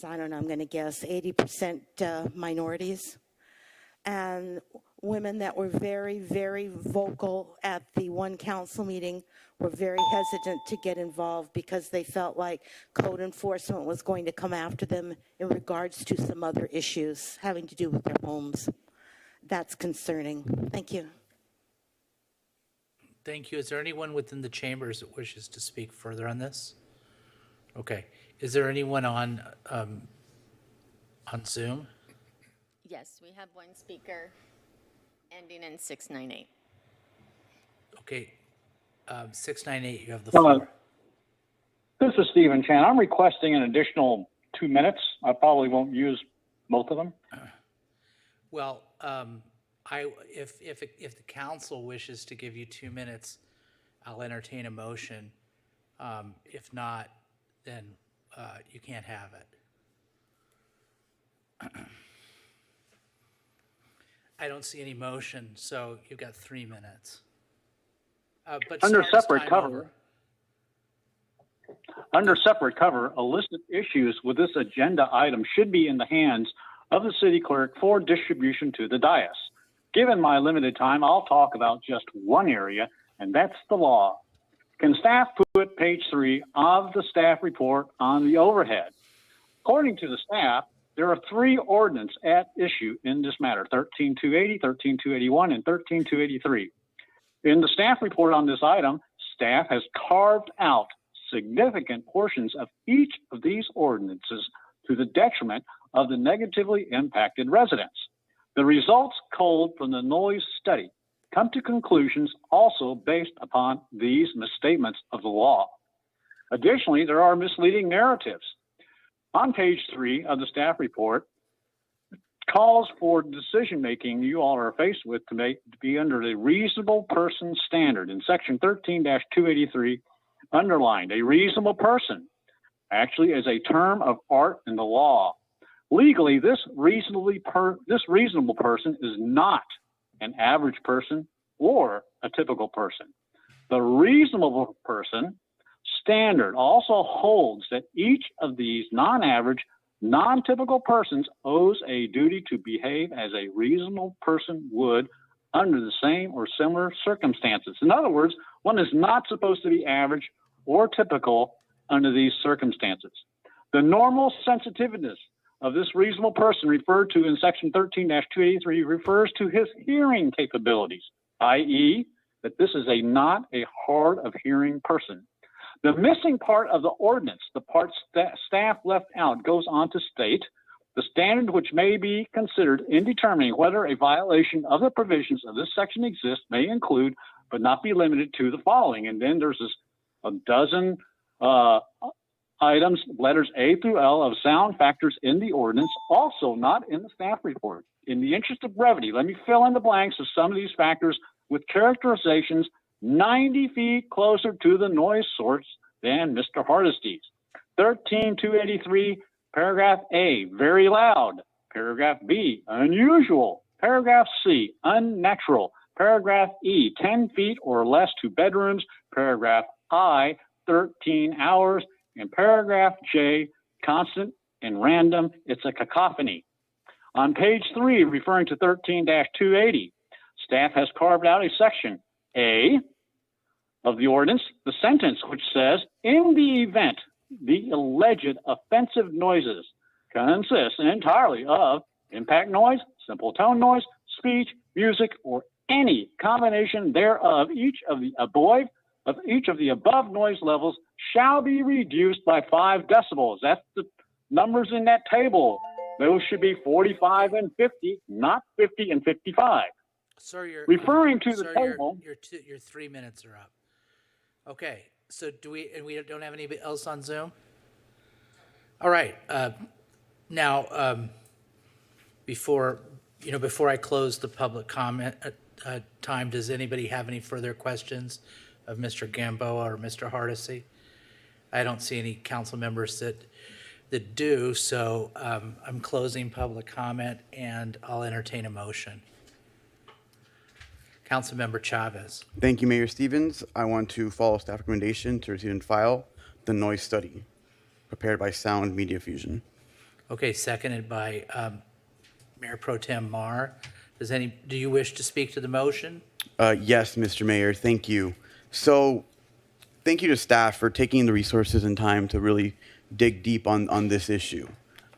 I don't know, I'm going to guess 80% minorities, and women that were very, very vocal at the one council meeting were very hesitant to get involved because they felt like code enforcement was going to come after them in regards to some other issues having to do with their homes. That's concerning. Thank you. Thank you. Is there anyone within the chambers that wishes to speak further on this? Okay. Is there anyone on Zoom? Yes, we have one speaker ending in 698. Okay. 698, you have the floor. This is Stephen Chan. I'm requesting an additional 2 minutes. I probably won't use both of them. Well, if the council wishes to give you 2 minutes, I'll entertain a motion. If not, then you can't have it. I don't see any motion, so you've got 3 minutes. But Under start as separate time cover, over. under separate cover, illicit issues with this agenda item should be in the hands of the city clerk for distribution to the dais. Given my limited time, I'll talk about just one area, and that's the law. Can staff put page 3 of the staff report on the overhead? According to the staff, there are 3 ordinances at issue in this matter: 13280, 13281, and 13283. In the staff report on this item, staff has carved out significant portions of each of these ordinances to the detriment of the negatively impacted residents. The results culled from the noise study come to conclusions also based upon these misstatements of the law. Additionally, there are misleading narratives. On page 3 of the staff report, calls for decision-making you all are faced with to be under the reasonable person standard. In section 13-283, underlined, a reasonable person actually is a term of art in the law. Legally, this reasonable person is not an average person or a typical person. The reasonable person standard also holds that each of these non-average, non-typical persons owes a duty to behave as a reasonable person would under the same or similar circumstances. In other words, one is not supposed to be average or typical under these circumstances. The normal sensitiveness of this reasonable person referred to in section 13-283 refers to his hearing capabilities, i.e., that this is not a hard of hearing person. The missing part of the ordinance, the part staff left out, goes on to state the standard which may be considered in determining whether a violation of the provisions of this section exists may include, but not be limited to, the following. And then there's a dozen items, letters A through L, of sound factors in the ordinance, also not in the staff report. In the interest of brevity, let me fill in the blanks of some of these factors with characterizations 90 feet closer to the noise source than Mr. Hardesty's. 13-283, paragraph A, very loud. Paragraph B, unusual. Paragraph C, unnatural. Paragraph E, 10 feet or less to bedrooms. Paragraph I, 13 hours. And paragraph J, constant and random. It's a cacophony. On page 3, referring to 13-280, staff has carved out a section A of the ordinance, the sentence which says, in the event the alleged offensive noises consist entirely of impact noise, simple tone noise, speech, music, or any combination thereof, each of the above noise levels shall be reduced by 5 decibels. That's the numbers in that table. Those should be 45 and 50, not 50 and 55. Sir, Referring to the sir, table. your 3 minutes are up. Okay, so we don't have anybody else on Zoom? All right, now, before I close the public comment time, does anybody have any further questions of Mr. Gamboa or Mr. Hardesty? I don't see any council members that do, so I'm closing public comment and I'll entertain a motion. Councilmember Chavez. Thank you, Mayor Stevens. I want to follow staff recommendation to receive and file the noise study prepared by Sound Media Fusion. Okay, seconded by Mayor Pro Tem Mar. Do you wish to speak to the motion? Yes, Mr. Mayor, thank you. So thank you to staff for taking the resources and time to really dig deep on this issue.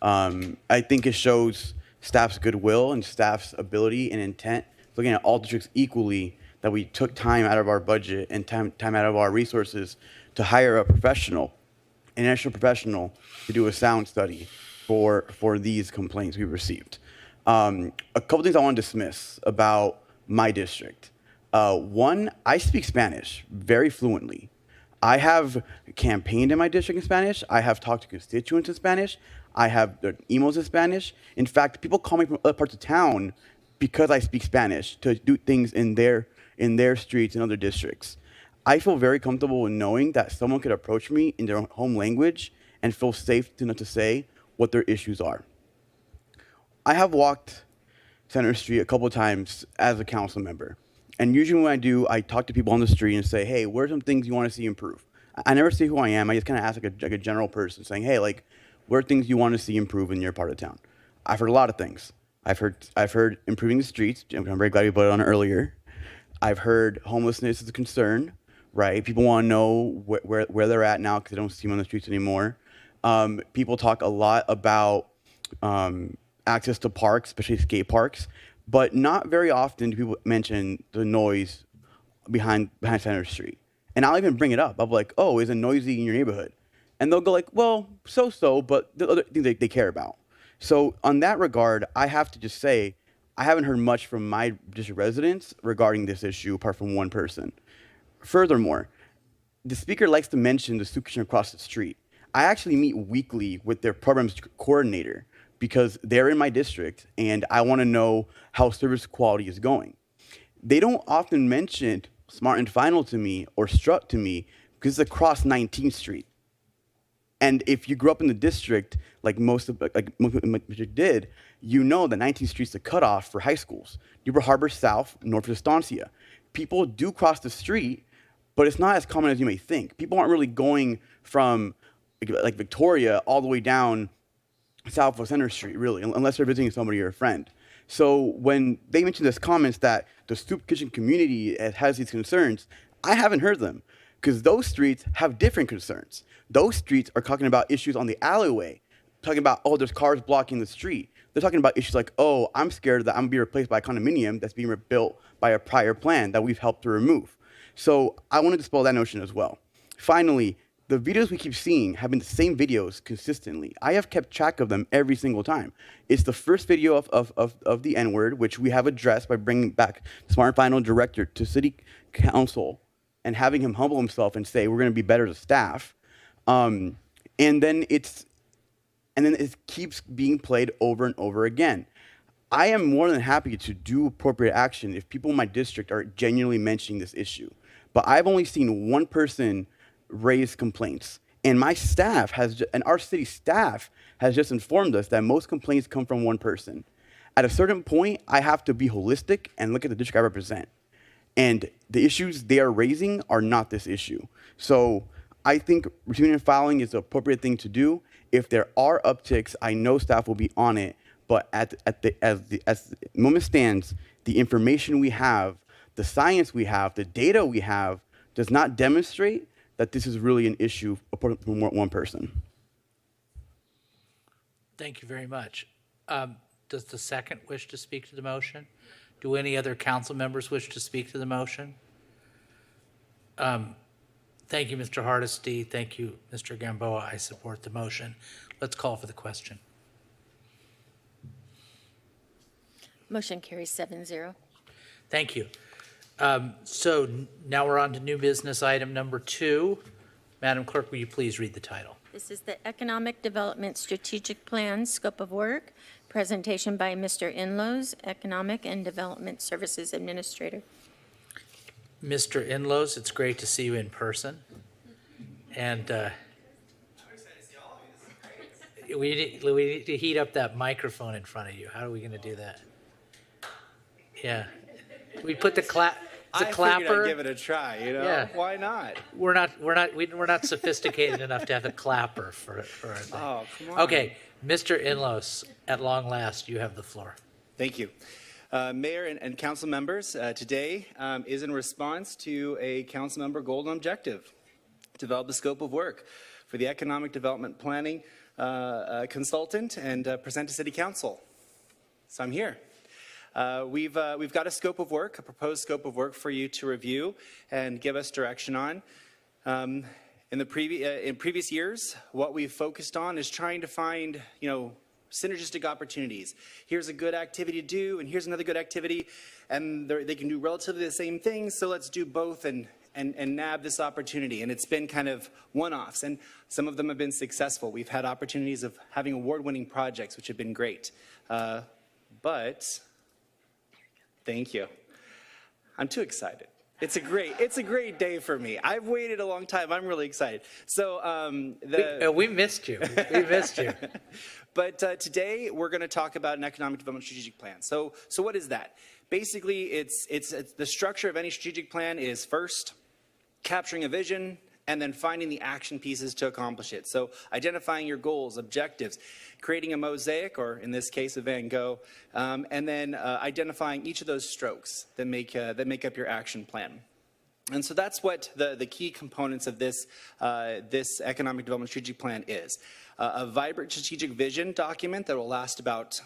I think it shows staff's goodwill and staff's ability and intent, looking at all districts equally, that we took time out of our budget and time out of our resources to hire a professional, an national professional, to do a sound study for these complaints we received. A couple things I want to dismiss about my district. One, I speak Spanish very fluently. I have campaigned in my district in Spanish. I have talked to constituents in Spanish. I have emails in Spanish. In fact, people call me from other parts of town because I speak Spanish to do things in their streets and other districts. I feel very comfortable in knowing that someone could approach me in their home language and feel safe enough to say what their issues are. I have walked Center Street a couple of times as a council member. And usually when I do, I talk to people on the street and say, hey, what are some things you want to see improve? I never say who I am. I just kind of ask like a general person saying, hey, like, what are things you want to see improve in your part of town? I've heard a lot of things. I've heard improving the streets. I'm very glad you put it on earlier. I've heard homelessness is a concern, right? People want to know where they're at now because they don't see them on the streets anymore. People talk a lot about access to parks, especially skate parks, but not very often do people mention the noise behind Center Street. And I'll even bring it up. I'll be like, oh, is it noisy in your neighborhood? And they'll go like, well, so, but the other things they care about. So on that regard, I have to just say, I haven't heard much from my district residents regarding this issue, apart from one person. Furthermore, the speaker likes to mention the soup kitchen across the street. I actually meet weekly with their programs coordinator because they're in my district and I want to know how service quality is going. They don't often mention Smart and Final to me or Strut to me because it's across 19th Street. And if you grew up in the district, like most people did, you know that 19th Street's the cutoff for high schools. Newport Harbor South, North Estancia. People do cross the street, but it's not as common as you may think. People aren't really going from like Victoria all the way down south of Center Street, really, unless they're visiting somebody or a friend. So when they mention this comments that the soup kitchen community has these concerns, I haven't heard them because those streets have different concerns. Those streets are talking about issues on the alleyway, talking about, oh, there's cars blocking the street. They're talking about issues like, oh, I'm scared that I'm going to be replaced by a condominium that's being rebuilt by a prior plan that we've helped to remove. So I want to dispel that notion as well. Finally, the videos we keep seeing have been the same videos consistently. I have kept track of them every single time. It's the first video of the N-word, which we have addressed by bringing back the Smart and Final director to city council and having him humble himself and say, we're going to be better as staff. And then it keeps being played over and over again. I am more than happy to do appropriate action if people in my district are genuinely mentioning this issue. But I've only seen one person raise complaints. And my staff and our city staff has just informed us that most complaints come from one person. At a certain point, I have to be holistic and look at the district I represent. And the issues they are raising are not this issue. So I think receiving and filing is the appropriate thing to do. If there are upticks, I know staff will be on it. But as the moment stands, the information we have, the science we have, the data we have, does not demonstrate that this is really an issue from one person. Thank you very much. Does the second wish to speak to the motion? Do any other council members wish to speak to the motion? Thank you, Mr. Hardesty. Thank you, Mr. Gamboa. I support the motion. Let's call for the question. Motion carries 7-0. Thank you. So now we're on to new business item number 2. Madam Clerk, will you please read the title? This is the Economic Development Strategic Plan Scope of Work, presentation by Mr. Inlows, Economic and Development Services Administrator. Mr. Inlows, it's great to see you in person. And we need to heat up that microphone in front of you. How are we going to do that? Yeah. We put the clapper. I figured I'd give it a try, you know? Yeah. Why not? We're not sophisticated enough to have a clapper for a thing. Oh, come on. Okay, Mr. Inlos, at long last, you have the floor. Thank you. Mayor and council members, today is in response to a council member golden objective: develop the scope of work for the economic development planning consultant and present to City Council. So I'm here. We've got a scope of work, a proposed scope of work for you to review and give us direction on. In previous years, what we've focused on is trying to find, synergistic opportunities. Here's a good activity to do, and here's another good activity, and they can do relatively the same things. So let's do both and nab this opportunity. And it's been kind of one-offs, and some of them have been successful. We've had opportunities of having award-winning projects, which have been great. But thank you. I'm too excited. It's a great day for me. I've waited a long time. I'm really excited. So we missed you. We missed you. But today we're going to talk about an economic development strategic plan. So what is that? Basically, it's the structure of any strategic plan is first capturing a vision, and then finding the action pieces to accomplish it. So identifying your goals, objectives, creating a mosaic, or in this case, a Van Gogh, and then identifying each of those strokes that make up your action plan. And so that's what the key components of this economic development strategic plan is. A vibrant strategic vision document that will last about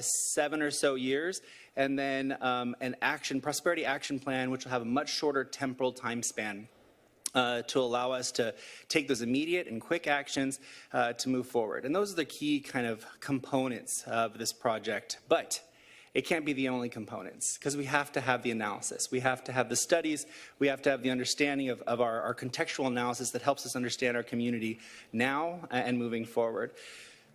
7 or so years, and then an prosperity action plan, which will have a much shorter temporal time span to allow us to take those immediate and quick actions to move forward. And those are the key kind of components of this project. But it can't be the only components, because we have to have the analysis. We have to have the studies. We have to have the understanding of our contextual analysis that helps us understand our community now and moving forward.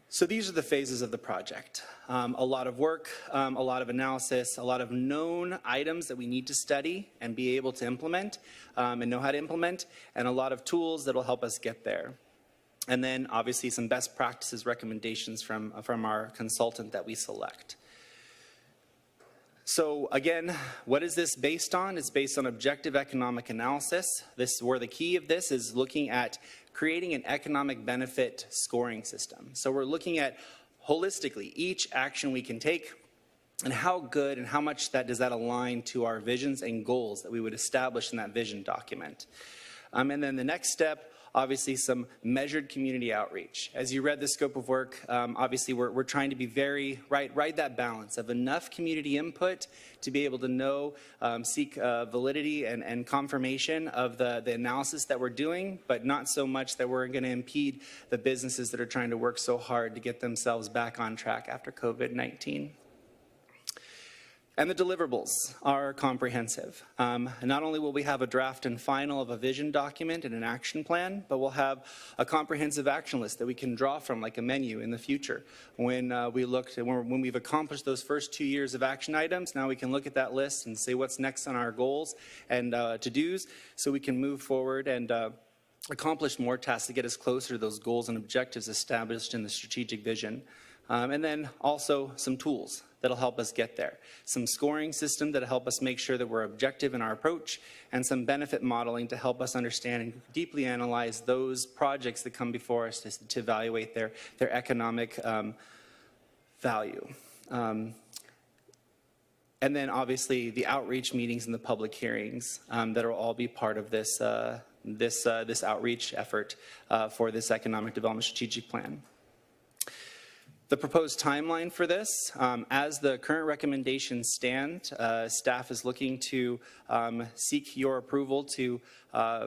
So these are the phases of the project. A lot of work, a lot of analysis, a lot of known items that we need to study and be able to implement and know how to implement, and a lot of tools that will help us get there. And then obviously some best practices recommendations from our consultant that we select. So again, what is this based on? It's based on objective economic analysis. This is where the key of this is looking at creating an economic benefit scoring system. So we're looking at holistically each action we can take and how good and how much does that align to our visions and goals that we would establish in that vision document. And then the next step, obviously some measured community outreach. As you read the scope of work, obviously we're trying to be right that balance of enough community input to be able to know, seek validity and confirmation of the analysis that we're doing, but not so much that we're going to impede the businesses that are trying to work so hard to get themselves back on track after COVID-19. And the deliverables are comprehensive. Not only will we have a draft and final of a vision document and an action plan, but we'll have a comprehensive action list that we can draw from like a menu in the future. When we've accomplished those first 2 years of action items, now we can look at that list and say what's next on our goals and to-dos, so we can move forward and accomplish more tasks to get us closer to those goals and objectives established in the strategic vision. And then also some tools that'll help us get there. Some scoring system that'll help us make sure that we're objective in our approach, and some benefit modeling to help us understand and deeply analyze those projects that come before us to evaluate their economic value. And then obviously the outreach meetings and the public hearings that will all be part of this, this outreach effort for this economic development strategic plan. The proposed timeline for this, as the current recommendations stand, staff is looking to seek your approval to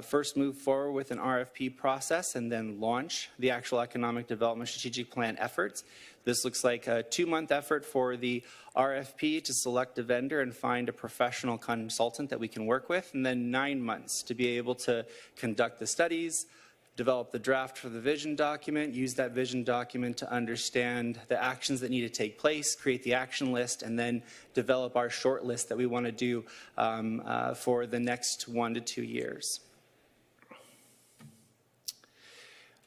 first move forward with an RFP process and then launch the actual economic development strategic plan efforts. This looks like a 2-month effort for the RFP to select a vendor and find a professional consultant that we can work with, and then 9 months to be able to conduct the studies, develop the draft for the vision document, use that vision document to understand the actions that need to take place, create the action list, and then develop our short list that we want to do for the next 1 to 2 years.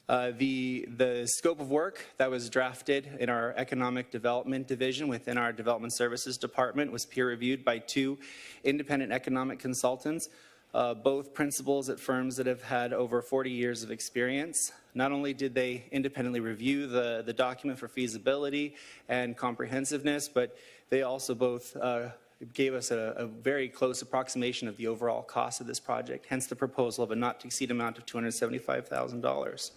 The scope of work that was drafted in our economic development division within our development services department was peer reviewed by 2 independent economic consultants, both principals at firms that have had over 40 years of experience. Not only did they independently review the document for feasibility and comprehensiveness, but they also both gave us a very close approximation of the overall cost of this project, hence the proposal of a not to exceed amount of $275,000.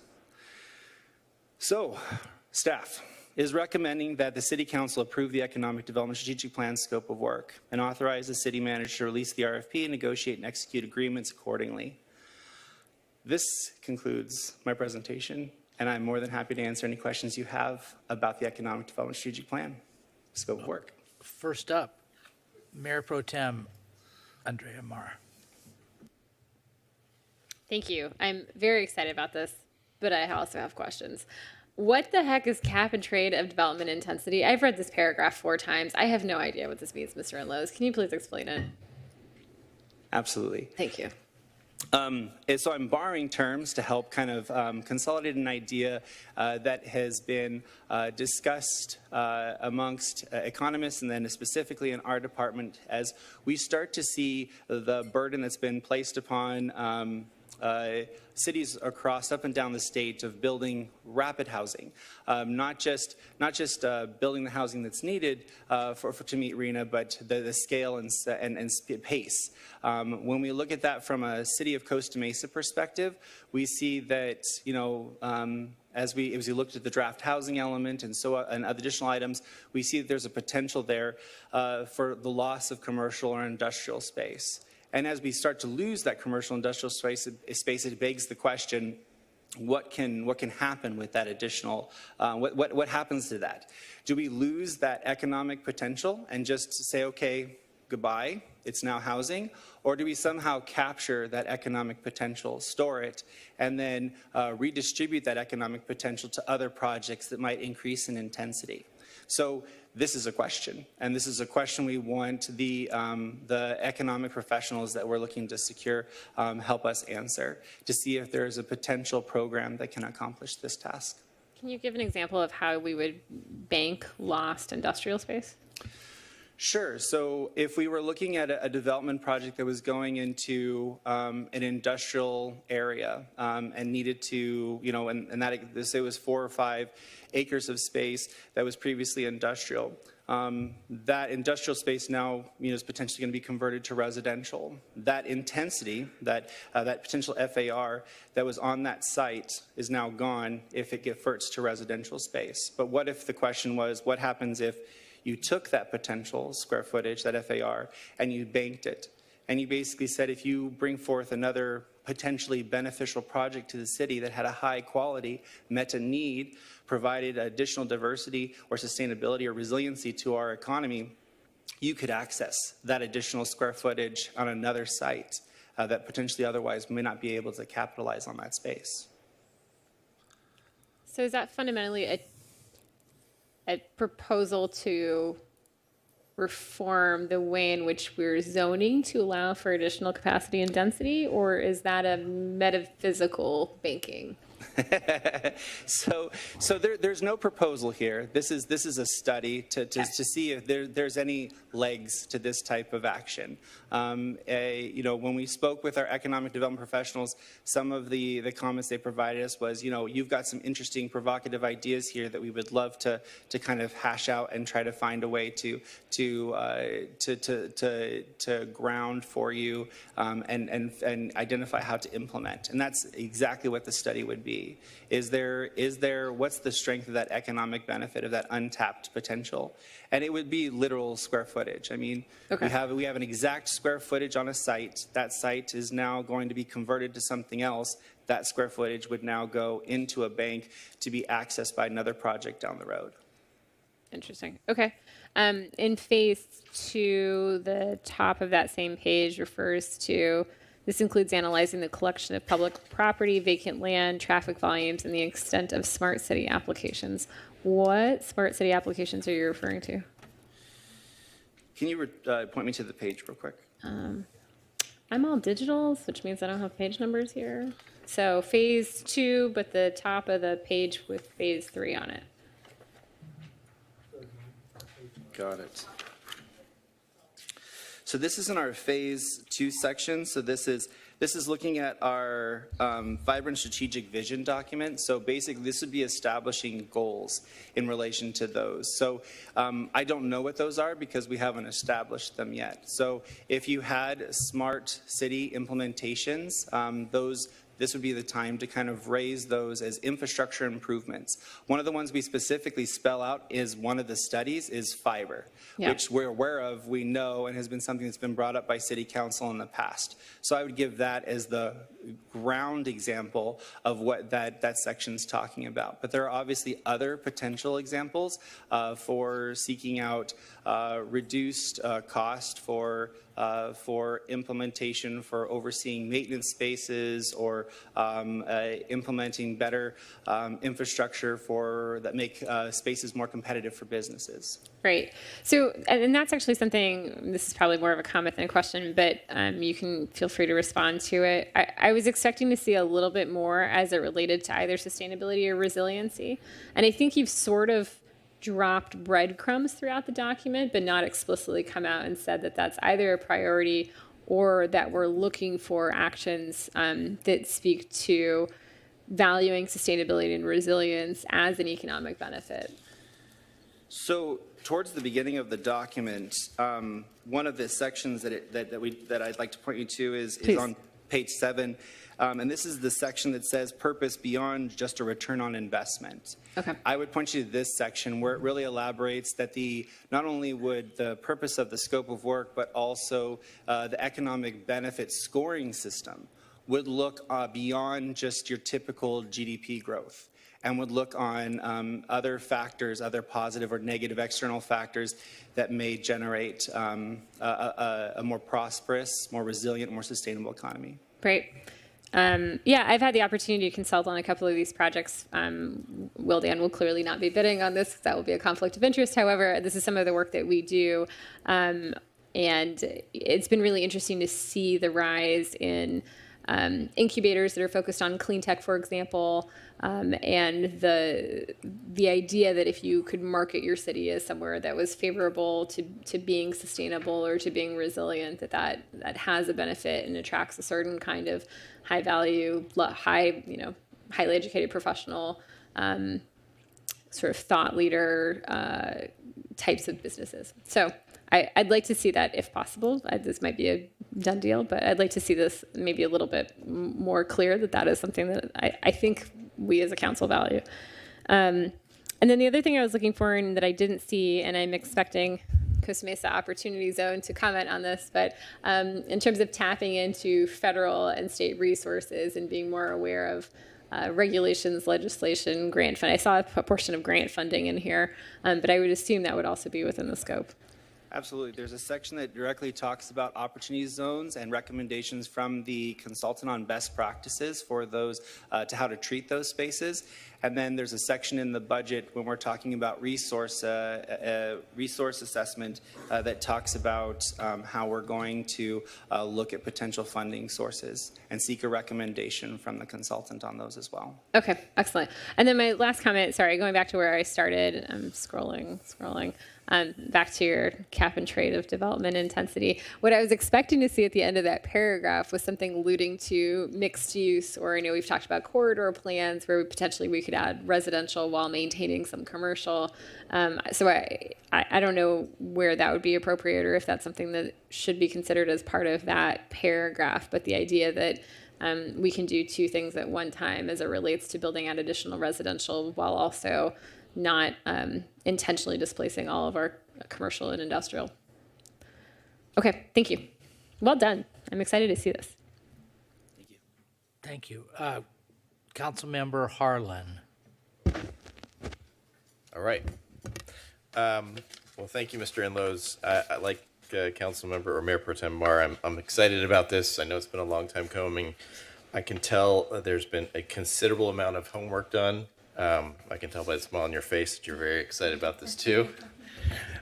So, staff is recommending that the City Council approve the Economic Development Strategic Plan scope of work and authorize the City Manager to release the RFP and negotiate and execute agreements accordingly. This concludes my presentation, and I'm more than happy to answer any questions you have about the Economic Development Strategic Plan scope of work. First up, Mayor Pro Tem Andrea Mara. Thank you. I'm very excited about this, but I also have questions. What the heck is cap and trade of development intensity? I've read this paragraph 4 times. I have no idea what this means, Mr. Enlows. Can you please explain it? Absolutely. Thank you. So I'm borrowing terms to help kind of consolidate an idea that has been discussed amongst economists and then specifically in our department as we start to see the burden that's been placed upon cities across up and down the state of building rapid housing, not just building the housing that's needed to meet RENA, but the scale and pace. When we look at that from a city of Costa Mesa perspective, we see that as we looked at the draft housing element and additional items, we see that there's a potential there for the loss of commercial or industrial space. And as we start to lose that commercial industrial space, it begs the question, what can happen with that additional, what happens to that? Do we lose that economic potential and just say, okay, goodbye, it's now housing? Or do we somehow capture that economic potential, store it, and then redistribute that economic potential to other projects that might increase in intensity? So this is a question, and this is a question we want the economic professionals that we're looking to secure help us answer to see if there is a potential program that can accomplish this task. Can you give an example of how we would bank lost industrial space? Sure. So if we were looking at a development project that was going into an industrial area and needed to, and that say it was 4 or 5 acres of space that was previously industrial, that industrial space now is potentially going to be converted to residential. That intensity, that potential FAR that was on that site is now gone if it converts to residential space. But what if the question was, what happens if you took that potential square footage, that FAR, and you banked it? And you basically said if you bring forth another potentially beneficial project to the city that had a high quality, met a need, provided additional diversity or sustainability or resiliency to our economy, you could access that additional square footage on another site that potentially otherwise may not be able to capitalize on that space. So is that fundamentally a proposal to reform the way in which we're zoning to allow for additional capacity and density, or is that a metaphysical banking? There's no proposal here. This is a study to see if there's any legs to this type of action. When we spoke with our economic development professionals, some of the comments they provided us was, you've got some interesting provocative ideas here that we would love to kind of hash out and try to find a way to ground for you and identify how to implement. And that's exactly what the study would be. What's the strength of that economic benefit, of that untapped potential? And it would be literal square footage. I mean, we have an exact square footage on a site. That site is now going to be converted to something else. That square footage would now go into a bank to be accessed by another project down the road. Interesting. Okay. In phase 2, the top of that same page refers to, this includes analyzing the collection of public property, vacant land, traffic volumes, and the extent of smart city applications. What smart city applications are you referring to? Can you point me to the page real quick? I'm all digital, which means I don't have page numbers here. So phase 2, but the top of the page with phase 3 on it. Got it. So this is in our phase 2 section. So this is looking at our vibrant strategic vision document. So basically, this would be establishing goals in relation to those. So I don't know what those are because we haven't established them yet. So if you had smart city implementations, this would be the time to kind of raise those as infrastructure improvements. One of the ones we specifically spell out is one of the studies is fiber, which we're aware of, we know, and has been something that's been brought up by City Council in the past. So I would give that as the ground example of what that section's talking about. But there are obviously other potential examples for seeking out reduced cost for implementation, for overseeing maintenance spaces, or implementing better infrastructure that make spaces more competitive for businesses. Right. So, and that's actually something, this is probably more of a comment than a question, but you can feel free to respond to it. I was expecting to see a little bit more as it related to either sustainability or resiliency. And I think you've sort of dropped breadcrumbs throughout the document, but not explicitly come out and said that that's either a priority or that we're looking for actions that speak to valuing sustainability and resilience as an economic benefit. So towards the beginning of the document, one of the sections that I'd like to point you to is on page 7. And this is the section that says purpose beyond just a return on investment. Okay. I would point you to this section where it really elaborates that not only would the purpose of the scope of work, but also the economic benefit scoring system would look beyond just your typical GDP growth, and would look on other factors, other positive or negative external factors that may generate a more prosperous, more resilient, more sustainable economy. Great. Yeah, I've had the opportunity to consult on a couple of these projects. Wildan will clearly not be bidding on this because that will be a conflict of interest. However, this is some of the work that we do. And it's been really interesting to see the rise in incubators that are focused on clean tech, for example, and the idea that if you could market your city as somewhere that was favorable to being sustainable or to being resilient, that has a benefit and attracts a certain kind of high value, highly educated professional, sort of thought leader types of businesses. So I'd like to see that if possible. This might be a done deal, but I'd like to see this maybe a little bit more clear that is something that I think we as a council value. And then the other thing I was looking for and that I didn't see, and I'm expecting Costa Mesa Opportunity Zone to comment on this, but in terms of tapping into federal and state resources and being more aware of regulations, legislation, grant funding. I saw a portion of grant funding in here, but I would assume that would also be within the scope. Absolutely. There's a section that directly talks about opportunity zones and recommendations from the consultant on best practices for those to how to treat those spaces. And then there's a section in the budget when we're talking about resource assessment that talks about how we're going to look at potential funding sources and seek a recommendation from the consultant on those as well. Okay, excellent. And then my last comment, sorry, going back to where I started, I'm scrolling. Back to your cap and trade of development intensity. What I was expecting to see at the end of that paragraph was something alluding to mixed use, or I know we've talked about corridor plans where potentially we could add residential while maintaining some commercial. So I don't know where that would be appropriate or if that's something that should be considered as part of that paragraph, but the idea that we can do two things at one time as it relates to building out additional residential while also not intentionally displacing all of our commercial and industrial. Okay, thank you. Well done. I'm excited to see this. Thank you. Councilmember Harlan. All right. Well, thank you, Mr. Inlows. I like Councilmember or Mayor Pro Tem Mar. I'm excited about this. I know it's been a long time coming. I can tell there's been a considerable amount of homework done. I can tell by the smile on your face that you're very excited about this too.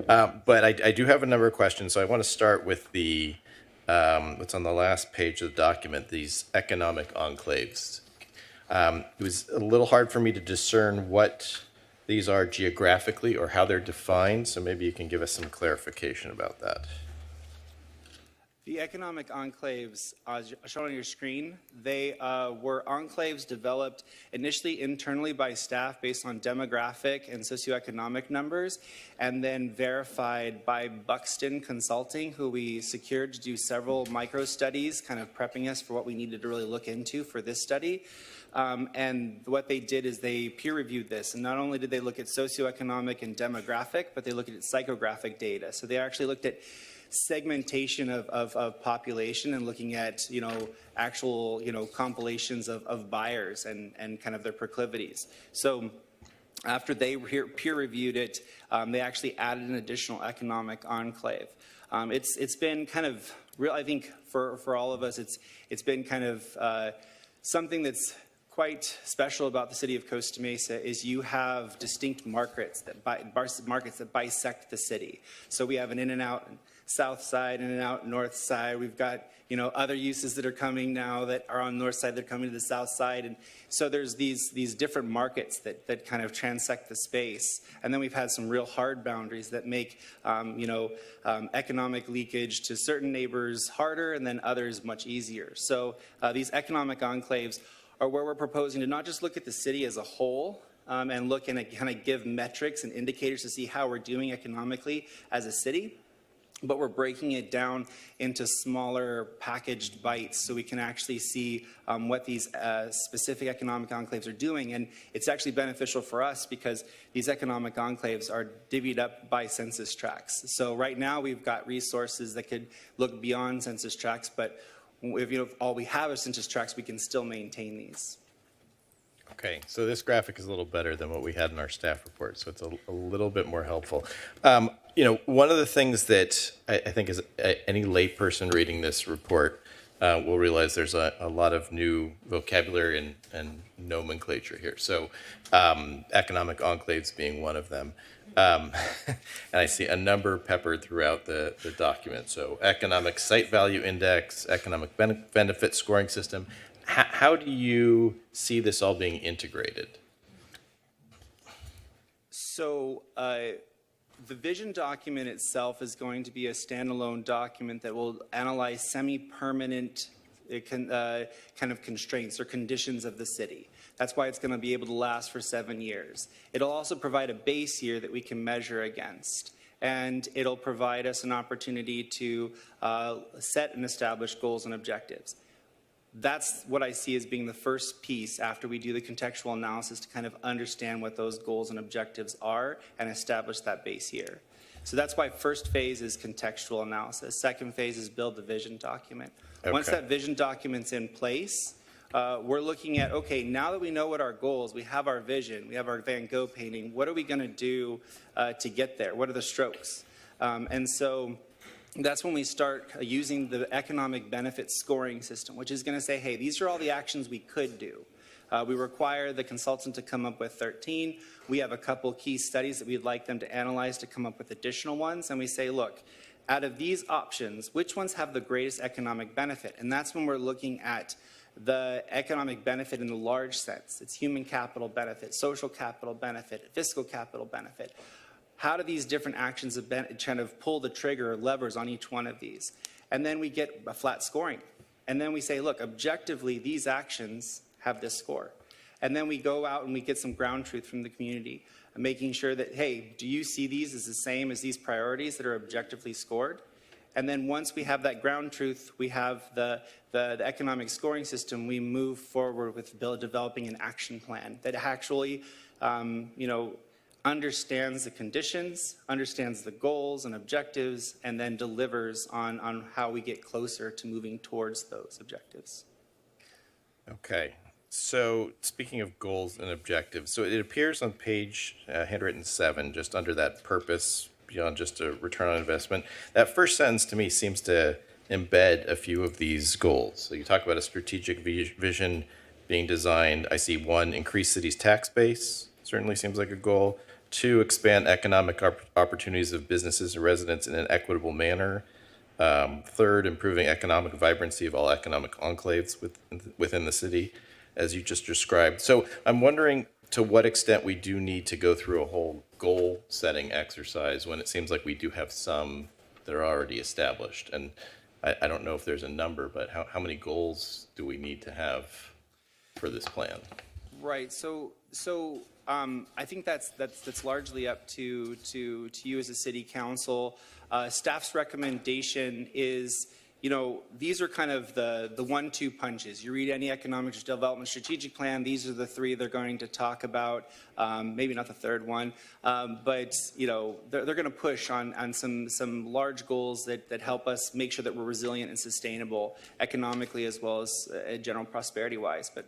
But I do have a number of questions. So I want to start with the what's on the last page of the document, these economic enclaves. It was a little hard for me to discern what these are geographically or how they're defined. So maybe you can give us some clarification about that. The economic enclaves shown on your screen, they were enclaves developed initially internally by staff based on demographic and socioeconomic numbers, and then verified by Buxton Consulting, who we secured to do several micro studies, kind of prepping us for what we needed to really look into for this study. And what they did is they peer reviewed this, and not only did they look at socioeconomic and demographic, but they looked at psychographic data. So they actually looked at segmentation of population and looking at, actual, compilations of buyers and kind of their proclivities. So after they peer reviewed it, they actually added an additional economic enclave. It's been kind of real, I think for all of us, it's been kind of something that's quite special about the city of Costa Mesa is you have distinct markets that bisect the city. So we have an in and out south side, in and out north side. We've got other uses that are coming now that are on north side, they're coming to the south side. And so there's these different markets that kind of transect the space. And then we've had some real hard boundaries that make economic leakage to certain neighbors harder and then others much easier. So these economic enclaves are where we're proposing to not just look at the city as a whole and look and kind of give metrics and indicators to see how we're doing economically as a city, but we're breaking it down into smaller packaged bites so we can actually see what these specific economic enclaves are doing. And it's actually beneficial for us because these economic enclaves are divvied up by census tracts. So right now we've got resources that could look beyond census tracts, but if all we have is census tracts, we can still maintain these. Okay, so this graphic is a little better than what we had in our staff report, so it's a little bit more helpful. One of the things that I think is any layperson reading this report will realize there's a lot of new vocabulary and nomenclature here. So economic enclaves being one of them. And I see a number peppered throughout the document. So economic site value index, economic benefit scoring system. How do you see this all being integrated? So the vision document itself is going to be a standalone document that will analyze semi-permanent kind of constraints or conditions of the city. That's why it's going to be able to last for 7 years. It'll also provide a base year that we can measure against. And it'll provide us an opportunity to set and establish goals and objectives. That's what I see as being the first piece after we do the contextual analysis to kind of understand what those goals and objectives are and establish that base year. So that's why first phase is contextual analysis. Second phase is build the vision document. Okay. Once that vision document's in place, we're looking at, okay, now that we know what our goals, we have our vision, we have our Van Gogh painting, what are we going to do to get there? What are the strokes? And so that's when we start using the economic benefit scoring system, which is going to say, hey, these are all the actions we could do. We require the consultant to come up with 13. We have a couple key studies that we'd like them to analyze to come up with additional ones. And we say, look, out of these options, which ones have the greatest economic benefit? And that's when we're looking at the economic benefit in the large sense. It's human capital benefit, social capital benefit, fiscal capital benefit. How do these different actions kind of pull the trigger or levers on each one of these? And then we get a flat scoring. And then we say, look, objectively, these actions have this score. And then we go out and we get some ground truth from the community, making sure that, hey, do you see these as the same as these priorities that are objectively scored? And then once we have that ground truth, we have the economic scoring system, we move forward with developing an action plan that actually, understands the conditions, understands the goals and objectives, and then delivers on how we get closer to moving towards those objectives. Okay. So speaking of goals and objectives, so it appears on page handwritten 7, just under that purpose, beyond just a return on investment. That first sentence to me seems to embed a few of these goals. So you talk about a strategic vision being designed. I see 1, increase city's tax base. Certainly seems like a goal. 2, expand economic opportunities of businesses and residents in an equitable manner. 3rd, improving economic vibrancy of all economic enclaves within the city, as you just described. So I'm wondering to what extent we do need to go through a whole goal-setting exercise when it seems like we do have some that are already established. And I don't know if there's a number, but how many goals do we need to have for this plan? Right. So I think that's largely up to you as a city council. Staff's recommendation is, these are kind of the 1-2 punches. You read any economic development strategic plan, these are the 3 they're going to talk about, maybe not the 3rd one, but they're going to push on some large goals that help us make sure that we're resilient and sustainable economically as well as general prosperity wise. But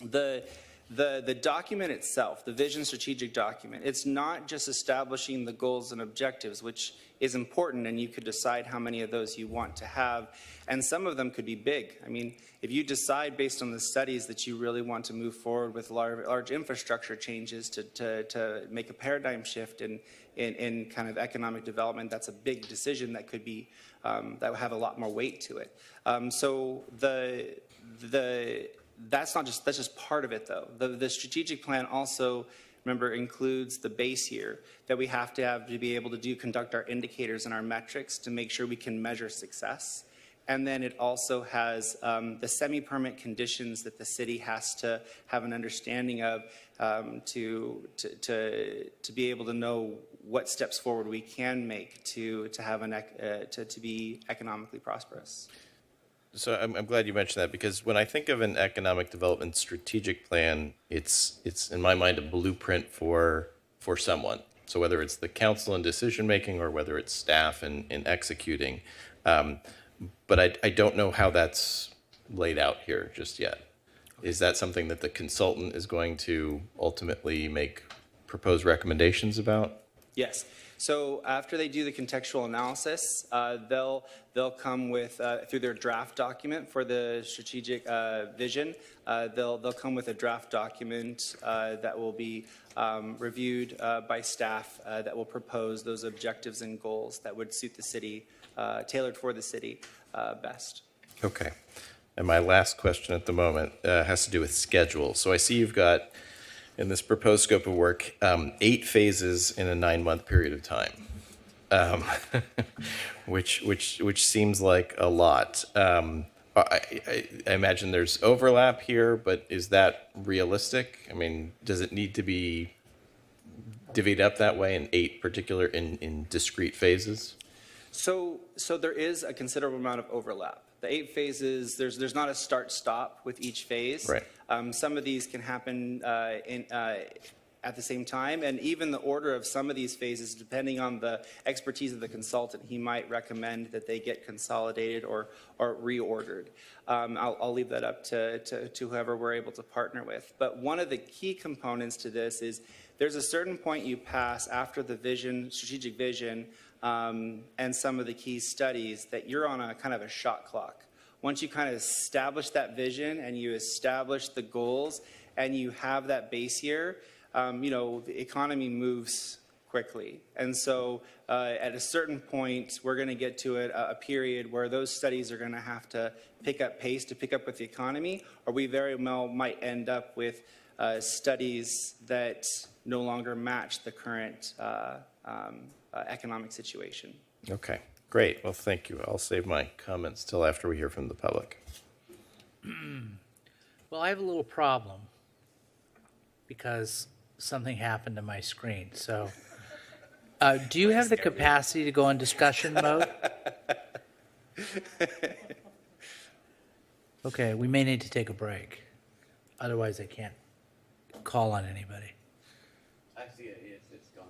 the document itself, the vision strategic document, it's not just establishing the goals and objectives, which is important, and you could decide how many of those you want to have, and some of them could be big. I mean, if you decide based on the studies that you really want to move forward with large infrastructure changes to make a paradigm shift in kind of economic development, that's a big decision that could be, that would have a lot more weight to it. So that's just part of it, though. The strategic plan also, remember, includes the base year that we have to be able to conduct our indicators and our metrics to make sure we can measure success. And then it also has the semi-permanent conditions that the city has to have an understanding of to be able to know what steps forward we can make to have to be economically prosperous. So I'm glad you mentioned that, because when I think of an economic development strategic plan, it's in my mind a blueprint for someone. So whether it's the council in decision making or whether it's staff in executing, but I don't know how that's laid out here just yet. Is that something that the consultant is going to ultimately make proposed recommendations about? Yes. So after they do the contextual analysis, they'll come with through their draft document for the strategic vision. They'll come with a draft document that will be reviewed by staff that will propose those objectives and goals that would suit the city, tailored for the city best. Okay. And my last question at the moment has to do with schedule. So I see you've got, in this proposed scope of work, 8 phases in a 9-month period of time, which seems like a lot. I imagine there's overlap here, but is that realistic? I mean, does it need to be divvied up that way in 8 particular in discrete phases? So there is a considerable amount of overlap. The 8 phases, there's not a start-stop with each phase. Right. Some of these can happen at the same time, and even the order of some of these phases, depending on the expertise of the consultant, he might recommend that they get consolidated or reordered. I'll leave that up to whoever we're able to partner with. But one of the key components to this is there's a certain point you pass after the vision, strategic vision, and some of the key studies that you're on a kind of a shot clock. once you kind of establish that vision and you establish the goals and you have that base year, the economy moves quickly. And so at a certain point, we're going to get to a period where those studies are going to have to pick up pace to pick up with the economy, or we very well might end up with studies that no longer match the current economic situation. Okay, great. Well, thank you. I'll save my comments till after we hear from the public. Well, I have a little problem because something happened to my screen. So, do you have the capacity to go in discussion mode? Okay, we may need to take a break. Otherwise, I can't call on anybody. I see it. It's gone.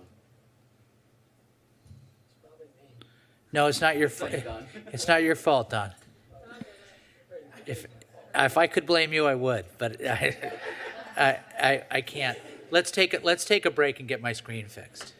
No, it's not your it's not your fault, Don. If I could blame you, I would, but I can't. Let's take a break and get my screen fixed.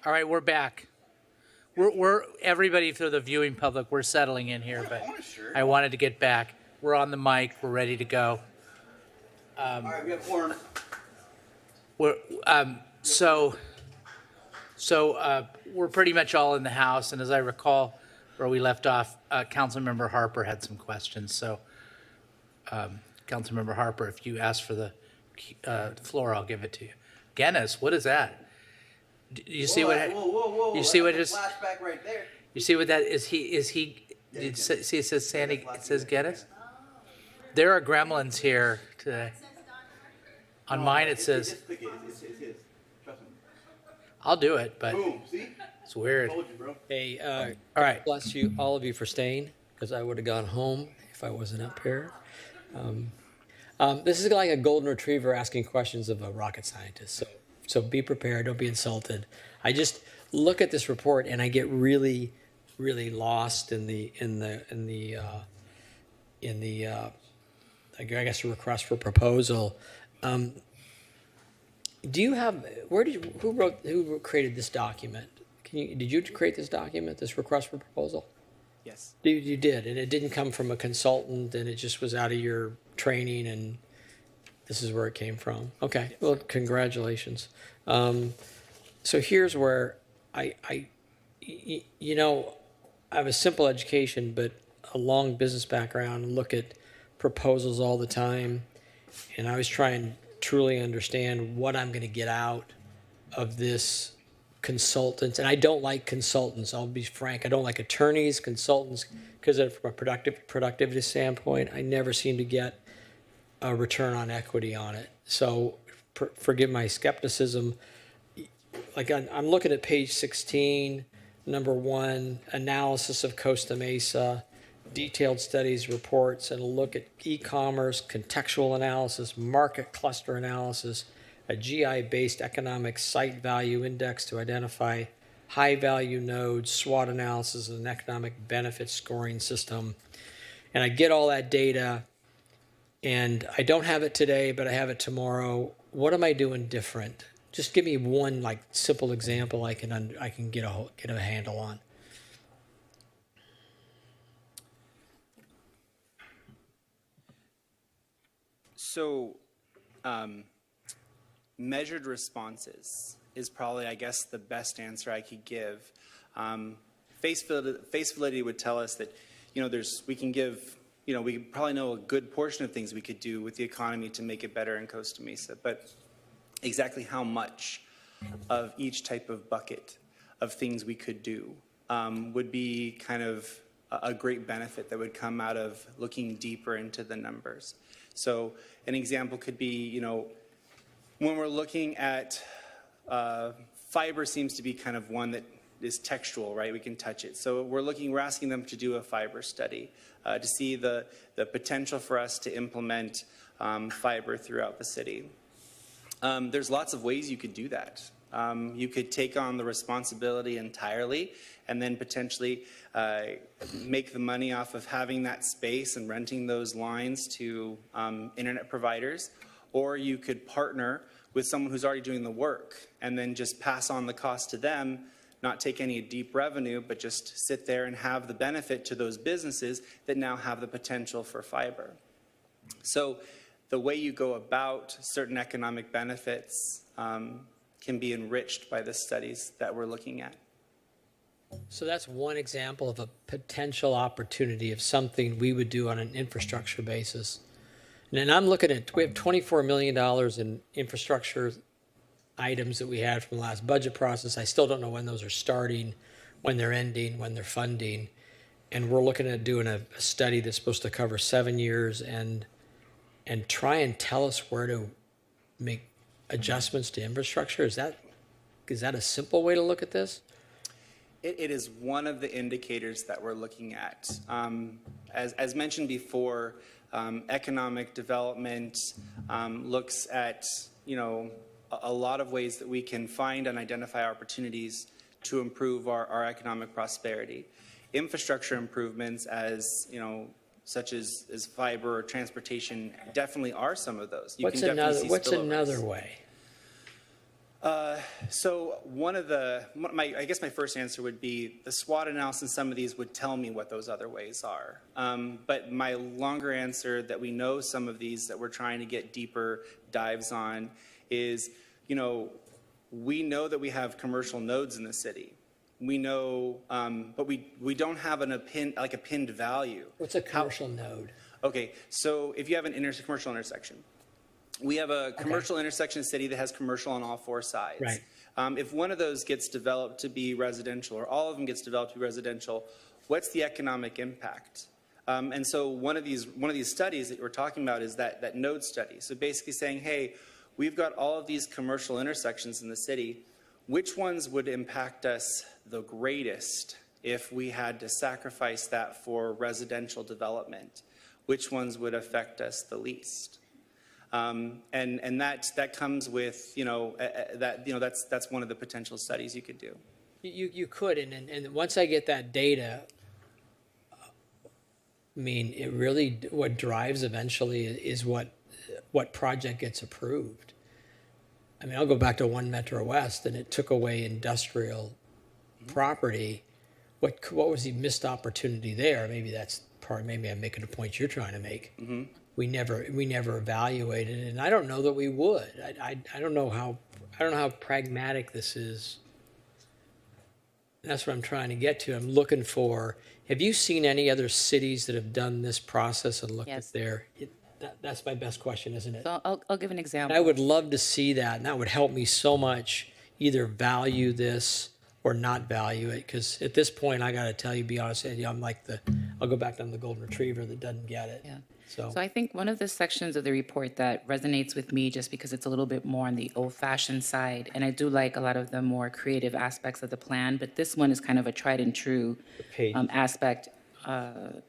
All right, we're back. We're everybody through the viewing public, we're settling in here, but I wanted to get back. We're on the mic, we're ready to go. All right, we have quorum. We're, we're pretty much all in the house, and as I recall, where we left off, Councilmember Harper had some questions. So, Councilmember Harper, if you ask for the floor, I'll give it to you. Guinness, what is that? You see what? Whoa! You see what That's is? a flashback right there. You see what that is? He? Did you see? It says Sandy. It says Guinness. There are gremlins here today. On mine, it says. It's his. Trust me. I'll do it, but Boom. See? it's weird. Told you, bro. Hey, All right. bless you, all of you, for staying, because I would have gone home if I wasn't up here. This is like a golden retriever asking questions of a rocket scientist. So be prepared. Don't be insulted. I just look at this report and I get really, really lost in the I guess a request for proposal. Do you have who created this document? Did you create this document, this request for proposal? Yes. You did, and it didn't come from a consultant, and it just was out of your training, and this is where it came from. Okay, well, congratulations. So here's where I have a simple education, but a long business background, and look at proposals all the time, and I was trying to truly understand what I'm going to get out of this consultants. And I don't like consultants, I'll be frank. I don't like attorneys, consultants, because from a productivity standpoint, I never seem to get a return on equity on it. So forgive my skepticism. Like I'm looking at page 16, number 1, analysis of Costa Mesa, detailed studies, reports, and a look at e-commerce, contextual analysis, market cluster analysis, a GI-based economic site value index to identify high-value nodes, SWOT analysis, and an economic benefit scoring system. And I get all that data, and I don't have it today, but I have it tomorrow. What am I doing different? Just give me one simple example I can get a handle on. So, measured responses is probably, I guess, the best answer I could give. Face validity would tell us that, we can give, we probably know a good portion of things we could do with the economy to make it better in Costa Mesa, but exactly how much of each type of bucket of things we could do would be kind of a great benefit that would come out of looking deeper into the numbers. So an example could be, when we're looking at fiber seems to be kind of one that is textual, right? We can touch it. So we're asking them to do a fiber study to see the potential for us to implement fiber throughout the city. There's lots of ways you could do that. You could take on the responsibility entirely and then potentially make the money off of having that space and renting those lines to internet providers, or you could partner with someone who's already doing the work and then just pass on the cost to them, not take any deep revenue, but just sit there and have the benefit to those businesses that now have the potential for fiber. So the way you go about certain economic benefits can be enriched by the studies that we're looking at. So that's one example of a potential opportunity of something we would do on an infrastructure basis. And I'm looking at, we have $24 million in infrastructure items that we had from the last budget process. I still don't know when those are starting, when they're ending, when they're funding. And we're looking at doing a study that's supposed to cover 7 years and try and tell us where to make adjustments to infrastructure. Is that a simple way to look at this? It is one of the indicators that we're looking at. As mentioned before, economic development looks at a lot of ways that we can find and identify opportunities to improve our economic prosperity. Infrastructure improvements, such as fiber or transportation, definitely are some of those. What's another way? So I guess my first answer would be the SWOT analysis in some of these would tell me what those other ways are. But my longer answer that we know some of these that we're trying to get deeper dives on is, we know that we have commercial nodes in the city. We know, but we don't have a pinned value. What's a commercial node? Okay, so if you have an commercial intersection, we have a commercial intersection city that has commercial on all four sides. Right. If one of those gets developed to be residential, or all of them gets developed to be residential, what's the economic impact? And so one of these studies that we're talking about is that node study. So basically saying, hey, we've got all of these commercial intersections in the city. Which ones would impact us the greatest if we had to sacrifice that for residential development? Which ones would affect us the least? And that comes with, that's one of the potential studies you could do. You could, and once I get that data, I mean, it really, what drives eventually is what project gets approved. I mean, I'll go back to One Metro West, and it took away industrial property. What was the missed opportunity there? Maybe that's part. Maybe I'm making a point you're trying to make. Mm-hmm. We never evaluated it, and I don't know that we would. I don't know how pragmatic this is. That's what I'm trying to get to. I'm looking for. Have you seen any other cities that have done this process and looked at their? That's my best question, isn't it? So I'll give an example. I would love to see that, and that would help me so much. Either value this or not value it, because at this point, I got to tell you, be honest, I'm like I'll go back to the golden retriever that doesn't get it. Yeah. So I think one of the sections of the report that resonates with me, just because it's a little bit more on the old-fashioned side, and I do like a lot of the more creative aspects of the plan, but this one is kind of a tried and true aspect.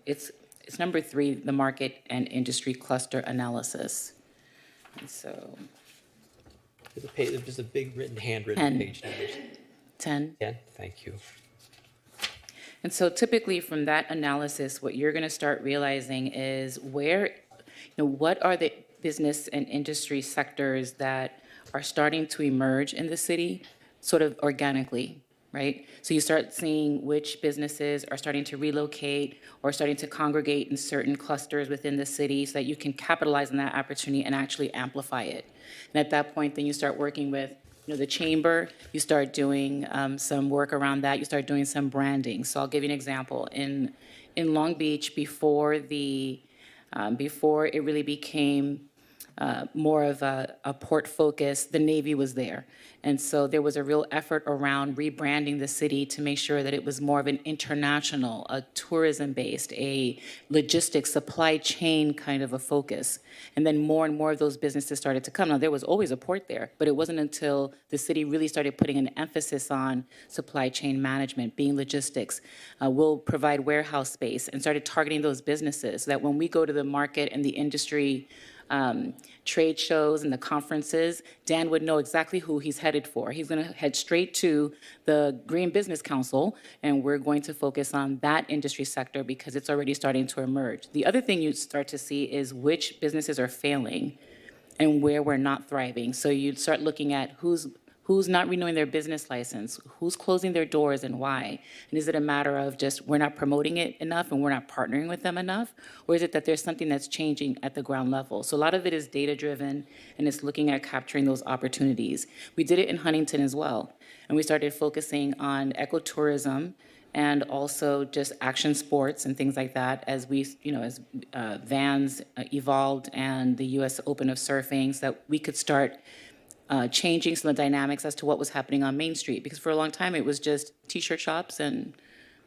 It's number 3, the market and industry cluster analysis. And so there's a big handwritten page numbers. 10. 10. Thank you. And so typically from that analysis, what you're going to start realizing is what are the business and industry sectors that are starting to emerge in the city sort of organically, right? So you start seeing which businesses are starting to relocate or starting to congregate in certain clusters within the city so that you can capitalize on that opportunity and actually amplify it. And at that point, then you start working with the chamber, you start doing some work around that, you start doing some branding. So I'll give you an example. In Long Beach, before it really became more of a port focus, the Navy was there. And so there was a real effort around rebranding the city to make sure that it was more of an international, a tourism-based, a logistics, supply chain kind of a focus. And then more and more of those businesses started to come. Now, there was always a port there, but it wasn't until the city really started putting an emphasis on supply chain management, being logistics. We'll provide warehouse space and started targeting those businesses so that when we go to the market and the industry trade shows and the conferences, Dan would know exactly who he's headed for. He's going to head straight to the Green Business Council, and we're going to focus on that industry sector because it's already starting to emerge. The other thing you start to see is which businesses are failing and where we're not thriving. So you'd start looking at who's not renewing their business license, who's closing their doors and why? And is it a matter of just we're not promoting it enough and we're not partnering with them enough? Or is it that there's something that's changing at the ground level? So a lot of it is data-driven, and it's looking at capturing those opportunities. We did it in Huntington as well, and we started focusing on ecotourism and also just action sports and things like that as as Vans evolved and the U.S. Open of Surfing, so that we could start changing some of the dynamics as to what was happening on Main Street. Because for a long time, it was just T-shirt shops and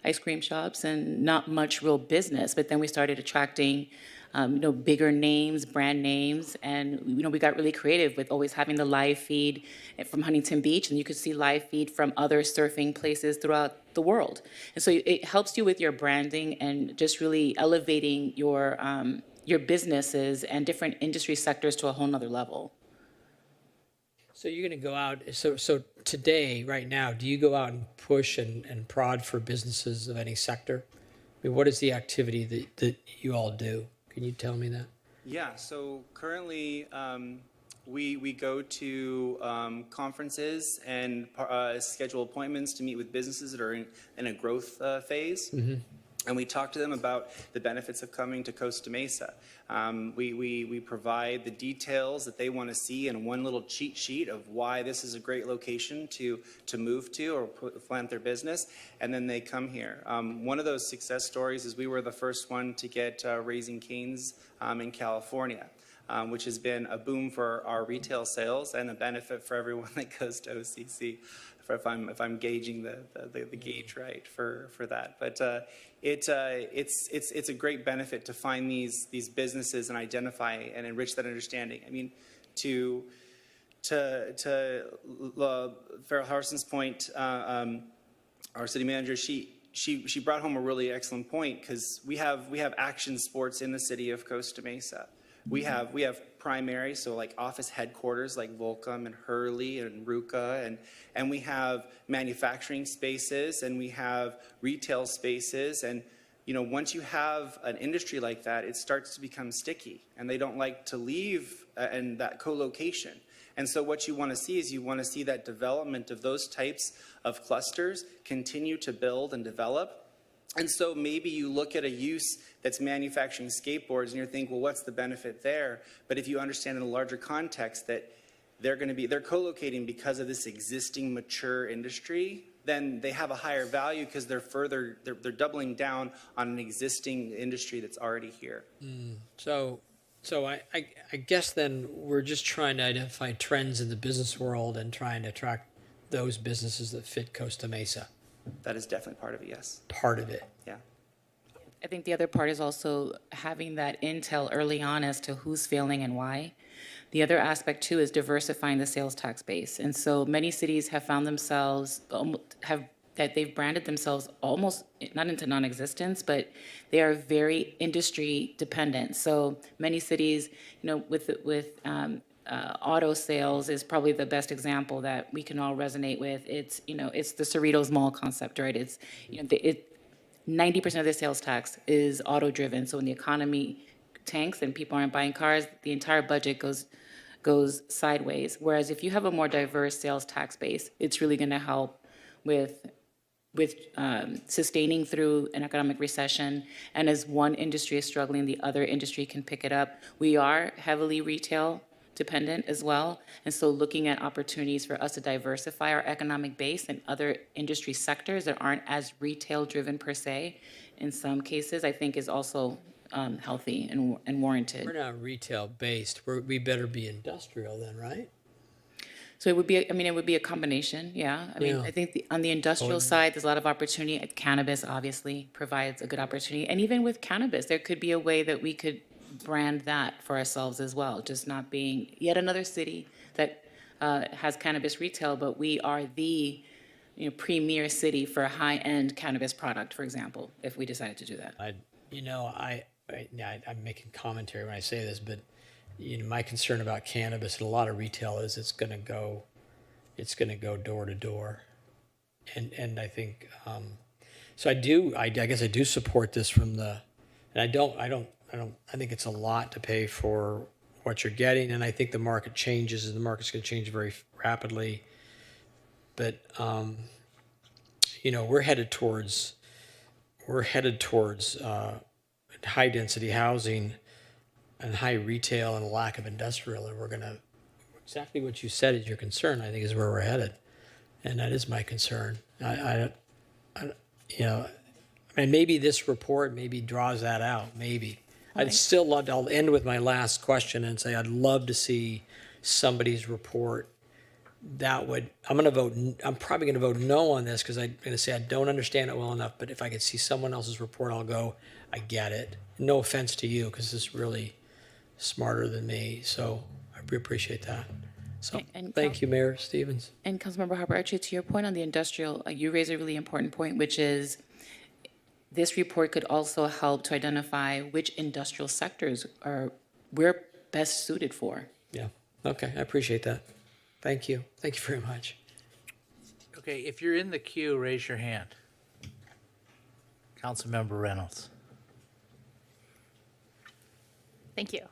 ice cream shops and not much real business. But then we started attracting, bigger names, brand names. And, we got really creative with always having the live feed from Huntington Beach. And you could see live feed from other surfing places throughout the world. And so it helps you with your branding and just really elevating your businesses and different industry sectors to a whole nother level. So you're going to go out, so today, right now, do you go out and push and prod for businesses of any sector? I mean, what is the activity that you all do? Can you tell me that? Yeah, so currently We go to conferences and schedule appointments to meet with businesses that are in a growth phase. And we talk to them about the benefits of coming to Costa Mesa. We provide the details that they want to see in one little cheat sheet of why this is a great location to move to or plant their business, and then they come here. One of those success stories is we were the first one to get Raising Cane's in California. Which has been a boom for our retail sales and a benefit for everyone that goes to OCC, if I'm gauging the gauge right for that. But it's a great benefit to find these businesses and identify and enrich that understanding. I mean, to Farrell Harrison's point, our city manager, she brought home a really excellent point, because we have action sports in the city of Costa Mesa. We have primary, so like office headquarters like Volcom and Hurley and Ruka, and we have manufacturing spaces, and we have retail spaces, and once you have an industry like that, it starts to become sticky, and they don't like to leave in that co-location. And so what you want to see is you want to see that development of those types of clusters continue to build and develop. And so maybe you look at a use that's manufacturing skateboards and you think, well, what's the benefit there? But if you understand in a larger context that they're co-locating because of this existing mature industry, then they have a higher value because they're doubling down on an existing industry that's already here. So I guess then we're just trying to identify trends in the business world and trying to attract those businesses that fit Costa Mesa. That is definitely part of it, yes. Part of it. Yeah. I think the other part is also having that intel early on as to who's failing and why. The other aspect too is diversifying the sales tax base. And so many cities have found themselves, that they've branded themselves almost not into non-existence, but they are very industry dependent. So many cities, with auto sales is probably the best example that we can all resonate with. It's it's the Cerritos Mall concept, right? It's 90% of the sales tax is auto driven. So when the economy tanks and people aren't buying cars, the entire budget goes sideways. Whereas if you have a more diverse sales tax base, it's really going to help with sustaining through an economic recession. And as one industry is struggling, the other industry can pick it up. We are heavily retail dependent as well. And so looking at opportunities for us to diversify our economic base in other industry sectors that aren't as retail driven per se, in some cases, I think is also healthy and warranted. We're not retail based. We better be industrial then, right? So it would be a combination, yeah. I think on the industrial side, there's a lot of opportunity. Cannabis obviously provides a good opportunity. And even with cannabis, there could be a way that we could brand that for ourselves as well, just not being yet another city that has cannabis retail, but we are the premier city for a high-end cannabis product, for example, if we decided to do that. I'm making commentary when I say this, but my concern about cannabis and a lot of retail is it's going to go door to door, and I think so. I guess I do support this I think it's a lot to pay for what you're getting, and I think the market changes, and the market's going to change very rapidly. But we're headed towards high density housing and high retail and a lack of industrial, and we're going to exactly what you said is your concern. I think is where we're headed, and that is my concern. Maybe this report maybe draws that out. Maybe. I'd still love to. I'll end with my last question and say I'd love to see somebody's report that would. I'm probably going to vote no on this because I'm going to say I don't understand it well enough. But if I could see someone else's report, I'll go. I get it. No offense to you, because it's really smarter than me. So I appreciate that. So thank you, Mayor Stevens. And Councilmember Harper, actually, to your point on the industrial, you raise a really important point, which is this report could also help to identify which industrial sectors we're best suited for. Yeah. Okay. I appreciate that. Thank you. Thank you very much. Okay, if you're in the queue, raise your hand. Councilmember Reynolds. Thank you.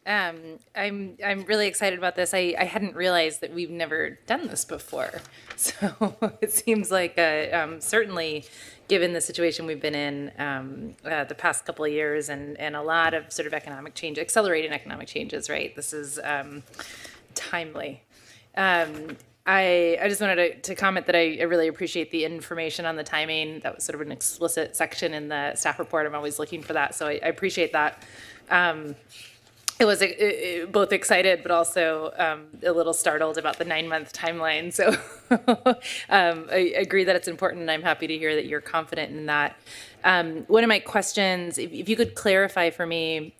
I'm really excited about this. I hadn't realized that we've never done this before, so it seems like certainly, given the situation we've been in the past couple of years, and a lot of sort of economic change, accelerating economic changes. Right, this is timely. I just wanted to comment that I really appreciate the information on the timing. That was sort of an explicit section in the staff report. I'm always looking for that, so I appreciate that. It was both excited, but also a little startled about the 9-month timeline. So I agree that it's important, and I'm happy to hear that you're confident in that. One of my questions, if you could clarify for me,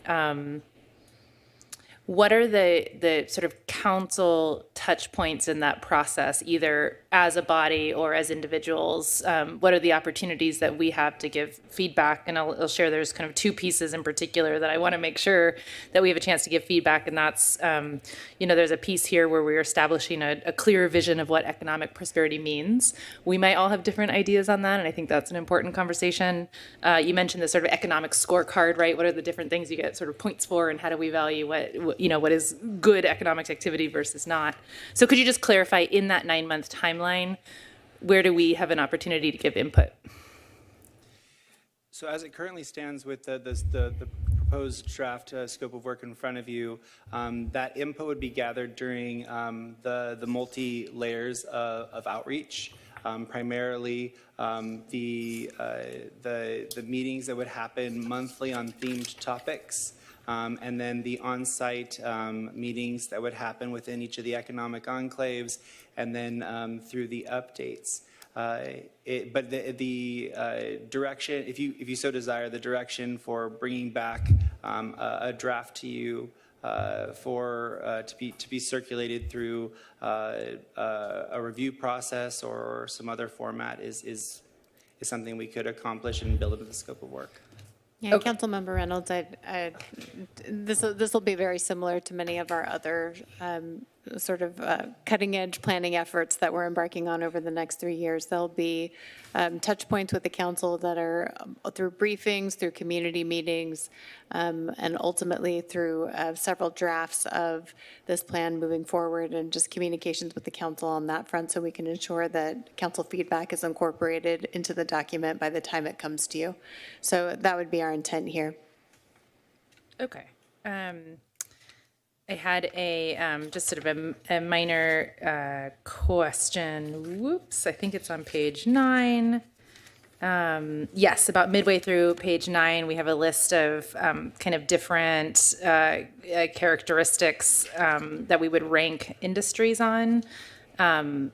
what are the sort of council touch points in that process, either as a body or as individuals? What are the opportunities that we have to give feedback? And I'll share there's kind of two pieces in particular that I want to make sure that we have a chance to give feedback. And that's, there's a piece here where we're establishing a clear vision of what economic prosperity means. We might all have different ideas on that, and I think that's an important conversation. You mentioned the sort of economic scorecard, right? What are the different things you get sort of points for, and how do we value what is good economic activity versus not? So could you just clarify, in that 9-month timeline, where do we have an opportunity to give input? So as it currently stands with the proposed draft scope of work in front of you, that input would be gathered during the multi-layers of outreach. Primarily the meetings that would happen monthly on themed topics, and then the on-site meetings that would happen within each of the economic enclaves, and then through the updates. But the direction, if you so desire, the direction for bringing back a draft to you to be circulated through a review process or some other format is something we could accomplish and build into the scope of work. Yeah, okay. Councilmember Reynolds, this will be very similar to many of our other sort of cutting-edge planning efforts that we're embarking on over the next 3 years. There'll be touch points with the council that are through briefings, through community meetings, and ultimately through several drafts of this plan moving forward, and just communications with the council on that front, so we can ensure that council feedback is incorporated into the document by the time it comes to you. So that would be our intent here. Okay. I had just sort of a minor question. Whoops, I think it's on page 9. Yes, about midway through page 9, we have a list of kind of different characteristics that we would rank industries on.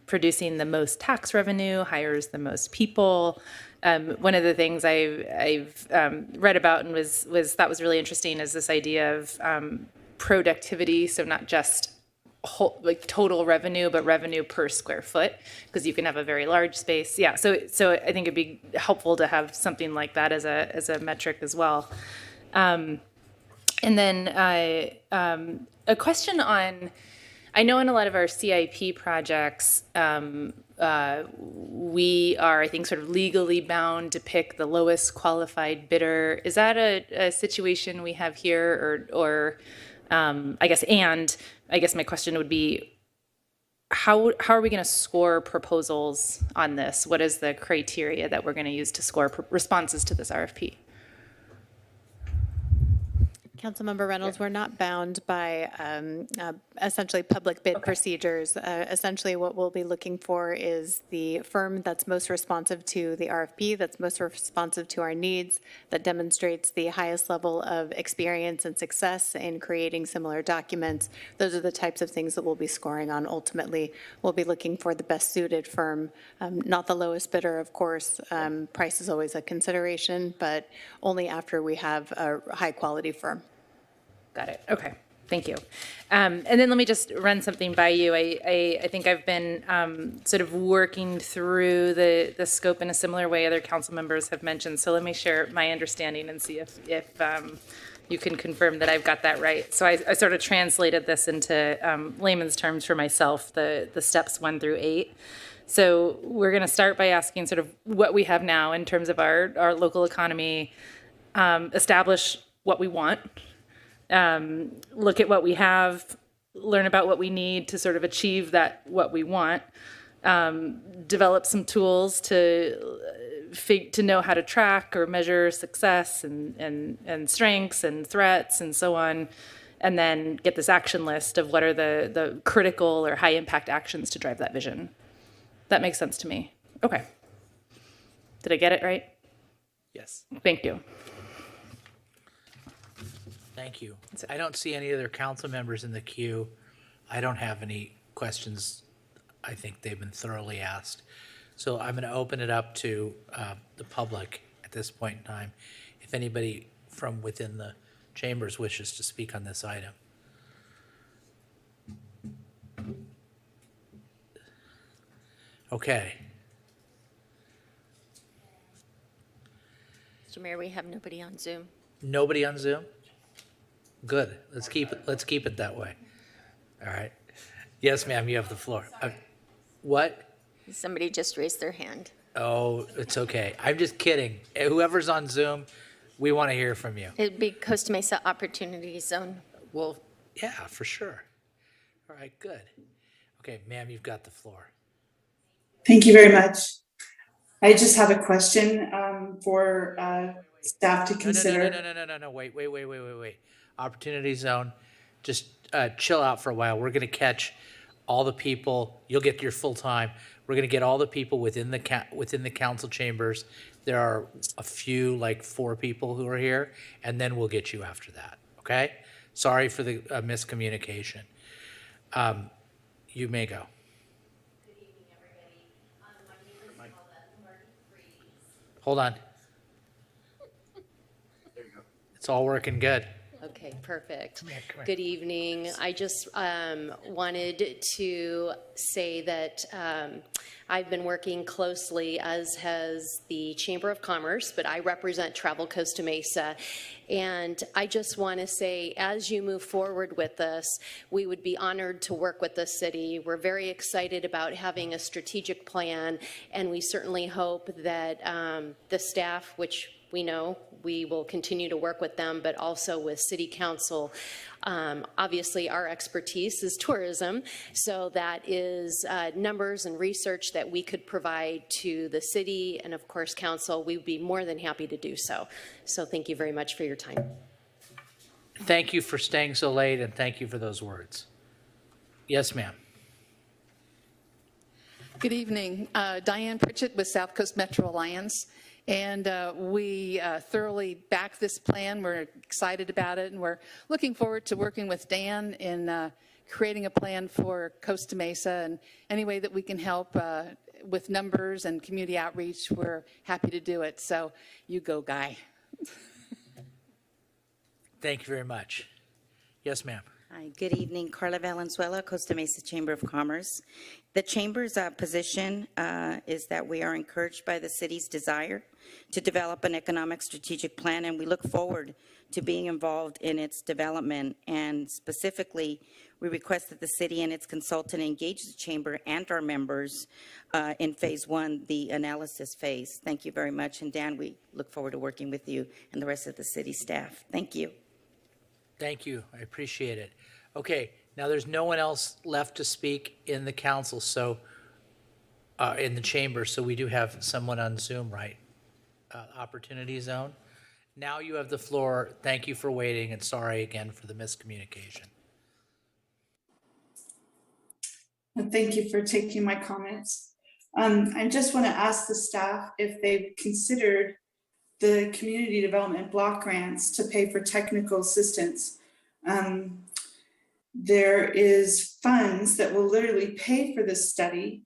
Producing the most tax revenue, hires the most people. One of the things I've read about and thought was really interesting is this idea of productivity, so not just total revenue, but revenue per square foot, because you can have a very large space. Yeah, so I think it'd be helpful to have something like that as a metric as well. And then a question on, I know in a lot of our CIP projects, we are, I think, sort of legally bound to pick the lowest qualified bidder. Is that a situation we have here, or I guess my question would be, how are we going to score proposals on this? What is the criteria that we're going to use to score responses to this RFP? Councilmember Reynolds, we're not bound by essentially public bid procedures. Essentially what we'll be looking for is the firm that's most responsive to the RFP, that's most responsive to our needs, that demonstrates the highest level of experience and success in creating similar documents. Those are the types of things that we'll be scoring on. Ultimately, we'll be looking for the best suited firm, not the lowest bidder, of course. Price is always a consideration, but only after we have a high quality firm. Got it. Okay. Thank you. And then let me just run something by you. I think I've been sort of working through the scope in a similar way other council members have mentioned. So let me share my understanding and see if you can confirm that I've got that right. So I sort of translated this into layman's terms for myself, the steps 1 through 8. So we're going to start by asking sort of what we have now in terms of our local economy, establish what we want. look at what we have, learn about what we need to sort of achieve what we want, develop some tools to know how to track or measure success and strengths and threats and so on, and then get this action list of what are the critical or high impact actions to drive that vision. That makes sense to me. Okay. Did I get it right? Yes. Thank you. Thank you. I don't see any other council members in the queue. I don't have any questions. I think they've been thoroughly asked. So I'm going to open it up to the public at this point in time. If anybody from within the chambers wishes to speak on this item. Okay. Mr. Mayor, we have nobody on Zoom. Nobody on Zoom? Good. Let's keep it that way. All right. Yes, ma'am, you have the floor. What? Somebody just raised their hand. Oh, it's okay. I'm just kidding. Whoever's on Zoom, we want to hear from you. It'd be Costa Mesa Opportunity Zone. Well, yeah, for sure. All right, good. Okay, ma'am, you've got the floor. Thank you very much. I just have a question for staff to consider. No. Wait. Opportunity Zone, just chill out for a while. We're going to catch all the people. You'll get your full time. We're going to get all the people within the council chambers. There are a few, like 4 people who are here, and then we'll get you after that. Okay? Sorry for the miscommunication. You may go. Good evening, everybody. My name is Paulette Freeze. Hold on. There you go. It's all working good. Okay, perfect. Come here. Good evening. I just wanted to say that I've been working closely, as has the Chamber of Commerce, but I represent Travel Costa Mesa. And I just want to say, as you move forward with this, we would be honored to work with the city. We're very excited about having a strategic plan, and we certainly hope that the staff, which we know we will continue to work with them, but also with City Council. Obviously, our expertise is tourism, so that is numbers and research that we could provide to the city and, of course, Council. We'd be more than happy to do so. So thank you very much for your time. Thank you for staying so late, and thank you for those words. Yes, ma'am. Good evening. Diane Pritchett with South Coast Metro Alliance. And we thoroughly back this plan. We're excited about it, and we're looking forward to working with Dan in creating a plan for Costa Mesa. And any way that we can help with numbers and community outreach, we're happy to do it. So you go, Guy. Thank you very much. Yes, ma'am. Hi, good evening. Carla Valenzuela, Costa Mesa Chamber of Commerce. The Chamber's position is that we are encouraged by the city's desire to develop an economic strategic plan, and we look forward to being involved in its development. And specifically, we request that the city and its consultant engage the Chamber and our members in phase 1, the analysis phase. Thank you very much. And Dan, we look forward to working with you and the rest of the city staff. Thank you. Thank you. I appreciate it. Okay, now there's no one else left to speak in the council, so in the chamber, so we do have someone on Zoom, right? Opportunity Zone. Now you have the floor. Thank you for waiting, and sorry again for the miscommunication. Thank you for taking my comments. I just want to ask the staff if they've considered the community development block grants to pay for technical assistance. There is funds that will literally pay for this study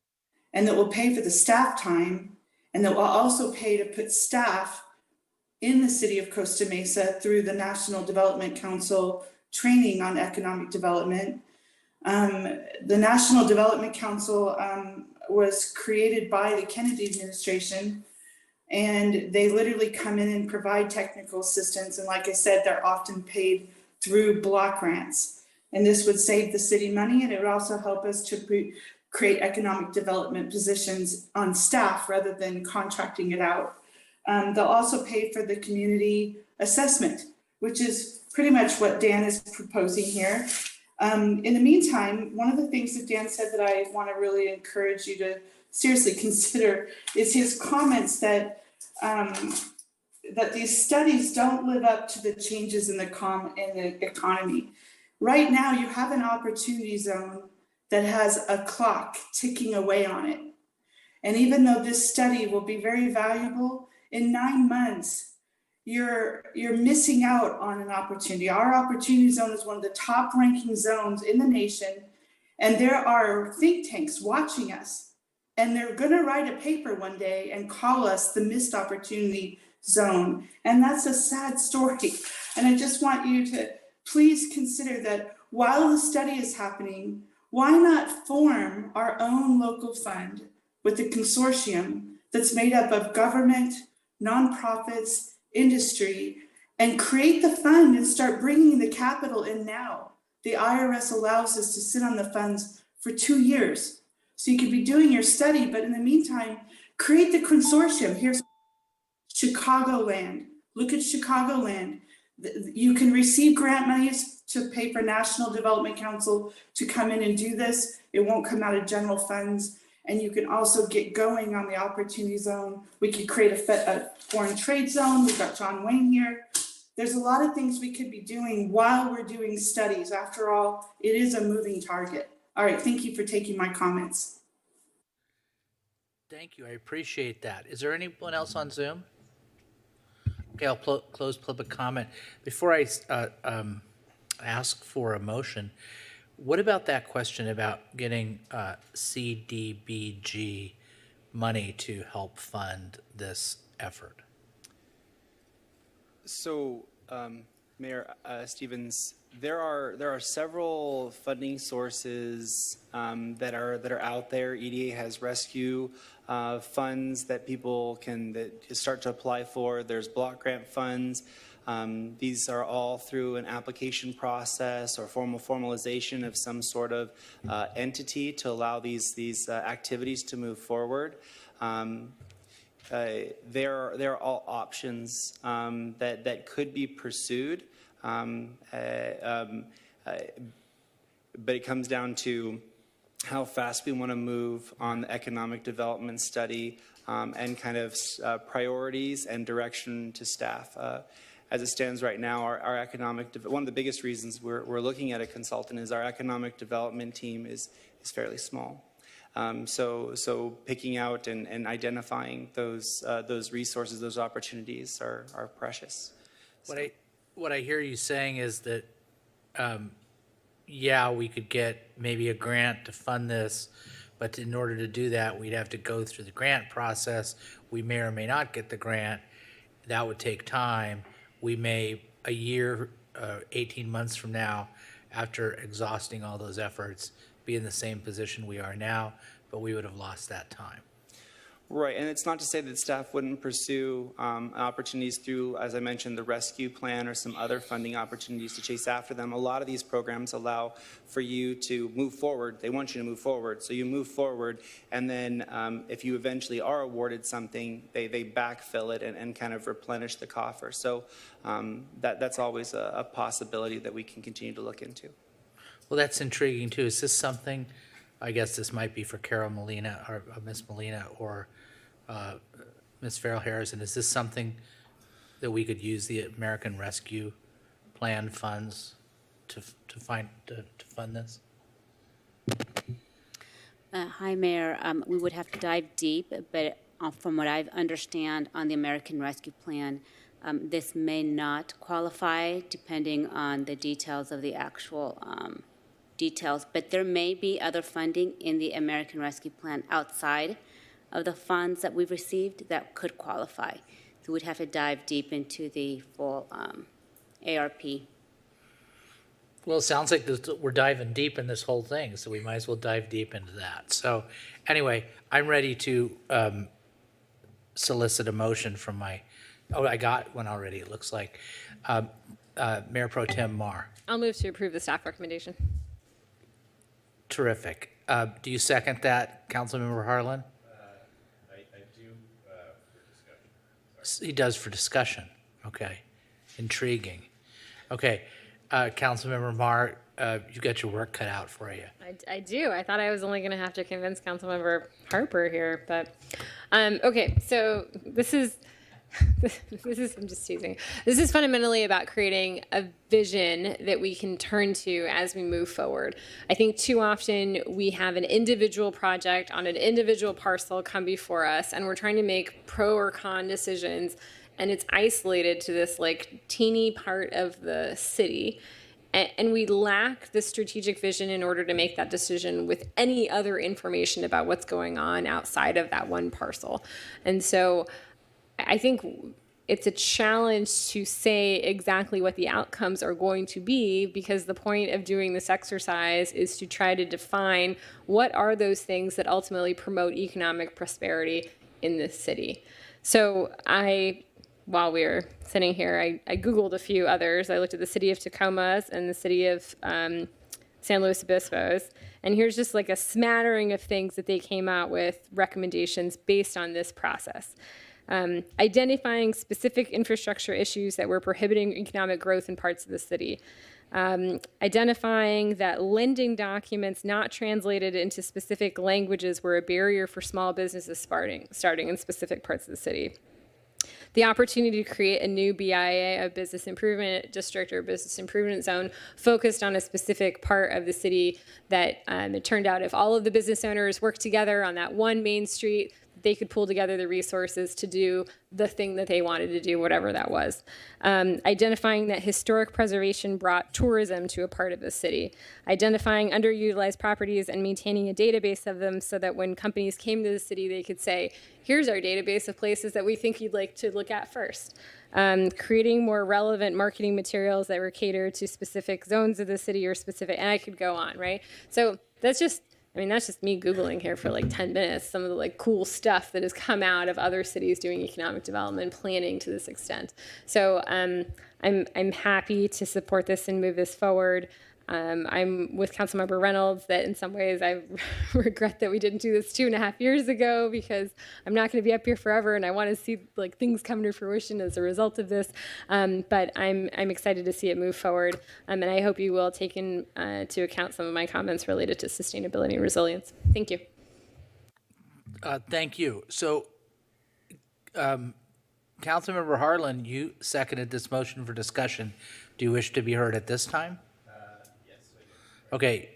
and that will pay for the staff time and that will also pay to put staff in the city of Costa Mesa through the National Development Council training on economic development. The National Development Council was created by the Kennedy administration, and they literally come in and provide technical assistance. And like I said, they're often paid through block grants. And this would save the city money, and it would also help us to create economic development positions on staff rather than contracting it out. They'll also pay for the community assessment, which is pretty much what Dan is proposing here. In the meantime, one of the things that Dan said that I want to really encourage you to seriously consider is his comments that that these studies don't live up to the changes in the economy. Right now, you have an opportunity zone that has a clock ticking away on it. And even though this study will be very valuable, in 9 months, you're missing out on an opportunity. Our opportunity zone is one of the top ranking zones in the nation, and there are think tanks watching us, and they're gonna write a paper one day and call us the missed opportunity zone. And that's a sad story. And I just want you to please consider that while the study is happening, why not form our own local fund with a consortium that's made up of government, nonprofits, industry, and create the fund and start bringing the capital in now. The IRS allows us to sit on the funds for 2 years. So you could be doing your study, but in the meantime, create the consortium. Here's Chicagoland. Look at Chicagoland. You can receive grant monies to pay for National Development Council to come in and do this. It won't come out of general funds. And you can also get going on the opportunity zone. We could create a foreign trade zone. We've got John Wayne here. There's a lot of things we could be doing while we're doing studies. After all, it is a moving target. All right, thank you for taking my comments. Thank you, I appreciate that. Is there anyone else on Zoom? Okay, I'll close public comment. Before I ask for a motion, what about that question about getting CDBG money to help fund this effort? So, Mayor Stevens, there are several funding sources that are out there. EDA has rescue funds that people can start to apply for. There's block grant funds. These are all through an application process or formalization of some sort of entity to allow these activities to move forward. They're all options that could be pursued, but it comes down to how fast we want to move on the economic development study and kind of priorities and direction to staff. As it stands right now, our economic one of the biggest reasons we're looking at a consultant is our economic development team is fairly small. So picking out and identifying those resources, those opportunities are precious. What I hear you saying is that, yeah, we could get maybe a grant to fund this, but in order to do that, we'd have to go through the grant process. We may or may not get the grant. That would take time. We may, a year, 18 months from now, after exhausting all those efforts, be in the same position we are now, but we would have lost that time. Right, and it's not to say that staff wouldn't pursue opportunities through, as I mentioned, the rescue plan or some other funding opportunities to chase after them. A lot of these programs allow for you to move forward. They want you to move forward, so you move forward, and then if you eventually are awarded something, they backfill it and kind of replenish the coffer. So that's always a possibility that we can continue to look into. Well, that's intriguing too. Is this something, I guess this might be for Carol Molina or Miss Molina or Ms. Farrell Harrison, is this something that we could use the American Rescue Plan funds to fund this? Hi, Mayor. We would have to dive deep, but from what I understand on the American Rescue Plan, this may not qualify depending on the details of the actual details, but there may be other funding in the American Rescue Plan outside of the funds that we've received that could qualify. So we'd have to dive deep into the full ARP. Well, it sounds like we're diving deep in this whole thing, so we might as well dive deep into that. So anyway, I'm ready to solicit a motion from I got one already, it looks like. Mayor Pro Tem Mar. I'll move to approve the staff recommendation. Terrific. Do you second that, Councilmember Harlan? I do for discussion. He does for discussion. Okay. Intriguing. Okay, Councilmember Mar, you got your work cut out for you. I do. I thought I was only going to have to convince Councilmember Harper here, but okay. So this is I'm just teasing. This is fundamentally about creating a vision that we can turn to as we move forward. I think too often we have an individual project on an individual parcel come before us, and we're trying to make pro or con decisions, and it's isolated to this like teeny part of the city. And we lack the strategic vision in order to make that decision with any other information about what's going on outside of that one parcel. And so I think it's a challenge to say exactly what the outcomes are going to be, because the point of doing this exercise is to try to define what are those things that ultimately promote economic prosperity in this city. So while we were sitting here, I Googled a few others. I looked at the city of Tacoma's and the city of San Luis Obispo's. And here's just like a smattering of things that they came out with, recommendations based on this process. Identifying specific infrastructure issues that were prohibiting economic growth in parts of the city. Identifying that lending documents not translated into specific languages were a barrier for small businesses starting in specific parts of the city. The opportunity to create a new BIA, a business improvement district or business improvement zone, focused on a specific part of the city that it turned out if all of the business owners worked together on that one main street, they could pull together the resources to do the thing that they wanted to do, whatever that was. Identifying that historic preservation brought tourism to a part of the city. Identifying underutilized properties and maintaining a database of them so that when companies came to the city, they could say, here's our database of places that we think you'd like to look at first. Creating more relevant marketing materials that were catered to specific zones of the city or specific, and I could go on, right? So that's just me Googling here for like 10 minutes, some of the like cool stuff that has come out of other cities doing economic development planning to this extent. So I'm happy to support this and move this forward. I'm with Councilmember Reynolds that in some ways I regret that we didn't do this 2.5 years ago, because I'm not going to be up here forever and I want to see like things come to fruition as a result of this. But I'm excited to see it move forward. And I hope you will take into account some of my comments related to sustainability and resilience. Thank you. Thank you. So, Councilmember Harlan, you seconded this motion for discussion. Do you wish to be heard at this time? Okay,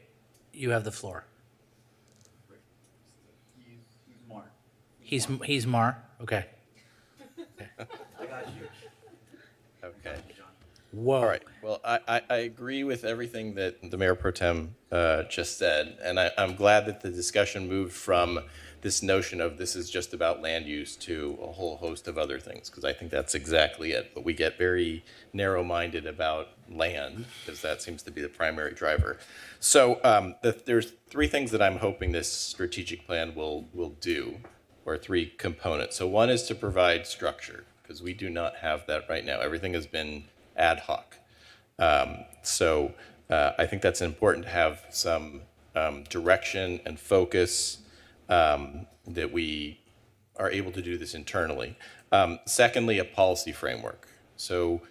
you have the floor. He's Mar? Okay. Okay. Whoa. All right. Well, I agree with everything that the Mayor Pro Tem just said, and I'm glad that the discussion moved from this notion of this is just about land use to a whole host of other things, because I think that's exactly it. But we get very narrow-minded about land, because that seems to be the primary driver. So there's 3 things that I'm hoping this strategic plan will do, or 3 components. So one is to provide structure, because we do not have that right now. Everything has been ad hoc. So I think that's important to have some direction and focus, that we are able to do this internally. Secondly, a policy framework. So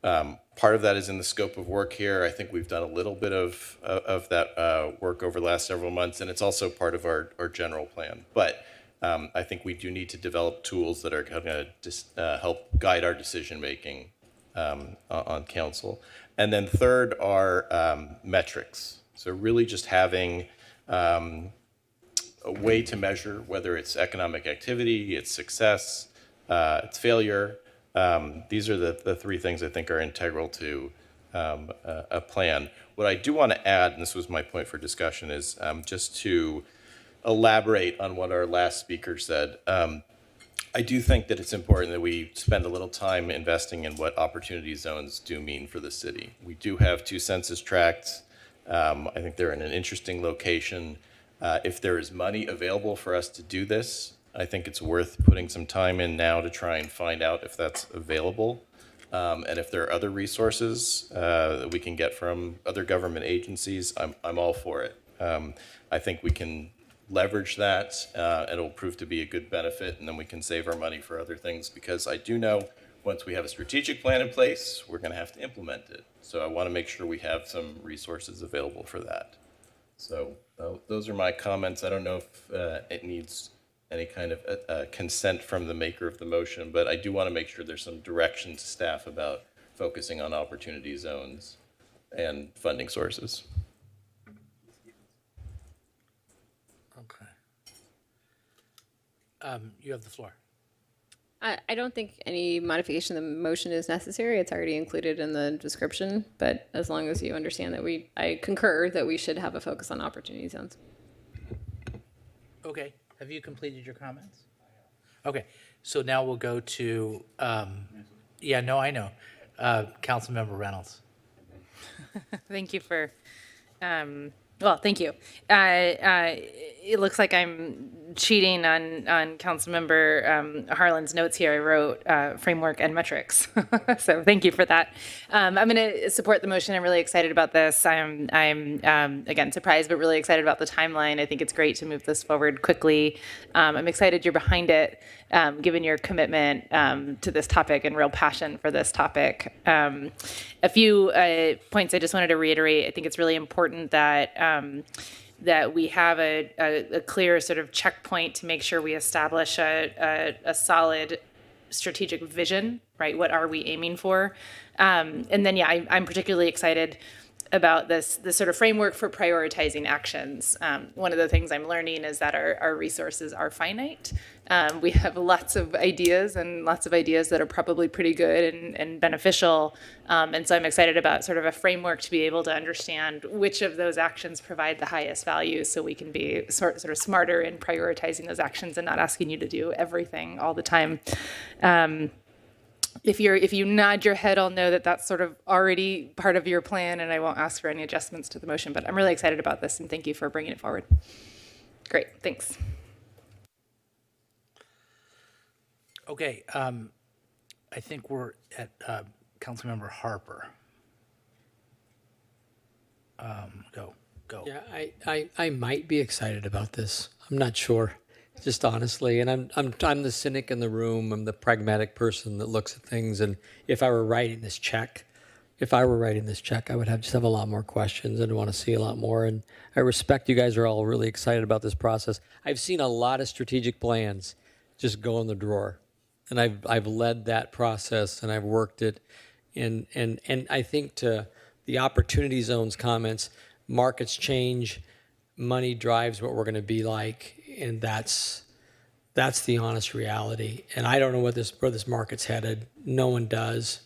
part of that is in the scope of work here. I think we've done a little bit of that work over the last several months, and it's also part of our general plan. But I think we do need to develop tools that are going to help guide our decision-making on council. And then third are metrics. So really just having a way to measure whether it's economic activity, it's success, it's failure. These are the 3 things I think are integral to a plan. What I do want to add, and this was my point for discussion, is just to elaborate on what our last speaker said. I do think that it's important that we spend a little time investing in what opportunity zones do mean for the city. We do have 2 census tracts. I think they're in an interesting location. If there is money available for us to do this, I think it's worth putting some time in now to try and find out if that's available. And if there are other resources that we can get from other government agencies, I'm all for it. I think we can leverage that. It'll prove to be a good benefit, and then we can save our money for other things, because I do know Once we have a strategic plan in place, we're going to have to implement it. So I want to make sure we have some resources available for that. So those are my comments. I don't know if it needs any kind of consent from the maker of the motion, but I do want to make sure there's some direction to staff about focusing on opportunity zones and funding sources. Okay. You have the floor. I don't think any modification of the motion is necessary. It's already included in the description, but as long as you understand that I concur that we should have a focus on opportunity zones. Okay. Have you completed your comments? Okay. So now we'll go to, yeah, no, I know. Councilmember Reynolds. Thank you for, well, thank you. It looks like I'm cheating on Councilmember Harlan's notes here. I wrote framework and metrics. So thank you for that. I'm going to support the motion. I'm really excited about this. I'm again, surprised, but really excited about the timeline. I think it's great to move this forward quickly. I'm excited you're behind it, given your commitment to this topic and real passion for this topic. A few points I just wanted to reiterate. I think it's really important that that we have a clear sort of checkpoint to make sure we establish a solid strategic vision, right? What are we aiming for? And then, yeah, I'm particularly excited about this sort of framework for prioritizing actions. One of the things I'm learning is that our resources are finite. We have lots of ideas that are probably pretty good and beneficial. And so I'm excited about sort of a framework to be able to understand which of those actions provide the highest value so we can be sort of smarter in prioritizing those actions and not asking you to do everything all the time. If you nod your head, I'll know that that's sort of already part of your plan, and I won't ask for any adjustments to the motion. But I'm really excited about this, and thank you for bringing it forward. Great, thanks. Okay, I think we're at Councilmember Harper. Go. Yeah, I might be excited about this. I'm not sure, just honestly. And I'm the cynic in the room. I'm the pragmatic person that looks at things. And if I were writing this check, I would just have a lot more questions and want to see a lot more. And I respect you guys are all really excited about this process. I've seen a lot of strategic plans just go in the drawer. And I've led that process and I've worked it. And I think to the opportunity zones comments, markets change, money drives what we're going to be like, and that's the honest reality. And I don't know where this market's headed. No one does.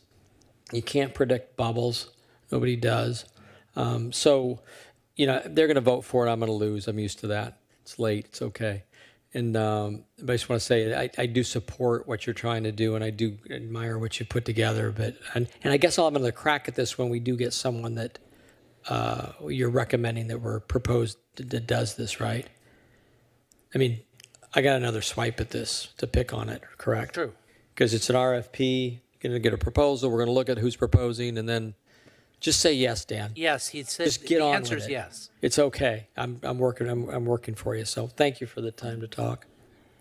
You can't predict bubbles. Nobody does. So, they're going to vote for it. I'm going to lose. I'm used to that. It's late. It's okay. And but I just want to say I do support what you're trying to do, and I do admire what you put together. But and I guess I'll have another crack at this when we do get someone that you're recommending that we're proposed that does this, right? I mean, I got another swipe at this to pick on it, correct? True. Because it's an RFP, going to get a proposal. We're going to look at who's proposing, and then just say yes, Dan. Yes, he said Just get the on answer with is it. yes. It's okay. I'm working for you. So thank you for the time to talk.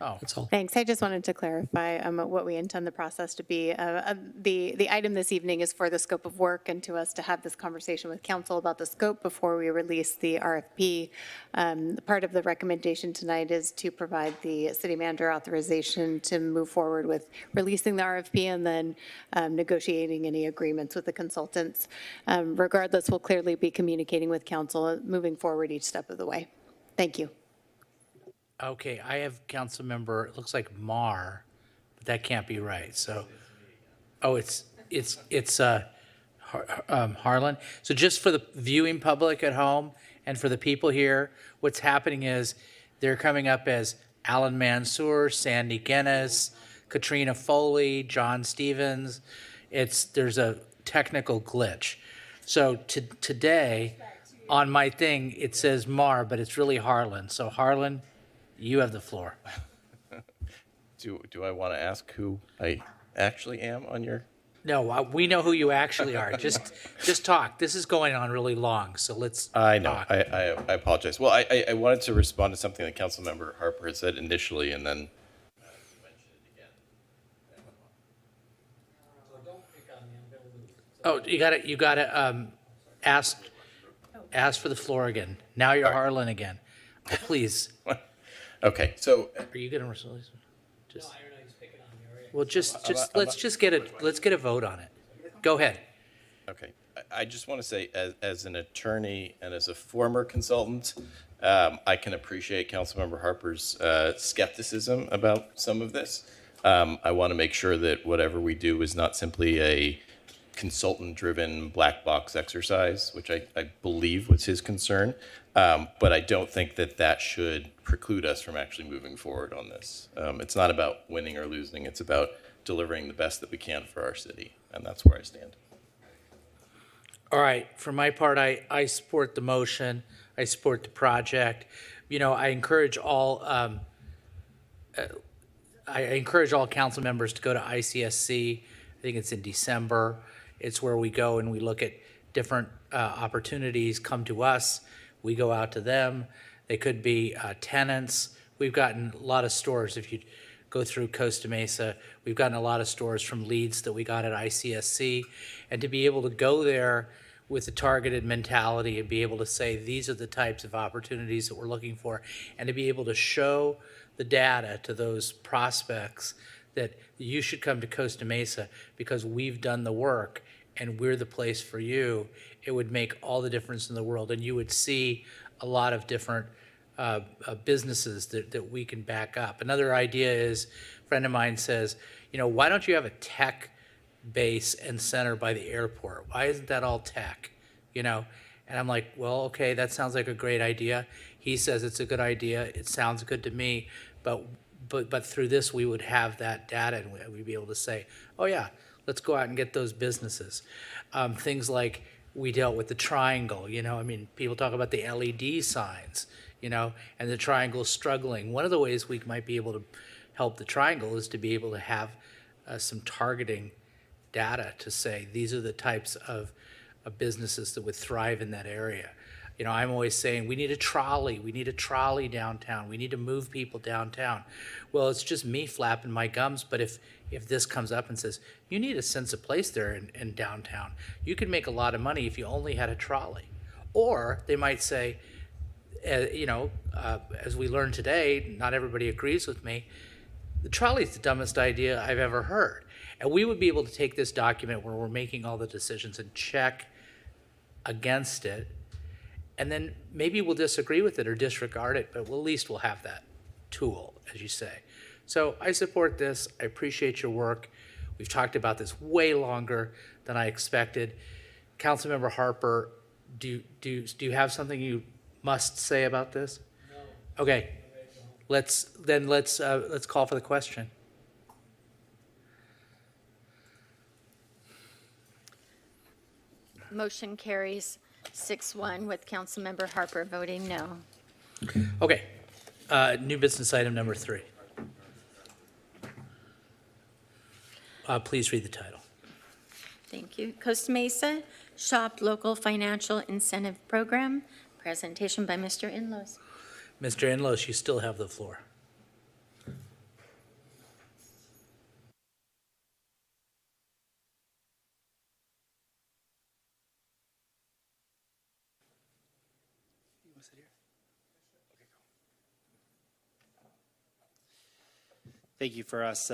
Oh, that's all. Thanks. I just wanted to clarify what we intend the process to be. The item this evening is for the scope of work and to us to have this conversation with council about the scope before we release the RFP. Part of the recommendation tonight is to provide the city manager authorization to move forward with releasing the RFP and then negotiating any agreements with the consultants. Regardless, we'll clearly be communicating with council moving forward each step of the way. Thank you. Okay, I have Councilmember, it looks like Mar, but that can't be right. So, it's Harlan. So just for the viewing public at home and for the people here, what's happening is they're coming up as Alan Mansour, Sandy Guinness, Katrina Foley, John Stevens. There's a technical glitch. So today on my thing, it says Mar, but it's really Harlan. So Harlan, you have the floor. Do I want to ask who I actually am on your? No, we know who you actually are. Just talk. This is going on really long, so let's I know. talk. I apologize. Well, I wanted to respond to something that Councilmember Harper had said initially, and then mention it again. Oh, you gotta ask for the floor again. Now you're Harlan again. Oh, please. Okay, so Are you gonna just? Well, let's get a vote on it. Go ahead. okay, I just want to say, as an attorney and as a former consultant, I can appreciate Councilmember Harper's skepticism about some of this. I want to make sure that whatever we do is not simply a consultant-driven black box exercise, which I believe was his concern. But I don't think that that should preclude us from actually moving forward on this. It's not about winning or losing. It's about delivering the best that we can for our city. And that's where I stand. All right, for my part, I support the motion. I support the project. You know, I encourage all council members to go to ICSC. I think it's in December. It's where we go and we look at different opportunities come to us. We go out to them. They could be tenants. We've gotten a lot of stores. If you go through Costa Mesa, we've gotten a lot of stores from leads that we got at ICSC. And to be able to go there with a targeted mentality and be able to say, these are the types of opportunities that we're looking for, and to be able to show the data to those prospects that you should come to Costa Mesa because we've done the work and we're the place for you, it would make all the difference in the world. And you would see a lot of different businesses that we can back up. Another idea is, a friend of mine says, you know, why don't you have a tech base and center by the airport? Why isn't that all tech? You know? And I'm like, well, okay, that sounds like a great idea. He says it's a good idea. It sounds good to me. But through this, we would have that data and we'd be able to say, oh yeah, let's go out and get those businesses. Things like we dealt with the triangle, you know, I mean, people talk about the LED signs, you know, and the triangle is struggling. One of the ways we might be able to help the triangle is to be able to have some targeting data to say, these are the types of businesses that would thrive in that area. You know, I'm always saying, we need a trolley downtown. We need to move people downtown. Well, it's just me flapping my gums, but if this comes up and says, you need a sense of place there in downtown, you could make a lot of money if you only had a trolley. Or they might say, you know, as we learned today, not everybody agrees with me, the trolley's the dumbest idea I've ever heard. And we would be able to take this document where we're making all the decisions and check against it. And then maybe we'll disagree with it or disregard it, but at least we'll have that tool, as you say. So I support this. I appreciate your work. We've talked about this way longer than I expected. Councilmember Harper, do you have something you must say about this? No. Okay. Let's call for the question. Motion carries 6-1 with Councilmember Harper voting no. Okay. New business item number 3. Please read the title. Thank you. Costa Mesa Shop Local Financial Incentive Program. Presentation by Mr. Inlos. Mr. Inlos, you still have the floor. Thank you for us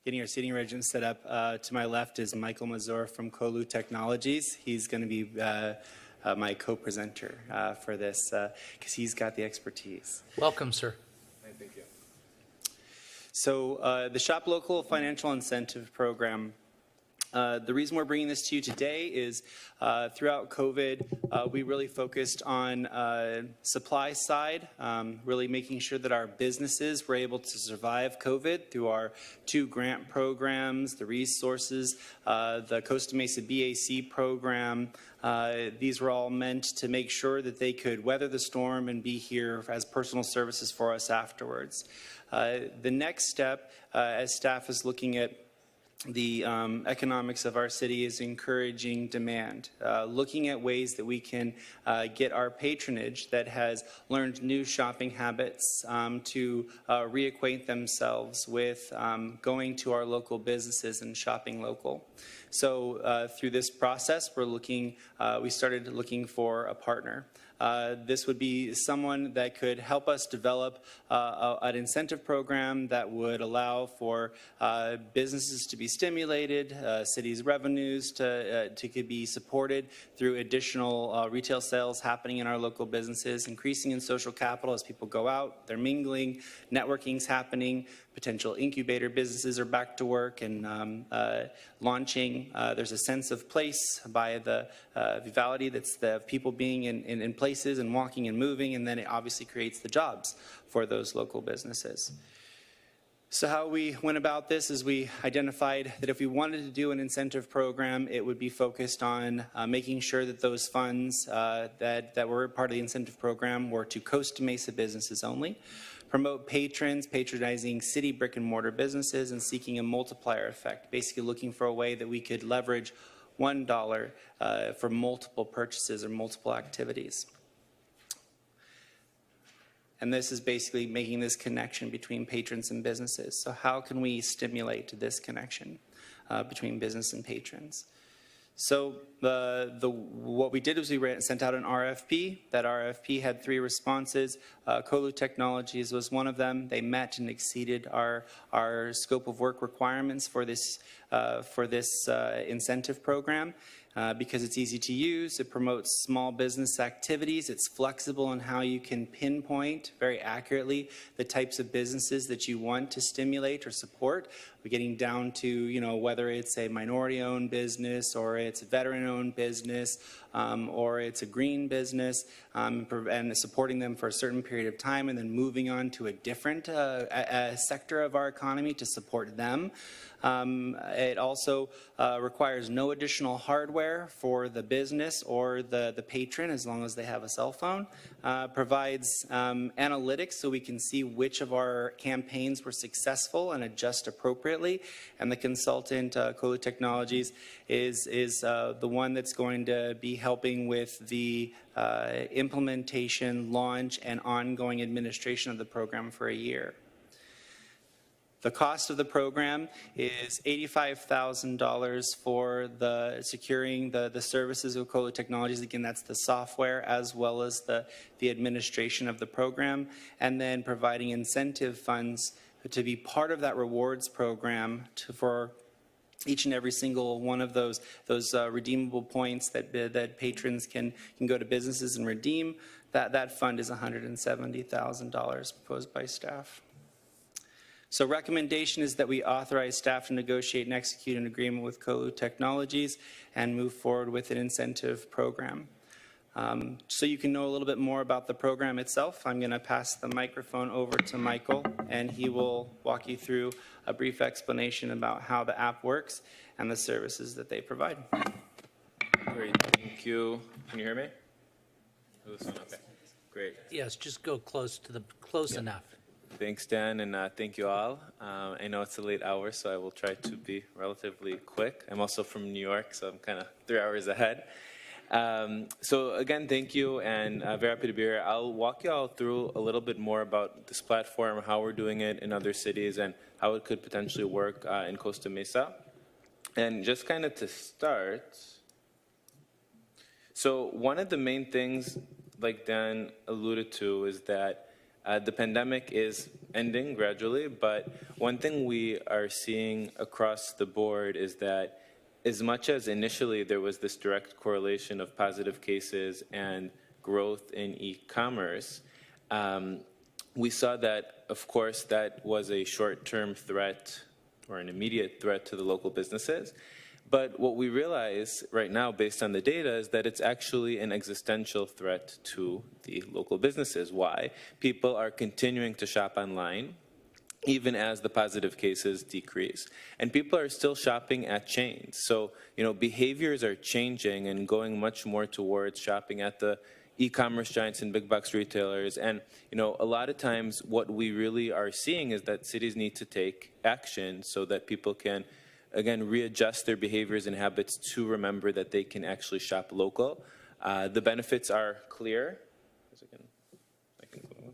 getting our seating arrangements set up. To my left is Michael Mazur from Colu Technologies. He's going to be my co-presenter for this because he's got the expertise. Welcome, sir. Thank you. So the Shop Local Financial Incentive Program, the reason we're bringing this to you today is throughout COVID, we really focused on supply side, really making sure that our businesses were able to survive COVID through our 2 grant programs, the resources, the Costa Mesa BAC program. These were all meant to make sure that they could weather the storm and be here as personal services for us afterwards. The next step, as staff is looking at the economics of our city, is encouraging demand, looking at ways that we can get our patronage that has learned new shopping habits to reacquaint themselves with going to our local businesses and shopping local. So through this process, we started looking for a partner. This would be someone that could help us develop an incentive program that would allow for businesses to be stimulated, cities' revenues to could be supported through additional retail sales happening in our local businesses, increasing in social capital as people go out, they're mingling, networking's happening, potential incubator businesses are back to work and launching. There's a sense of place by the vitality that's the people being in places and walking and moving, and then it obviously creates the jobs for those local businesses. So how we went about this is we identified that if we wanted to do an incentive program, it would be focused on making sure that those funds that were part of the incentive program were to Costa Mesa businesses only, promote patronizing city brick and mortar businesses, and seeking a multiplier effect, basically looking for a way that we could leverage $1 for multiple purchases or multiple activities. And this is basically making this connection between patrons and businesses. So how can we stimulate this connection between business and patrons? So what we did was we sent out an RFP. That RFP had 3 responses. Colu Technologies was one of them. They met and exceeded our scope of work requirements for this incentive program. Because it's easy to use, it promotes small business activities, it's flexible in how you can pinpoint very accurately the types of businesses that you want to stimulate or support. We're getting down to, whether it's a minority-owned business or it's a veteran-owned business or it's a green business, and supporting them for a certain period of time and then moving on to a different sector of our economy to support them. It also requires no additional hardware for the business or the patron as long as they have a cell phone. Provides analytics so we can see which of our campaigns were successful and adjust appropriately. And the consultant, Colu Technologies, is the one that's going to be helping with the implementation, launch, and ongoing administration of the program for a year. The cost of the program is $85,000 for securing the services of Colu Technologies. Again, that's the software as well as the administration of the program, and then providing incentive funds to be part of that rewards program for each and every single one of those redeemable points that patrons can go to businesses and redeem. That fund is $170,000 proposed by staff. So recommendation is that we authorize staff to negotiate and execute an agreement with Colu Technologies and move forward with an incentive program. So you can know a little bit more about the program itself, I'm going to pass the microphone over to Michael, and he will walk you through a brief explanation about how the app works and the services that they provide. Great, thank you. Can you hear me? Okay, great. Yes, just go close enough. Thanks, Dan, and thank you all. I know it's a late hour, so I will try to be relatively quick. I'm also from New York, so I'm kind of 3 hours ahead. So again, thank you, and very happy to be here. I'll walk you all through a little bit more about this platform, how we're doing it in other cities, and how it could potentially work in Costa Mesa. And just kind of to start, so one of the main things, like Dan alluded to, is that the pandemic is ending gradually, but one thing we are seeing across the board is that as much as initially there was this direct correlation of positive cases and growth in e-commerce, we saw that, of course, that was a short-term threat or an immediate threat to the local businesses. But what we realize right now, based on the data, is that it's actually an existential threat to the local businesses. Why? People are continuing to shop online, even as the positive cases decrease. And people are still shopping at chains. So, behaviors are changing and going much more towards shopping at the e-commerce giants and big box retailers. And, a lot of times what we really are seeing is that cities need to take action so that people can, again, readjust their behaviors and habits to remember that they can actually shop local. The benefits are clear. I can go.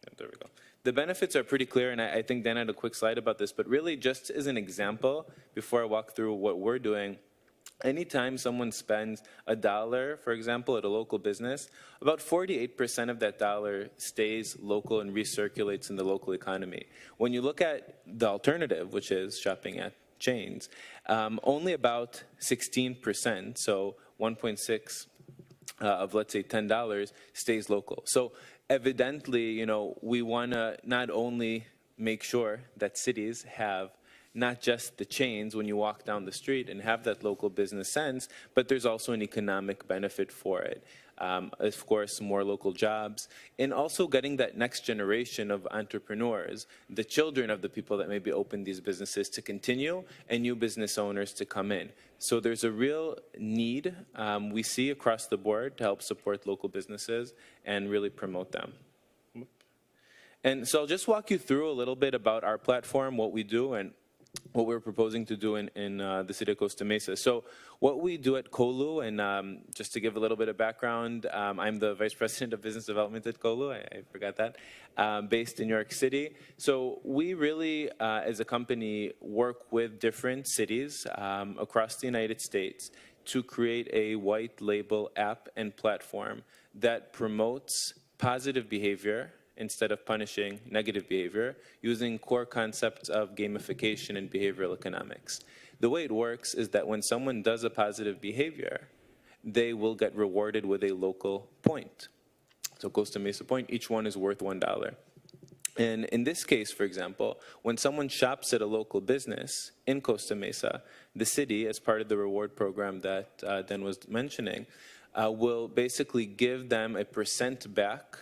Yeah, there we go. The benefits are pretty clear, and I think Dan had a quick slide about this, but really just as an example, before I walk through what we're doing, anytime someone spends $1, for example, at a local business, about 48% of that dollar stays local and recirculates in the local economy. When you look at the alternative, which is shopping at chains, only about 16%, so 1.6 of, let's say, $10 stays local. So evidently, you know, we want to not only make sure that cities have not just the chains when you walk down the street and have that local business sense, but there's also an economic benefit for it. Of course, more local jobs, and also getting that next generation of entrepreneurs, the children of the people that maybe open these businesses, to continue, and new business owners to come in. So there's a real need we see across the board to help support local businesses and really promote them. And so I'll just walk you through a little bit about our platform, what we do, and what we're proposing to do in the city of Costa Mesa. So what we do at COLU, and just to give a little bit of background, I'm the Vice President of Business Development at COLU, I forgot that, based in New York City. So we really, as a company, work with different cities across the United States to create a white label app and platform that promotes positive behavior instead of punishing negative behavior, using core concepts of gamification and behavioral economics. The way it works is that when someone does a positive behavior, they will get rewarded with a local point. So Costa Mesa point, each one is worth $1. And in this case, for example, when someone shops at a local business in Costa Mesa, the city, as part of the reward program that Dan was mentioning, will basically give them a percent back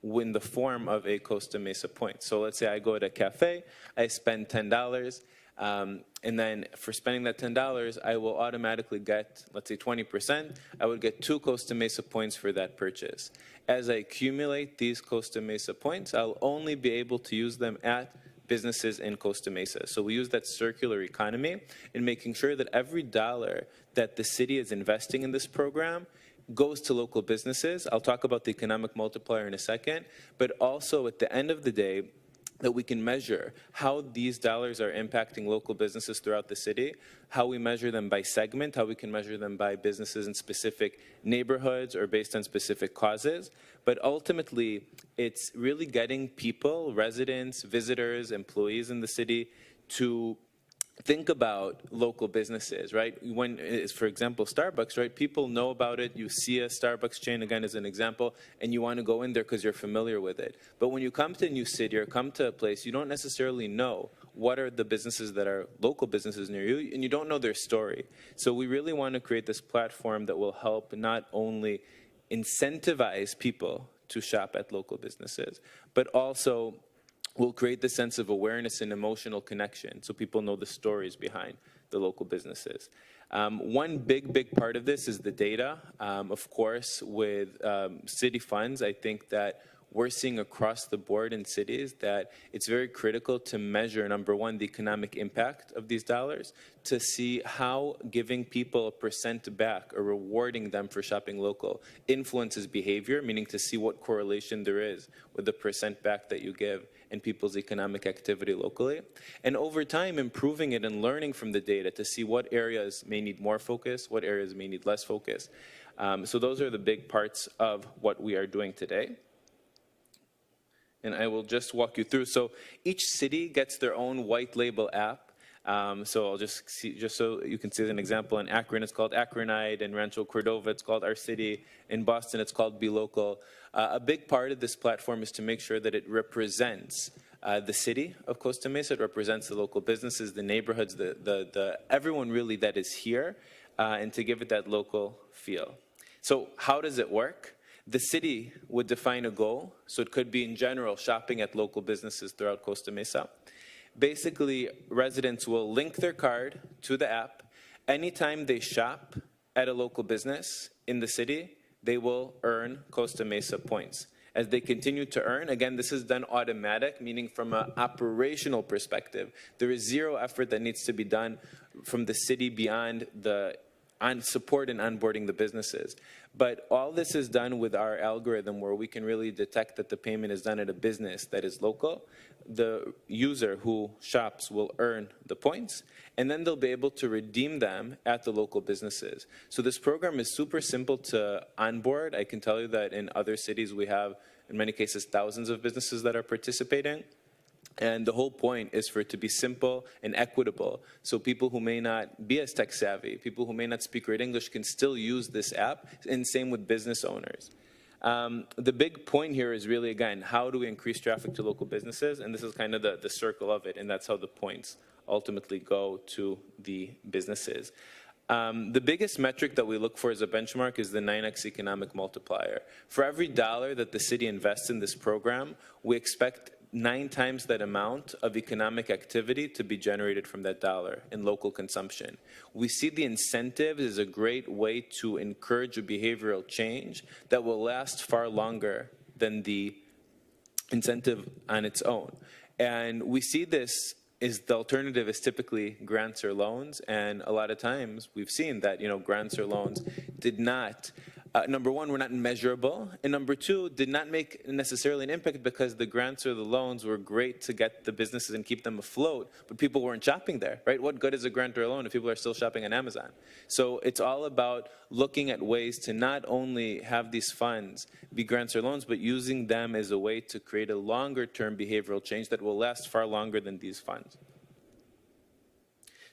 in the form of a Costa Mesa point. So let's say I go to a cafe, I spend $10, and then for spending that $10, I will automatically get, let's say 20%, I would get 2 Costa Mesa points for that purchase. As I accumulate these Costa Mesa points, I'll only be able to use them at businesses in Costa Mesa. So we use that circular economy in making sure that every dollar that the city is investing in this program goes to local businesses. I'll talk about the economic multiplier in a second, but also at the end of the day, that we can measure how these dollars are impacting local businesses throughout the city, how we measure them by segment, how we can measure them by businesses in specific neighborhoods or based on specific causes. But ultimately, it's really getting people, residents, visitors, employees in the city to think about local businesses, right? When, for example, Starbucks, right? People know about it. You see a Starbucks chain, again, as an example, and you want to go in there because you're familiar with it. But when you come to a new city or come to a place, you don't necessarily know what are the businesses that are local businesses near you, and you don't know their story. So we really want to create this platform that will help not only incentivize people to shop at local businesses, but also will create the sense of awareness and emotional connection so people know the stories behind the local businesses. One big part of this is the data. Of course, with city funds, I think that we're seeing across the board in cities that it's very critical to measure, number one, the economic impact of these dollars, to see how giving people a percent back or rewarding them for shopping local influences behavior, meaning to see what correlation there is with the percent back that you give in people's economic activity locally. And over time, improving it and learning from the data to see what areas may need more focus, what areas may need less focus. So those are the big parts of what we are doing today. And I will just walk you through. So each city gets their own white label app. So I'll just see, just so you can see as an example, in Akron, it's called Akronite. In Rancho Cordova, it's called Our City. In Boston, it's called Be Local. A big part of this platform is to make sure that it represents the city of Costa Mesa. It represents the local businesses, the neighborhoods, the everyone really that is here, and to give it that local feel. So how does it work? The city would define a goal, so it could be in general shopping at local businesses throughout Costa Mesa. Basically, residents will link their card to the app. Anytime they shop at a local business in the city, they will earn Costa Mesa points. As they continue to earn, again, this is done automatic, meaning from an operational perspective, there is zero effort that needs to be done from the city beyond the on support and onboarding the businesses. But all this is done with our algorithm where we can really detect that the payment is done at a business that is local. The user who shops will earn the points, and then they'll be able to redeem them at the local businesses. So this program is super simple to onboard. I can tell you that in other cities we have, in many cases, thousands of businesses that are participating. And the whole point is for it to be simple and equitable. So people who may not be as tech savvy, people who may not speak great English can still use this app, and same with business owners. The big point here is really, again, how do we increase traffic to local businesses? And this is kind of the circle of it, and that's how the points ultimately go to the businesses. The biggest metric that we look for as a benchmark is the 9x economic multiplier. For every dollar that the city invests in this program, we expect 9 times that amount of economic activity to be generated from that dollar in local consumption. We see the incentive as a great way to encourage a behavioral change that will last far longer than the incentive on its own. And we see this is the alternative is typically grants or loans, and a lot of times we've seen that, you know, grants or loans did not number one, were not measurable, and number two, did not make necessarily an impact because the grants or the loans were great to get the businesses and keep them afloat, but people weren't shopping there, right? What good is a grant or a loan if people are still shopping on Amazon? So it's all about looking at ways to not only have these funds be grants or loans, but using them as a way to create a longer-term behavioral change that will last far longer than these funds.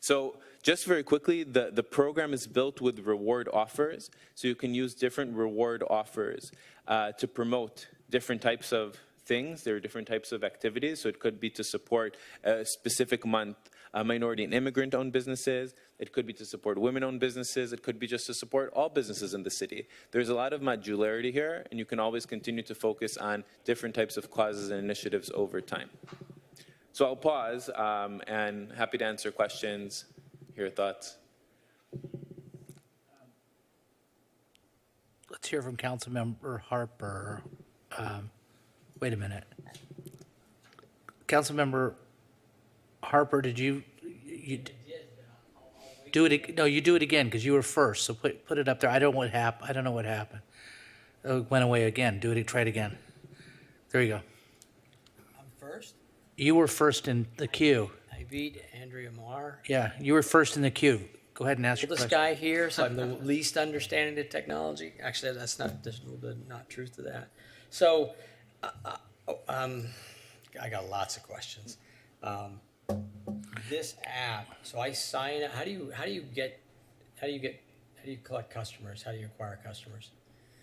So just very quickly, the program is built with reward offers. So you can use different reward offers to promote different types of things. There are different types of activities. So it could be to support a specific month minority and immigrant-owned businesses. It could be to support women-owned businesses. It could be just to support all businesses in the city. There's a lot of modularity here, and you can always continue to focus on different types of causes and initiatives over time. So I'll pause and happy to answer questions, hear thoughts. Let's hear from Councilmember Harper. Wait a minute. Councilmember Harper, did you do it? No, you do it again because you were first. So put it up there. I don't know what happened. Oh, it went away again. Do it. Try it again. There you go. I'm first. You were first in the queue. I beat Andrea Marr. Yeah, you were first in the queue. Go ahead and ask your This question. guy here, so I'm the least understanding the technology. Actually, that's not, there's a little bit not truth to that. So, I got lots of questions. This app, so I sign up. How do you collect customers? How do you acquire customers?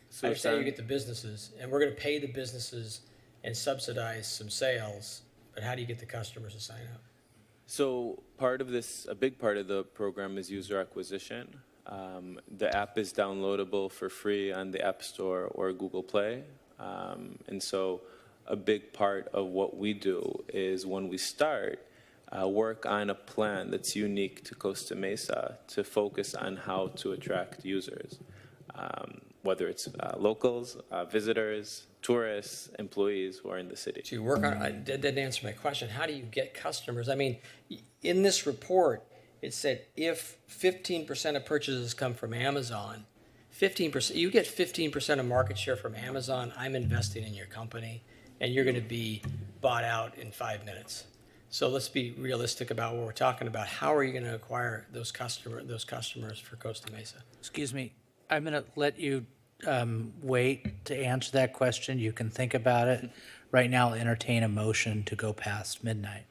So I understand you get the businesses, and we're going to pay the businesses and subsidize some sales. But how do you get the customers to sign up? So part of this, a big part of the program is user acquisition. The app is downloadable for free on the App Store or Google Play. And so a big part of what we do is when we start, work on a plan that's unique to Costa Mesa to focus on how to attract users, whether it's locals, visitors, tourists, employees who are in the city. So you work on, that didn't answer my question. How do you get customers? I mean, in this report, it said if 15% of purchases come from Amazon, 15%, you get 15% of market share from Amazon, I'm investing in your company, and you're going to be bought out in 5 minutes. So let's be realistic about what we're talking about. How are you going to acquire those customers for Costa Mesa? Excuse me, I'm going to let you wait to answer that question. You can think about it. Right now, I'll entertain a motion to go past midnight.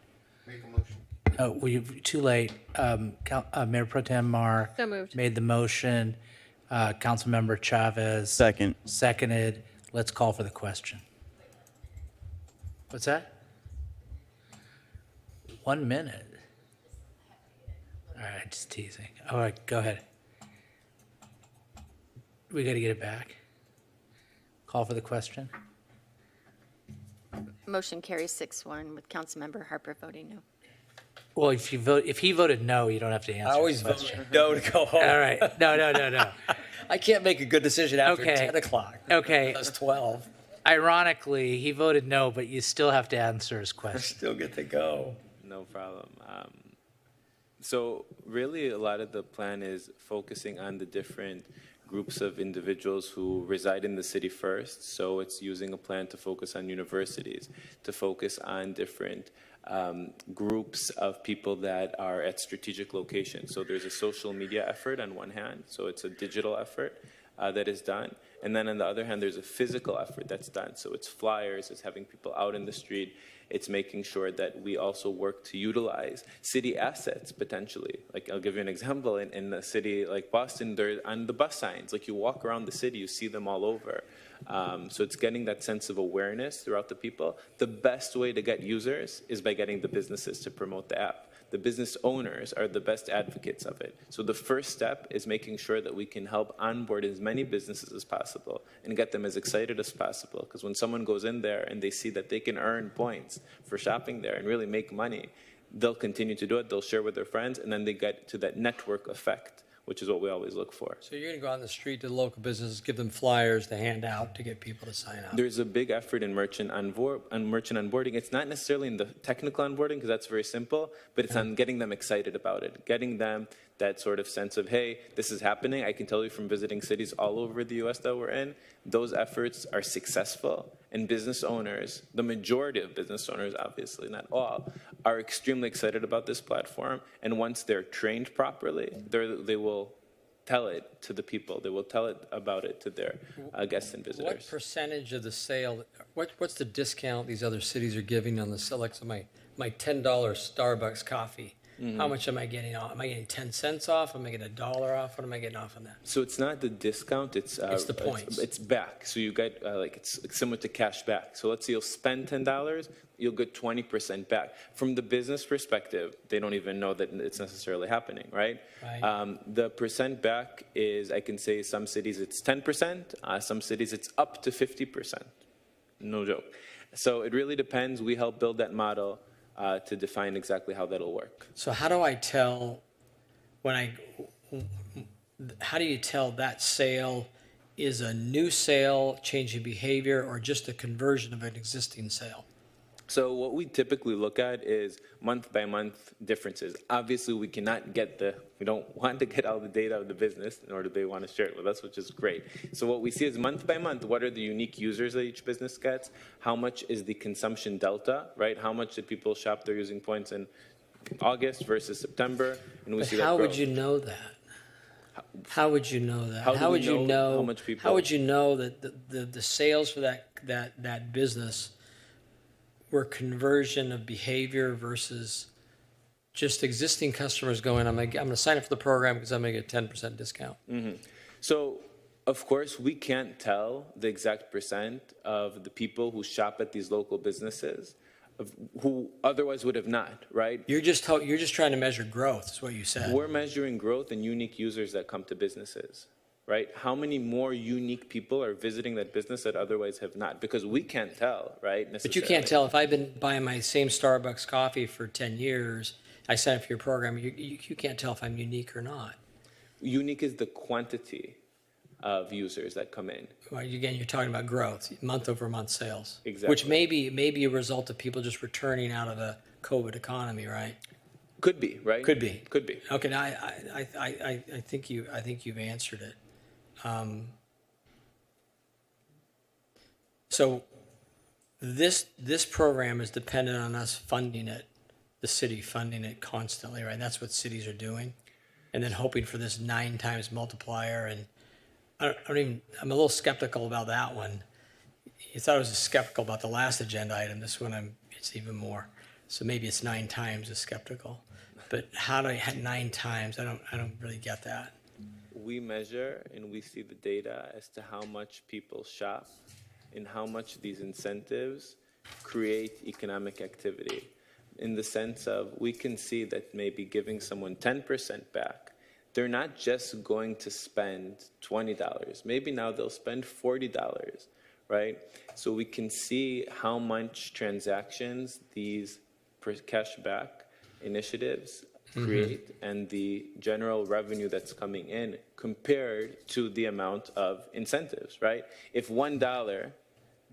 Make a motion. Too late. Mayor Pro Tem Mar So moved. made the motion. Councilmember Chavez seconded. Let's call for the question. What's that? 1 minute. All right, just teasing. All right, go ahead. We got to get it back. Call for the question. Motion carries 6-1 with Councilmember Harper voting no. Well, if he voted no, you don't have to answer. I always the vote question. no to go home. All right. No. I can't make a good decision after Okay. 10 o'clock. Okay. That's 12. Ironically, he voted no, but you still have to answer his I question. still get to go. No problem. So really, a lot of the plan is focusing on the different groups of individuals who reside in the city first. So it's using a plan to focus on universities, to focus on different groups of people that are at strategic locations. So there's a social media effort on one hand, so it's a digital effort that is done. And then on the other hand, there's a physical effort that's done. So it's flyers, it's having people out in the street, it's making sure that we also work to utilize city assets potentially. Like I'll give you an example, in a city like Boston, they're on the bus signs. Like you walk around the city, you see them all over. So it's getting that sense of awareness throughout the people. The best way to get users is by getting the businesses to promote the app. The business owners are the best advocates of it. So the first step is making sure that we can help onboard as many businesses as possible and get them as excited as possible. Because when someone goes in there and they see that they can earn points for shopping there and really make money, they'll continue to do it, they'll share with their friends, and then they get to that network effect, which is what we always look for. So you're going to go out in the street to the local businesses, give them flyers to hand out to get people to sign up. There's a big effort in merchant onboarding. It's not necessarily in the technical onboarding, because that's very simple, but it's on getting them excited about it, getting them that sort of sense of, hey, this is happening. I can tell you from visiting cities all over the U.S. that we're in, those efforts are successful, and business owners, the majority of business owners, obviously not all, are extremely excited about this platform, and once they're trained properly, they will tell it to the people. They will tell it about it to their guests and visitors. What percentage of the sale, what's the discount these other cities are giving on the select of my $10 Starbucks coffee? Mm-hmm. How much am I getting off? Am I getting 10 cents off? Am I getting $1 off? What am I getting off on that? So it's not the discount, it's the points. It's back. So you get, it's similar to cash back. So let's say you'll spend $10, you'll get 20% back. From the business perspective, they don't even know that it's necessarily happening, right? The percent back is, I can say some cities it's 10%, some cities it's up to 50%. No joke. So it really depends. We help build that model to define exactly how that'll work. So how do I tell how do you tell that sale is a new sale, changing behavior, or just a conversion of an existing sale? So what we typically look at is month by month differences. Obviously, we don't want to get all the data of the business, nor do they want to share it with us, which is great. So what we see is month by month, what are the unique users that each business gets? How much is the consumption delta, right? How much did people shop their using points in August versus September? And we see that how grow. would you know that? How would you know that? How would you know how much people? How would you know that the sales for that business were conversion of behavior versus just existing customers going, I'm going to sign up for the program because I'm going to get a 10% discount? Mm-hmm. So, of course, we can't tell the exact percent of the people who shop at these local businesses who otherwise would have not, right? You're just trying to measure growth, is what you said. We're measuring growth and unique users that come to businesses. Right? How many more unique people are visiting that business that otherwise have not? Because we can't tell, right? But you can't tell. If I've been buying my same Starbucks coffee for 10 years, I sign up for your program, you can't tell if I'm unique or not. Unique is the quantity of users that come in. Well, again, you're talking about growth, month-over-month sales. Exactly. Which may be a result of people just returning out of a COVID economy, right? Could be, right? Could be. Could be. Okay, now I think you've answered it. So this program is dependent on us funding it, the city funding it constantly, right? That's what cities are doing, and then hoping for this 9 times multiplier. And I'm a little skeptical about that one. You thought I was skeptical about the last agenda item. This one, it's even more. So maybe it's 9 times as skeptical. But how do I have 9 times? I don't really get that. We measure and we see the data as to how much people shop and how much these incentives create economic activity. In the sense of, we can see that maybe giving someone 10% back, they're not just going to spend $20. Maybe now they'll spend $40, right? So we can see how much transactions these cashback initiatives create and the general revenue that's coming in compared to the amount of incentives, right? If $1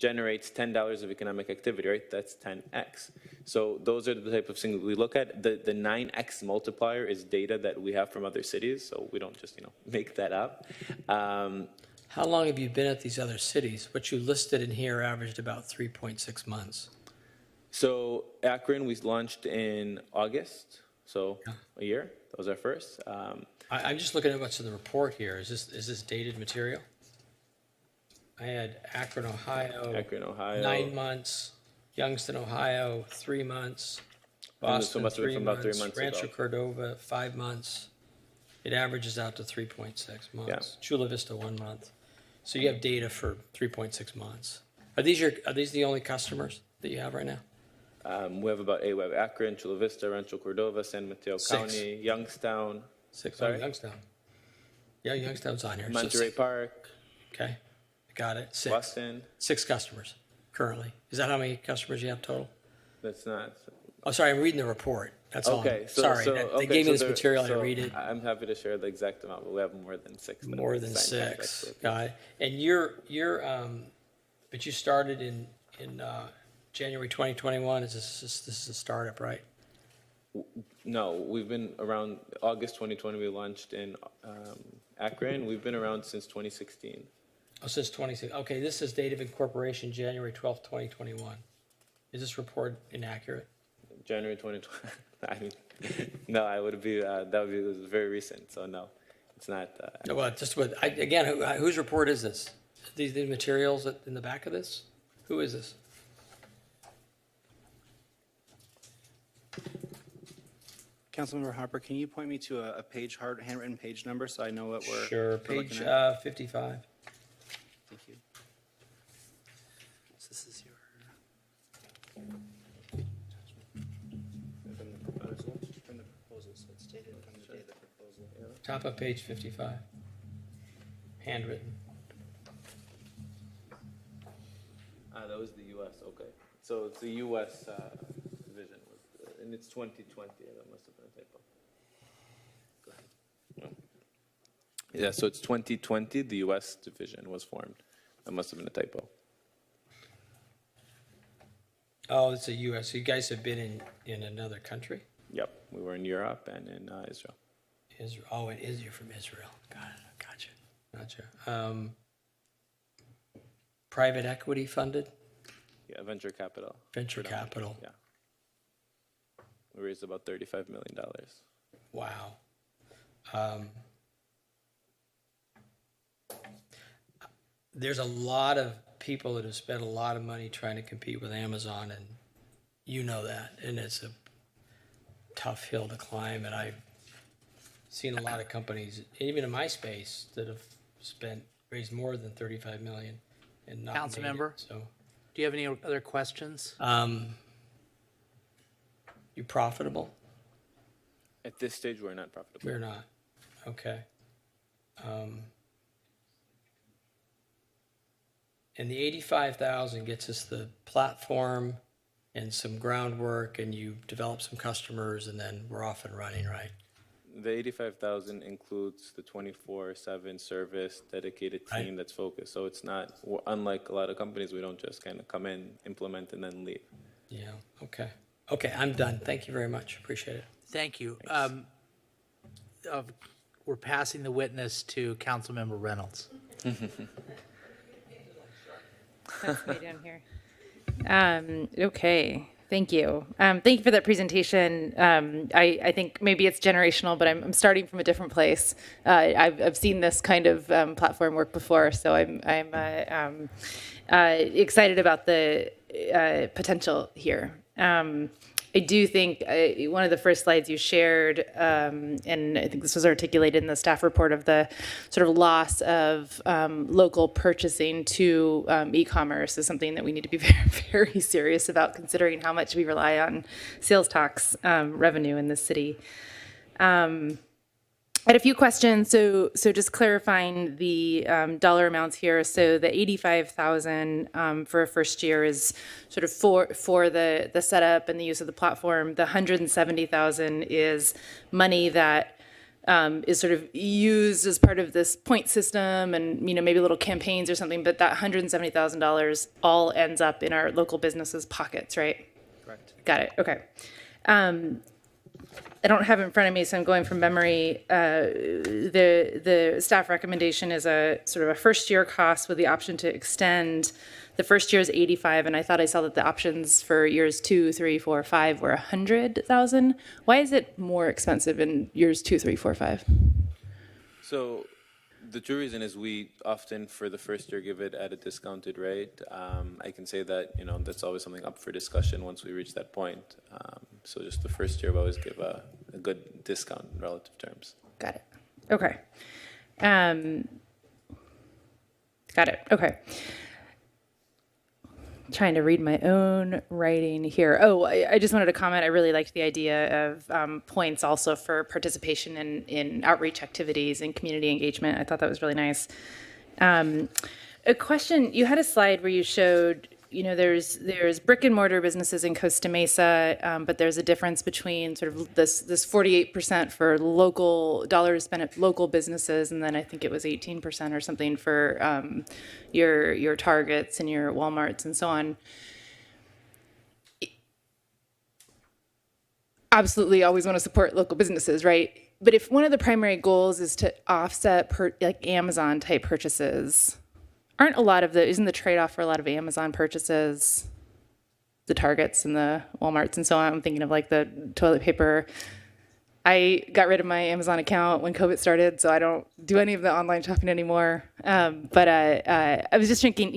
generates $10 of economic activity, right? That's 10x. So those are the type of things we look at. The 9x multiplier is data that we have from other cities, so we don't just make that up. How long have you been at these other cities? What you listed in here averaged about 3.6 months. So Akron, we launched in August, so a year. That was our first. I'm just looking at what's in the report here. Is this dated material? I had Akron, Ohio. 9 months. Youngstown, Ohio, 3 months. Boston, 3 months. Rancho Cordova, 5 months. It averages out to 3.6 months. Yeah. Chula Vista, 1 month. So you have data for 3.6 months. Are these the only customers that you have right now? We have about 8. We have Akron, Chula Vista, Rancho Cordova, San Mateo 6. County, Youngstown. 6. Sorry? Oh, Youngstown. Yeah, Youngstown's on here. Monterey Park. Okay, got it. 6. Boston. 6 customers currently. Is that how many customers you have total? That's not. Oh, sorry, I'm reading the report. That's all. Okay. Sorry, they gave me this material. I read it. I'm happy to share the exact amount, but we have more than 6. More than 6. Got it. And but you started in January 2021. This is a startup, right? No, we've been around August 2020. We launched in Akron. We've been around since 2016. Oh, since 2016. Okay, this is date of incorporation January 12th, 2021. Is this report inaccurate? January 2020. I mean, no, I would be. That would be. It was very recent, so no, it's not. Well, just what again? Whose report is this? These materials in the back of this? Who is this? Councilmember Harper, can you point me to a page, handwritten page number so I know what we're Sure, we're page looking at? 55. Thank you. So this is your. From the proposal, so it's dated from the day of the proposal. Top of page 55. Handwritten. That was the U.S. Okay, so it's the U.S. Division, and it's 2020. That must have been a typo. Go ahead. Yeah, so it's 2020. The U.S. division was formed. That must have been a typo. Oh, it's a U.S. So you guys have been in another country? Yep, we were in Europe and in Israel. Israel. Oh, it is. You're from Israel. Got it. Gotcha. Private equity funded? Yeah, venture capital. Venture capital. Yeah. We raised about $35 million. Wow. There's a lot of people that have spent a lot of money trying to compete with Amazon, and you know that, and it's a tough hill to climb, and I've seen a lot of companies, even in my space, that have raised more than 35 million and not made it. Councilmember? So, Do you have any other questions? you profitable? At this stage, we're not profitable. We're not. Okay. And the 85,000 gets us the platform and some groundwork, and you develop some customers, and then we're off and running, right? The 85,000 includes the 24/7 service, dedicated team that's focused. So it's not, unlike a lot of companies, we don't just kind of come in, implement, and then leave. Yeah, okay. Okay, I'm done. Thank you very much. Appreciate it. Thank you. We're passing the witness to Councilmember Reynolds. That's way down here. Okay, thank you. Thank you for that presentation. I think maybe it's generational, but I'm starting from a different place. I've seen this kind of platform work before, so I'm excited about the potential here. I do think one of the first slides you shared, and I think this was articulated in the staff report, of the sort of loss of local purchasing to e-commerce is something that we need to be very, very serious about, considering how much we rely on sales tax revenue in this city. I had a few questions, so just clarifying the dollar amounts here. So the 85,000 for a first year is sort of for the setup and the use of the platform. The 170,000 is money that is sort of used as part of this point system and, maybe little campaigns or something, but that $170,000 all ends up in our local businesses' pockets, right? Correct. Got it. Okay. I don't have it in front of me, so I'm going from memory. The staff recommendation is a sort of a first-year cost with the option to extend. The first year is 85, and I thought I saw that the options for years 2, 3, 4, 5 were 100,000. Why is it more expensive in years 2, 3, 4, 5? So the true reason is we often, for the first year, give it at a discounted rate. I can say that, that's always something up for discussion once we reach that point. So just the first year, we always give a good discount in relative terms. Got it. Okay. Got it. Okay. Trying to read my own writing here. Oh, I just wanted to comment. I really liked the idea of points also for participation in outreach activities and community engagement. I thought that was really nice. A question, you had a slide where you showed, there's brick and mortar businesses in Costa Mesa, but there's a difference between sort of this 48% for local dollars spent at local businesses, and then I think it was 18% or something for your Targets and your Walmarts and so on. Absolutely, always want to support local businesses, right? But if one of the primary goals is to offset like Amazon type purchases, isn't the trade-off for a lot of Amazon purchases the Targets and the Walmarts and so on? I'm thinking of like the toilet paper. I got rid of my Amazon account when COVID started, so I don't do any of the online shopping anymore. But I was just thinking,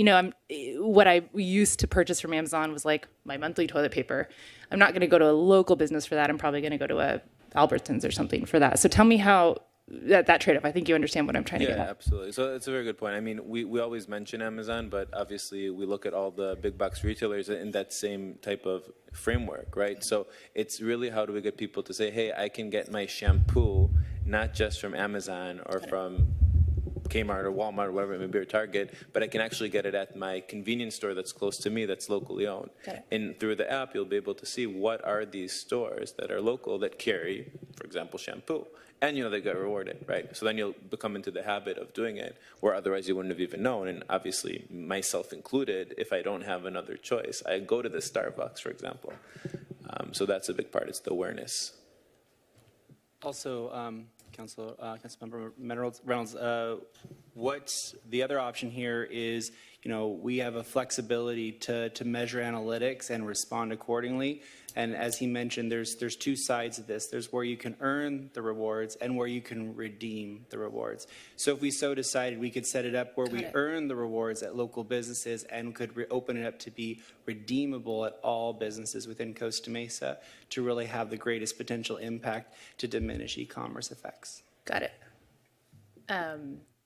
what I used to purchase from Amazon was like my monthly toilet paper. I'm not going to go to a local business for that. I'm probably going to go to a Albertsons or something for that. So tell me how that trade-off. I think you understand what I'm trying to get at. Yeah, absolutely. So it's a very good point. I mean, we always mention Amazon, but obviously we look at all the big box retailers in that same type of framework, right? So it's really how do we get people to say, hey, I can get my shampoo not just from Amazon or from Kmart or Walmart or whatever it may be, or Target, but I can actually get it at my convenience store that's close to me, that's locally owned. And through the app, you'll be able to see what are these stores that are local that carry, for example, shampoo. And, they get rewarded, right? So then you'll become into the habit of doing it, where otherwise you wouldn't have even known. And obviously, myself included, if I don't have another choice, I go to the Starbucks, for example. So that's a big part. It's the awareness. Also, Councilmember Reynolds, what the other option here is, we have a flexibility to measure analytics and respond accordingly. And as he mentioned, there's two sides of this. There's where you can earn the rewards and where you can redeem the rewards. So if we so decided, we could set it up where we earn the rewards at local businesses and could open it up to be redeemable at all businesses within Costa Mesa to really have the greatest potential impact to diminish e-commerce effects. Got it.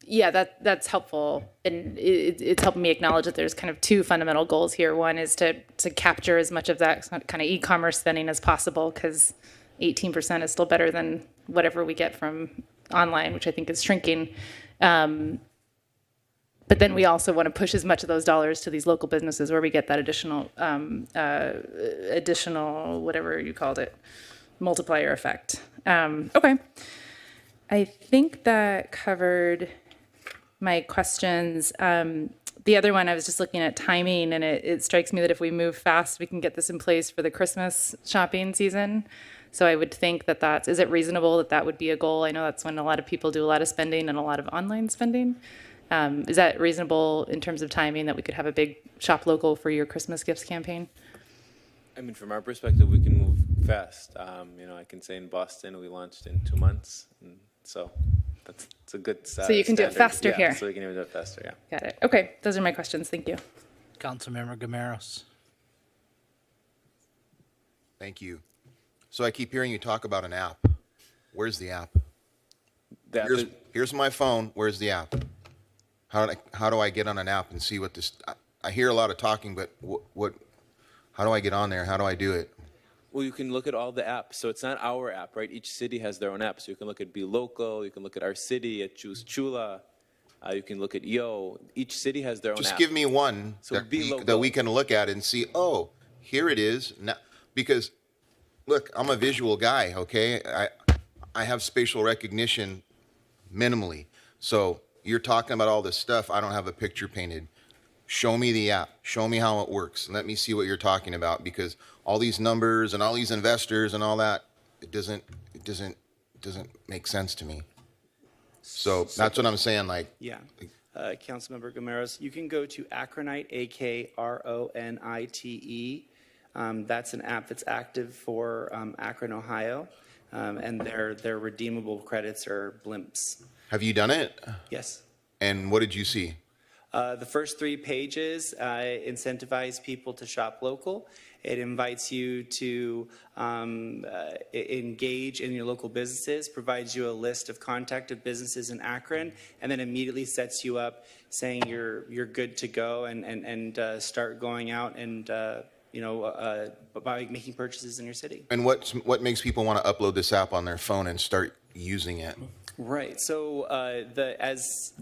Yeah, that's helpful, and it's helping me acknowledge that there's kind of two fundamental goals here. One is to capture as much of that kind of e-commerce spending as possible, because 18% is still better than whatever we get from online, which I think is shrinking. But then we also want to push as much of those dollars to these local businesses where we get that additional whatever you called it, multiplier effect. Okay. I think that covered my questions. The other one, I was just looking at timing, and it strikes me that if we move fast, we can get this in place for the Christmas shopping season. So I would think is it reasonable that would be a goal? I know that's when a lot of people do a lot of spending and a lot of online spending. Is that reasonable in terms of timing, that we could have a big shop local for your Christmas gifts campaign? I mean, from our perspective, we can move fast. I can say in Boston, we launched in 2 months. And so it's a good So you can do it faster here. So we can even do it faster, yeah. Got it. Okay, those are my questions. Thank you. Councilmember Gameros. Thank you. So I keep hearing you talk about an app. Where's the app? Here's my phone. Where's the app? How do I get on an app and see what this? I hear a lot of talking, but what? How do I get on there? How do I do it? Well, you can look at all the apps. So it's not our app, right? Each city has their own app. So you can look at Be Local. You can look at Our City, at Choose Chula. You can look at Yo. Each city has their own app. Just give me one that we can look at and see, oh, here it is. Now, because, look, I'm a visual guy, okay? I have spatial recognition minimally. So you're talking about all this stuff. I don't have a picture painted. Show me the app. Show me how it works. Let me see what you're talking about, because all these numbers and all these investors and all that, it doesn't make sense to me. So that's what I'm saying. Like, Yeah. Councilmember Gomeros, you can go to Acronite, AKRONITE. That's an app that's active for Akron, Ohio, and their redeemable credits are blimps. have you done it? Yes. And what did you see? The first 3 pages incentivize people to shop local. It invites you to engage in your local businesses, provides you a list of contacted businesses in Akron, and then immediately sets you up saying you're good to go and start going out and by making purchases in your city. And what makes people want to upload this app on their phone and start using it? Right. So as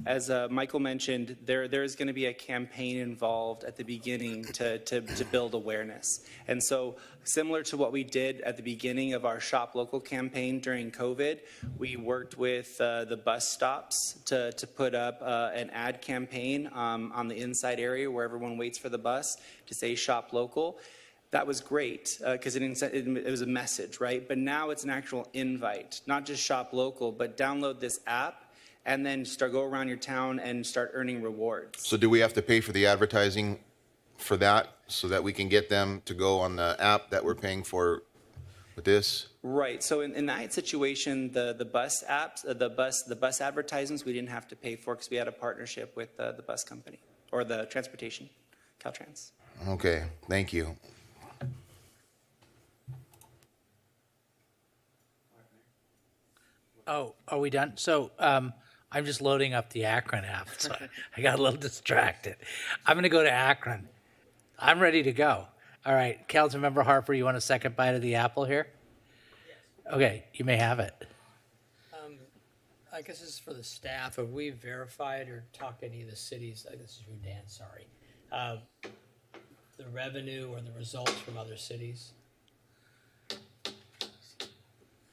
Michael mentioned, there is going to be a campaign involved at the beginning to build awareness. And so similar to what we did at the beginning of our Shop Local campaign during COVID, we worked with the bus stops to put up an ad campaign on the inside area where everyone waits for the bus to say Shop Local. That was great because it was a message, right? But now it's an actual invite, not just shop local, but download this app and then go around your town and start earning rewards. So do we have to pay for the advertising for that so that we can get them to go on the app that we're paying for with this? Right. So in that situation, the bus apps, the bus advertisements, we didn't have to pay for because we had a partnership with the bus company or the transportation, Caltrans. Okay. Thank you. Oh, are we done? So I'm just loading up the Akron app. So I got a little distracted. I'm going to go to Akron. I'm ready to go. All right, Councilmember Harper, you want a second bite of the apple here? Yes. Okay, you may have it. I guess this is for the staff. Have we verified or talked to any of the cities? This is from Dan, sorry. The revenue or the results from other cities?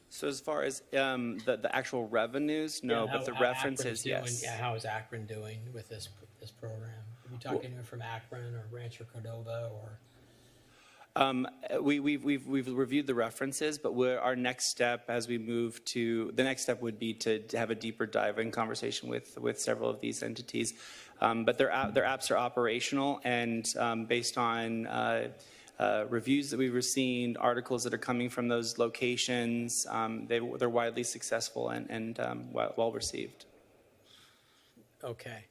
So as far as the actual revenues, no, but the references, yes. Yeah, how is Akron doing with this program? Have you talked to anyone from Akron or Rancho Cordova or? We've reviewed the references, but our next step as we move to the next step would be to have a deeper dive in conversation with several of these entities. But their apps are operational, and based on reviews that we've received, articles that are coming from those locations, they're widely successful and well received. Okay.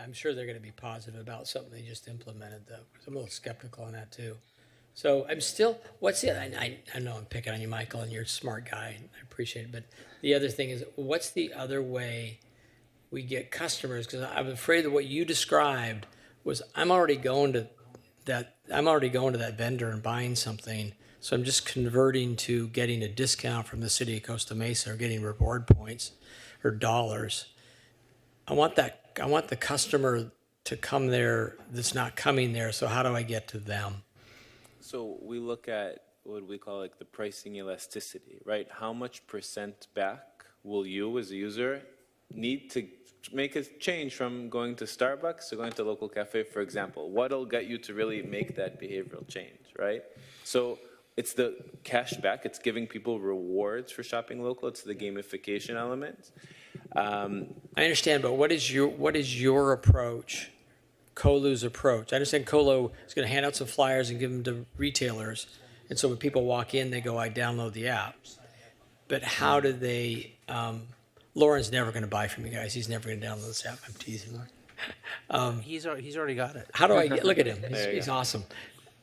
I'm sure they're going to be positive about something they just implemented, though. I'm a little skeptical on that, too. So I'm still, what's it? I know I'm picking on you, Michael, and you're a smart guy. And I appreciate it. But the other thing is, what's the other way we get customers? Because I'm afraid that what you described was I'm already going to that vendor and buying something. So I'm just converting to getting a discount from the city of Costa Mesa or getting reward points or dollars. I want the customer to come there that's not coming there. So how do I get to them? So we look at what we call like the pricing elasticity, right? How much percent back will you as a user need to make a change from going to Starbucks to going to a local cafe, for example? What'll get you to really make that behavioral change, right? So it's the cash back. It's giving people rewards for shopping local. It's the gamification element. I understand, but what is your approach, Colu's approach? I understand Colu is going to hand out some flyers and give them to retailers, and so when people walk in, they go, I download the app. But how do they, Lauren's never going to buy from you guys. He's never going to download this app. I'm teasing Lauren. He's already got it. How do I get, look at him, he's awesome.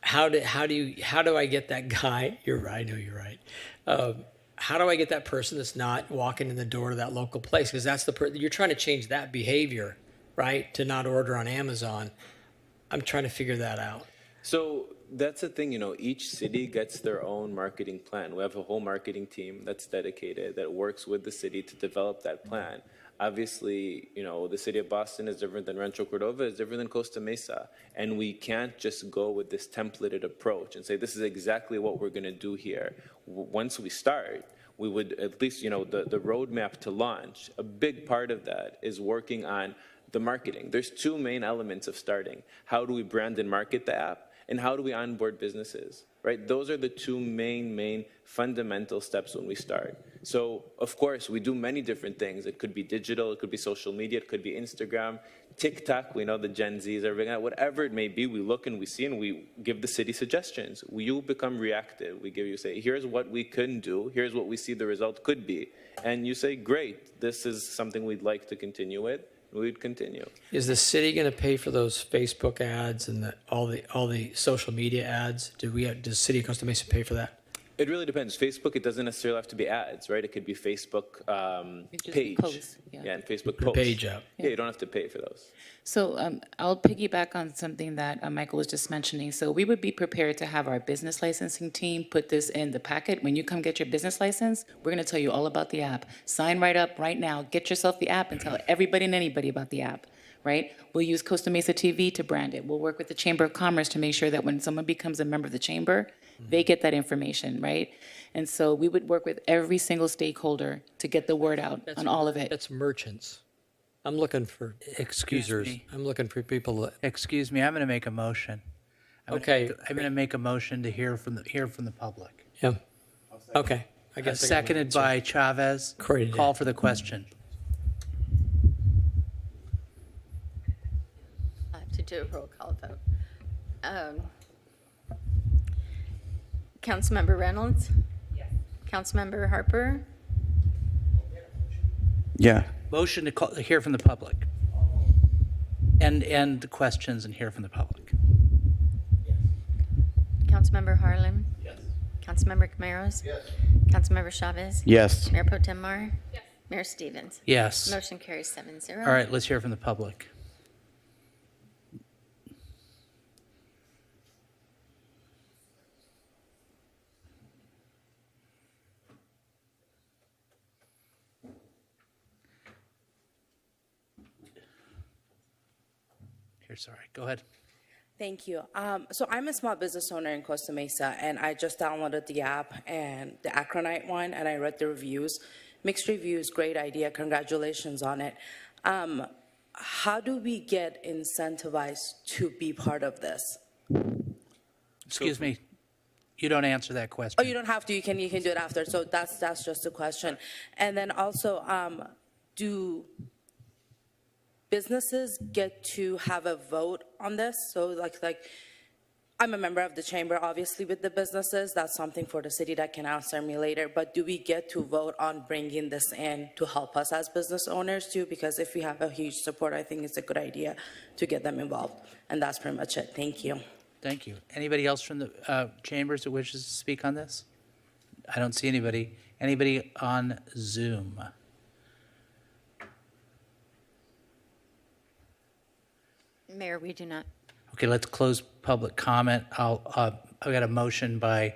How do I get that guy? You're right, I know you're right. How do I get that person that's not walking in the door to that local place? Because that's you're trying to change that behavior, right? To not order on Amazon. I'm trying to figure that out. So that's the thing, each city gets their own marketing plan. We have a whole marketing team that's dedicated, that works with the city to develop that plan. Obviously, the city of Boston is different than Rancho Cordova, is different than Costa Mesa. And we can't just go with this templated approach and say, this is exactly what we're going to do here. Once we start, we would at least, the roadmap to launch, a big part of that is working on the marketing. There's two main elements of starting. How do we brand and market the app? And how do we onboard businesses, right? Those are the two main fundamental steps when we start. So, of course, we do many different things. It could be digital, it could be social media, it could be Instagram, TikTok. We know the Gen Zs are big on it. Whatever it may be, we look and we see and we give the city suggestions. You become reactive. We give you, say, here's what we couldn't do, here's what we see the result could be. And you say, great, this is something we'd like to continue with. We'd continue. Is the city going to pay for those Facebook ads and all the social media ads? Does City of Costa Mesa pay for that? It really depends. Facebook, it doesn't necessarily have to be ads, right? It could be Facebook page. Posts, yeah. And Facebook The posts. page app. Yeah, you don't have to pay for those. So I'll piggyback on something that Michael was just mentioning. So we would be prepared to have our business licensing team put this in the packet. When you come get your business license, we're going to tell you all about the app. Sign right up right now. Get yourself the app and tell everybody and anybody about the app, right? We'll use Costa Mesa TV to brand it. We'll work with the Chamber of Commerce to make sure that when someone becomes a member of the chamber, they get that information, right? And so we would work with every single stakeholder to get the word out on all of it. That's merchants. I'm looking for users. I'm looking for people that. Excuse me, I'm going to make a motion. I'm going to make a motion to hear from the public. Yeah. Okay. I guess. Seconded by Chavez. Call for the question. I have to do a roll call vote. Councilmember Reynolds? Yes. Councilmember Harper? Yeah. Motion to hear from the public. And the questions and hear from the public. Councilmember Harlem? Yes. Councilmember Camaros? Yes. Councilmember Chavez? Yes. Mayor Pro Tem Mar? Yes. Mayor Stevens? Yes. Motion carries 7-0. All right, let's hear from the public. Sorry, go ahead. Thank you. So I'm a small business owner in Costa Mesa, and I just downloaded the app and the Acronite one, and I read the reviews. Mixed reviews, great idea. Congratulations on it. How do we get incentivized to be part of this? Excuse me. You don't answer that question. Oh, you don't have to. You can do it after. So that's just a question. And then also, do businesses get to have a vote on this? So like I'm a member of the chamber, obviously, with the businesses. That's something for the city that can answer me later. But do we get to vote on bringing this in to help us as business owners too? Because if we have a huge support, I think it's a good idea to get them involved. And that's pretty much it. Thank you. Thank you. Anybody else from the chambers that wishes to speak on this? I don't see anybody. Anybody on Zoom? Mayor, we do not. Okay, let's close public comment. I've got a motion by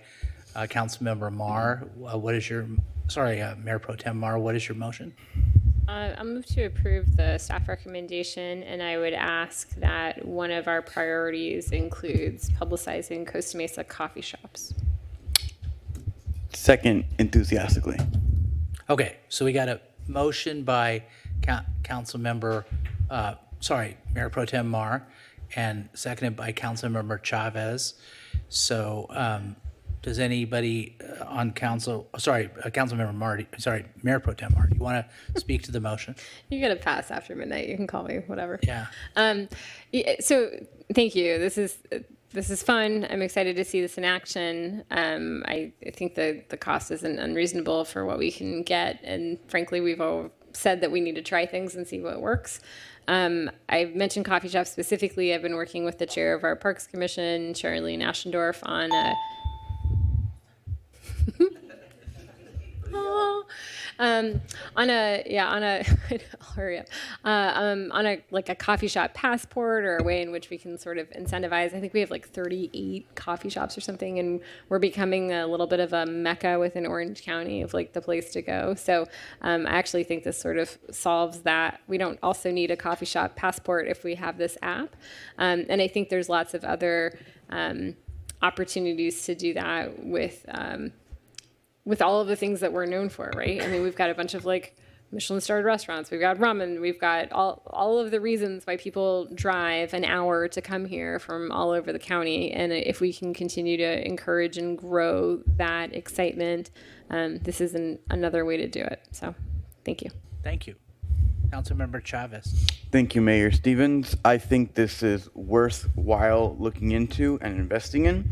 Councilmember Mar. Mayor Pro Tem Mar, what is your motion? I'll move to approve the staff recommendation, and I would ask that one of our priorities includes publicizing Costa Mesa coffee shops. Second, enthusiastically. Okay, so we got a motion by Mayor Pro Tem Mar, and seconded by Councilmember Chavez. So does anybody on council, Councilmember Marty, Mayor Pro Tem Mar, you want to speak to the motion? You got to pass after midnight. You can call me, whatever. Yeah. So thank you. This is fun. I'm excited to see this in action. I think the cost isn't unreasonable for what we can get. And frankly, we've all said that we need to try things and see what works. I've mentioned coffee shops specifically. I've been working with the chair of our Parks Commission, Charlene Aschendorf, on a hurry up. On a coffee shop passport, or a way in which we can sort of incentivize. I think we have like 38 coffee shops or something, and we're becoming a little bit of a mecca within Orange County of like the place to go. So I actually think this sort of solves that. We don't also need a coffee shop passport if we have this app. And I think there's lots of other opportunities to do that with with all of the things that we're known for, right? I mean, we've got a bunch of like Michelin-starred restaurants. We've got ramen. We've got all of the reasons why people drive an hour to come here from all over the county. And if we can continue to encourage and grow that excitement, this is another way to do it. So, thank you. Thank you. Councilmember Chavez. Thank you, Mayor Stevens. I think this is worthwhile looking into and investing in.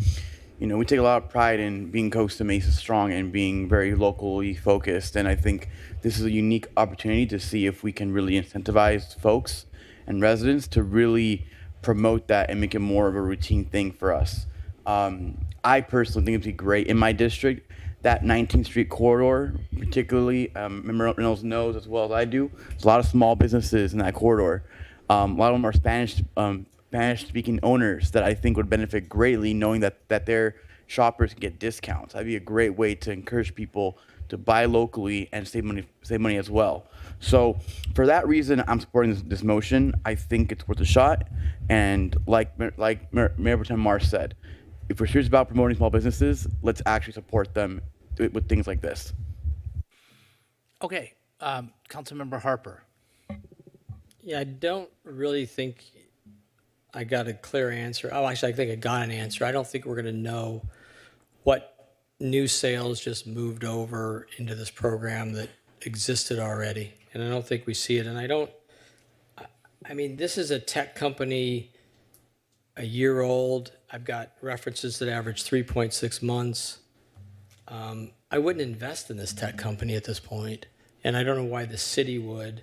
You know, we take a lot of pride in being Costa Mesa strong and being very locally focused. And I think this is a unique opportunity to see if we can really incentivize folks and residents to really promote that and make it more of a routine thing for us. I personally think it'd be great in my district, that 19th Street corridor, particularly, Member Reynolds knows as well as I do, there's a lot of small businesses in that corridor. A lot of them are Spanish-speaking owners that I think would benefit greatly knowing that their shoppers can get discounts. That'd be a great way to encourage people to buy locally and save money as well. So for that reason, I'm supporting this motion. I think it's worth a shot. And like Mayor Pro Tem Marsh said, if we're serious about promoting small businesses, let's actually support them with things like this. Okay, Councilmember Harper. Yeah, I don't really think I got a clear answer. Oh, actually, I think I got an answer. I don't think we're going to know what new sales just moved over into this program that existed already. And I don't think we see it. And I mean, this is a tech company, a year old. I've got references that average 3.6 months. I wouldn't invest in this tech company at this point, and I don't know why the city would.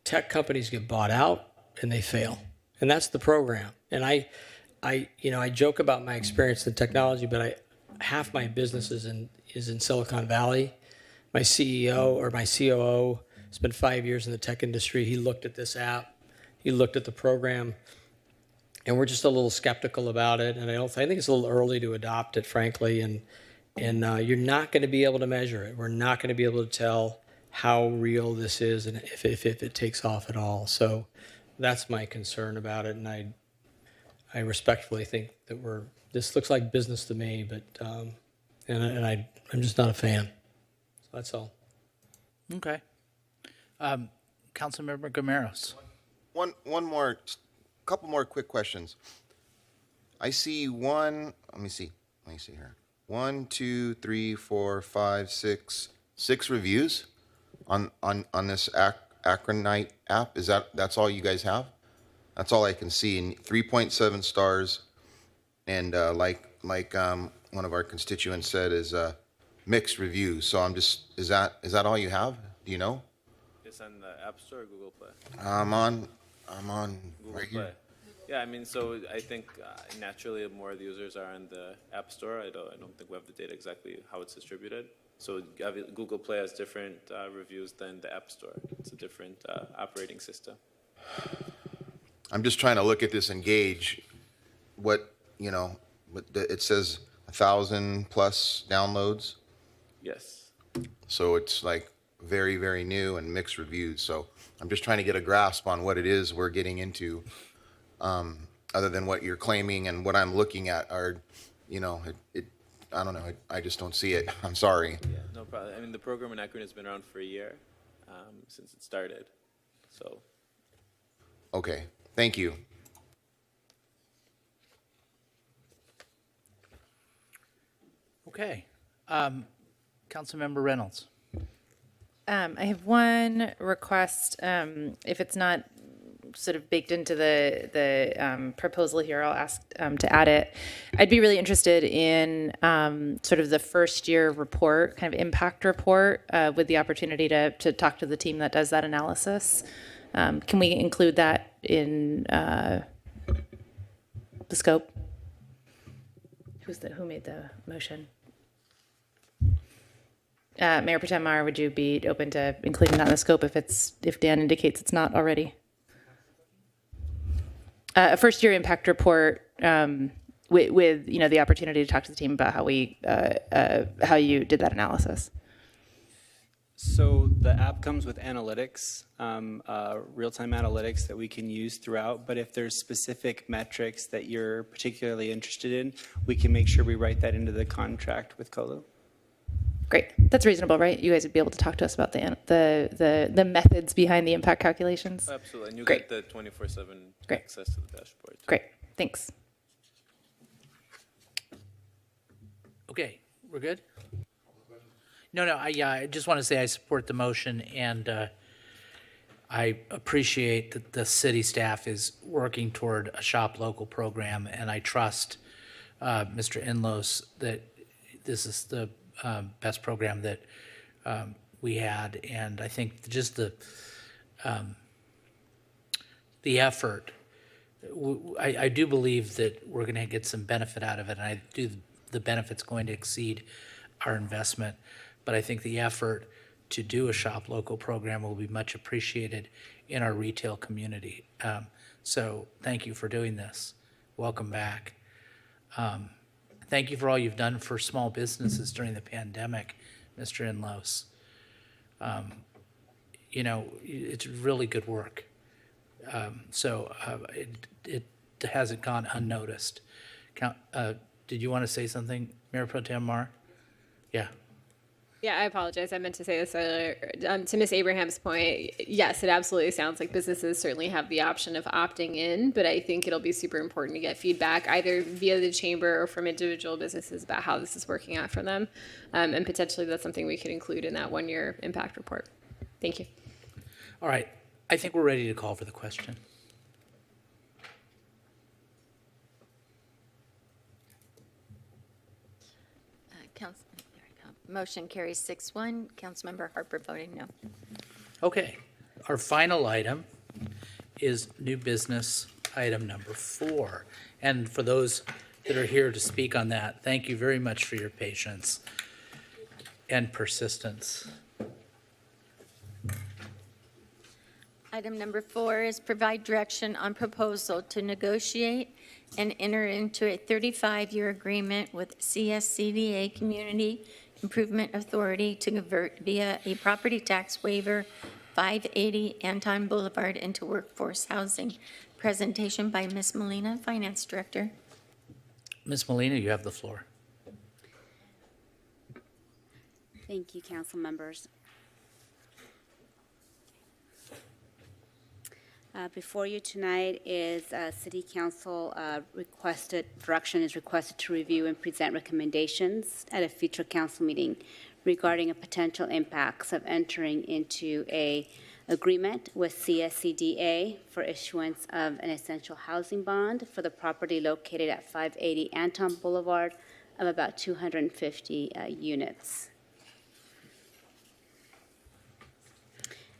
Tech companies get bought out and they fail, and that's the program. And I joke about my experience in technology, but half my business is in Silicon Valley. My CEO or my COO spent 5 years in the tech industry. He looked at this app, he looked at the program, and we're just a little skeptical about it. And I think it's a little early to adopt it, frankly. And you're not going to be able to measure it. We're not going to be able to tell how real this is and if it takes off at all. So that's my concern about it. And I respectfully think that this looks like business to me, but I'm just not a fan. So that's all. Okay. Councilmember Gameros. Couple more quick questions. I see let me see here. 1, 2, 3, 4, 5, 6 reviews on this Acronite app. That's all you guys have? That's all I can see. And 3.7 stars. And like one of our constituents said, is mixed reviews. So is that all you have? Do you know? It's on the App Store or Google Play? I'm on Google right Play. here. Yeah, I mean, so I think naturally more of the users are on the App Store. I don't think we have the data exactly how it's distributed. So Google Play has different reviews than the App Store. It's a different operating system. I'm just trying to look at this and gauge what it says 1,000 plus downloads. Yes. So it's like very, very new and mixed reviews. So I'm just trying to get a grasp on what it is we're getting into. Other than what you're claiming and what I'm looking at are, I don't know. I just don't see it. I'm sorry. Yeah, no problem. I mean, the program in Akron has been around for a year since it started. So. Okay. Thank you. Okay. Councilmember Reynolds. I have one request. If it's not sort of baked into the proposal here, I'll ask to add it. I'd be really interested in sort of the first year report, kind of impact report, with the opportunity to talk to the team that does that analysis. Can we include that in the scope? Who made the motion? Mayor Pro Tem Mar, would you be open to including that in the scope if Dan indicates it's not already? A first year impact report with the opportunity to talk to the team about how you did that analysis. So the app comes with analytics, real-time analytics that we can use throughout. But if there's specific metrics that you're particularly interested in, we can make sure we write that into the contract with Colo. Great. That's reasonable, right? You guys would be able to talk to us about the methods behind the impact calculations? Absolutely. And you Great. get the 24/7 Great. access to the dashboard. Great. Thanks. Okay, we're good? No, I just want to say I support the motion, and I appreciate that the city staff is working toward a shop local program, and I trust Mr. Inlos that this is the best program that we had, and I think just the effort. I do believe that we're going to get some benefit out of it, and I do. The benefit's going to exceed our investment, but I think the effort to do a shop local program will be much appreciated in our retail community. So thank you for doing this. Welcome back. Thank you for all you've done for small businesses during the pandemic, Mr. Inlos. You know, it's really good work. It hasn't gone unnoticed. Did you want to say something, Mayor Pro Tem Mar? Yeah. Yeah, I apologize. I meant to say this earlier. To Ms. Abraham's point, yes, it absolutely sounds like businesses certainly have the option of opting in, but I think it'll be super important to get feedback either via the chamber or from individual businesses about how this is working out for them. And potentially that's something we could include in that one-year impact report. Thank you. All right. I think we're ready to call for the question. Motion carries 6-1. Councilmember Harper voting no. Okay. Our final item is new business item number 4. And for those that are here to speak on that, thank you very much for your patience and persistence. Item number 4 is provide direction on proposal to negotiate and enter into a 35-year agreement with CSCDA Community Improvement Authority to convert via a property tax waiver 580 Anton Boulevard into workforce housing. Presentation by Ms. Molina, Finance Director. Ms. Molina, you have the floor. Thank you, council members. Before you tonight is City Council direction is requested to review and present recommendations at a future council meeting regarding a potential impacts of entering into a agreement with CSCDA for issuance of an essential housing bond for the property located at 580 Anton Boulevard of about 250 units.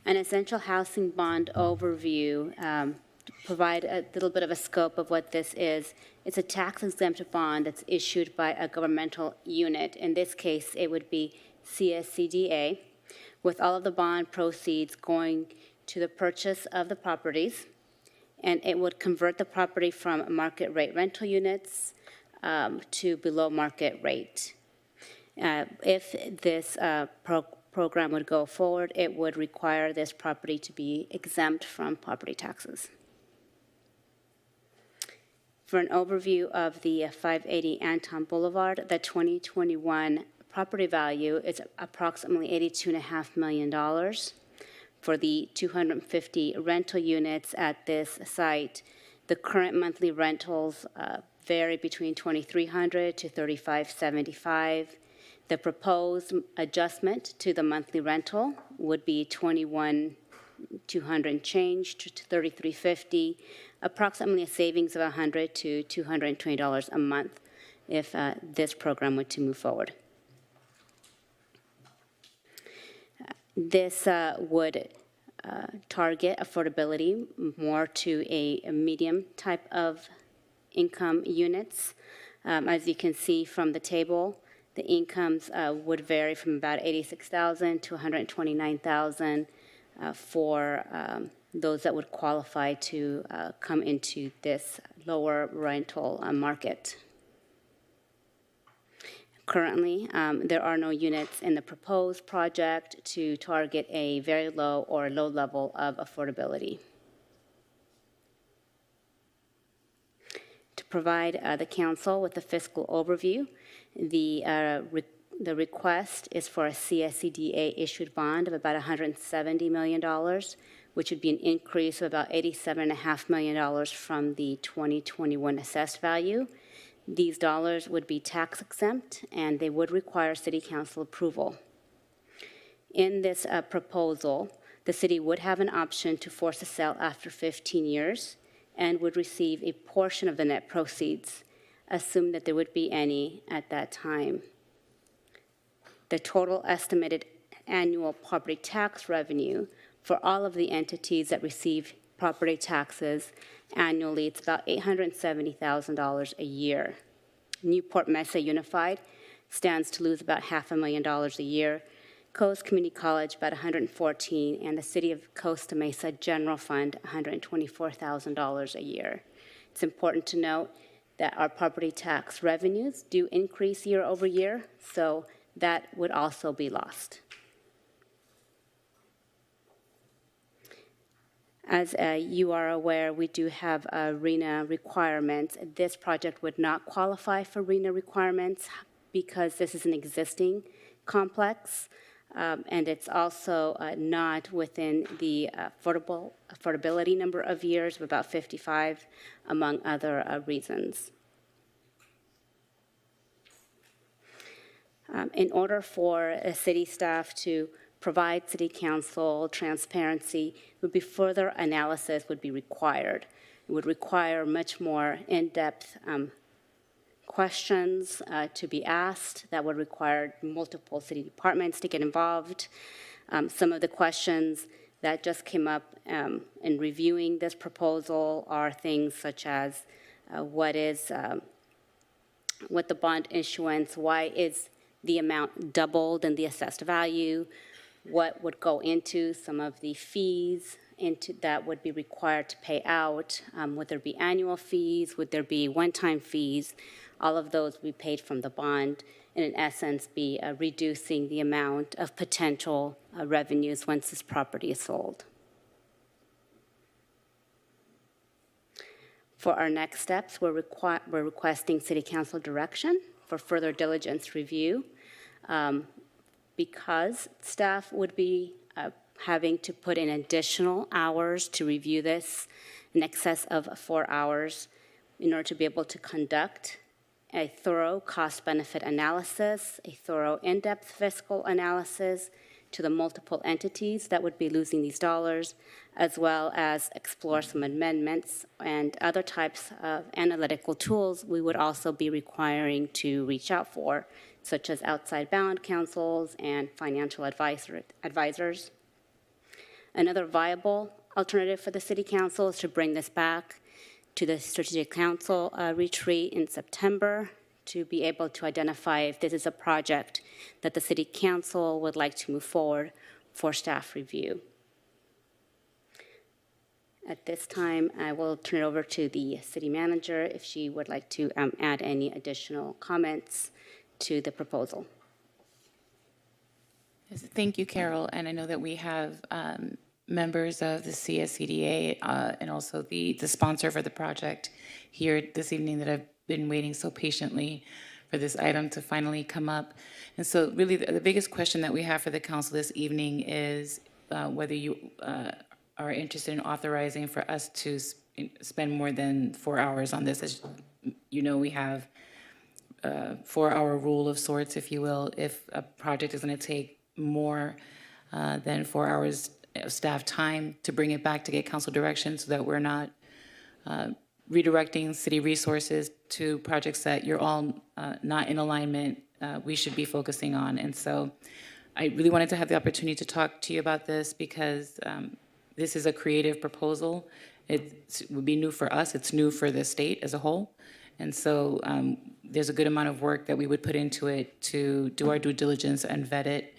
An essential housing bond overview to provide a little bit of a scope of what this is. It's a tax-exempt bond that's issued by a governmental unit. In this case, it would be CSCDA, with all of the bond proceeds going to the purchase of the properties, and it would convert the property from market rate rental units to below market rate. If this program would go forward, it would require this property to be exempt from property taxes. For an overview of the 580 Anton Boulevard, the 2021 property value is approximately $82.5 million. For the 250 rental units at this site, the current monthly rentals vary between $2,300 to $3,575. The proposed adjustment to the monthly rental would be $21,200 change to $3,350, approximately a savings of $100 to $220 a month if this program were to move forward. This would target affordability more to a medium type of income units. As you can see from the table, the incomes would vary from about $86,000 to $129,000 for those that would qualify to come into this lower rental market. Currently, there are no units in the proposed project to target a very low or low level of affordability. To provide the council with a fiscal overview, the The request is for a CSCDA issued bond of about $170 million, which would be an increase of about $87.5 million from the 2021 assessed value. These dollars would be tax exempt and they would require City Council approval. In this proposal, the city would have an option to force a sale after 15 years and would receive a portion of the net proceeds, assume that there would be any at that time. The total estimated annual property tax revenue for all of the entities that receive property taxes annually, it's about $870,000 a year. Newport Mesa Unified stands to lose about $500,000 a year, Coast Community College about $114,000, and the City of Costa Mesa General Fund $124,000 a year. It's important to note that our property tax revenues do increase year over year, so that would also be lost. As you are aware, we do have RENA requirements. This project would not qualify for RENA requirements because this is an existing complex, and it's also not within the affordability number of years of about 55, among other reasons. In order for city staff to provide City Council transparency, further analysis would be required. It would require much more in-depth questions to be asked that would require multiple city departments to get involved. Some of the questions that just came up in reviewing this proposal are things such as what the bond issuance, why is the amount doubled in the assessed value, what would go into some of the fees that would be required to pay out, would there be annual fees, would there be one-time fees, all of those would be paid from the bond, and in essence be reducing the amount of potential revenues once this property is sold. For our next steps, we're requesting City Council direction for further diligence review because staff would be having to put in additional hours to review this, in excess of 4 hours, in order to be able to conduct a thorough cost-benefit analysis, a thorough in-depth fiscal analysis to the multiple entities that would be losing these dollars, as well as explore some amendments and other types of analytical tools we would also be requiring to reach out for, such as outside bond counsels and financial advisors. Another viable alternative for the City Council is to bring this back to the Strategic Council retreat in September to be able to identify if this is a project that the City Council would like to move forward for staff review. At this time, I will turn it over to the City Manager if she would like to add any additional comments to the proposal. Yes, thank you, Carol. And I know that we have members of the CSCDA and also the sponsor for the project here this evening that have been waiting so patiently for this item to finally come up. And so really the biggest question that we have for the council this evening is whether you are interested in authorizing for us to spend more than 4 hours on this. As you know, we have a 4-hour rule of sorts, if you will, if a project is going to take more than 4 hours of staff time to bring it back to get council direction so that we're not redirecting city resources to projects that you're all not in alignment, we should be focusing on. And so I really wanted to have the opportunity to talk to you about this because this is a creative proposal. It would be new for us. It's new for the state as a whole. And so there's a good amount of work that we would put into it to do our due diligence and vet it.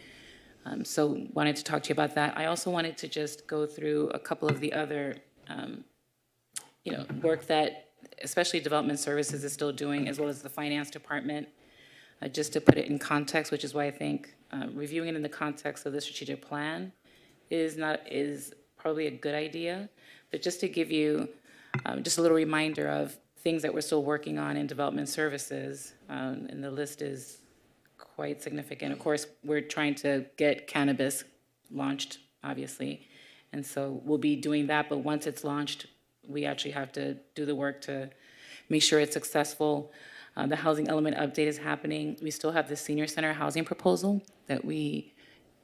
So wanted to talk to you about that. I also wanted to just go through a couple of the other work that especially Development Services is still doing, as well as the Finance Department, just to put it in context, which is why I think reviewing it in the context of the strategic plan is probably a good idea. But just to give you just a little reminder of things that we're still working on in Development Services, and the list is quite significant. Of course, we're trying to get cannabis launched, obviously. And so we'll be doing that, but once it's launched, we actually have to do the work to make sure it's successful. The housing element update is happening. We still have the senior center housing proposal that we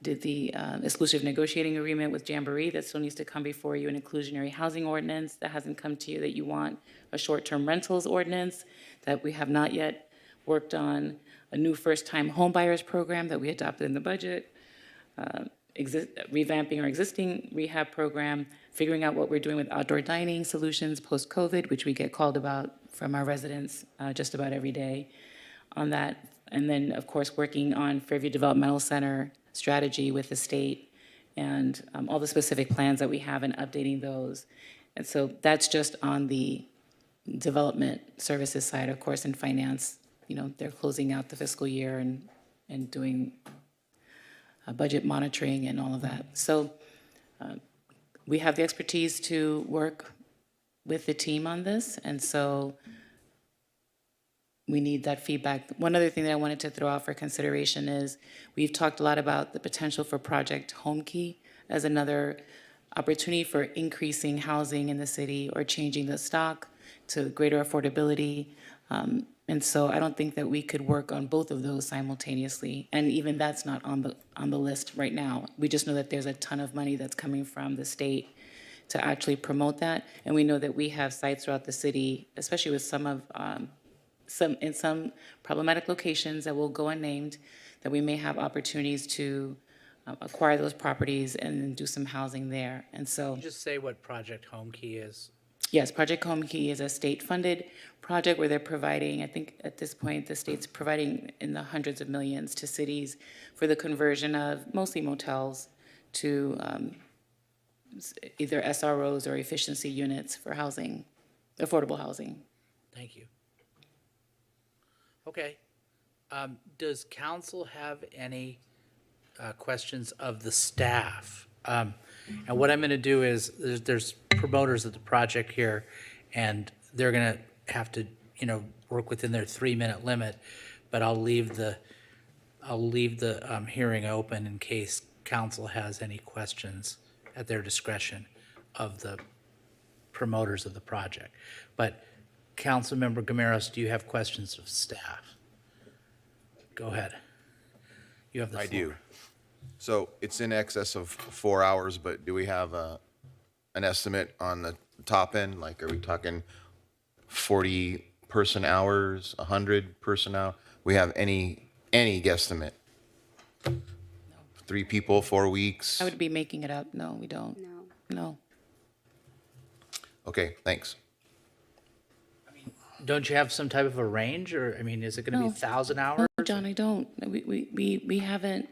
did the exclusive negotiating agreement with Jamboree that still needs to come before you, an inclusionary housing ordinance that hasn't come to you, that you want a short-term rentals ordinance that we have not yet worked on, a new first-time homebuyers program that we adopted in the budget, revamping our existing rehab program, figuring out what we're doing with outdoor dining solutions post-COVID, which we get called about from our residents just about every day on that. And then, of course, working on Fairview Developmental Center strategy with the state and all the specific plans that we have and updating those. And so that's just on the development services side, of course, in finance. You know, they're closing out the fiscal year and doing budget monitoring and all of that. So we have the expertise to work with the team on this, and so we need that feedback. One other thing that I wanted to throw out for consideration is we've talked a lot about the potential for Project Home Key as another opportunity for increasing housing in the city or changing the stock to greater affordability. And so I don't think that we could work on both of those simultaneously. And even that's not on the list right now. We just know that there's a ton of money that's coming from the state to actually promote that. And we know that we have sites throughout the city, especially with some problematic locations that will go unnamed, that we may have opportunities to acquire those properties and do some housing there. And so, Just say what Project Home Key is. yes, Project Home Key is a state-funded project where they're providing, I think at this point, the state's providing in the hundreds of millions to cities for the conversion of mostly motels to either SROs or efficiency units for housing, affordable housing. Thank you. Okay. Does council have any questions of the staff? And what I'm going to do is, there's promoters of the project here, and they're going to have to, work within their 3-minute limit, but I'll leave the hearing open in case council has any questions at their discretion of the promoters of the project. But Councilmember Gameros, do you have questions of staff? Go ahead. You have the floor. I do. So it's in excess of 4 hours, but do we have an estimate on the top end? Like, are we talking 40 person hours, 100 person hour? We have any guesstimate? 3 people, 4 weeks? I would be making it up. No, we don't. No. Okay, thanks. Don't you have some type of a range, or, is it going to be 1,000 hours? No, John, I don't. We haven't.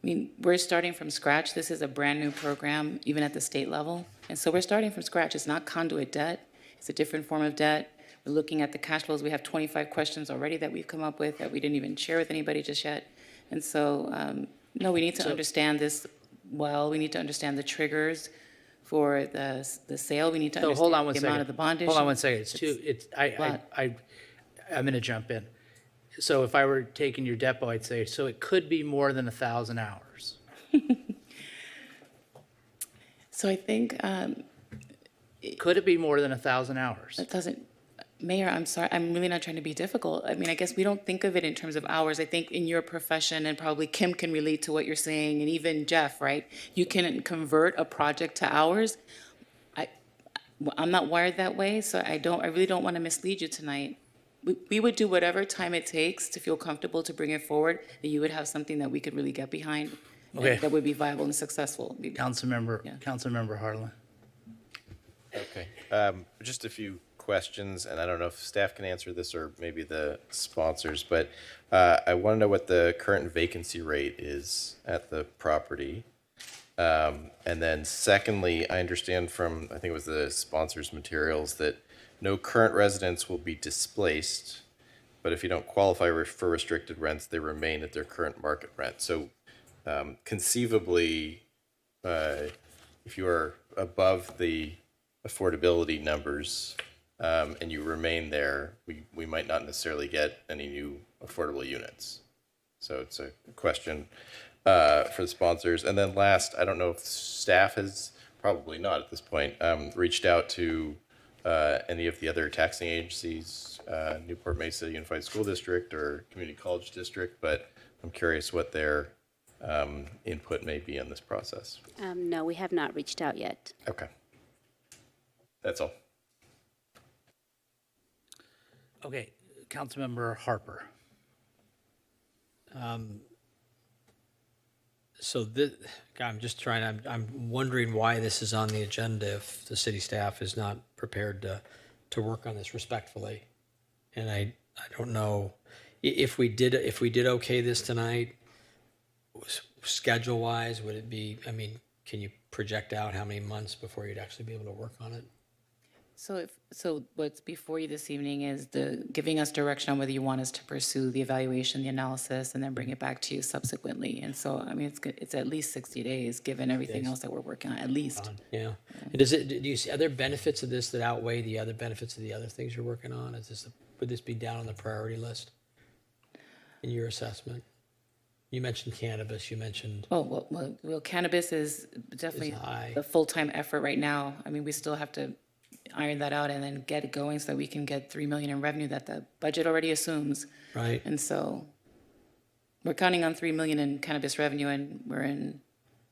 We're starting from scratch. This is a brand-new program, even at the state level. And so we're starting from scratch. It's not conduit debt. It's a different form of debt. We're looking at the cash flows. We have 25 questions already that we've come up with that we didn't even share with anybody just yet. And so, no, we need to understand this well. We need to understand the triggers for the sale. We need to understand the amount of the bond issue. Hold on one second. I'm going to jump in. So if I were taking your depo, I'd say, so it could be more than 1,000 hours. So I think Could it be more than 1,000 hours? that doesn't, Mayor, I'm sorry, I'm really not trying to be difficult. I guess we don't think of it in terms of hours. I think in your profession, and probably Kim can relate to what you're saying, and even Jeff, right? You can convert a project to hours. I'm not wired that way, so I really don't want to mislead you tonight. We would do whatever time it takes to feel comfortable to bring it forward, that you would have something that we could really get behind. Okay. That would be viable and successful. Councilmember Harlan. Okay. Just a few questions, and I don't know if staff can answer this or maybe the sponsors, but I want to know what the current vacancy rate is at the property. And then secondly, I understand from, I think it was the sponsors' materials, that no current residents will be displaced, but if you don't qualify for restricted rents, they remain at their current market rent. So conceivably, if you are above the affordability numbers and you remain there, we might not necessarily get any new affordable units. So it's a question for the sponsors. And then last, I don't know if staff has, probably not at this point, reached out to any of the other taxing agencies, Newport Mesa Unified School District or Community College District, but I'm curious what their input may be in this process. No, we have not reached out yet. Okay. That's all. Okay, Councilmember Harper. So this, I'm just trying, I'm wondering why this is on the agenda if the city staff is not prepared to work on this respectfully. And I don't know if we did okay this tonight, schedule wise, would it be, I mean, can you project out how many months before you'd actually be able to work on it? So what's before you this evening is giving us direction on whether you want us to pursue the evaluation, the analysis, and then bring it back to you subsequently. And so, I mean, it's at least 60 days, given everything else that we're working on, at least. Yeah. And do you see other benefits of this that outweigh the other benefits of the other things you're working on? Would this be down on the priority list in your assessment? You mentioned cannabis, you mentioned. Oh, well, cannabis is definitely the full-time effort right now. I mean, we still have to iron that out and then get it going so that we can get $3 million in revenue that the budget already assumes. Right. And so we're counting on $3 million in cannabis revenue, and we're in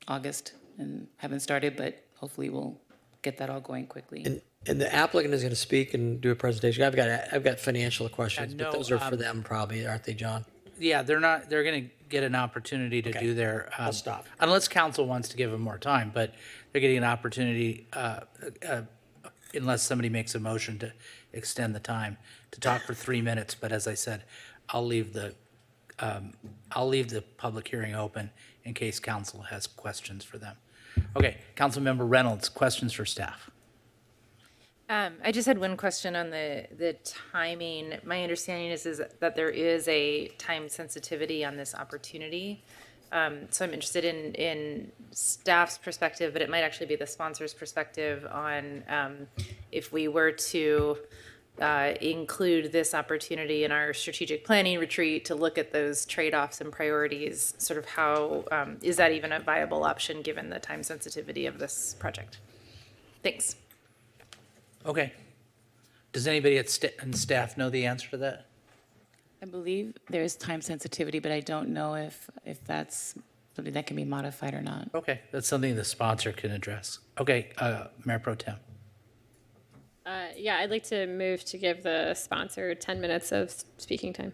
August and haven't started, but hopefully we'll get that all going quickly. And the applicant is going to speak and do a presentation. I've got financial questions, but those are for them probably, aren't they, John? Yeah, they're going to get an opportunity to do their. I'll stop. Unless council wants to give them more time, but they're getting an opportunity, unless somebody makes a motion to extend the time, to talk for 3 minutes. But as I said, I'll leave the public hearing open in case council has questions for them. Okay, Councilmember Reynolds, questions for staff. I just had one question on the timing. My understanding is that there is a time sensitivity on this opportunity. So I'm interested in staff's perspective, but it might actually be the sponsor's perspective on if we were to include this opportunity in our strategic planning retreat to look at those trade-offs and priorities, sort of how, is that even a viable option given the time sensitivity of this project? Thanks. Okay. Does anybody on staff know the answer to that? I believe there is time sensitivity, but I don't know if that's something that can be modified or not. Okay, that's something the sponsor can address. Okay, Mayor Pro Tem. Yeah, I'd like to move to give the sponsor 10 minutes of speaking time.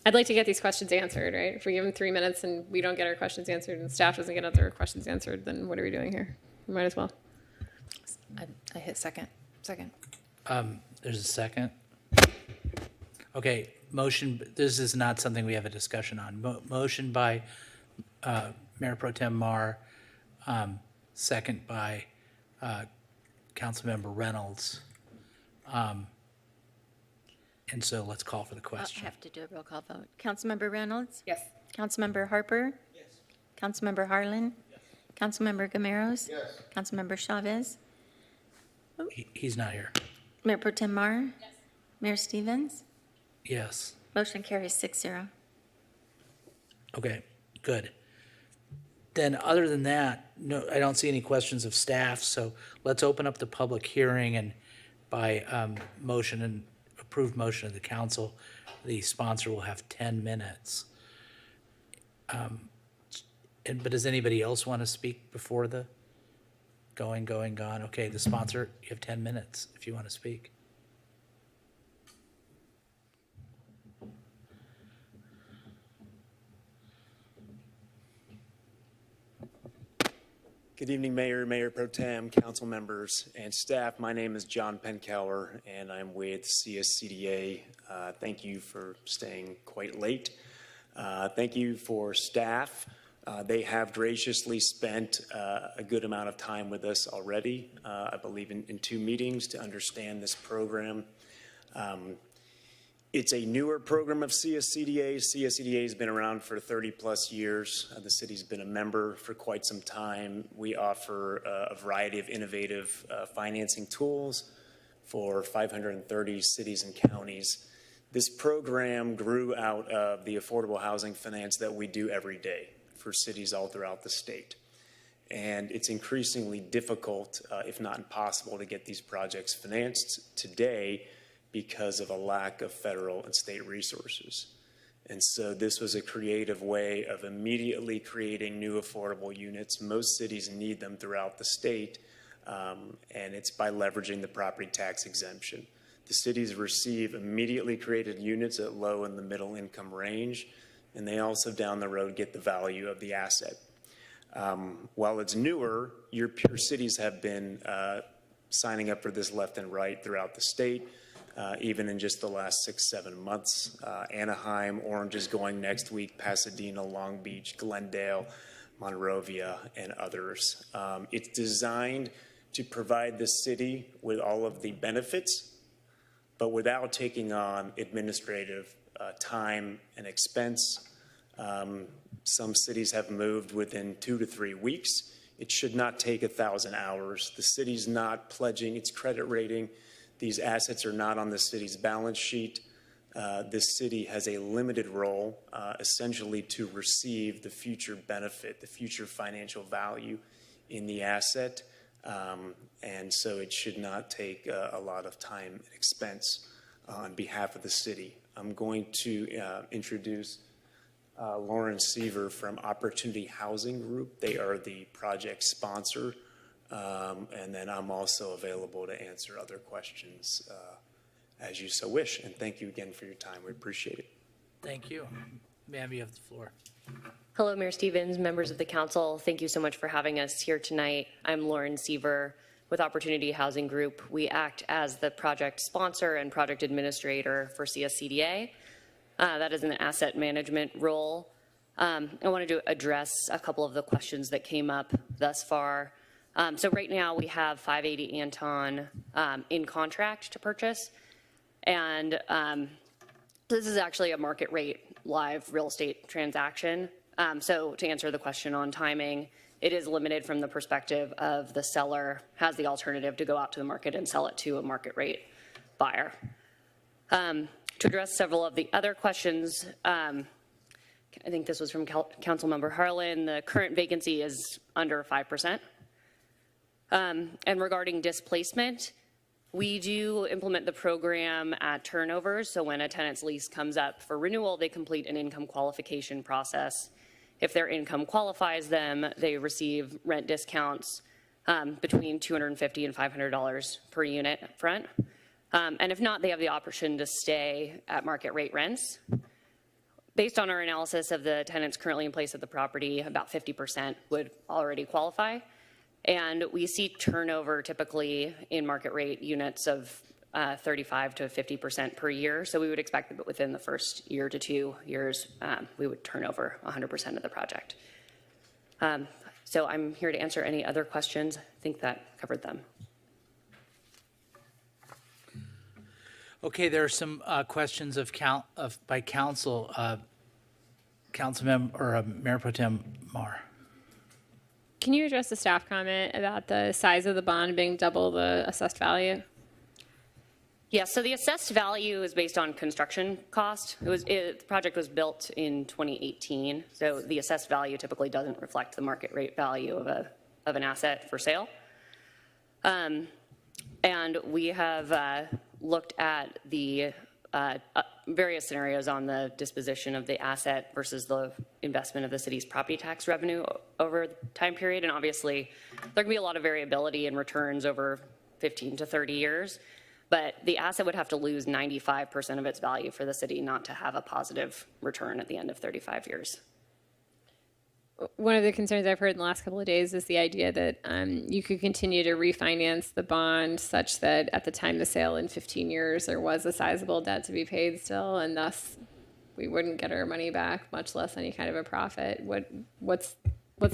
I'd like to get these questions answered, right? If we give them 3 minutes and we don't get our questions answered and staff doesn't get other questions answered, then what are we doing here? We might as well. I hit second. There's a second. Okay, motion, this is not something we have a discussion on. Motion by Mayor Pro Tem Mar, second by Councilmember Reynolds. And so let's call for the I question. have to do a roll call vote. Councilmember Reynolds? Yes. Councilmember Harper? Yes. Councilmember Harlan? Yes. Councilmember Gameros? Yes. Councilmember Chavez? He's not here. Mayor Pro Tem Mar? Yes. Mayor Stevens? Yes. Motion carries 6-0. Okay, good. Then other than that, no, I don't see any questions of staff, so let's open up the public hearing, and by motion and approved motion of the council, the sponsor will have 10 minutes. But does anybody else want to speak before the gone? Okay, the sponsor, you have 10 minutes if you want to speak. Good evening, Mayor, Mayor Pro Tem, council members, and staff. My name is John Penkeller, and I'm with CSCDA. Thank you for staying quite late. Thank you for staff. They have graciously spent a good amount of time with us already, I believe in 2 meetings to understand this program. It's a newer program of CSCDA. CSCDA has been around for 30 plus years. The city's been a member for quite some time. We offer a variety of innovative financing tools for 530 cities and counties This program grew out of the affordable housing finance that we do every day for cities all throughout the state. And it's increasingly difficult, if not impossible, to get these projects financed today because of a lack of federal and state resources. And so this was a creative way of immediately creating new affordable units. Most cities need them throughout the state, and it's by leveraging the property tax exemption. The cities receive immediately created units at low and the middle income range, and they also down the road get the value of the asset. While it's newer, your peer cities have been signing up for this left and right throughout the state, even in just the last 6-7 months. Anaheim, Orange is going next week, Pasadena, Long Beach, Glendale, Monrovia, and others. It's designed to provide the city with all of the benefits, but without taking on administrative time and expense. Some cities have moved within 2 to 3 weeks. It should not take 1,000 hours. The city's not pledging its credit rating. These assets are not on the city's balance sheet. This city has a limited role, essentially to receive the future benefit, the future financial value in the asset. And so it should not take a lot of time and expense on behalf of the city. I'm going to introduce Lauren Seaver from Opportunity Housing Group. They are the project sponsor. And then I'm also available to answer other questions as you so wish. And thank you again for your time. We appreciate it. Thank you. Ma'am, you have the floor. Hello, Mayor Stevens, members of the council. Thank you so much for having us here tonight. I'm Lauren Seaver with Opportunity Housing Group. We act as the project sponsor and project administrator for CSCDA. That is an asset management role. I wanted to address a couple of the questions that came up thus far. So right now we have 580 Anton in contract to purchase. And this is actually a market rate live real estate transaction. So to answer the question on timing, it is limited from the perspective of the seller has the alternative to go out to the market and sell it to a market rate buyer. To address several of the other questions, I think this was from Councilmember Harlan, the current vacancy is under 5%. And regarding displacement, we do implement the program at turnovers. So when a tenant's lease comes up for renewal, they complete an income qualification process. If their income qualifies them, they receive rent discounts between $250 and $500 per unit up front. And if not, they have the option to stay at market rate rents. Based on our analysis of the tenants currently in place at the property, about 50% would already qualify. And we see turnover typically in market rate units of 35 to 50% per year. So we would expect that within the first year to 2 years, we would turn over 100% of the project. So I'm here to answer any other questions. I think that covered them. Okay, there are some questions by council. Councilmember or Mayor Pro Tem Mar. Can you address the staff comment about the size of the bond being double the assessed value? Yeah, so the assessed value is based on construction cost. The project was built in 2018, so the assessed value typically doesn't reflect the market rate value of an asset for sale. And we have looked at the various scenarios on the disposition of the asset versus the investment of the city's property tax revenue over the time period. And obviously, there can be a lot of variability in returns over 15 to 30 years. But the asset would have to lose 95% of its value for the city not to have a positive return at the end of 35 years. One of the concerns I've heard in the last couple of days is the idea that you could continue to refinance the bond such that at the time of sale in 15 years, there was a sizable debt to be paid still, and thus we wouldn't get our money back, much less any kind of a profit. What's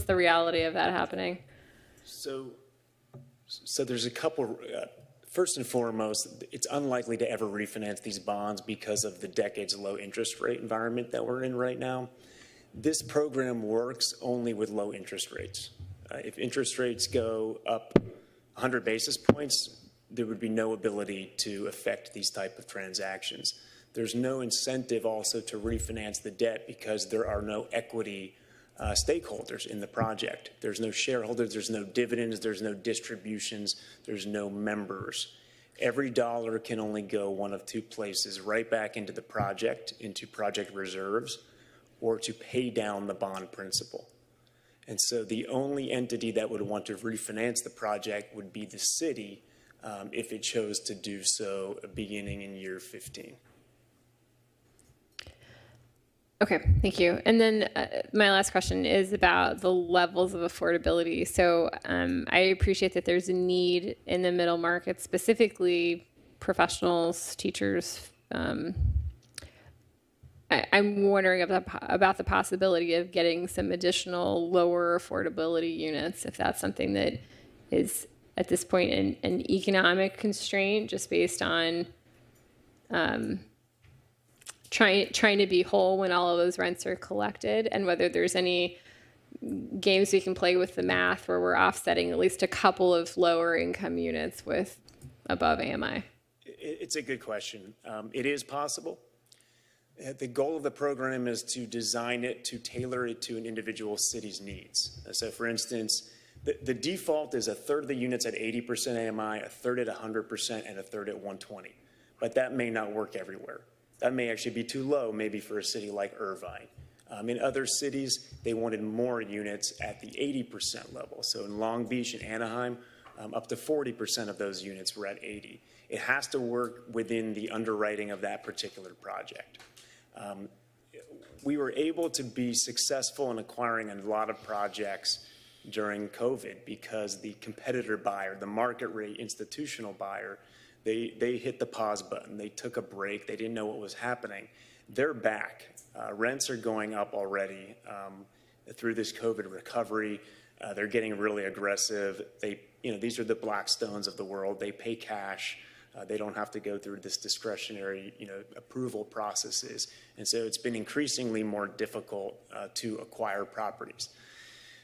the reality of that happening? So there's a couple. First and foremost, it's unlikely to ever refinance these bonds because of the decades low interest rate environment that we're in right now. This program works only with low interest rates. If interest rates go up 100 basis points, there would be no ability to affect these type of transactions. there's no incentive also to refinance the debt because there are no equity stakeholders in the project. There's no shareholders, there's no dividends, there's no distributions, there's no members. Every dollar can only go one of two places, right back into the project, into project reserves, or to pay down the bond principal. And so the only entity that would want to refinance the project would be the city if it chose to do so beginning in year 15. Okay, thank you. And then my last question is about the levels of affordability. So I appreciate that there's a need in the middle market, specifically professionals, teachers. I'm wondering about the possibility of getting some additional lower affordability units, if that's something that is at this point an economic constraint, just based on trying to be whole when all of those rents are collected, and whether there's any games we can play with the math where we're offsetting at least a couple of lower income units with above AMI. It's a good question. It is possible. The goal of the program is to design it, to tailor it to an individual city's needs. So for instance, the default is a third of the units at 80% AMI, a third at 100%, and a third at 120. But that may not work everywhere. That may actually be too low, maybe for a city like Irvine. In other cities, they wanted more units at the 80% level. So in Long Beach and Anaheim, up to 40% of those units were at 80. It has to work within the underwriting of that particular project. We were able to be successful in acquiring a lot of projects during COVID because the competitor buyer, the market rate institutional buyer, they hit the pause button. They took a break. They didn't know what was happening. They're back. Rents are going up already through this COVID recovery. They're getting really aggressive. These are the Blackstones of the world. They pay cash. They don't have to go through this discretionary, approval processes. And so it's been increasingly more difficult to acquire properties.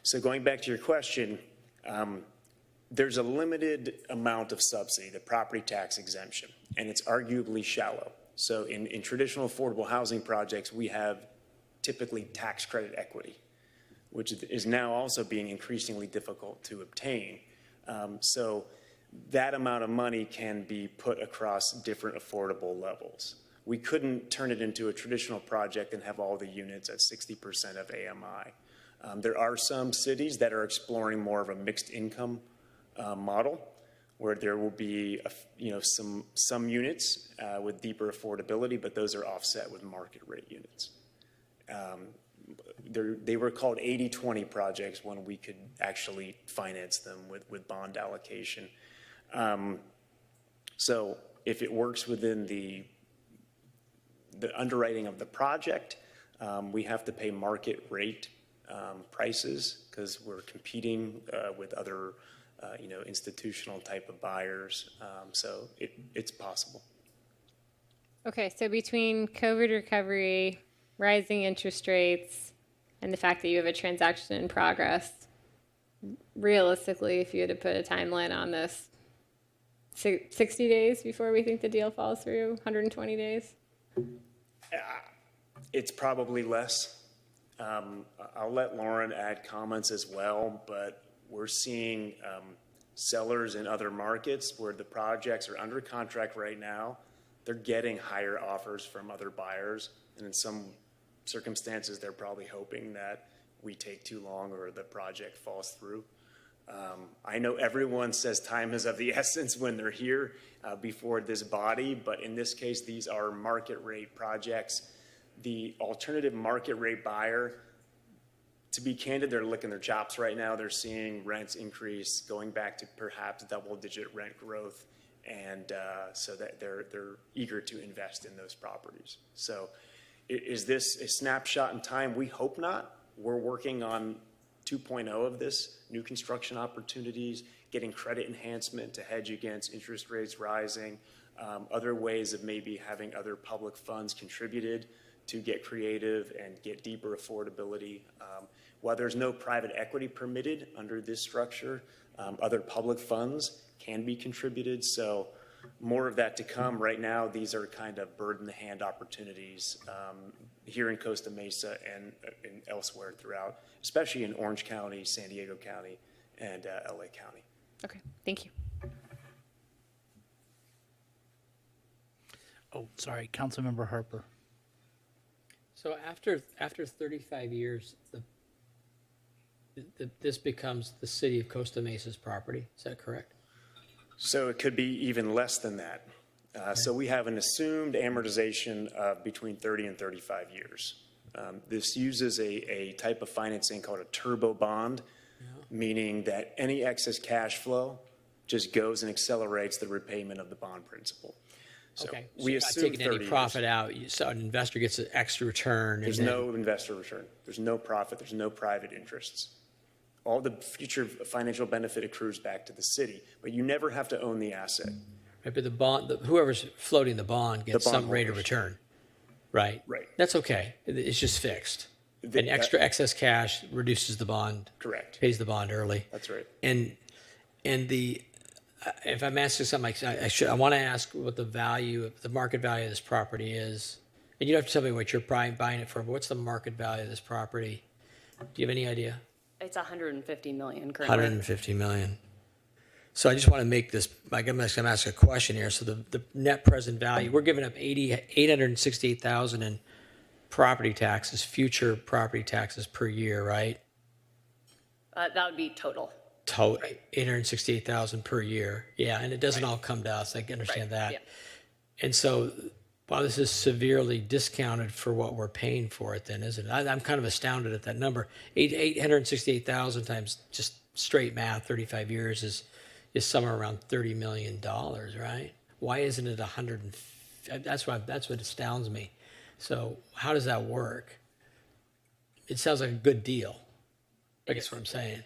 So going back to your question, there's a limited amount of subsidy, the property tax exemption, and it's arguably shallow. So in traditional affordable housing projects, we have typically tax credit equity, which is now also being increasingly difficult to obtain. So that amount of money can be put across different affordable levels. We couldn't turn it into a traditional project and have all the units at 60% of AMI. There are some cities that are exploring more of a mixed income model, where there will be some units with deeper affordability, but those are offset with market rate units. They were called 80-20 projects when we could actually finance them with bond allocation. So if it works within the underwriting of the project, we have to pay market rate prices because we're competing with other institutional type of buyers. So it's possible. Okay, so between COVID recovery, rising interest rates, and the fact that you have a transaction in progress, realistically, if you had to put a timeline on this, 60 days before we think the deal falls through, 120 days? It's probably less. I'll let Lauren add comments as well, but we're seeing sellers in other markets where the projects are under contract right now. They're getting higher offers from other buyers, and in some circumstances, they're probably hoping that we take too long or the project falls through. I know everyone says time is of the essence when they're here before this body, but in this case, these are market rate projects. The alternative market rate buyer, to be candid, they're licking their chops right now. They're seeing rents increase, going back to perhaps double-digit rent growth, and so that they're eager to invest in those properties. So is this a snapshot in time? We hope not. We're working on 2.0 of this, new construction opportunities, getting credit enhancement to hedge against interest rates rising, other ways of maybe having other public funds contributed to get creative and get deeper affordability. While there's no private equity permitted under this structure, other public funds can be contributed. So More of that to come. Right now, these are kind of bird-in-the-hand opportunities here in Costa Mesa and elsewhere throughout, especially in Orange County, San Diego County, and LA County. Okay, thank you. Oh, sorry, Councilmember Harper. So after 35 years, this becomes the city of Costa Mesa's property. Is that correct? So it could be even less than that. So we have an assumed amortization of between 30 and 35 years. This uses a type of financing called a turbo bond, meaning that any excess cash flow just goes and accelerates the repayment of the bond principal. So Okay, so we you're not assume taking any 30 profit years. out, so an investor gets an extra return. There's no investor return. There's no profit. There's no private interests. All the future financial benefit accrues back to the city, but you never have to own the asset. Right, but the bond, whoever's floating the bond gets some rate of bondholders. return, right? Right. That's okay. It's just fixed. And extra excess cash reduces the bond. Correct. Pays the bond early. That's right. And the, if I'm asking something, I want to ask what the market value of this property is. And you don't have to tell me what you're buying it for, but what's the market value of this property? Do you have any idea? It's 150 million currently. 150 million. So I just want to make this, I'm going to ask a question here. So the net present value, we're giving up 868,000 in property taxes, future property taxes per year, right? That would be total. Total, 868,000 per year. Yeah, and it doesn't all come to us. I can understand that. Yeah. And so, wow, this is severely discounted for what we're paying for it then, isn't it? I'm kind of astounded at that number. 868,000 times just straight math, 35 years is somewhere around $30 million, right? Why isn't it 100? That's what astounds me. So how does that work? It sounds like a good deal. I guess what I'm saying.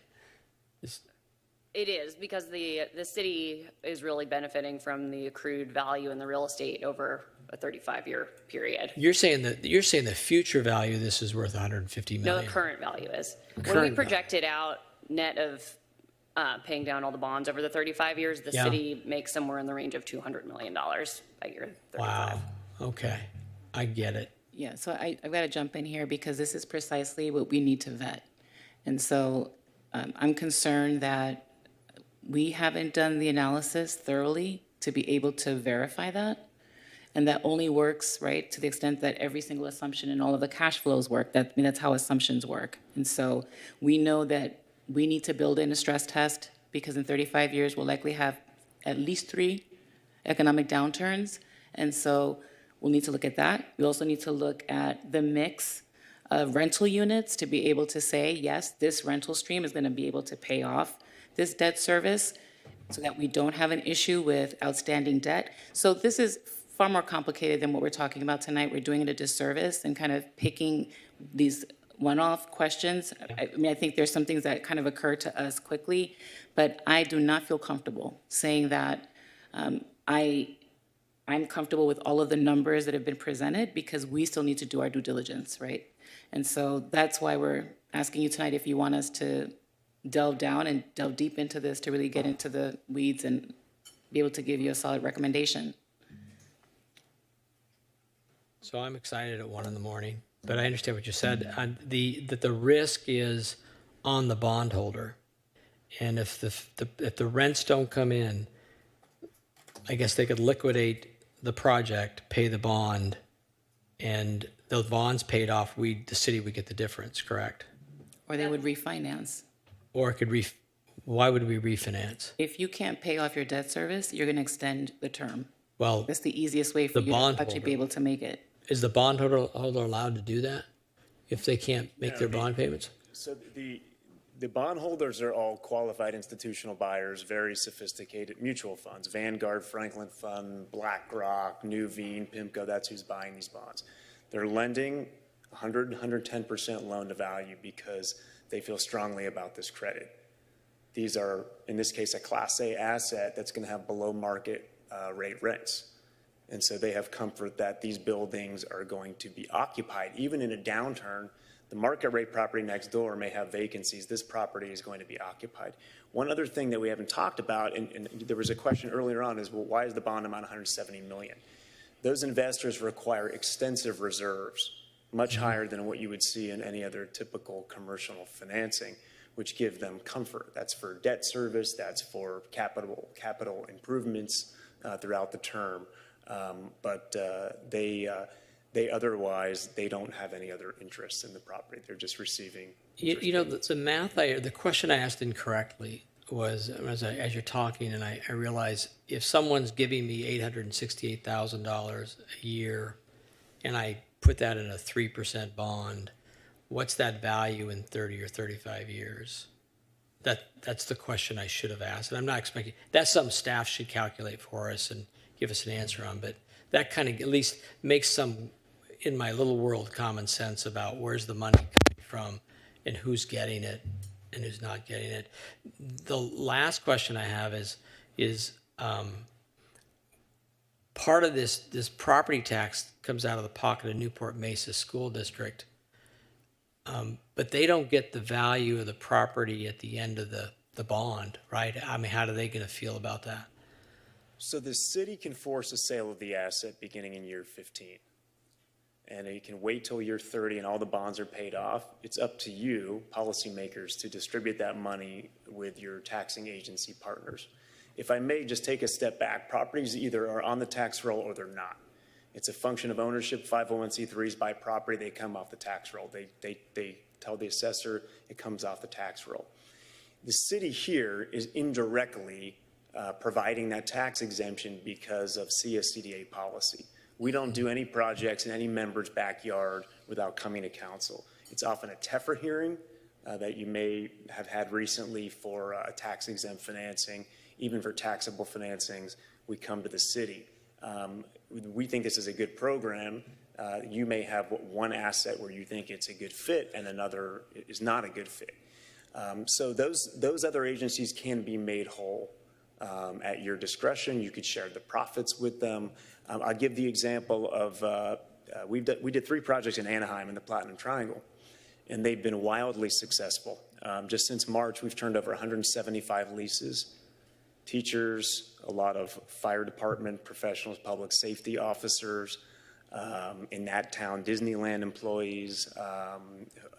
It is, because the city is really benefiting from the accrued value in the real estate over a 35-year period. You're saying the future value of this is worth 150 million. No, the current value is. When we Current project it out, net of paying down all the bonds over the 35 years, the Yeah. city makes somewhere in the range of $200 million by year 35. Wow. Okay. I get it. Yeah, so I've got to jump in here because this is precisely what we need to vet. And so I'm concerned that we haven't done the analysis thoroughly to be able to verify that. And that only works, right, to the extent that every single assumption and all of the cash flows work. That's how assumptions work. And so we know that we need to build in a stress test because in 35 years, we'll likely have at least 3 economic downturns. And so we'll need to look at that. We also need to look at the mix of rental units to be able to say, yes, this rental stream is going to be able to pay off this debt service so that we don't have an issue with outstanding debt. So this is far more complicated than what we're talking about tonight. We're doing it a disservice and kind of picking these one-off questions. I mean, I think there's some things that kind of occur to us quickly, but I do not feel comfortable saying that I'm comfortable with all of the numbers that have been presented because we still need to do our due diligence, right? And so that's why we're asking you tonight if you want us to delve down and delve deep into this to really get into the weeds and be able to give you a solid recommendation. So I'm excited at 1 a.m, but I understand what you said. That the risk is on the bondholder, and if the rents don't come in, I guess they could liquidate the project, pay the bond, and the bond's paid off. The city would get the difference, correct? Or they would refinance. Or it could why would we refinance? If you can't pay off your debt service, you're going to extend the term. Well, that's the easiest way for you to actually be able to make it. Is the bondholder allowed to do that if they can't make their bond payments? So the bondholders are all qualified institutional buyers, very sophisticated mutual funds, Vanguard, Franklin Fund, BlackRock, Nuveen, PIMCO, that's who's buying these bonds. They're lending 110% loan to value because they feel strongly about this credit. These are, in this case, a Class A asset that's going to have below market rate rents. And so they have comfort that these buildings are going to be occupied. Even in a downturn, The market rate property next door may have vacancies. This property is going to be occupied. One other thing that we haven't talked about, and there was a question earlier on, is, well, why is the bond amount 170 million? Those investors require extensive reserves, much higher than what you would see in any other typical commercial financing, which give them comfort. That's for debt service, that's for capital improvements throughout the term. But they otherwise, they don't have any other interest in the property. They're just receiving. You know, the math, the question I asked incorrectly was, as you're talking, and I realize if someone's giving me $868,000 a year, and I put that in a 3% bond, what's that value in 30 or 35 years? That's the question I should have asked. And I'm not expecting, that's something staff should calculate for us and give us an answer on, but that kind of at least makes some, in my little world, common sense about where's the money coming from and who's getting it and who's not getting it. The last question I have is part of this property tax comes out of the pocket of Newport Mesa School District, but they don't get the value of the property at the end of the bond, right? I mean, how are they going to feel about that? So the city can force a sale of the asset beginning in year 15. And you can wait till year 30 and all the bonds are paid off. It's up to you, policymakers, to distribute that money with your taxing agency partners. If I may just take a step back, properties either are on the tax roll or they're not. It's a function of ownership. 501c3s buy property, they come off the tax roll. They tell the assessor it comes off the tax roll. The city here is indirectly providing that tax exemption because of CSCDA policy. We don't do any projects in any member's backyard without coming to council. It's often a TEFRA hearing that you may have had recently for a tax-exempt financing. Even for taxable financings, we come to the city. We think this is a good program. You may have one asset where you think it's a good fit and another is not a good fit. So those other agencies can be made whole at your discretion. You could share the profits with them. I'll give the example of, we did 3 projects in Anaheim in the Platinum Triangle, and they've been wildly successful. Just since March, we've turned over 175 leases. Teachers, a lot of fire department professionals, public safety officers, in that town, Disneyland employees,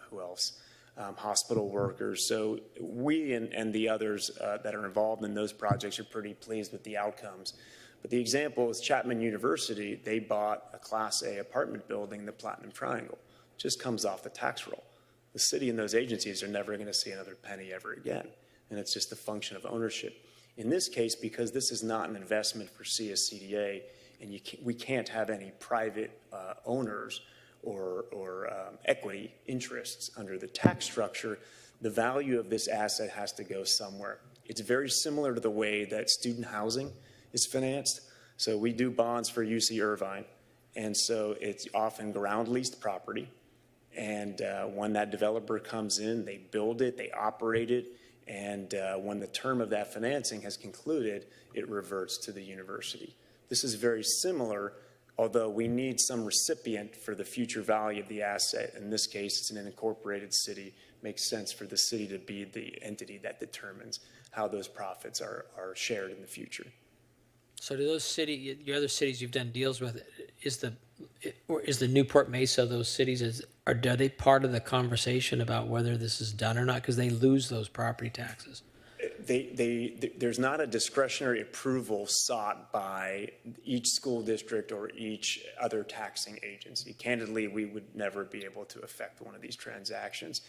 who else? Hospital workers. So we and the others that are involved in those projects are pretty pleased with the outcomes. But the example is Chapman University. They bought a Class A apartment building, the Platinum Triangle. Just comes off the tax roll. The city and those agencies are never going to see another penny ever again. And it's just a function of ownership. In this case, because this is not an investment for CSCDA, and we can't have any private owners or equity interests under the tax structure, the value of this asset has to go somewhere. It's very similar to the way that student housing is financed. So we do bonds for UC Irvine, and so it's often ground leased property. And when that developer comes in, they build it, they operate it, and when the term of that financing has concluded, it reverts to the university. This is very similar, although we need some recipient for the future value of the asset. In this case, it's in an incorporated city. Makes sense for the city to be the entity that determines how those profits are shared in the future. So do those your other cities you've done deals with, is the Newport Mesa, those cities, are they part of the conversation about whether this is done or not? Because they lose those property taxes. There's not a discretionary approval sought by each school district or each other taxing agency. Candidly, we would never be able to affect one of these transactions.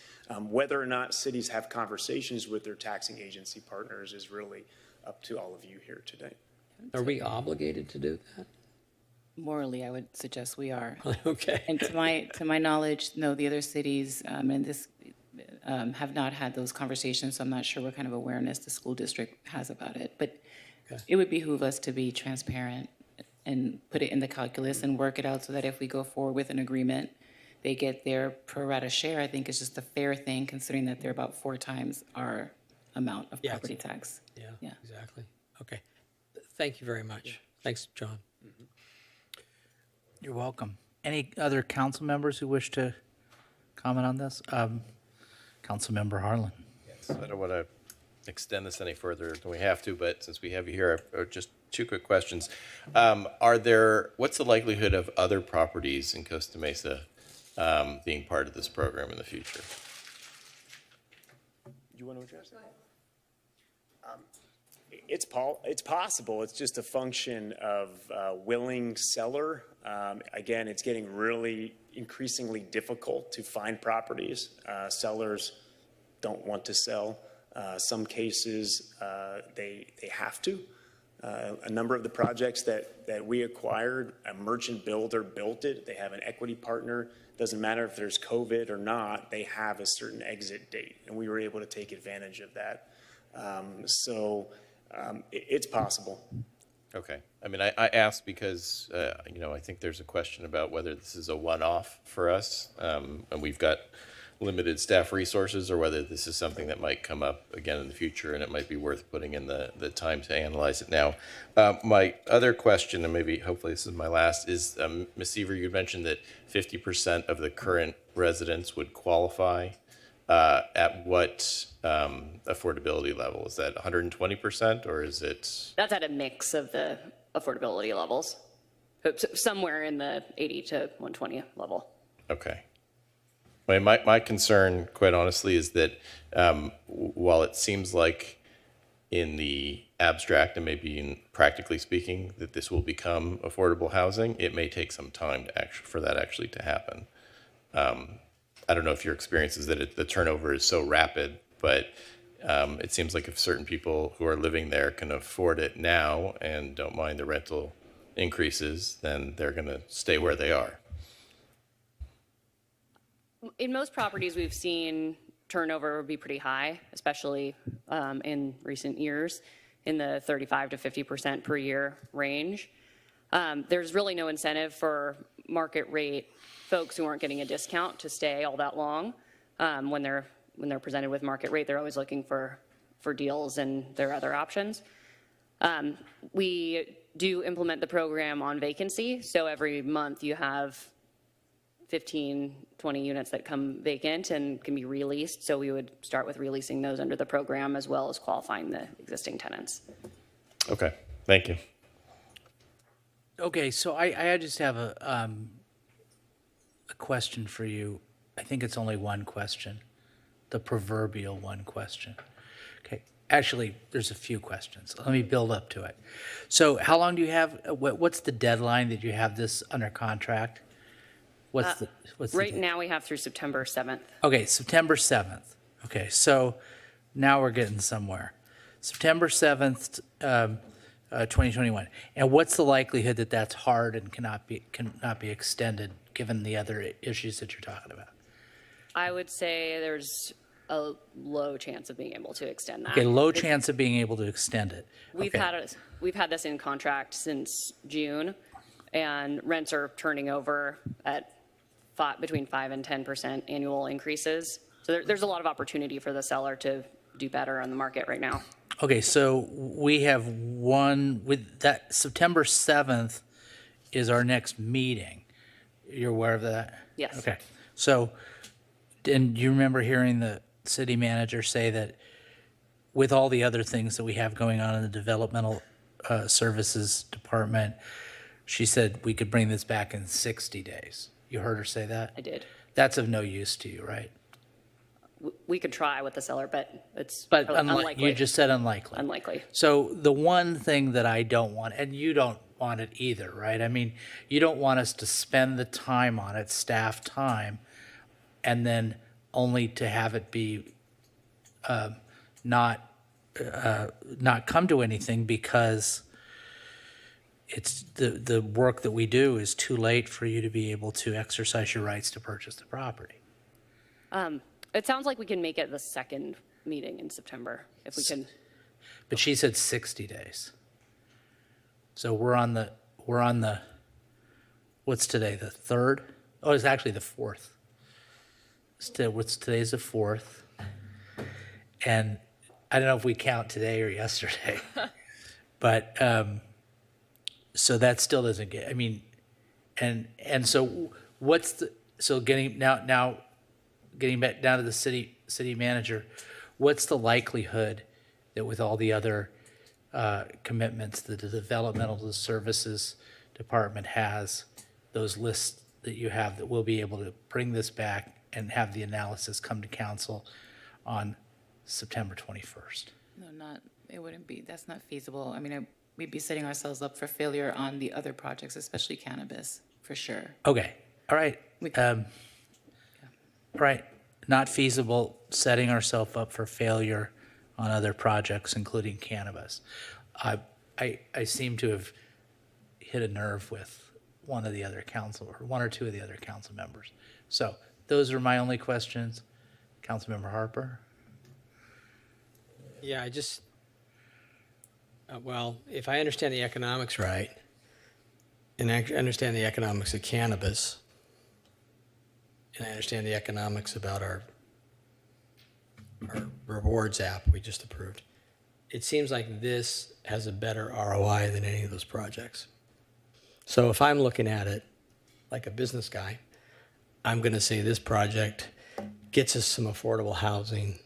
Whether or not cities have conversations with their taxing agency partners is really up to all of you here today. Are we obligated to do that? Morally, I would suggest we are. Okay. And to my knowledge, no, the other cities and this have not had those conversations, so I'm not sure what kind of awareness the school district has about it. But it would behoove us to be transparent and put it in the calculus and work it out so that if we go forward with an agreement, they get their pro rata share. I think it's just a fair thing, considering that they're about 4 times our amount of property tax. Yeah, exactly. Okay. Thank you very much. Thanks, John. You're welcome. Any other council members who wish to comment on this? Councilmember Harlan. Yes, I don't want to extend this any further than we have to, but since we have you here, just two quick questions. What's the likelihood of other properties in Costa Mesa being part of this program in the future? You want to address that? It's possible. It's just a function of willing seller. Again, it's getting really increasingly difficult to find properties. Sellers don't want to sell. Some cases they have to. A number of the projects that we acquired, a merchant builder built it. They have an equity partner. Doesn't matter if there's COVID or not, they have a certain exit date, and we were able to take advantage of that. It's possible. Okay. I mean, I asked because, I think there's a question about whether this is a one-off for us, and we've got limited staff resources, or whether this is something that might come up again in the future, and it might be worth putting in the time to analyze it now. My other question, and maybe hopefully this is my last, is Ms. Seaver, you mentioned that 50% of the current residents would qualify. At what affordability level? Is that 120%, or is it? That's at a mix of the affordability levels, somewhere in the 80 to 120 level. Okay. My concern, quite honestly, is that while it seems like in the abstract and maybe in practically speaking that this will become affordable housing, it may take some time for that actually to happen. I don't know if your experience is that the turnover is so rapid, but it seems like if certain people who are living there can afford it now and don't mind the rental increases, then they're going to stay where they are. In most properties, we've seen turnover be pretty high, especially in recent years, in the 35 to 50% per year range. There's really no incentive for market rate folks who aren't getting a discount to stay all that long. When they're presented with market rate, they're always looking for deals and their other options. We do implement the program on vacancy, so every month you have 15, 20 units that come vacant and can be released. So we would start with releasing those under the program as well as qualifying the existing tenants. Okay, thank you. Okay, so I just have a question for you. I think it's only one question, the proverbial one question. Okay, actually, there's a few questions. Let me build up to it. So how long do you have, what's the deadline that you have this under contract? What's right now we have through September 7th. Okay, September 7th. Okay, so now we're getting somewhere. September 7th, 2021. And what's the likelihood that that's hard and cannot be extended given the other issues that you're talking about? I would say there's a low chance of being able to extend that. Okay, low chance of being able to extend it. We've had this in contract since June, and rents are turning over at between 5 and 10% annual increases. So there's a lot of opportunity for the seller to do better on the market right now. Okay, so we have one with that. September 7th is our next meeting. You're aware of that? Yes. Okay. So, and you remember hearing the city manager say that with all the other things that we have going on in the developmental services department, she said we could bring this back in 60 days. You heard her say that? I did. That's of no use to you, right? We could try with the seller, but it's unlikely. You just said unlikely. Unlikely. So the one thing that I don't want, and you don't want it either, right? I mean, you don't want us to spend the time on it, staff time, and then only to have it be not come to anything because it's the work that we do is too late for you to be able to exercise your rights to purchase the property. It sounds like we can make it the second meeting in September if we can. But she said 60 days. So we're on the what's today, the 3rd? Oh, it's actually the 4th. Today's the 4th. And I don't know if we count today or yesterday. But so that still doesn't get, I mean, and so what's the, so getting now getting back down to the city manager, what's the likelihood that with all the other commitments that the developmental services department has, those lists that you have, that we'll be able to bring this back and have the analysis come to council on September 21st? No, it wouldn't be, that's not feasible. I mean, we'd be setting ourselves up for failure on the other projects, especially cannabis, for sure. Okay, all right. Right, not feasible, setting ourselves up for failure on other projects, including cannabis. I seem to have hit a nerve with one or two of the other council members. So those are my only questions. Councilmember Harper? Yeah, well, if I understand the economics right, and I understand the economics of cannabis, and I understand the economics about our rewards app we just approved, it seems like this has a better ROI than any of those projects. So if I'm looking at it like a business guy, I'm going to say this project gets us some affordable housing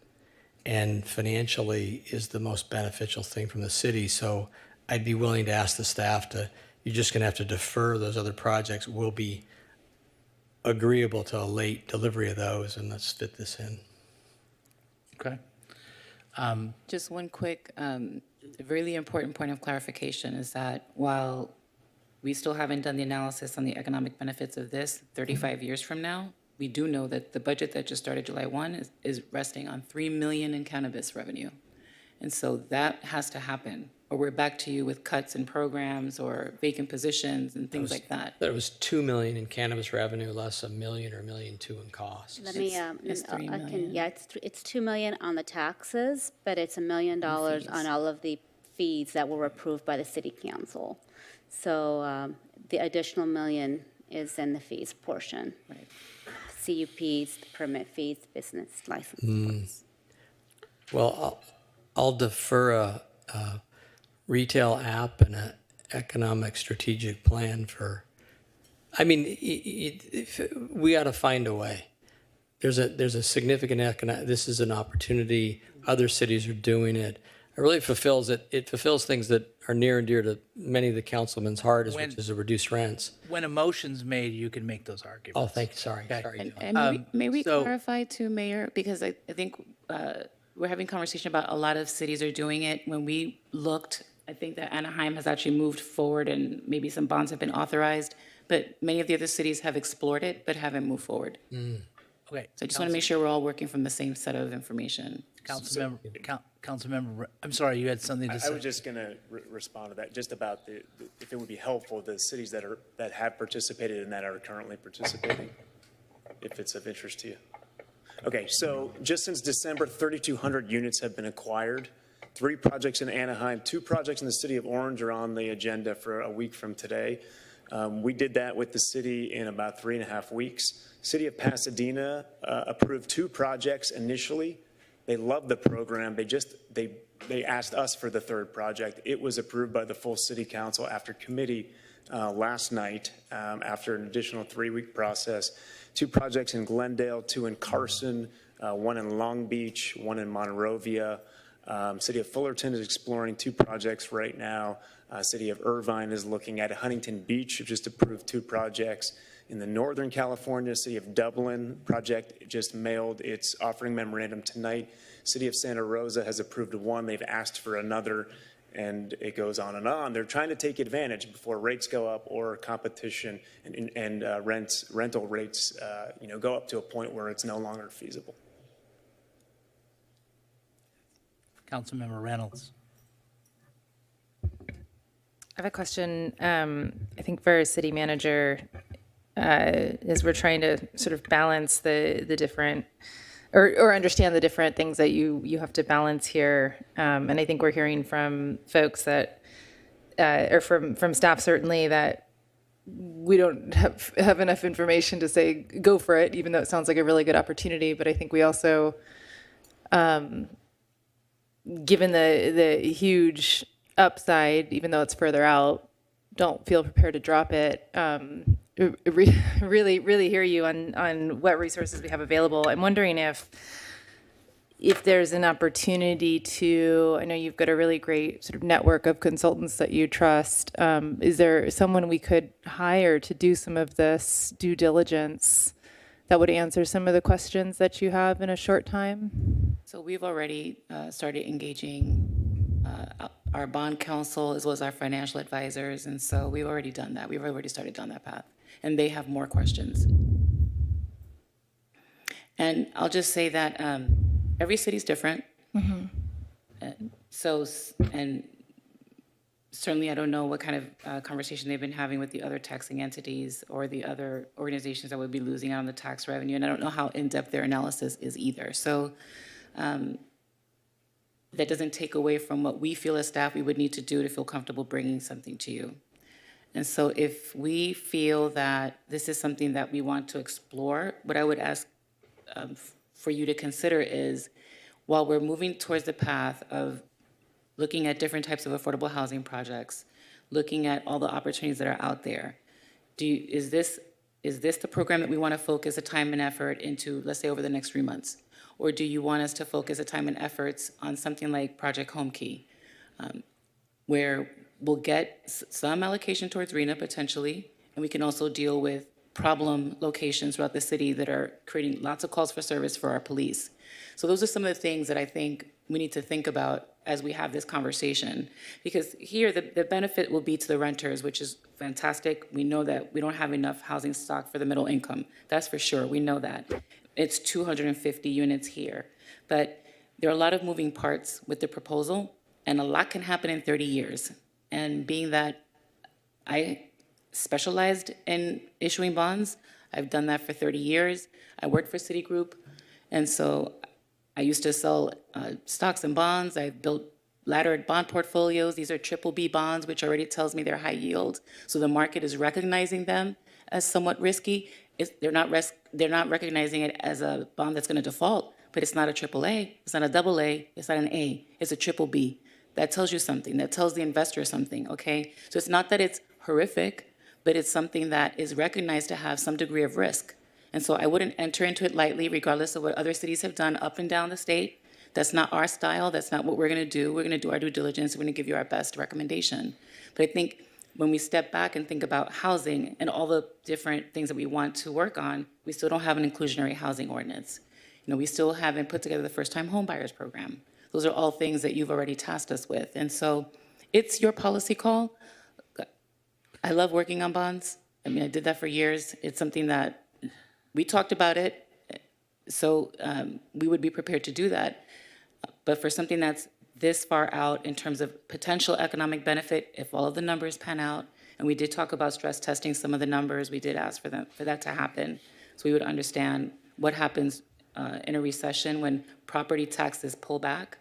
and financially is the most beneficial thing from the city. So I'd be willing to ask the staff you're just going to have to defer those other projects. We'll be agreeable to a late delivery of those, and let's fit this in. Okay. Just one quick, really important point of clarification is that while we still haven't done the analysis on the economic benefits of this 35 years from now, we do know that the budget that just started July 1 is resting on $3 million in cannabis revenue. And so that has to happen, or we're back to you with cuts in programs or vacant positions and things like that. There was $2 million in cannabis revenue, less $1 million or $1.2 million in costs. Let me, It's $3 million. it's $2 million on the taxes, but it's $1 million on all of the fees that were approved by the city council. So the additional $1 million is in the fees portion. Right. CUPs, the permit fees, business license. Well, I'll defer a retail app and an economic strategic plan for, I mean, we ought to find a way. There's a significant this is an opportunity. Other cities are doing it. It really fulfills it. It fulfills things that are near and dear to many of the councilmen's heart, which is to reduce rents. When a motion's made, you can make those arguments. Oh, thank you. Sorry. Okay. Sorry. And may we clarify too, Mayor, because I think we're having conversation about a lot of cities are doing it. When we looked, I think that Anaheim has actually moved forward and maybe some bonds have been authorized, but many of the other cities have explored it but haven't moved forward. Okay. So I just want to make sure we're all working from the same set of information. Councilmember, I'm sorry, you had something to say. I was just going to respond to that, just about if it would be helpful, the cities that have participated and that are currently participating, if it's of interest to you. Okay, so just since December, 3,200 units have been acquired. 3 projects in Anaheim, 2 projects in the city of Orange are on the agenda for a week from today. We did that with the city in about 3.5 weeks. City of Pasadena approved 2 projects initially. They loved the program. They asked us for the 3rd project. It was approved by the full city council after committee last night after an additional 3-week process. 2 projects in Glendale, 2 in Carson, 1 in Long Beach, 1 in Monrovia. City of Fullerton is exploring 2 projects right now. City of Irvine is looking at Huntington Beach, just approved 2 projects. In the Northern California, City of Dublin project just mailed its offering memorandum tonight. City of Santa Rosa has approved 1. They've asked for another, and it goes on and on. They're trying to take advantage before rates go up or competition and rental rates go up to a point where it's no longer feasible. Councilmember Reynolds. I have a question, I think for our city manager, as we're trying to sort of balance the different, or understand the different things that you have to balance here. And I think we're hearing from folks that, or from staff certainly, that we don't have enough information to say go for it, even though it sounds like a really good opportunity. But I think we also, given the huge upside, even though it's further out, don't feel prepared to drop it. really hear you on what resources we have available. I'm wondering if there's an opportunity to, I know you've got a really great sort of network of consultants that you trust. Is there someone we could hire to do some of this due diligence that would answer some of the questions that you have in a short time? So we've already started engaging our bond counsel as well as our financial advisors, and so we've already done that. We've already started down that path, and they have more questions. And I'll just say that every city's different. And certainly I don't know what kind of conversation they've been having with the other taxing entities or the other organizations that would be losing out on the tax revenue, and I don't know how in-depth their analysis is either. So that doesn't take away from what we feel as staff we would need to do to feel comfortable bringing something to you. And so if we feel that this is something that we want to explore, what I would ask for you to consider is, while we're moving towards the path of looking at different types of affordable housing projects, looking at all the opportunities that are out there, is this the program that we want to focus a time and effort into, let's say, over the next 3 months? Or do you want us to focus a time and efforts on something like Project Home Key, where we'll get some allocation towards RENA potentially, and we can also deal with problem locations throughout the city that are creating lots of calls for service for our police. So those are some of the things that I think we need to think about as we have this conversation. Because here, the benefit will be to the renters, which is fantastic. We know that we don't have enough housing stock for the middle income. That's for sure. We know that. It's 250 units here. But there are a lot of moving parts with the proposal, and a lot can happen in 30 years. And being that I specialized in issuing bonds, I've done that for 30 years. I worked for Citigroup, and so I used to sell stocks and bonds. I've built laddered bond portfolios. These are BBB bonds, which already tells me they're high yield. So the market is recognizing them as somewhat risky. They're not recognizing it as a bond that's going to default, but it's not a AAA, it's not a AA, it's not an A, it's a BBB. That tells you something. That tells the investor something, okay? So it's not that it's horrific, but it's something that is recognized to have some degree of risk. And so I wouldn't enter into it lightly, regardless of what other cities have done up and down the state. That's not our style. That's not what we're going to do. We're going to do our due diligence. We're going to give you our best recommendation. But I think when we step back and think about housing and all the different things that we want to work on, we still don't have an inclusionary housing ordinance. You know, we still haven't put together the first-time home buyers program. Those are all things that you've already tasked us with. And so it's your policy call. I love working on bonds. I mean, I did that for years. It's something that we talked about it, so we would be prepared to do that. But for something that's this far out in terms of potential economic benefit, if all of the numbers pan out, and we did talk about stress testing some of the numbers, we did ask for that to happen, so we would understand what happens in a recession when property taxes pull back.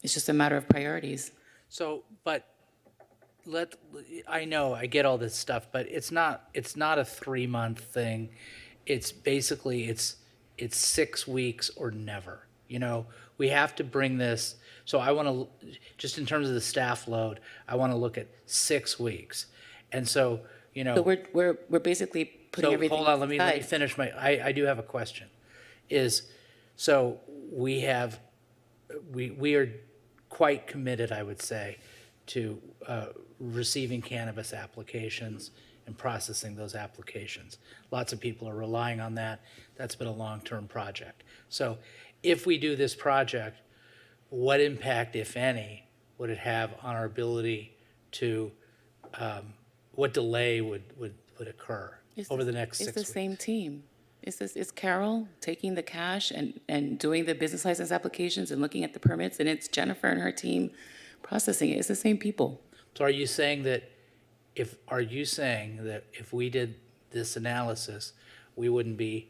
It's just a matter of priorities. So, but I know, I get all this stuff, but it's not a 3-month thing. It's basically, it's 6 weeks or never. You know, we have to bring this, so I want to, just in terms of the staff load, I want to look at 6 weeks. And so, you know. So we're basically putting everything hold on, let me aside. finish I do have a question. So we are quite committed, I would say, to receiving cannabis applications and processing those applications. Lots of people are relying on that. That's been a long-term project. So if we do this project, what impact, if any, would it have on our ability to, what delay would occur over the next 6 weeks? It's the same team. It's Carol taking the cash and doing the business license applications and looking at the permits, and it's Jennifer and her team processing it. It's the same people. So are you saying that if we did this analysis, we wouldn't be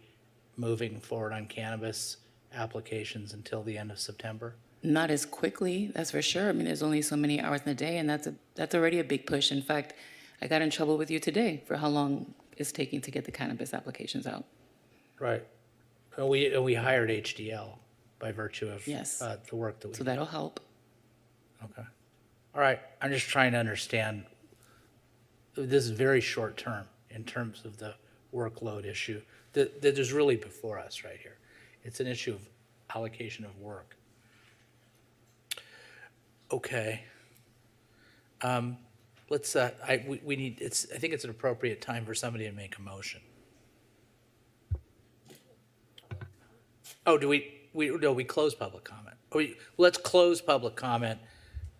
moving forward on cannabis applications until the end of September? Not as quickly, that's for sure. I mean, there's only so many hours in the day, and that's already a big push. In fact, I got in trouble with you today for how long it's taking to get the cannabis applications out. Right. And we hired HDL by virtue of the work that we So that'll help. Okay. All right. I'm just trying to understand this is very short term in terms of the workload issue that is really before us right here. It's an issue of allocation of work. Okay. Let's, we need, I think it's an appropriate time for somebody to make a motion. Oh, we close public comment. Let's close public comment.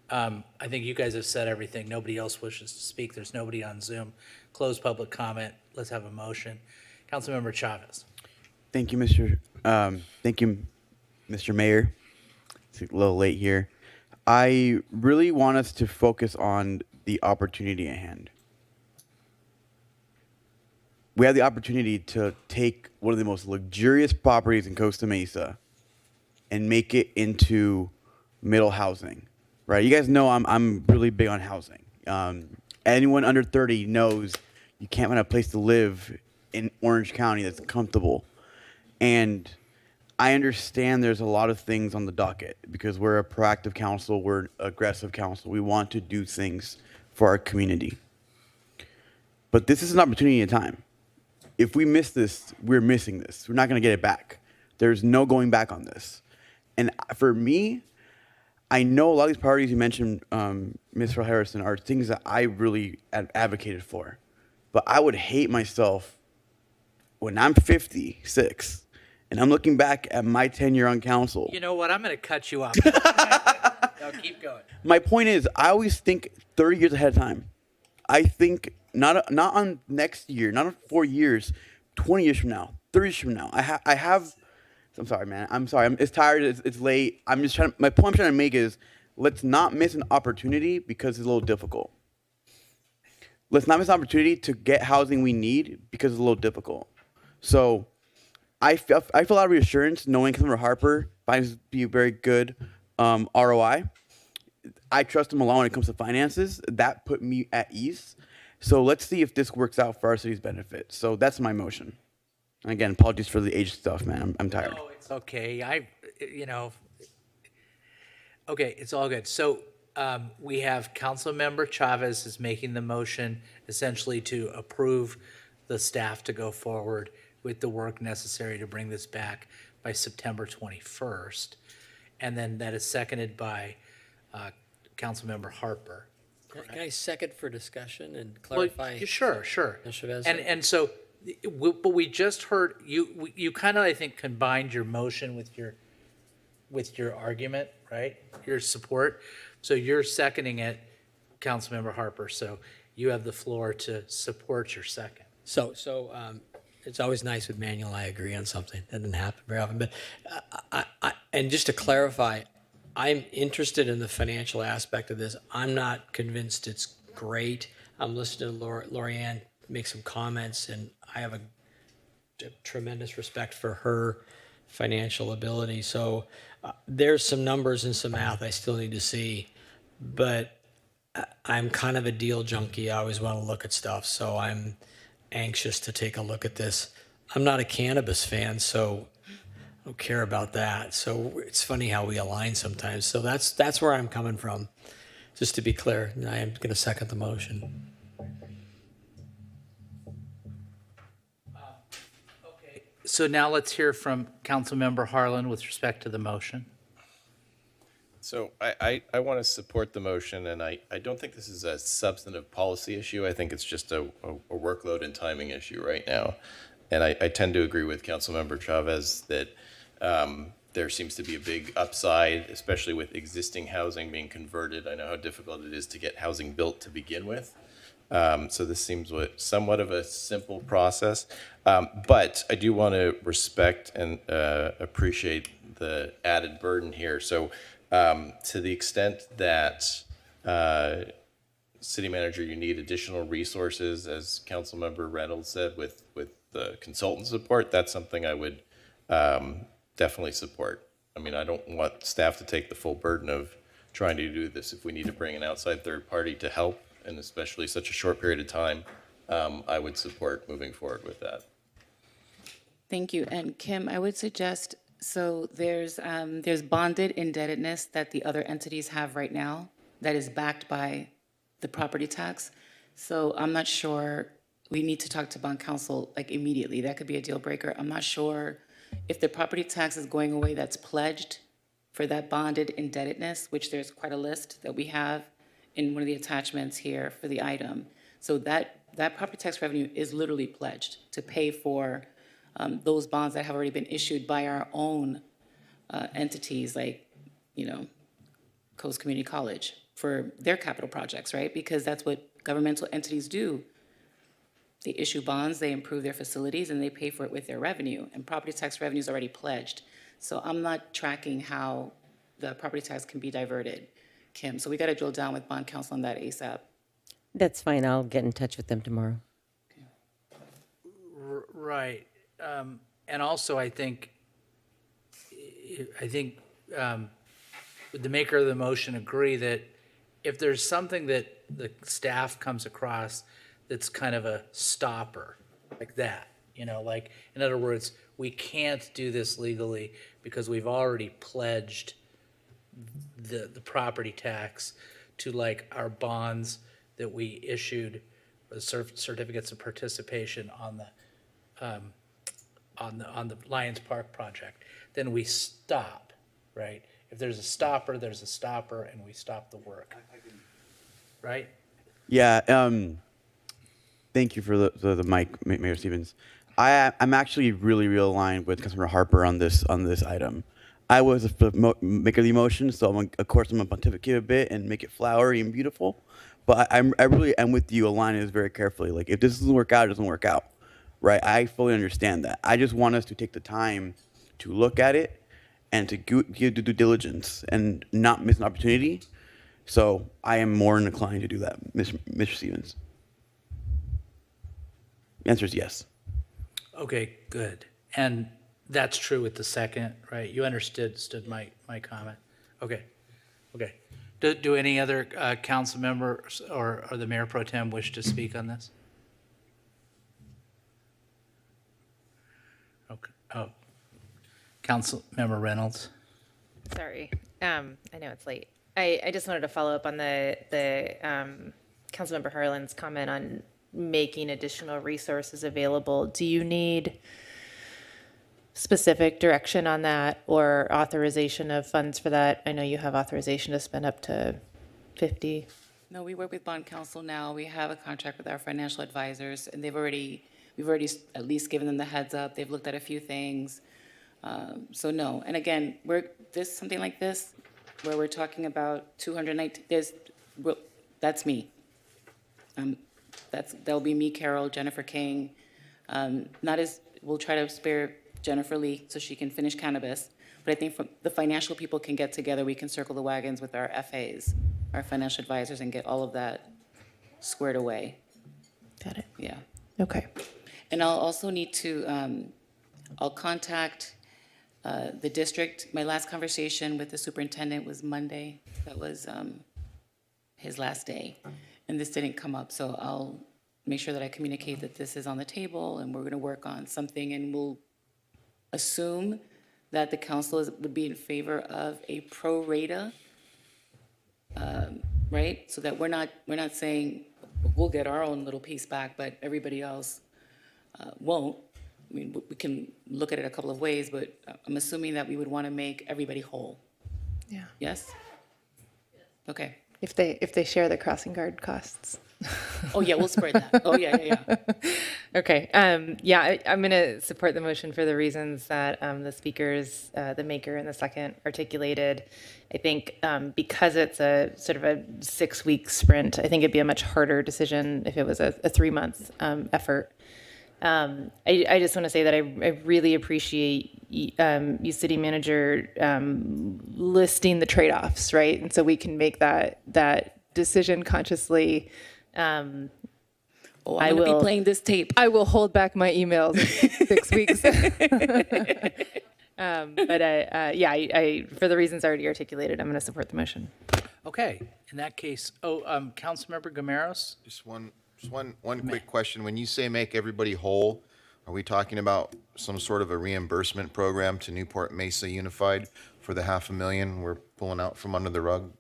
I think you guys have said everything. Nobody else wishes to speak. There's nobody on Zoom. Close public comment. Let's have a motion. Councilmember Chavez. Thank you, Mr. Mayor. It's a little late here. I really want us to focus on the opportunity at hand. We have the opportunity to take one of the most luxurious properties in Costa Mesa and make it into middle housing, right? You guys know I'm really big on housing. Anyone under 30 knows you can't find a place to live in Orange County that's comfortable. And I understand there's a lot of things on the docket because we're a proactive council, we're an aggressive council. We want to do things for our community. But this is an opportunity in time. If we miss this, we're missing this. We're not going to get it back. There's no going back on this. And for me, I know a lot of these priorities you mentioned, Ms. Harrison, are things that I really advocated for. But I would hate myself when I'm 56 and I'm looking back at my tenure on council. You know what? I'm going to cut you off. No, keep going. My point is, I always think 30 years ahead of time. I think not on next year, not on 4 years, 20 years from now, 30 years from now. I'm sorry, man. I'm sorry. It's tired. It's late. I'm just trying. My point I'm trying to make is, let's not miss an opportunity because it's a little difficult. Let's not miss an opportunity to get housing we need because it's a little difficult. So I feel a lot of reassurance knowing Councilmember Harper finds to be a very good ROI. I trust him a lot when it comes to finances. That put me at ease. So let's see if this works out for our city's benefit. So that's my motion. And again, apologies for the age stuff, man. I'm tired. No, it's okay. Okay, it's all good. So we have Councilmember Chavez is making the motion essentially to approve the staff to go forward with the work necessary to bring this back by September 21st. And then that is seconded by Councilmember Harper. Can I second for discussion and clarify? Well, sure. Ms. Chavez? And so, but we just heard, you kind of, I think, combined your motion with your argument, right? Your support. So you're seconding it, Councilmember Harper. So you have the floor to support your second. So it's always nice with Manuel, I agree on something. That doesn't happen very often. But and just to clarify, I'm interested in the financial aspect of this. I'm not convinced it's great. I'm listening to Lorianne make some comments, and I have a tremendous respect for her financial ability. So there's some numbers and some math I still need to see, but I'm kind of a deal junkie. I always want to look at stuff, so I'm anxious to take a look at this. I'm not a cannabis fan, so I don't care about that. So it's funny how we align sometimes. So that's where I'm coming from. Just to be clear, I am going to second the motion. Okay. So now let's hear from Councilmember Harlan with respect to the motion. So I want to support the motion, and I don't think this is a substantive policy issue. I think it's just a workload and timing issue right now. And I tend to agree with Councilmember Chavez that there seems to be a big upside, especially with existing housing being converted. I know how difficult it is to get housing built to begin with. So this seems somewhat of a simple process. But I do want to respect and appreciate the added burden here. So to the extent that city manager, you need additional resources, as Councilmember Reynolds said, with the consultant support, that's something I would definitely support. I mean, I don't want staff to take the full burden of trying to do this. If we need to bring an outside third party to help, and especially such a short period of time, I would support moving forward with that. Thank you. And Kim, I would suggest, so there's bonded indebtedness that the other entities have right now that is backed by the property tax. So I'm not sure, we need to talk to bond counsel like immediately. That could be a deal breaker. I'm not sure if the property tax is going away that's pledged for that bonded indebtedness, which there's quite a list that we have in one of the attachments here for the item. So that property tax revenue is literally pledged to pay for those bonds that have already been issued by our own entities like, Coast Community College for their capital projects, right? Because that's what governmental entities do. They issue bonds, they improve their facilities, and they pay for it with their revenue. And property tax revenue is already pledged. So I'm not tracking how the property tax can be diverted, Kim. So we got to drill down with bond counsel on that ASAP. That's fine. I'll get in touch with them tomorrow. Right. And also, I think would the maker of the motion agree that if there's something that the staff comes across that's kind of a stopper, like that, like, in other words, we can't do this legally because we've already pledged the property tax to like our bonds that we issued, or the certificates of participation on the Lions Park project, then we stop, right? If there's a stopper, there's a stopper, and we stop the work, right? Yeah. Thank you for the mic, Mayor Stevens. I'm actually really aligned with Councilmember Harper on this item. I was the maker of the motion, so of course I'm gonna pontificate a bit and make it flowery and beautiful. But I really am with you, aligning this very carefully. Like, if this doesn't work out, it doesn't work out, right? I fully understand that. I just want us to take the time to look at it and to give due diligence and not miss an opportunity. So I am more inclined to do that, Mr. Stevens. The answer is yes. Okay, good. And that's true with the second, right? You understood my comment. Okay. Do any other council members or the Mayor Pro Tem wish to speak on this? Okay. Oh, Council Member Reynolds. Sorry, I know it's late. I just wanted to follow up on the Councilmember Harlan's comment on making additional resources available. Do you need specific direction on that or authorization of funds for that? I know you have authorization to spend up to 50. No, we work with bond counsel now. We have a contract with our financial advisors, and we've already at least given them the heads up. They've looked at a few things. So no. And again, something like this, where we're talking about 219, that's me. That'll be me, Carol, Jennifer King. We'll try to spare Jennifer Lee so she can finish cannabis. But I think the financial people can get together. We can circle the wagons with our FAs, our financial advisors, and get all of that squared away. Got it. Yeah. Okay. And I'll also need to, I'll contact the district. My last conversation with the superintendent was Monday. That was his last day. And this didn't come up, so I'll make sure that I communicate that this is on the table and we're going to work on something, and we'll assume that the council would be in favor of a pro rata, right? So that we're not saying we'll get our own little piece back, but everybody else won't. I mean, we can look at it a couple of ways, but I'm assuming that we would want to make everybody whole. Yeah. Yes? Okay. If they share the crossing guard costs. Oh, yeah, we'll spread that. Oh, yeah. Okay. I'm going to support the motion for the reasons that the speakers, the maker and the second articulated. I think because it's a sort of a 6-week sprint, I think it'd be a much harder decision if it was a 3-month effort. I just want to say that I really appreciate you, city manager, listing the trade-offs, right? And so we can make that decision consciously. I'm going to be playing this tape. I will hold back my emails in 6 weeks. For the reasons already articulated, I'm going to support the motion. Okay, in that case, Councilmember Gameros? Just one quick question. When you say make everybody whole, are we talking about some sort of a reimbursement program to Newport Mesa Unified for the $500,000 we're pulling out from under the rug?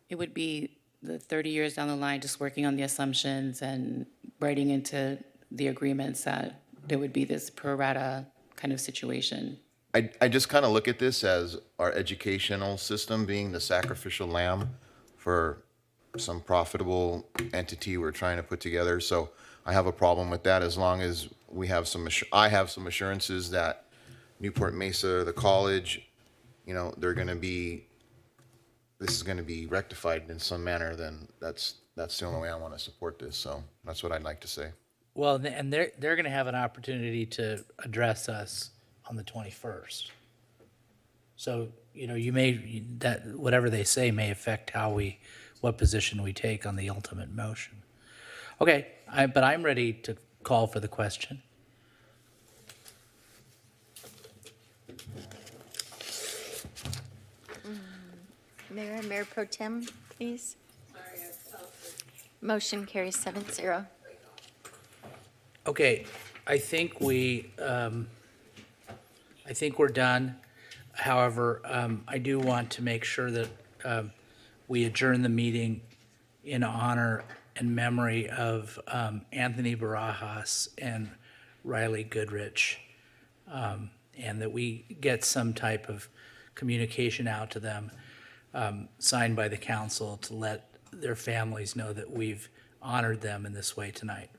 It would be the 30 years down the line, just working on the assumptions and writing into the agreements that there would be this pro rata kind of situation. I just kind of look at this as our educational system being the sacrificial lamb for some profitable entity we're trying to put together. So I have a problem with that as long as we have I have some assurances that Newport Mesa, the college, you know, this is going to be rectified in some manner, then that's the only way I want to support this. So that's what I'd like to say. Well, and they're going to have an opportunity to address us on the 21st. So, you know, that whatever they say may affect what position we take on the ultimate motion. Okay, but I'm ready to call for the question. Mayor Pro Tem, please. Motion carries 7-0. Okay, I think we're done. However, I do want to make sure that we adjourn the meeting in honor and memory of Anthony Barajas and Riley Goodrich, and that we get some type of communication out to them, signed by the council, to let their families know that we've honored them in this way tonight.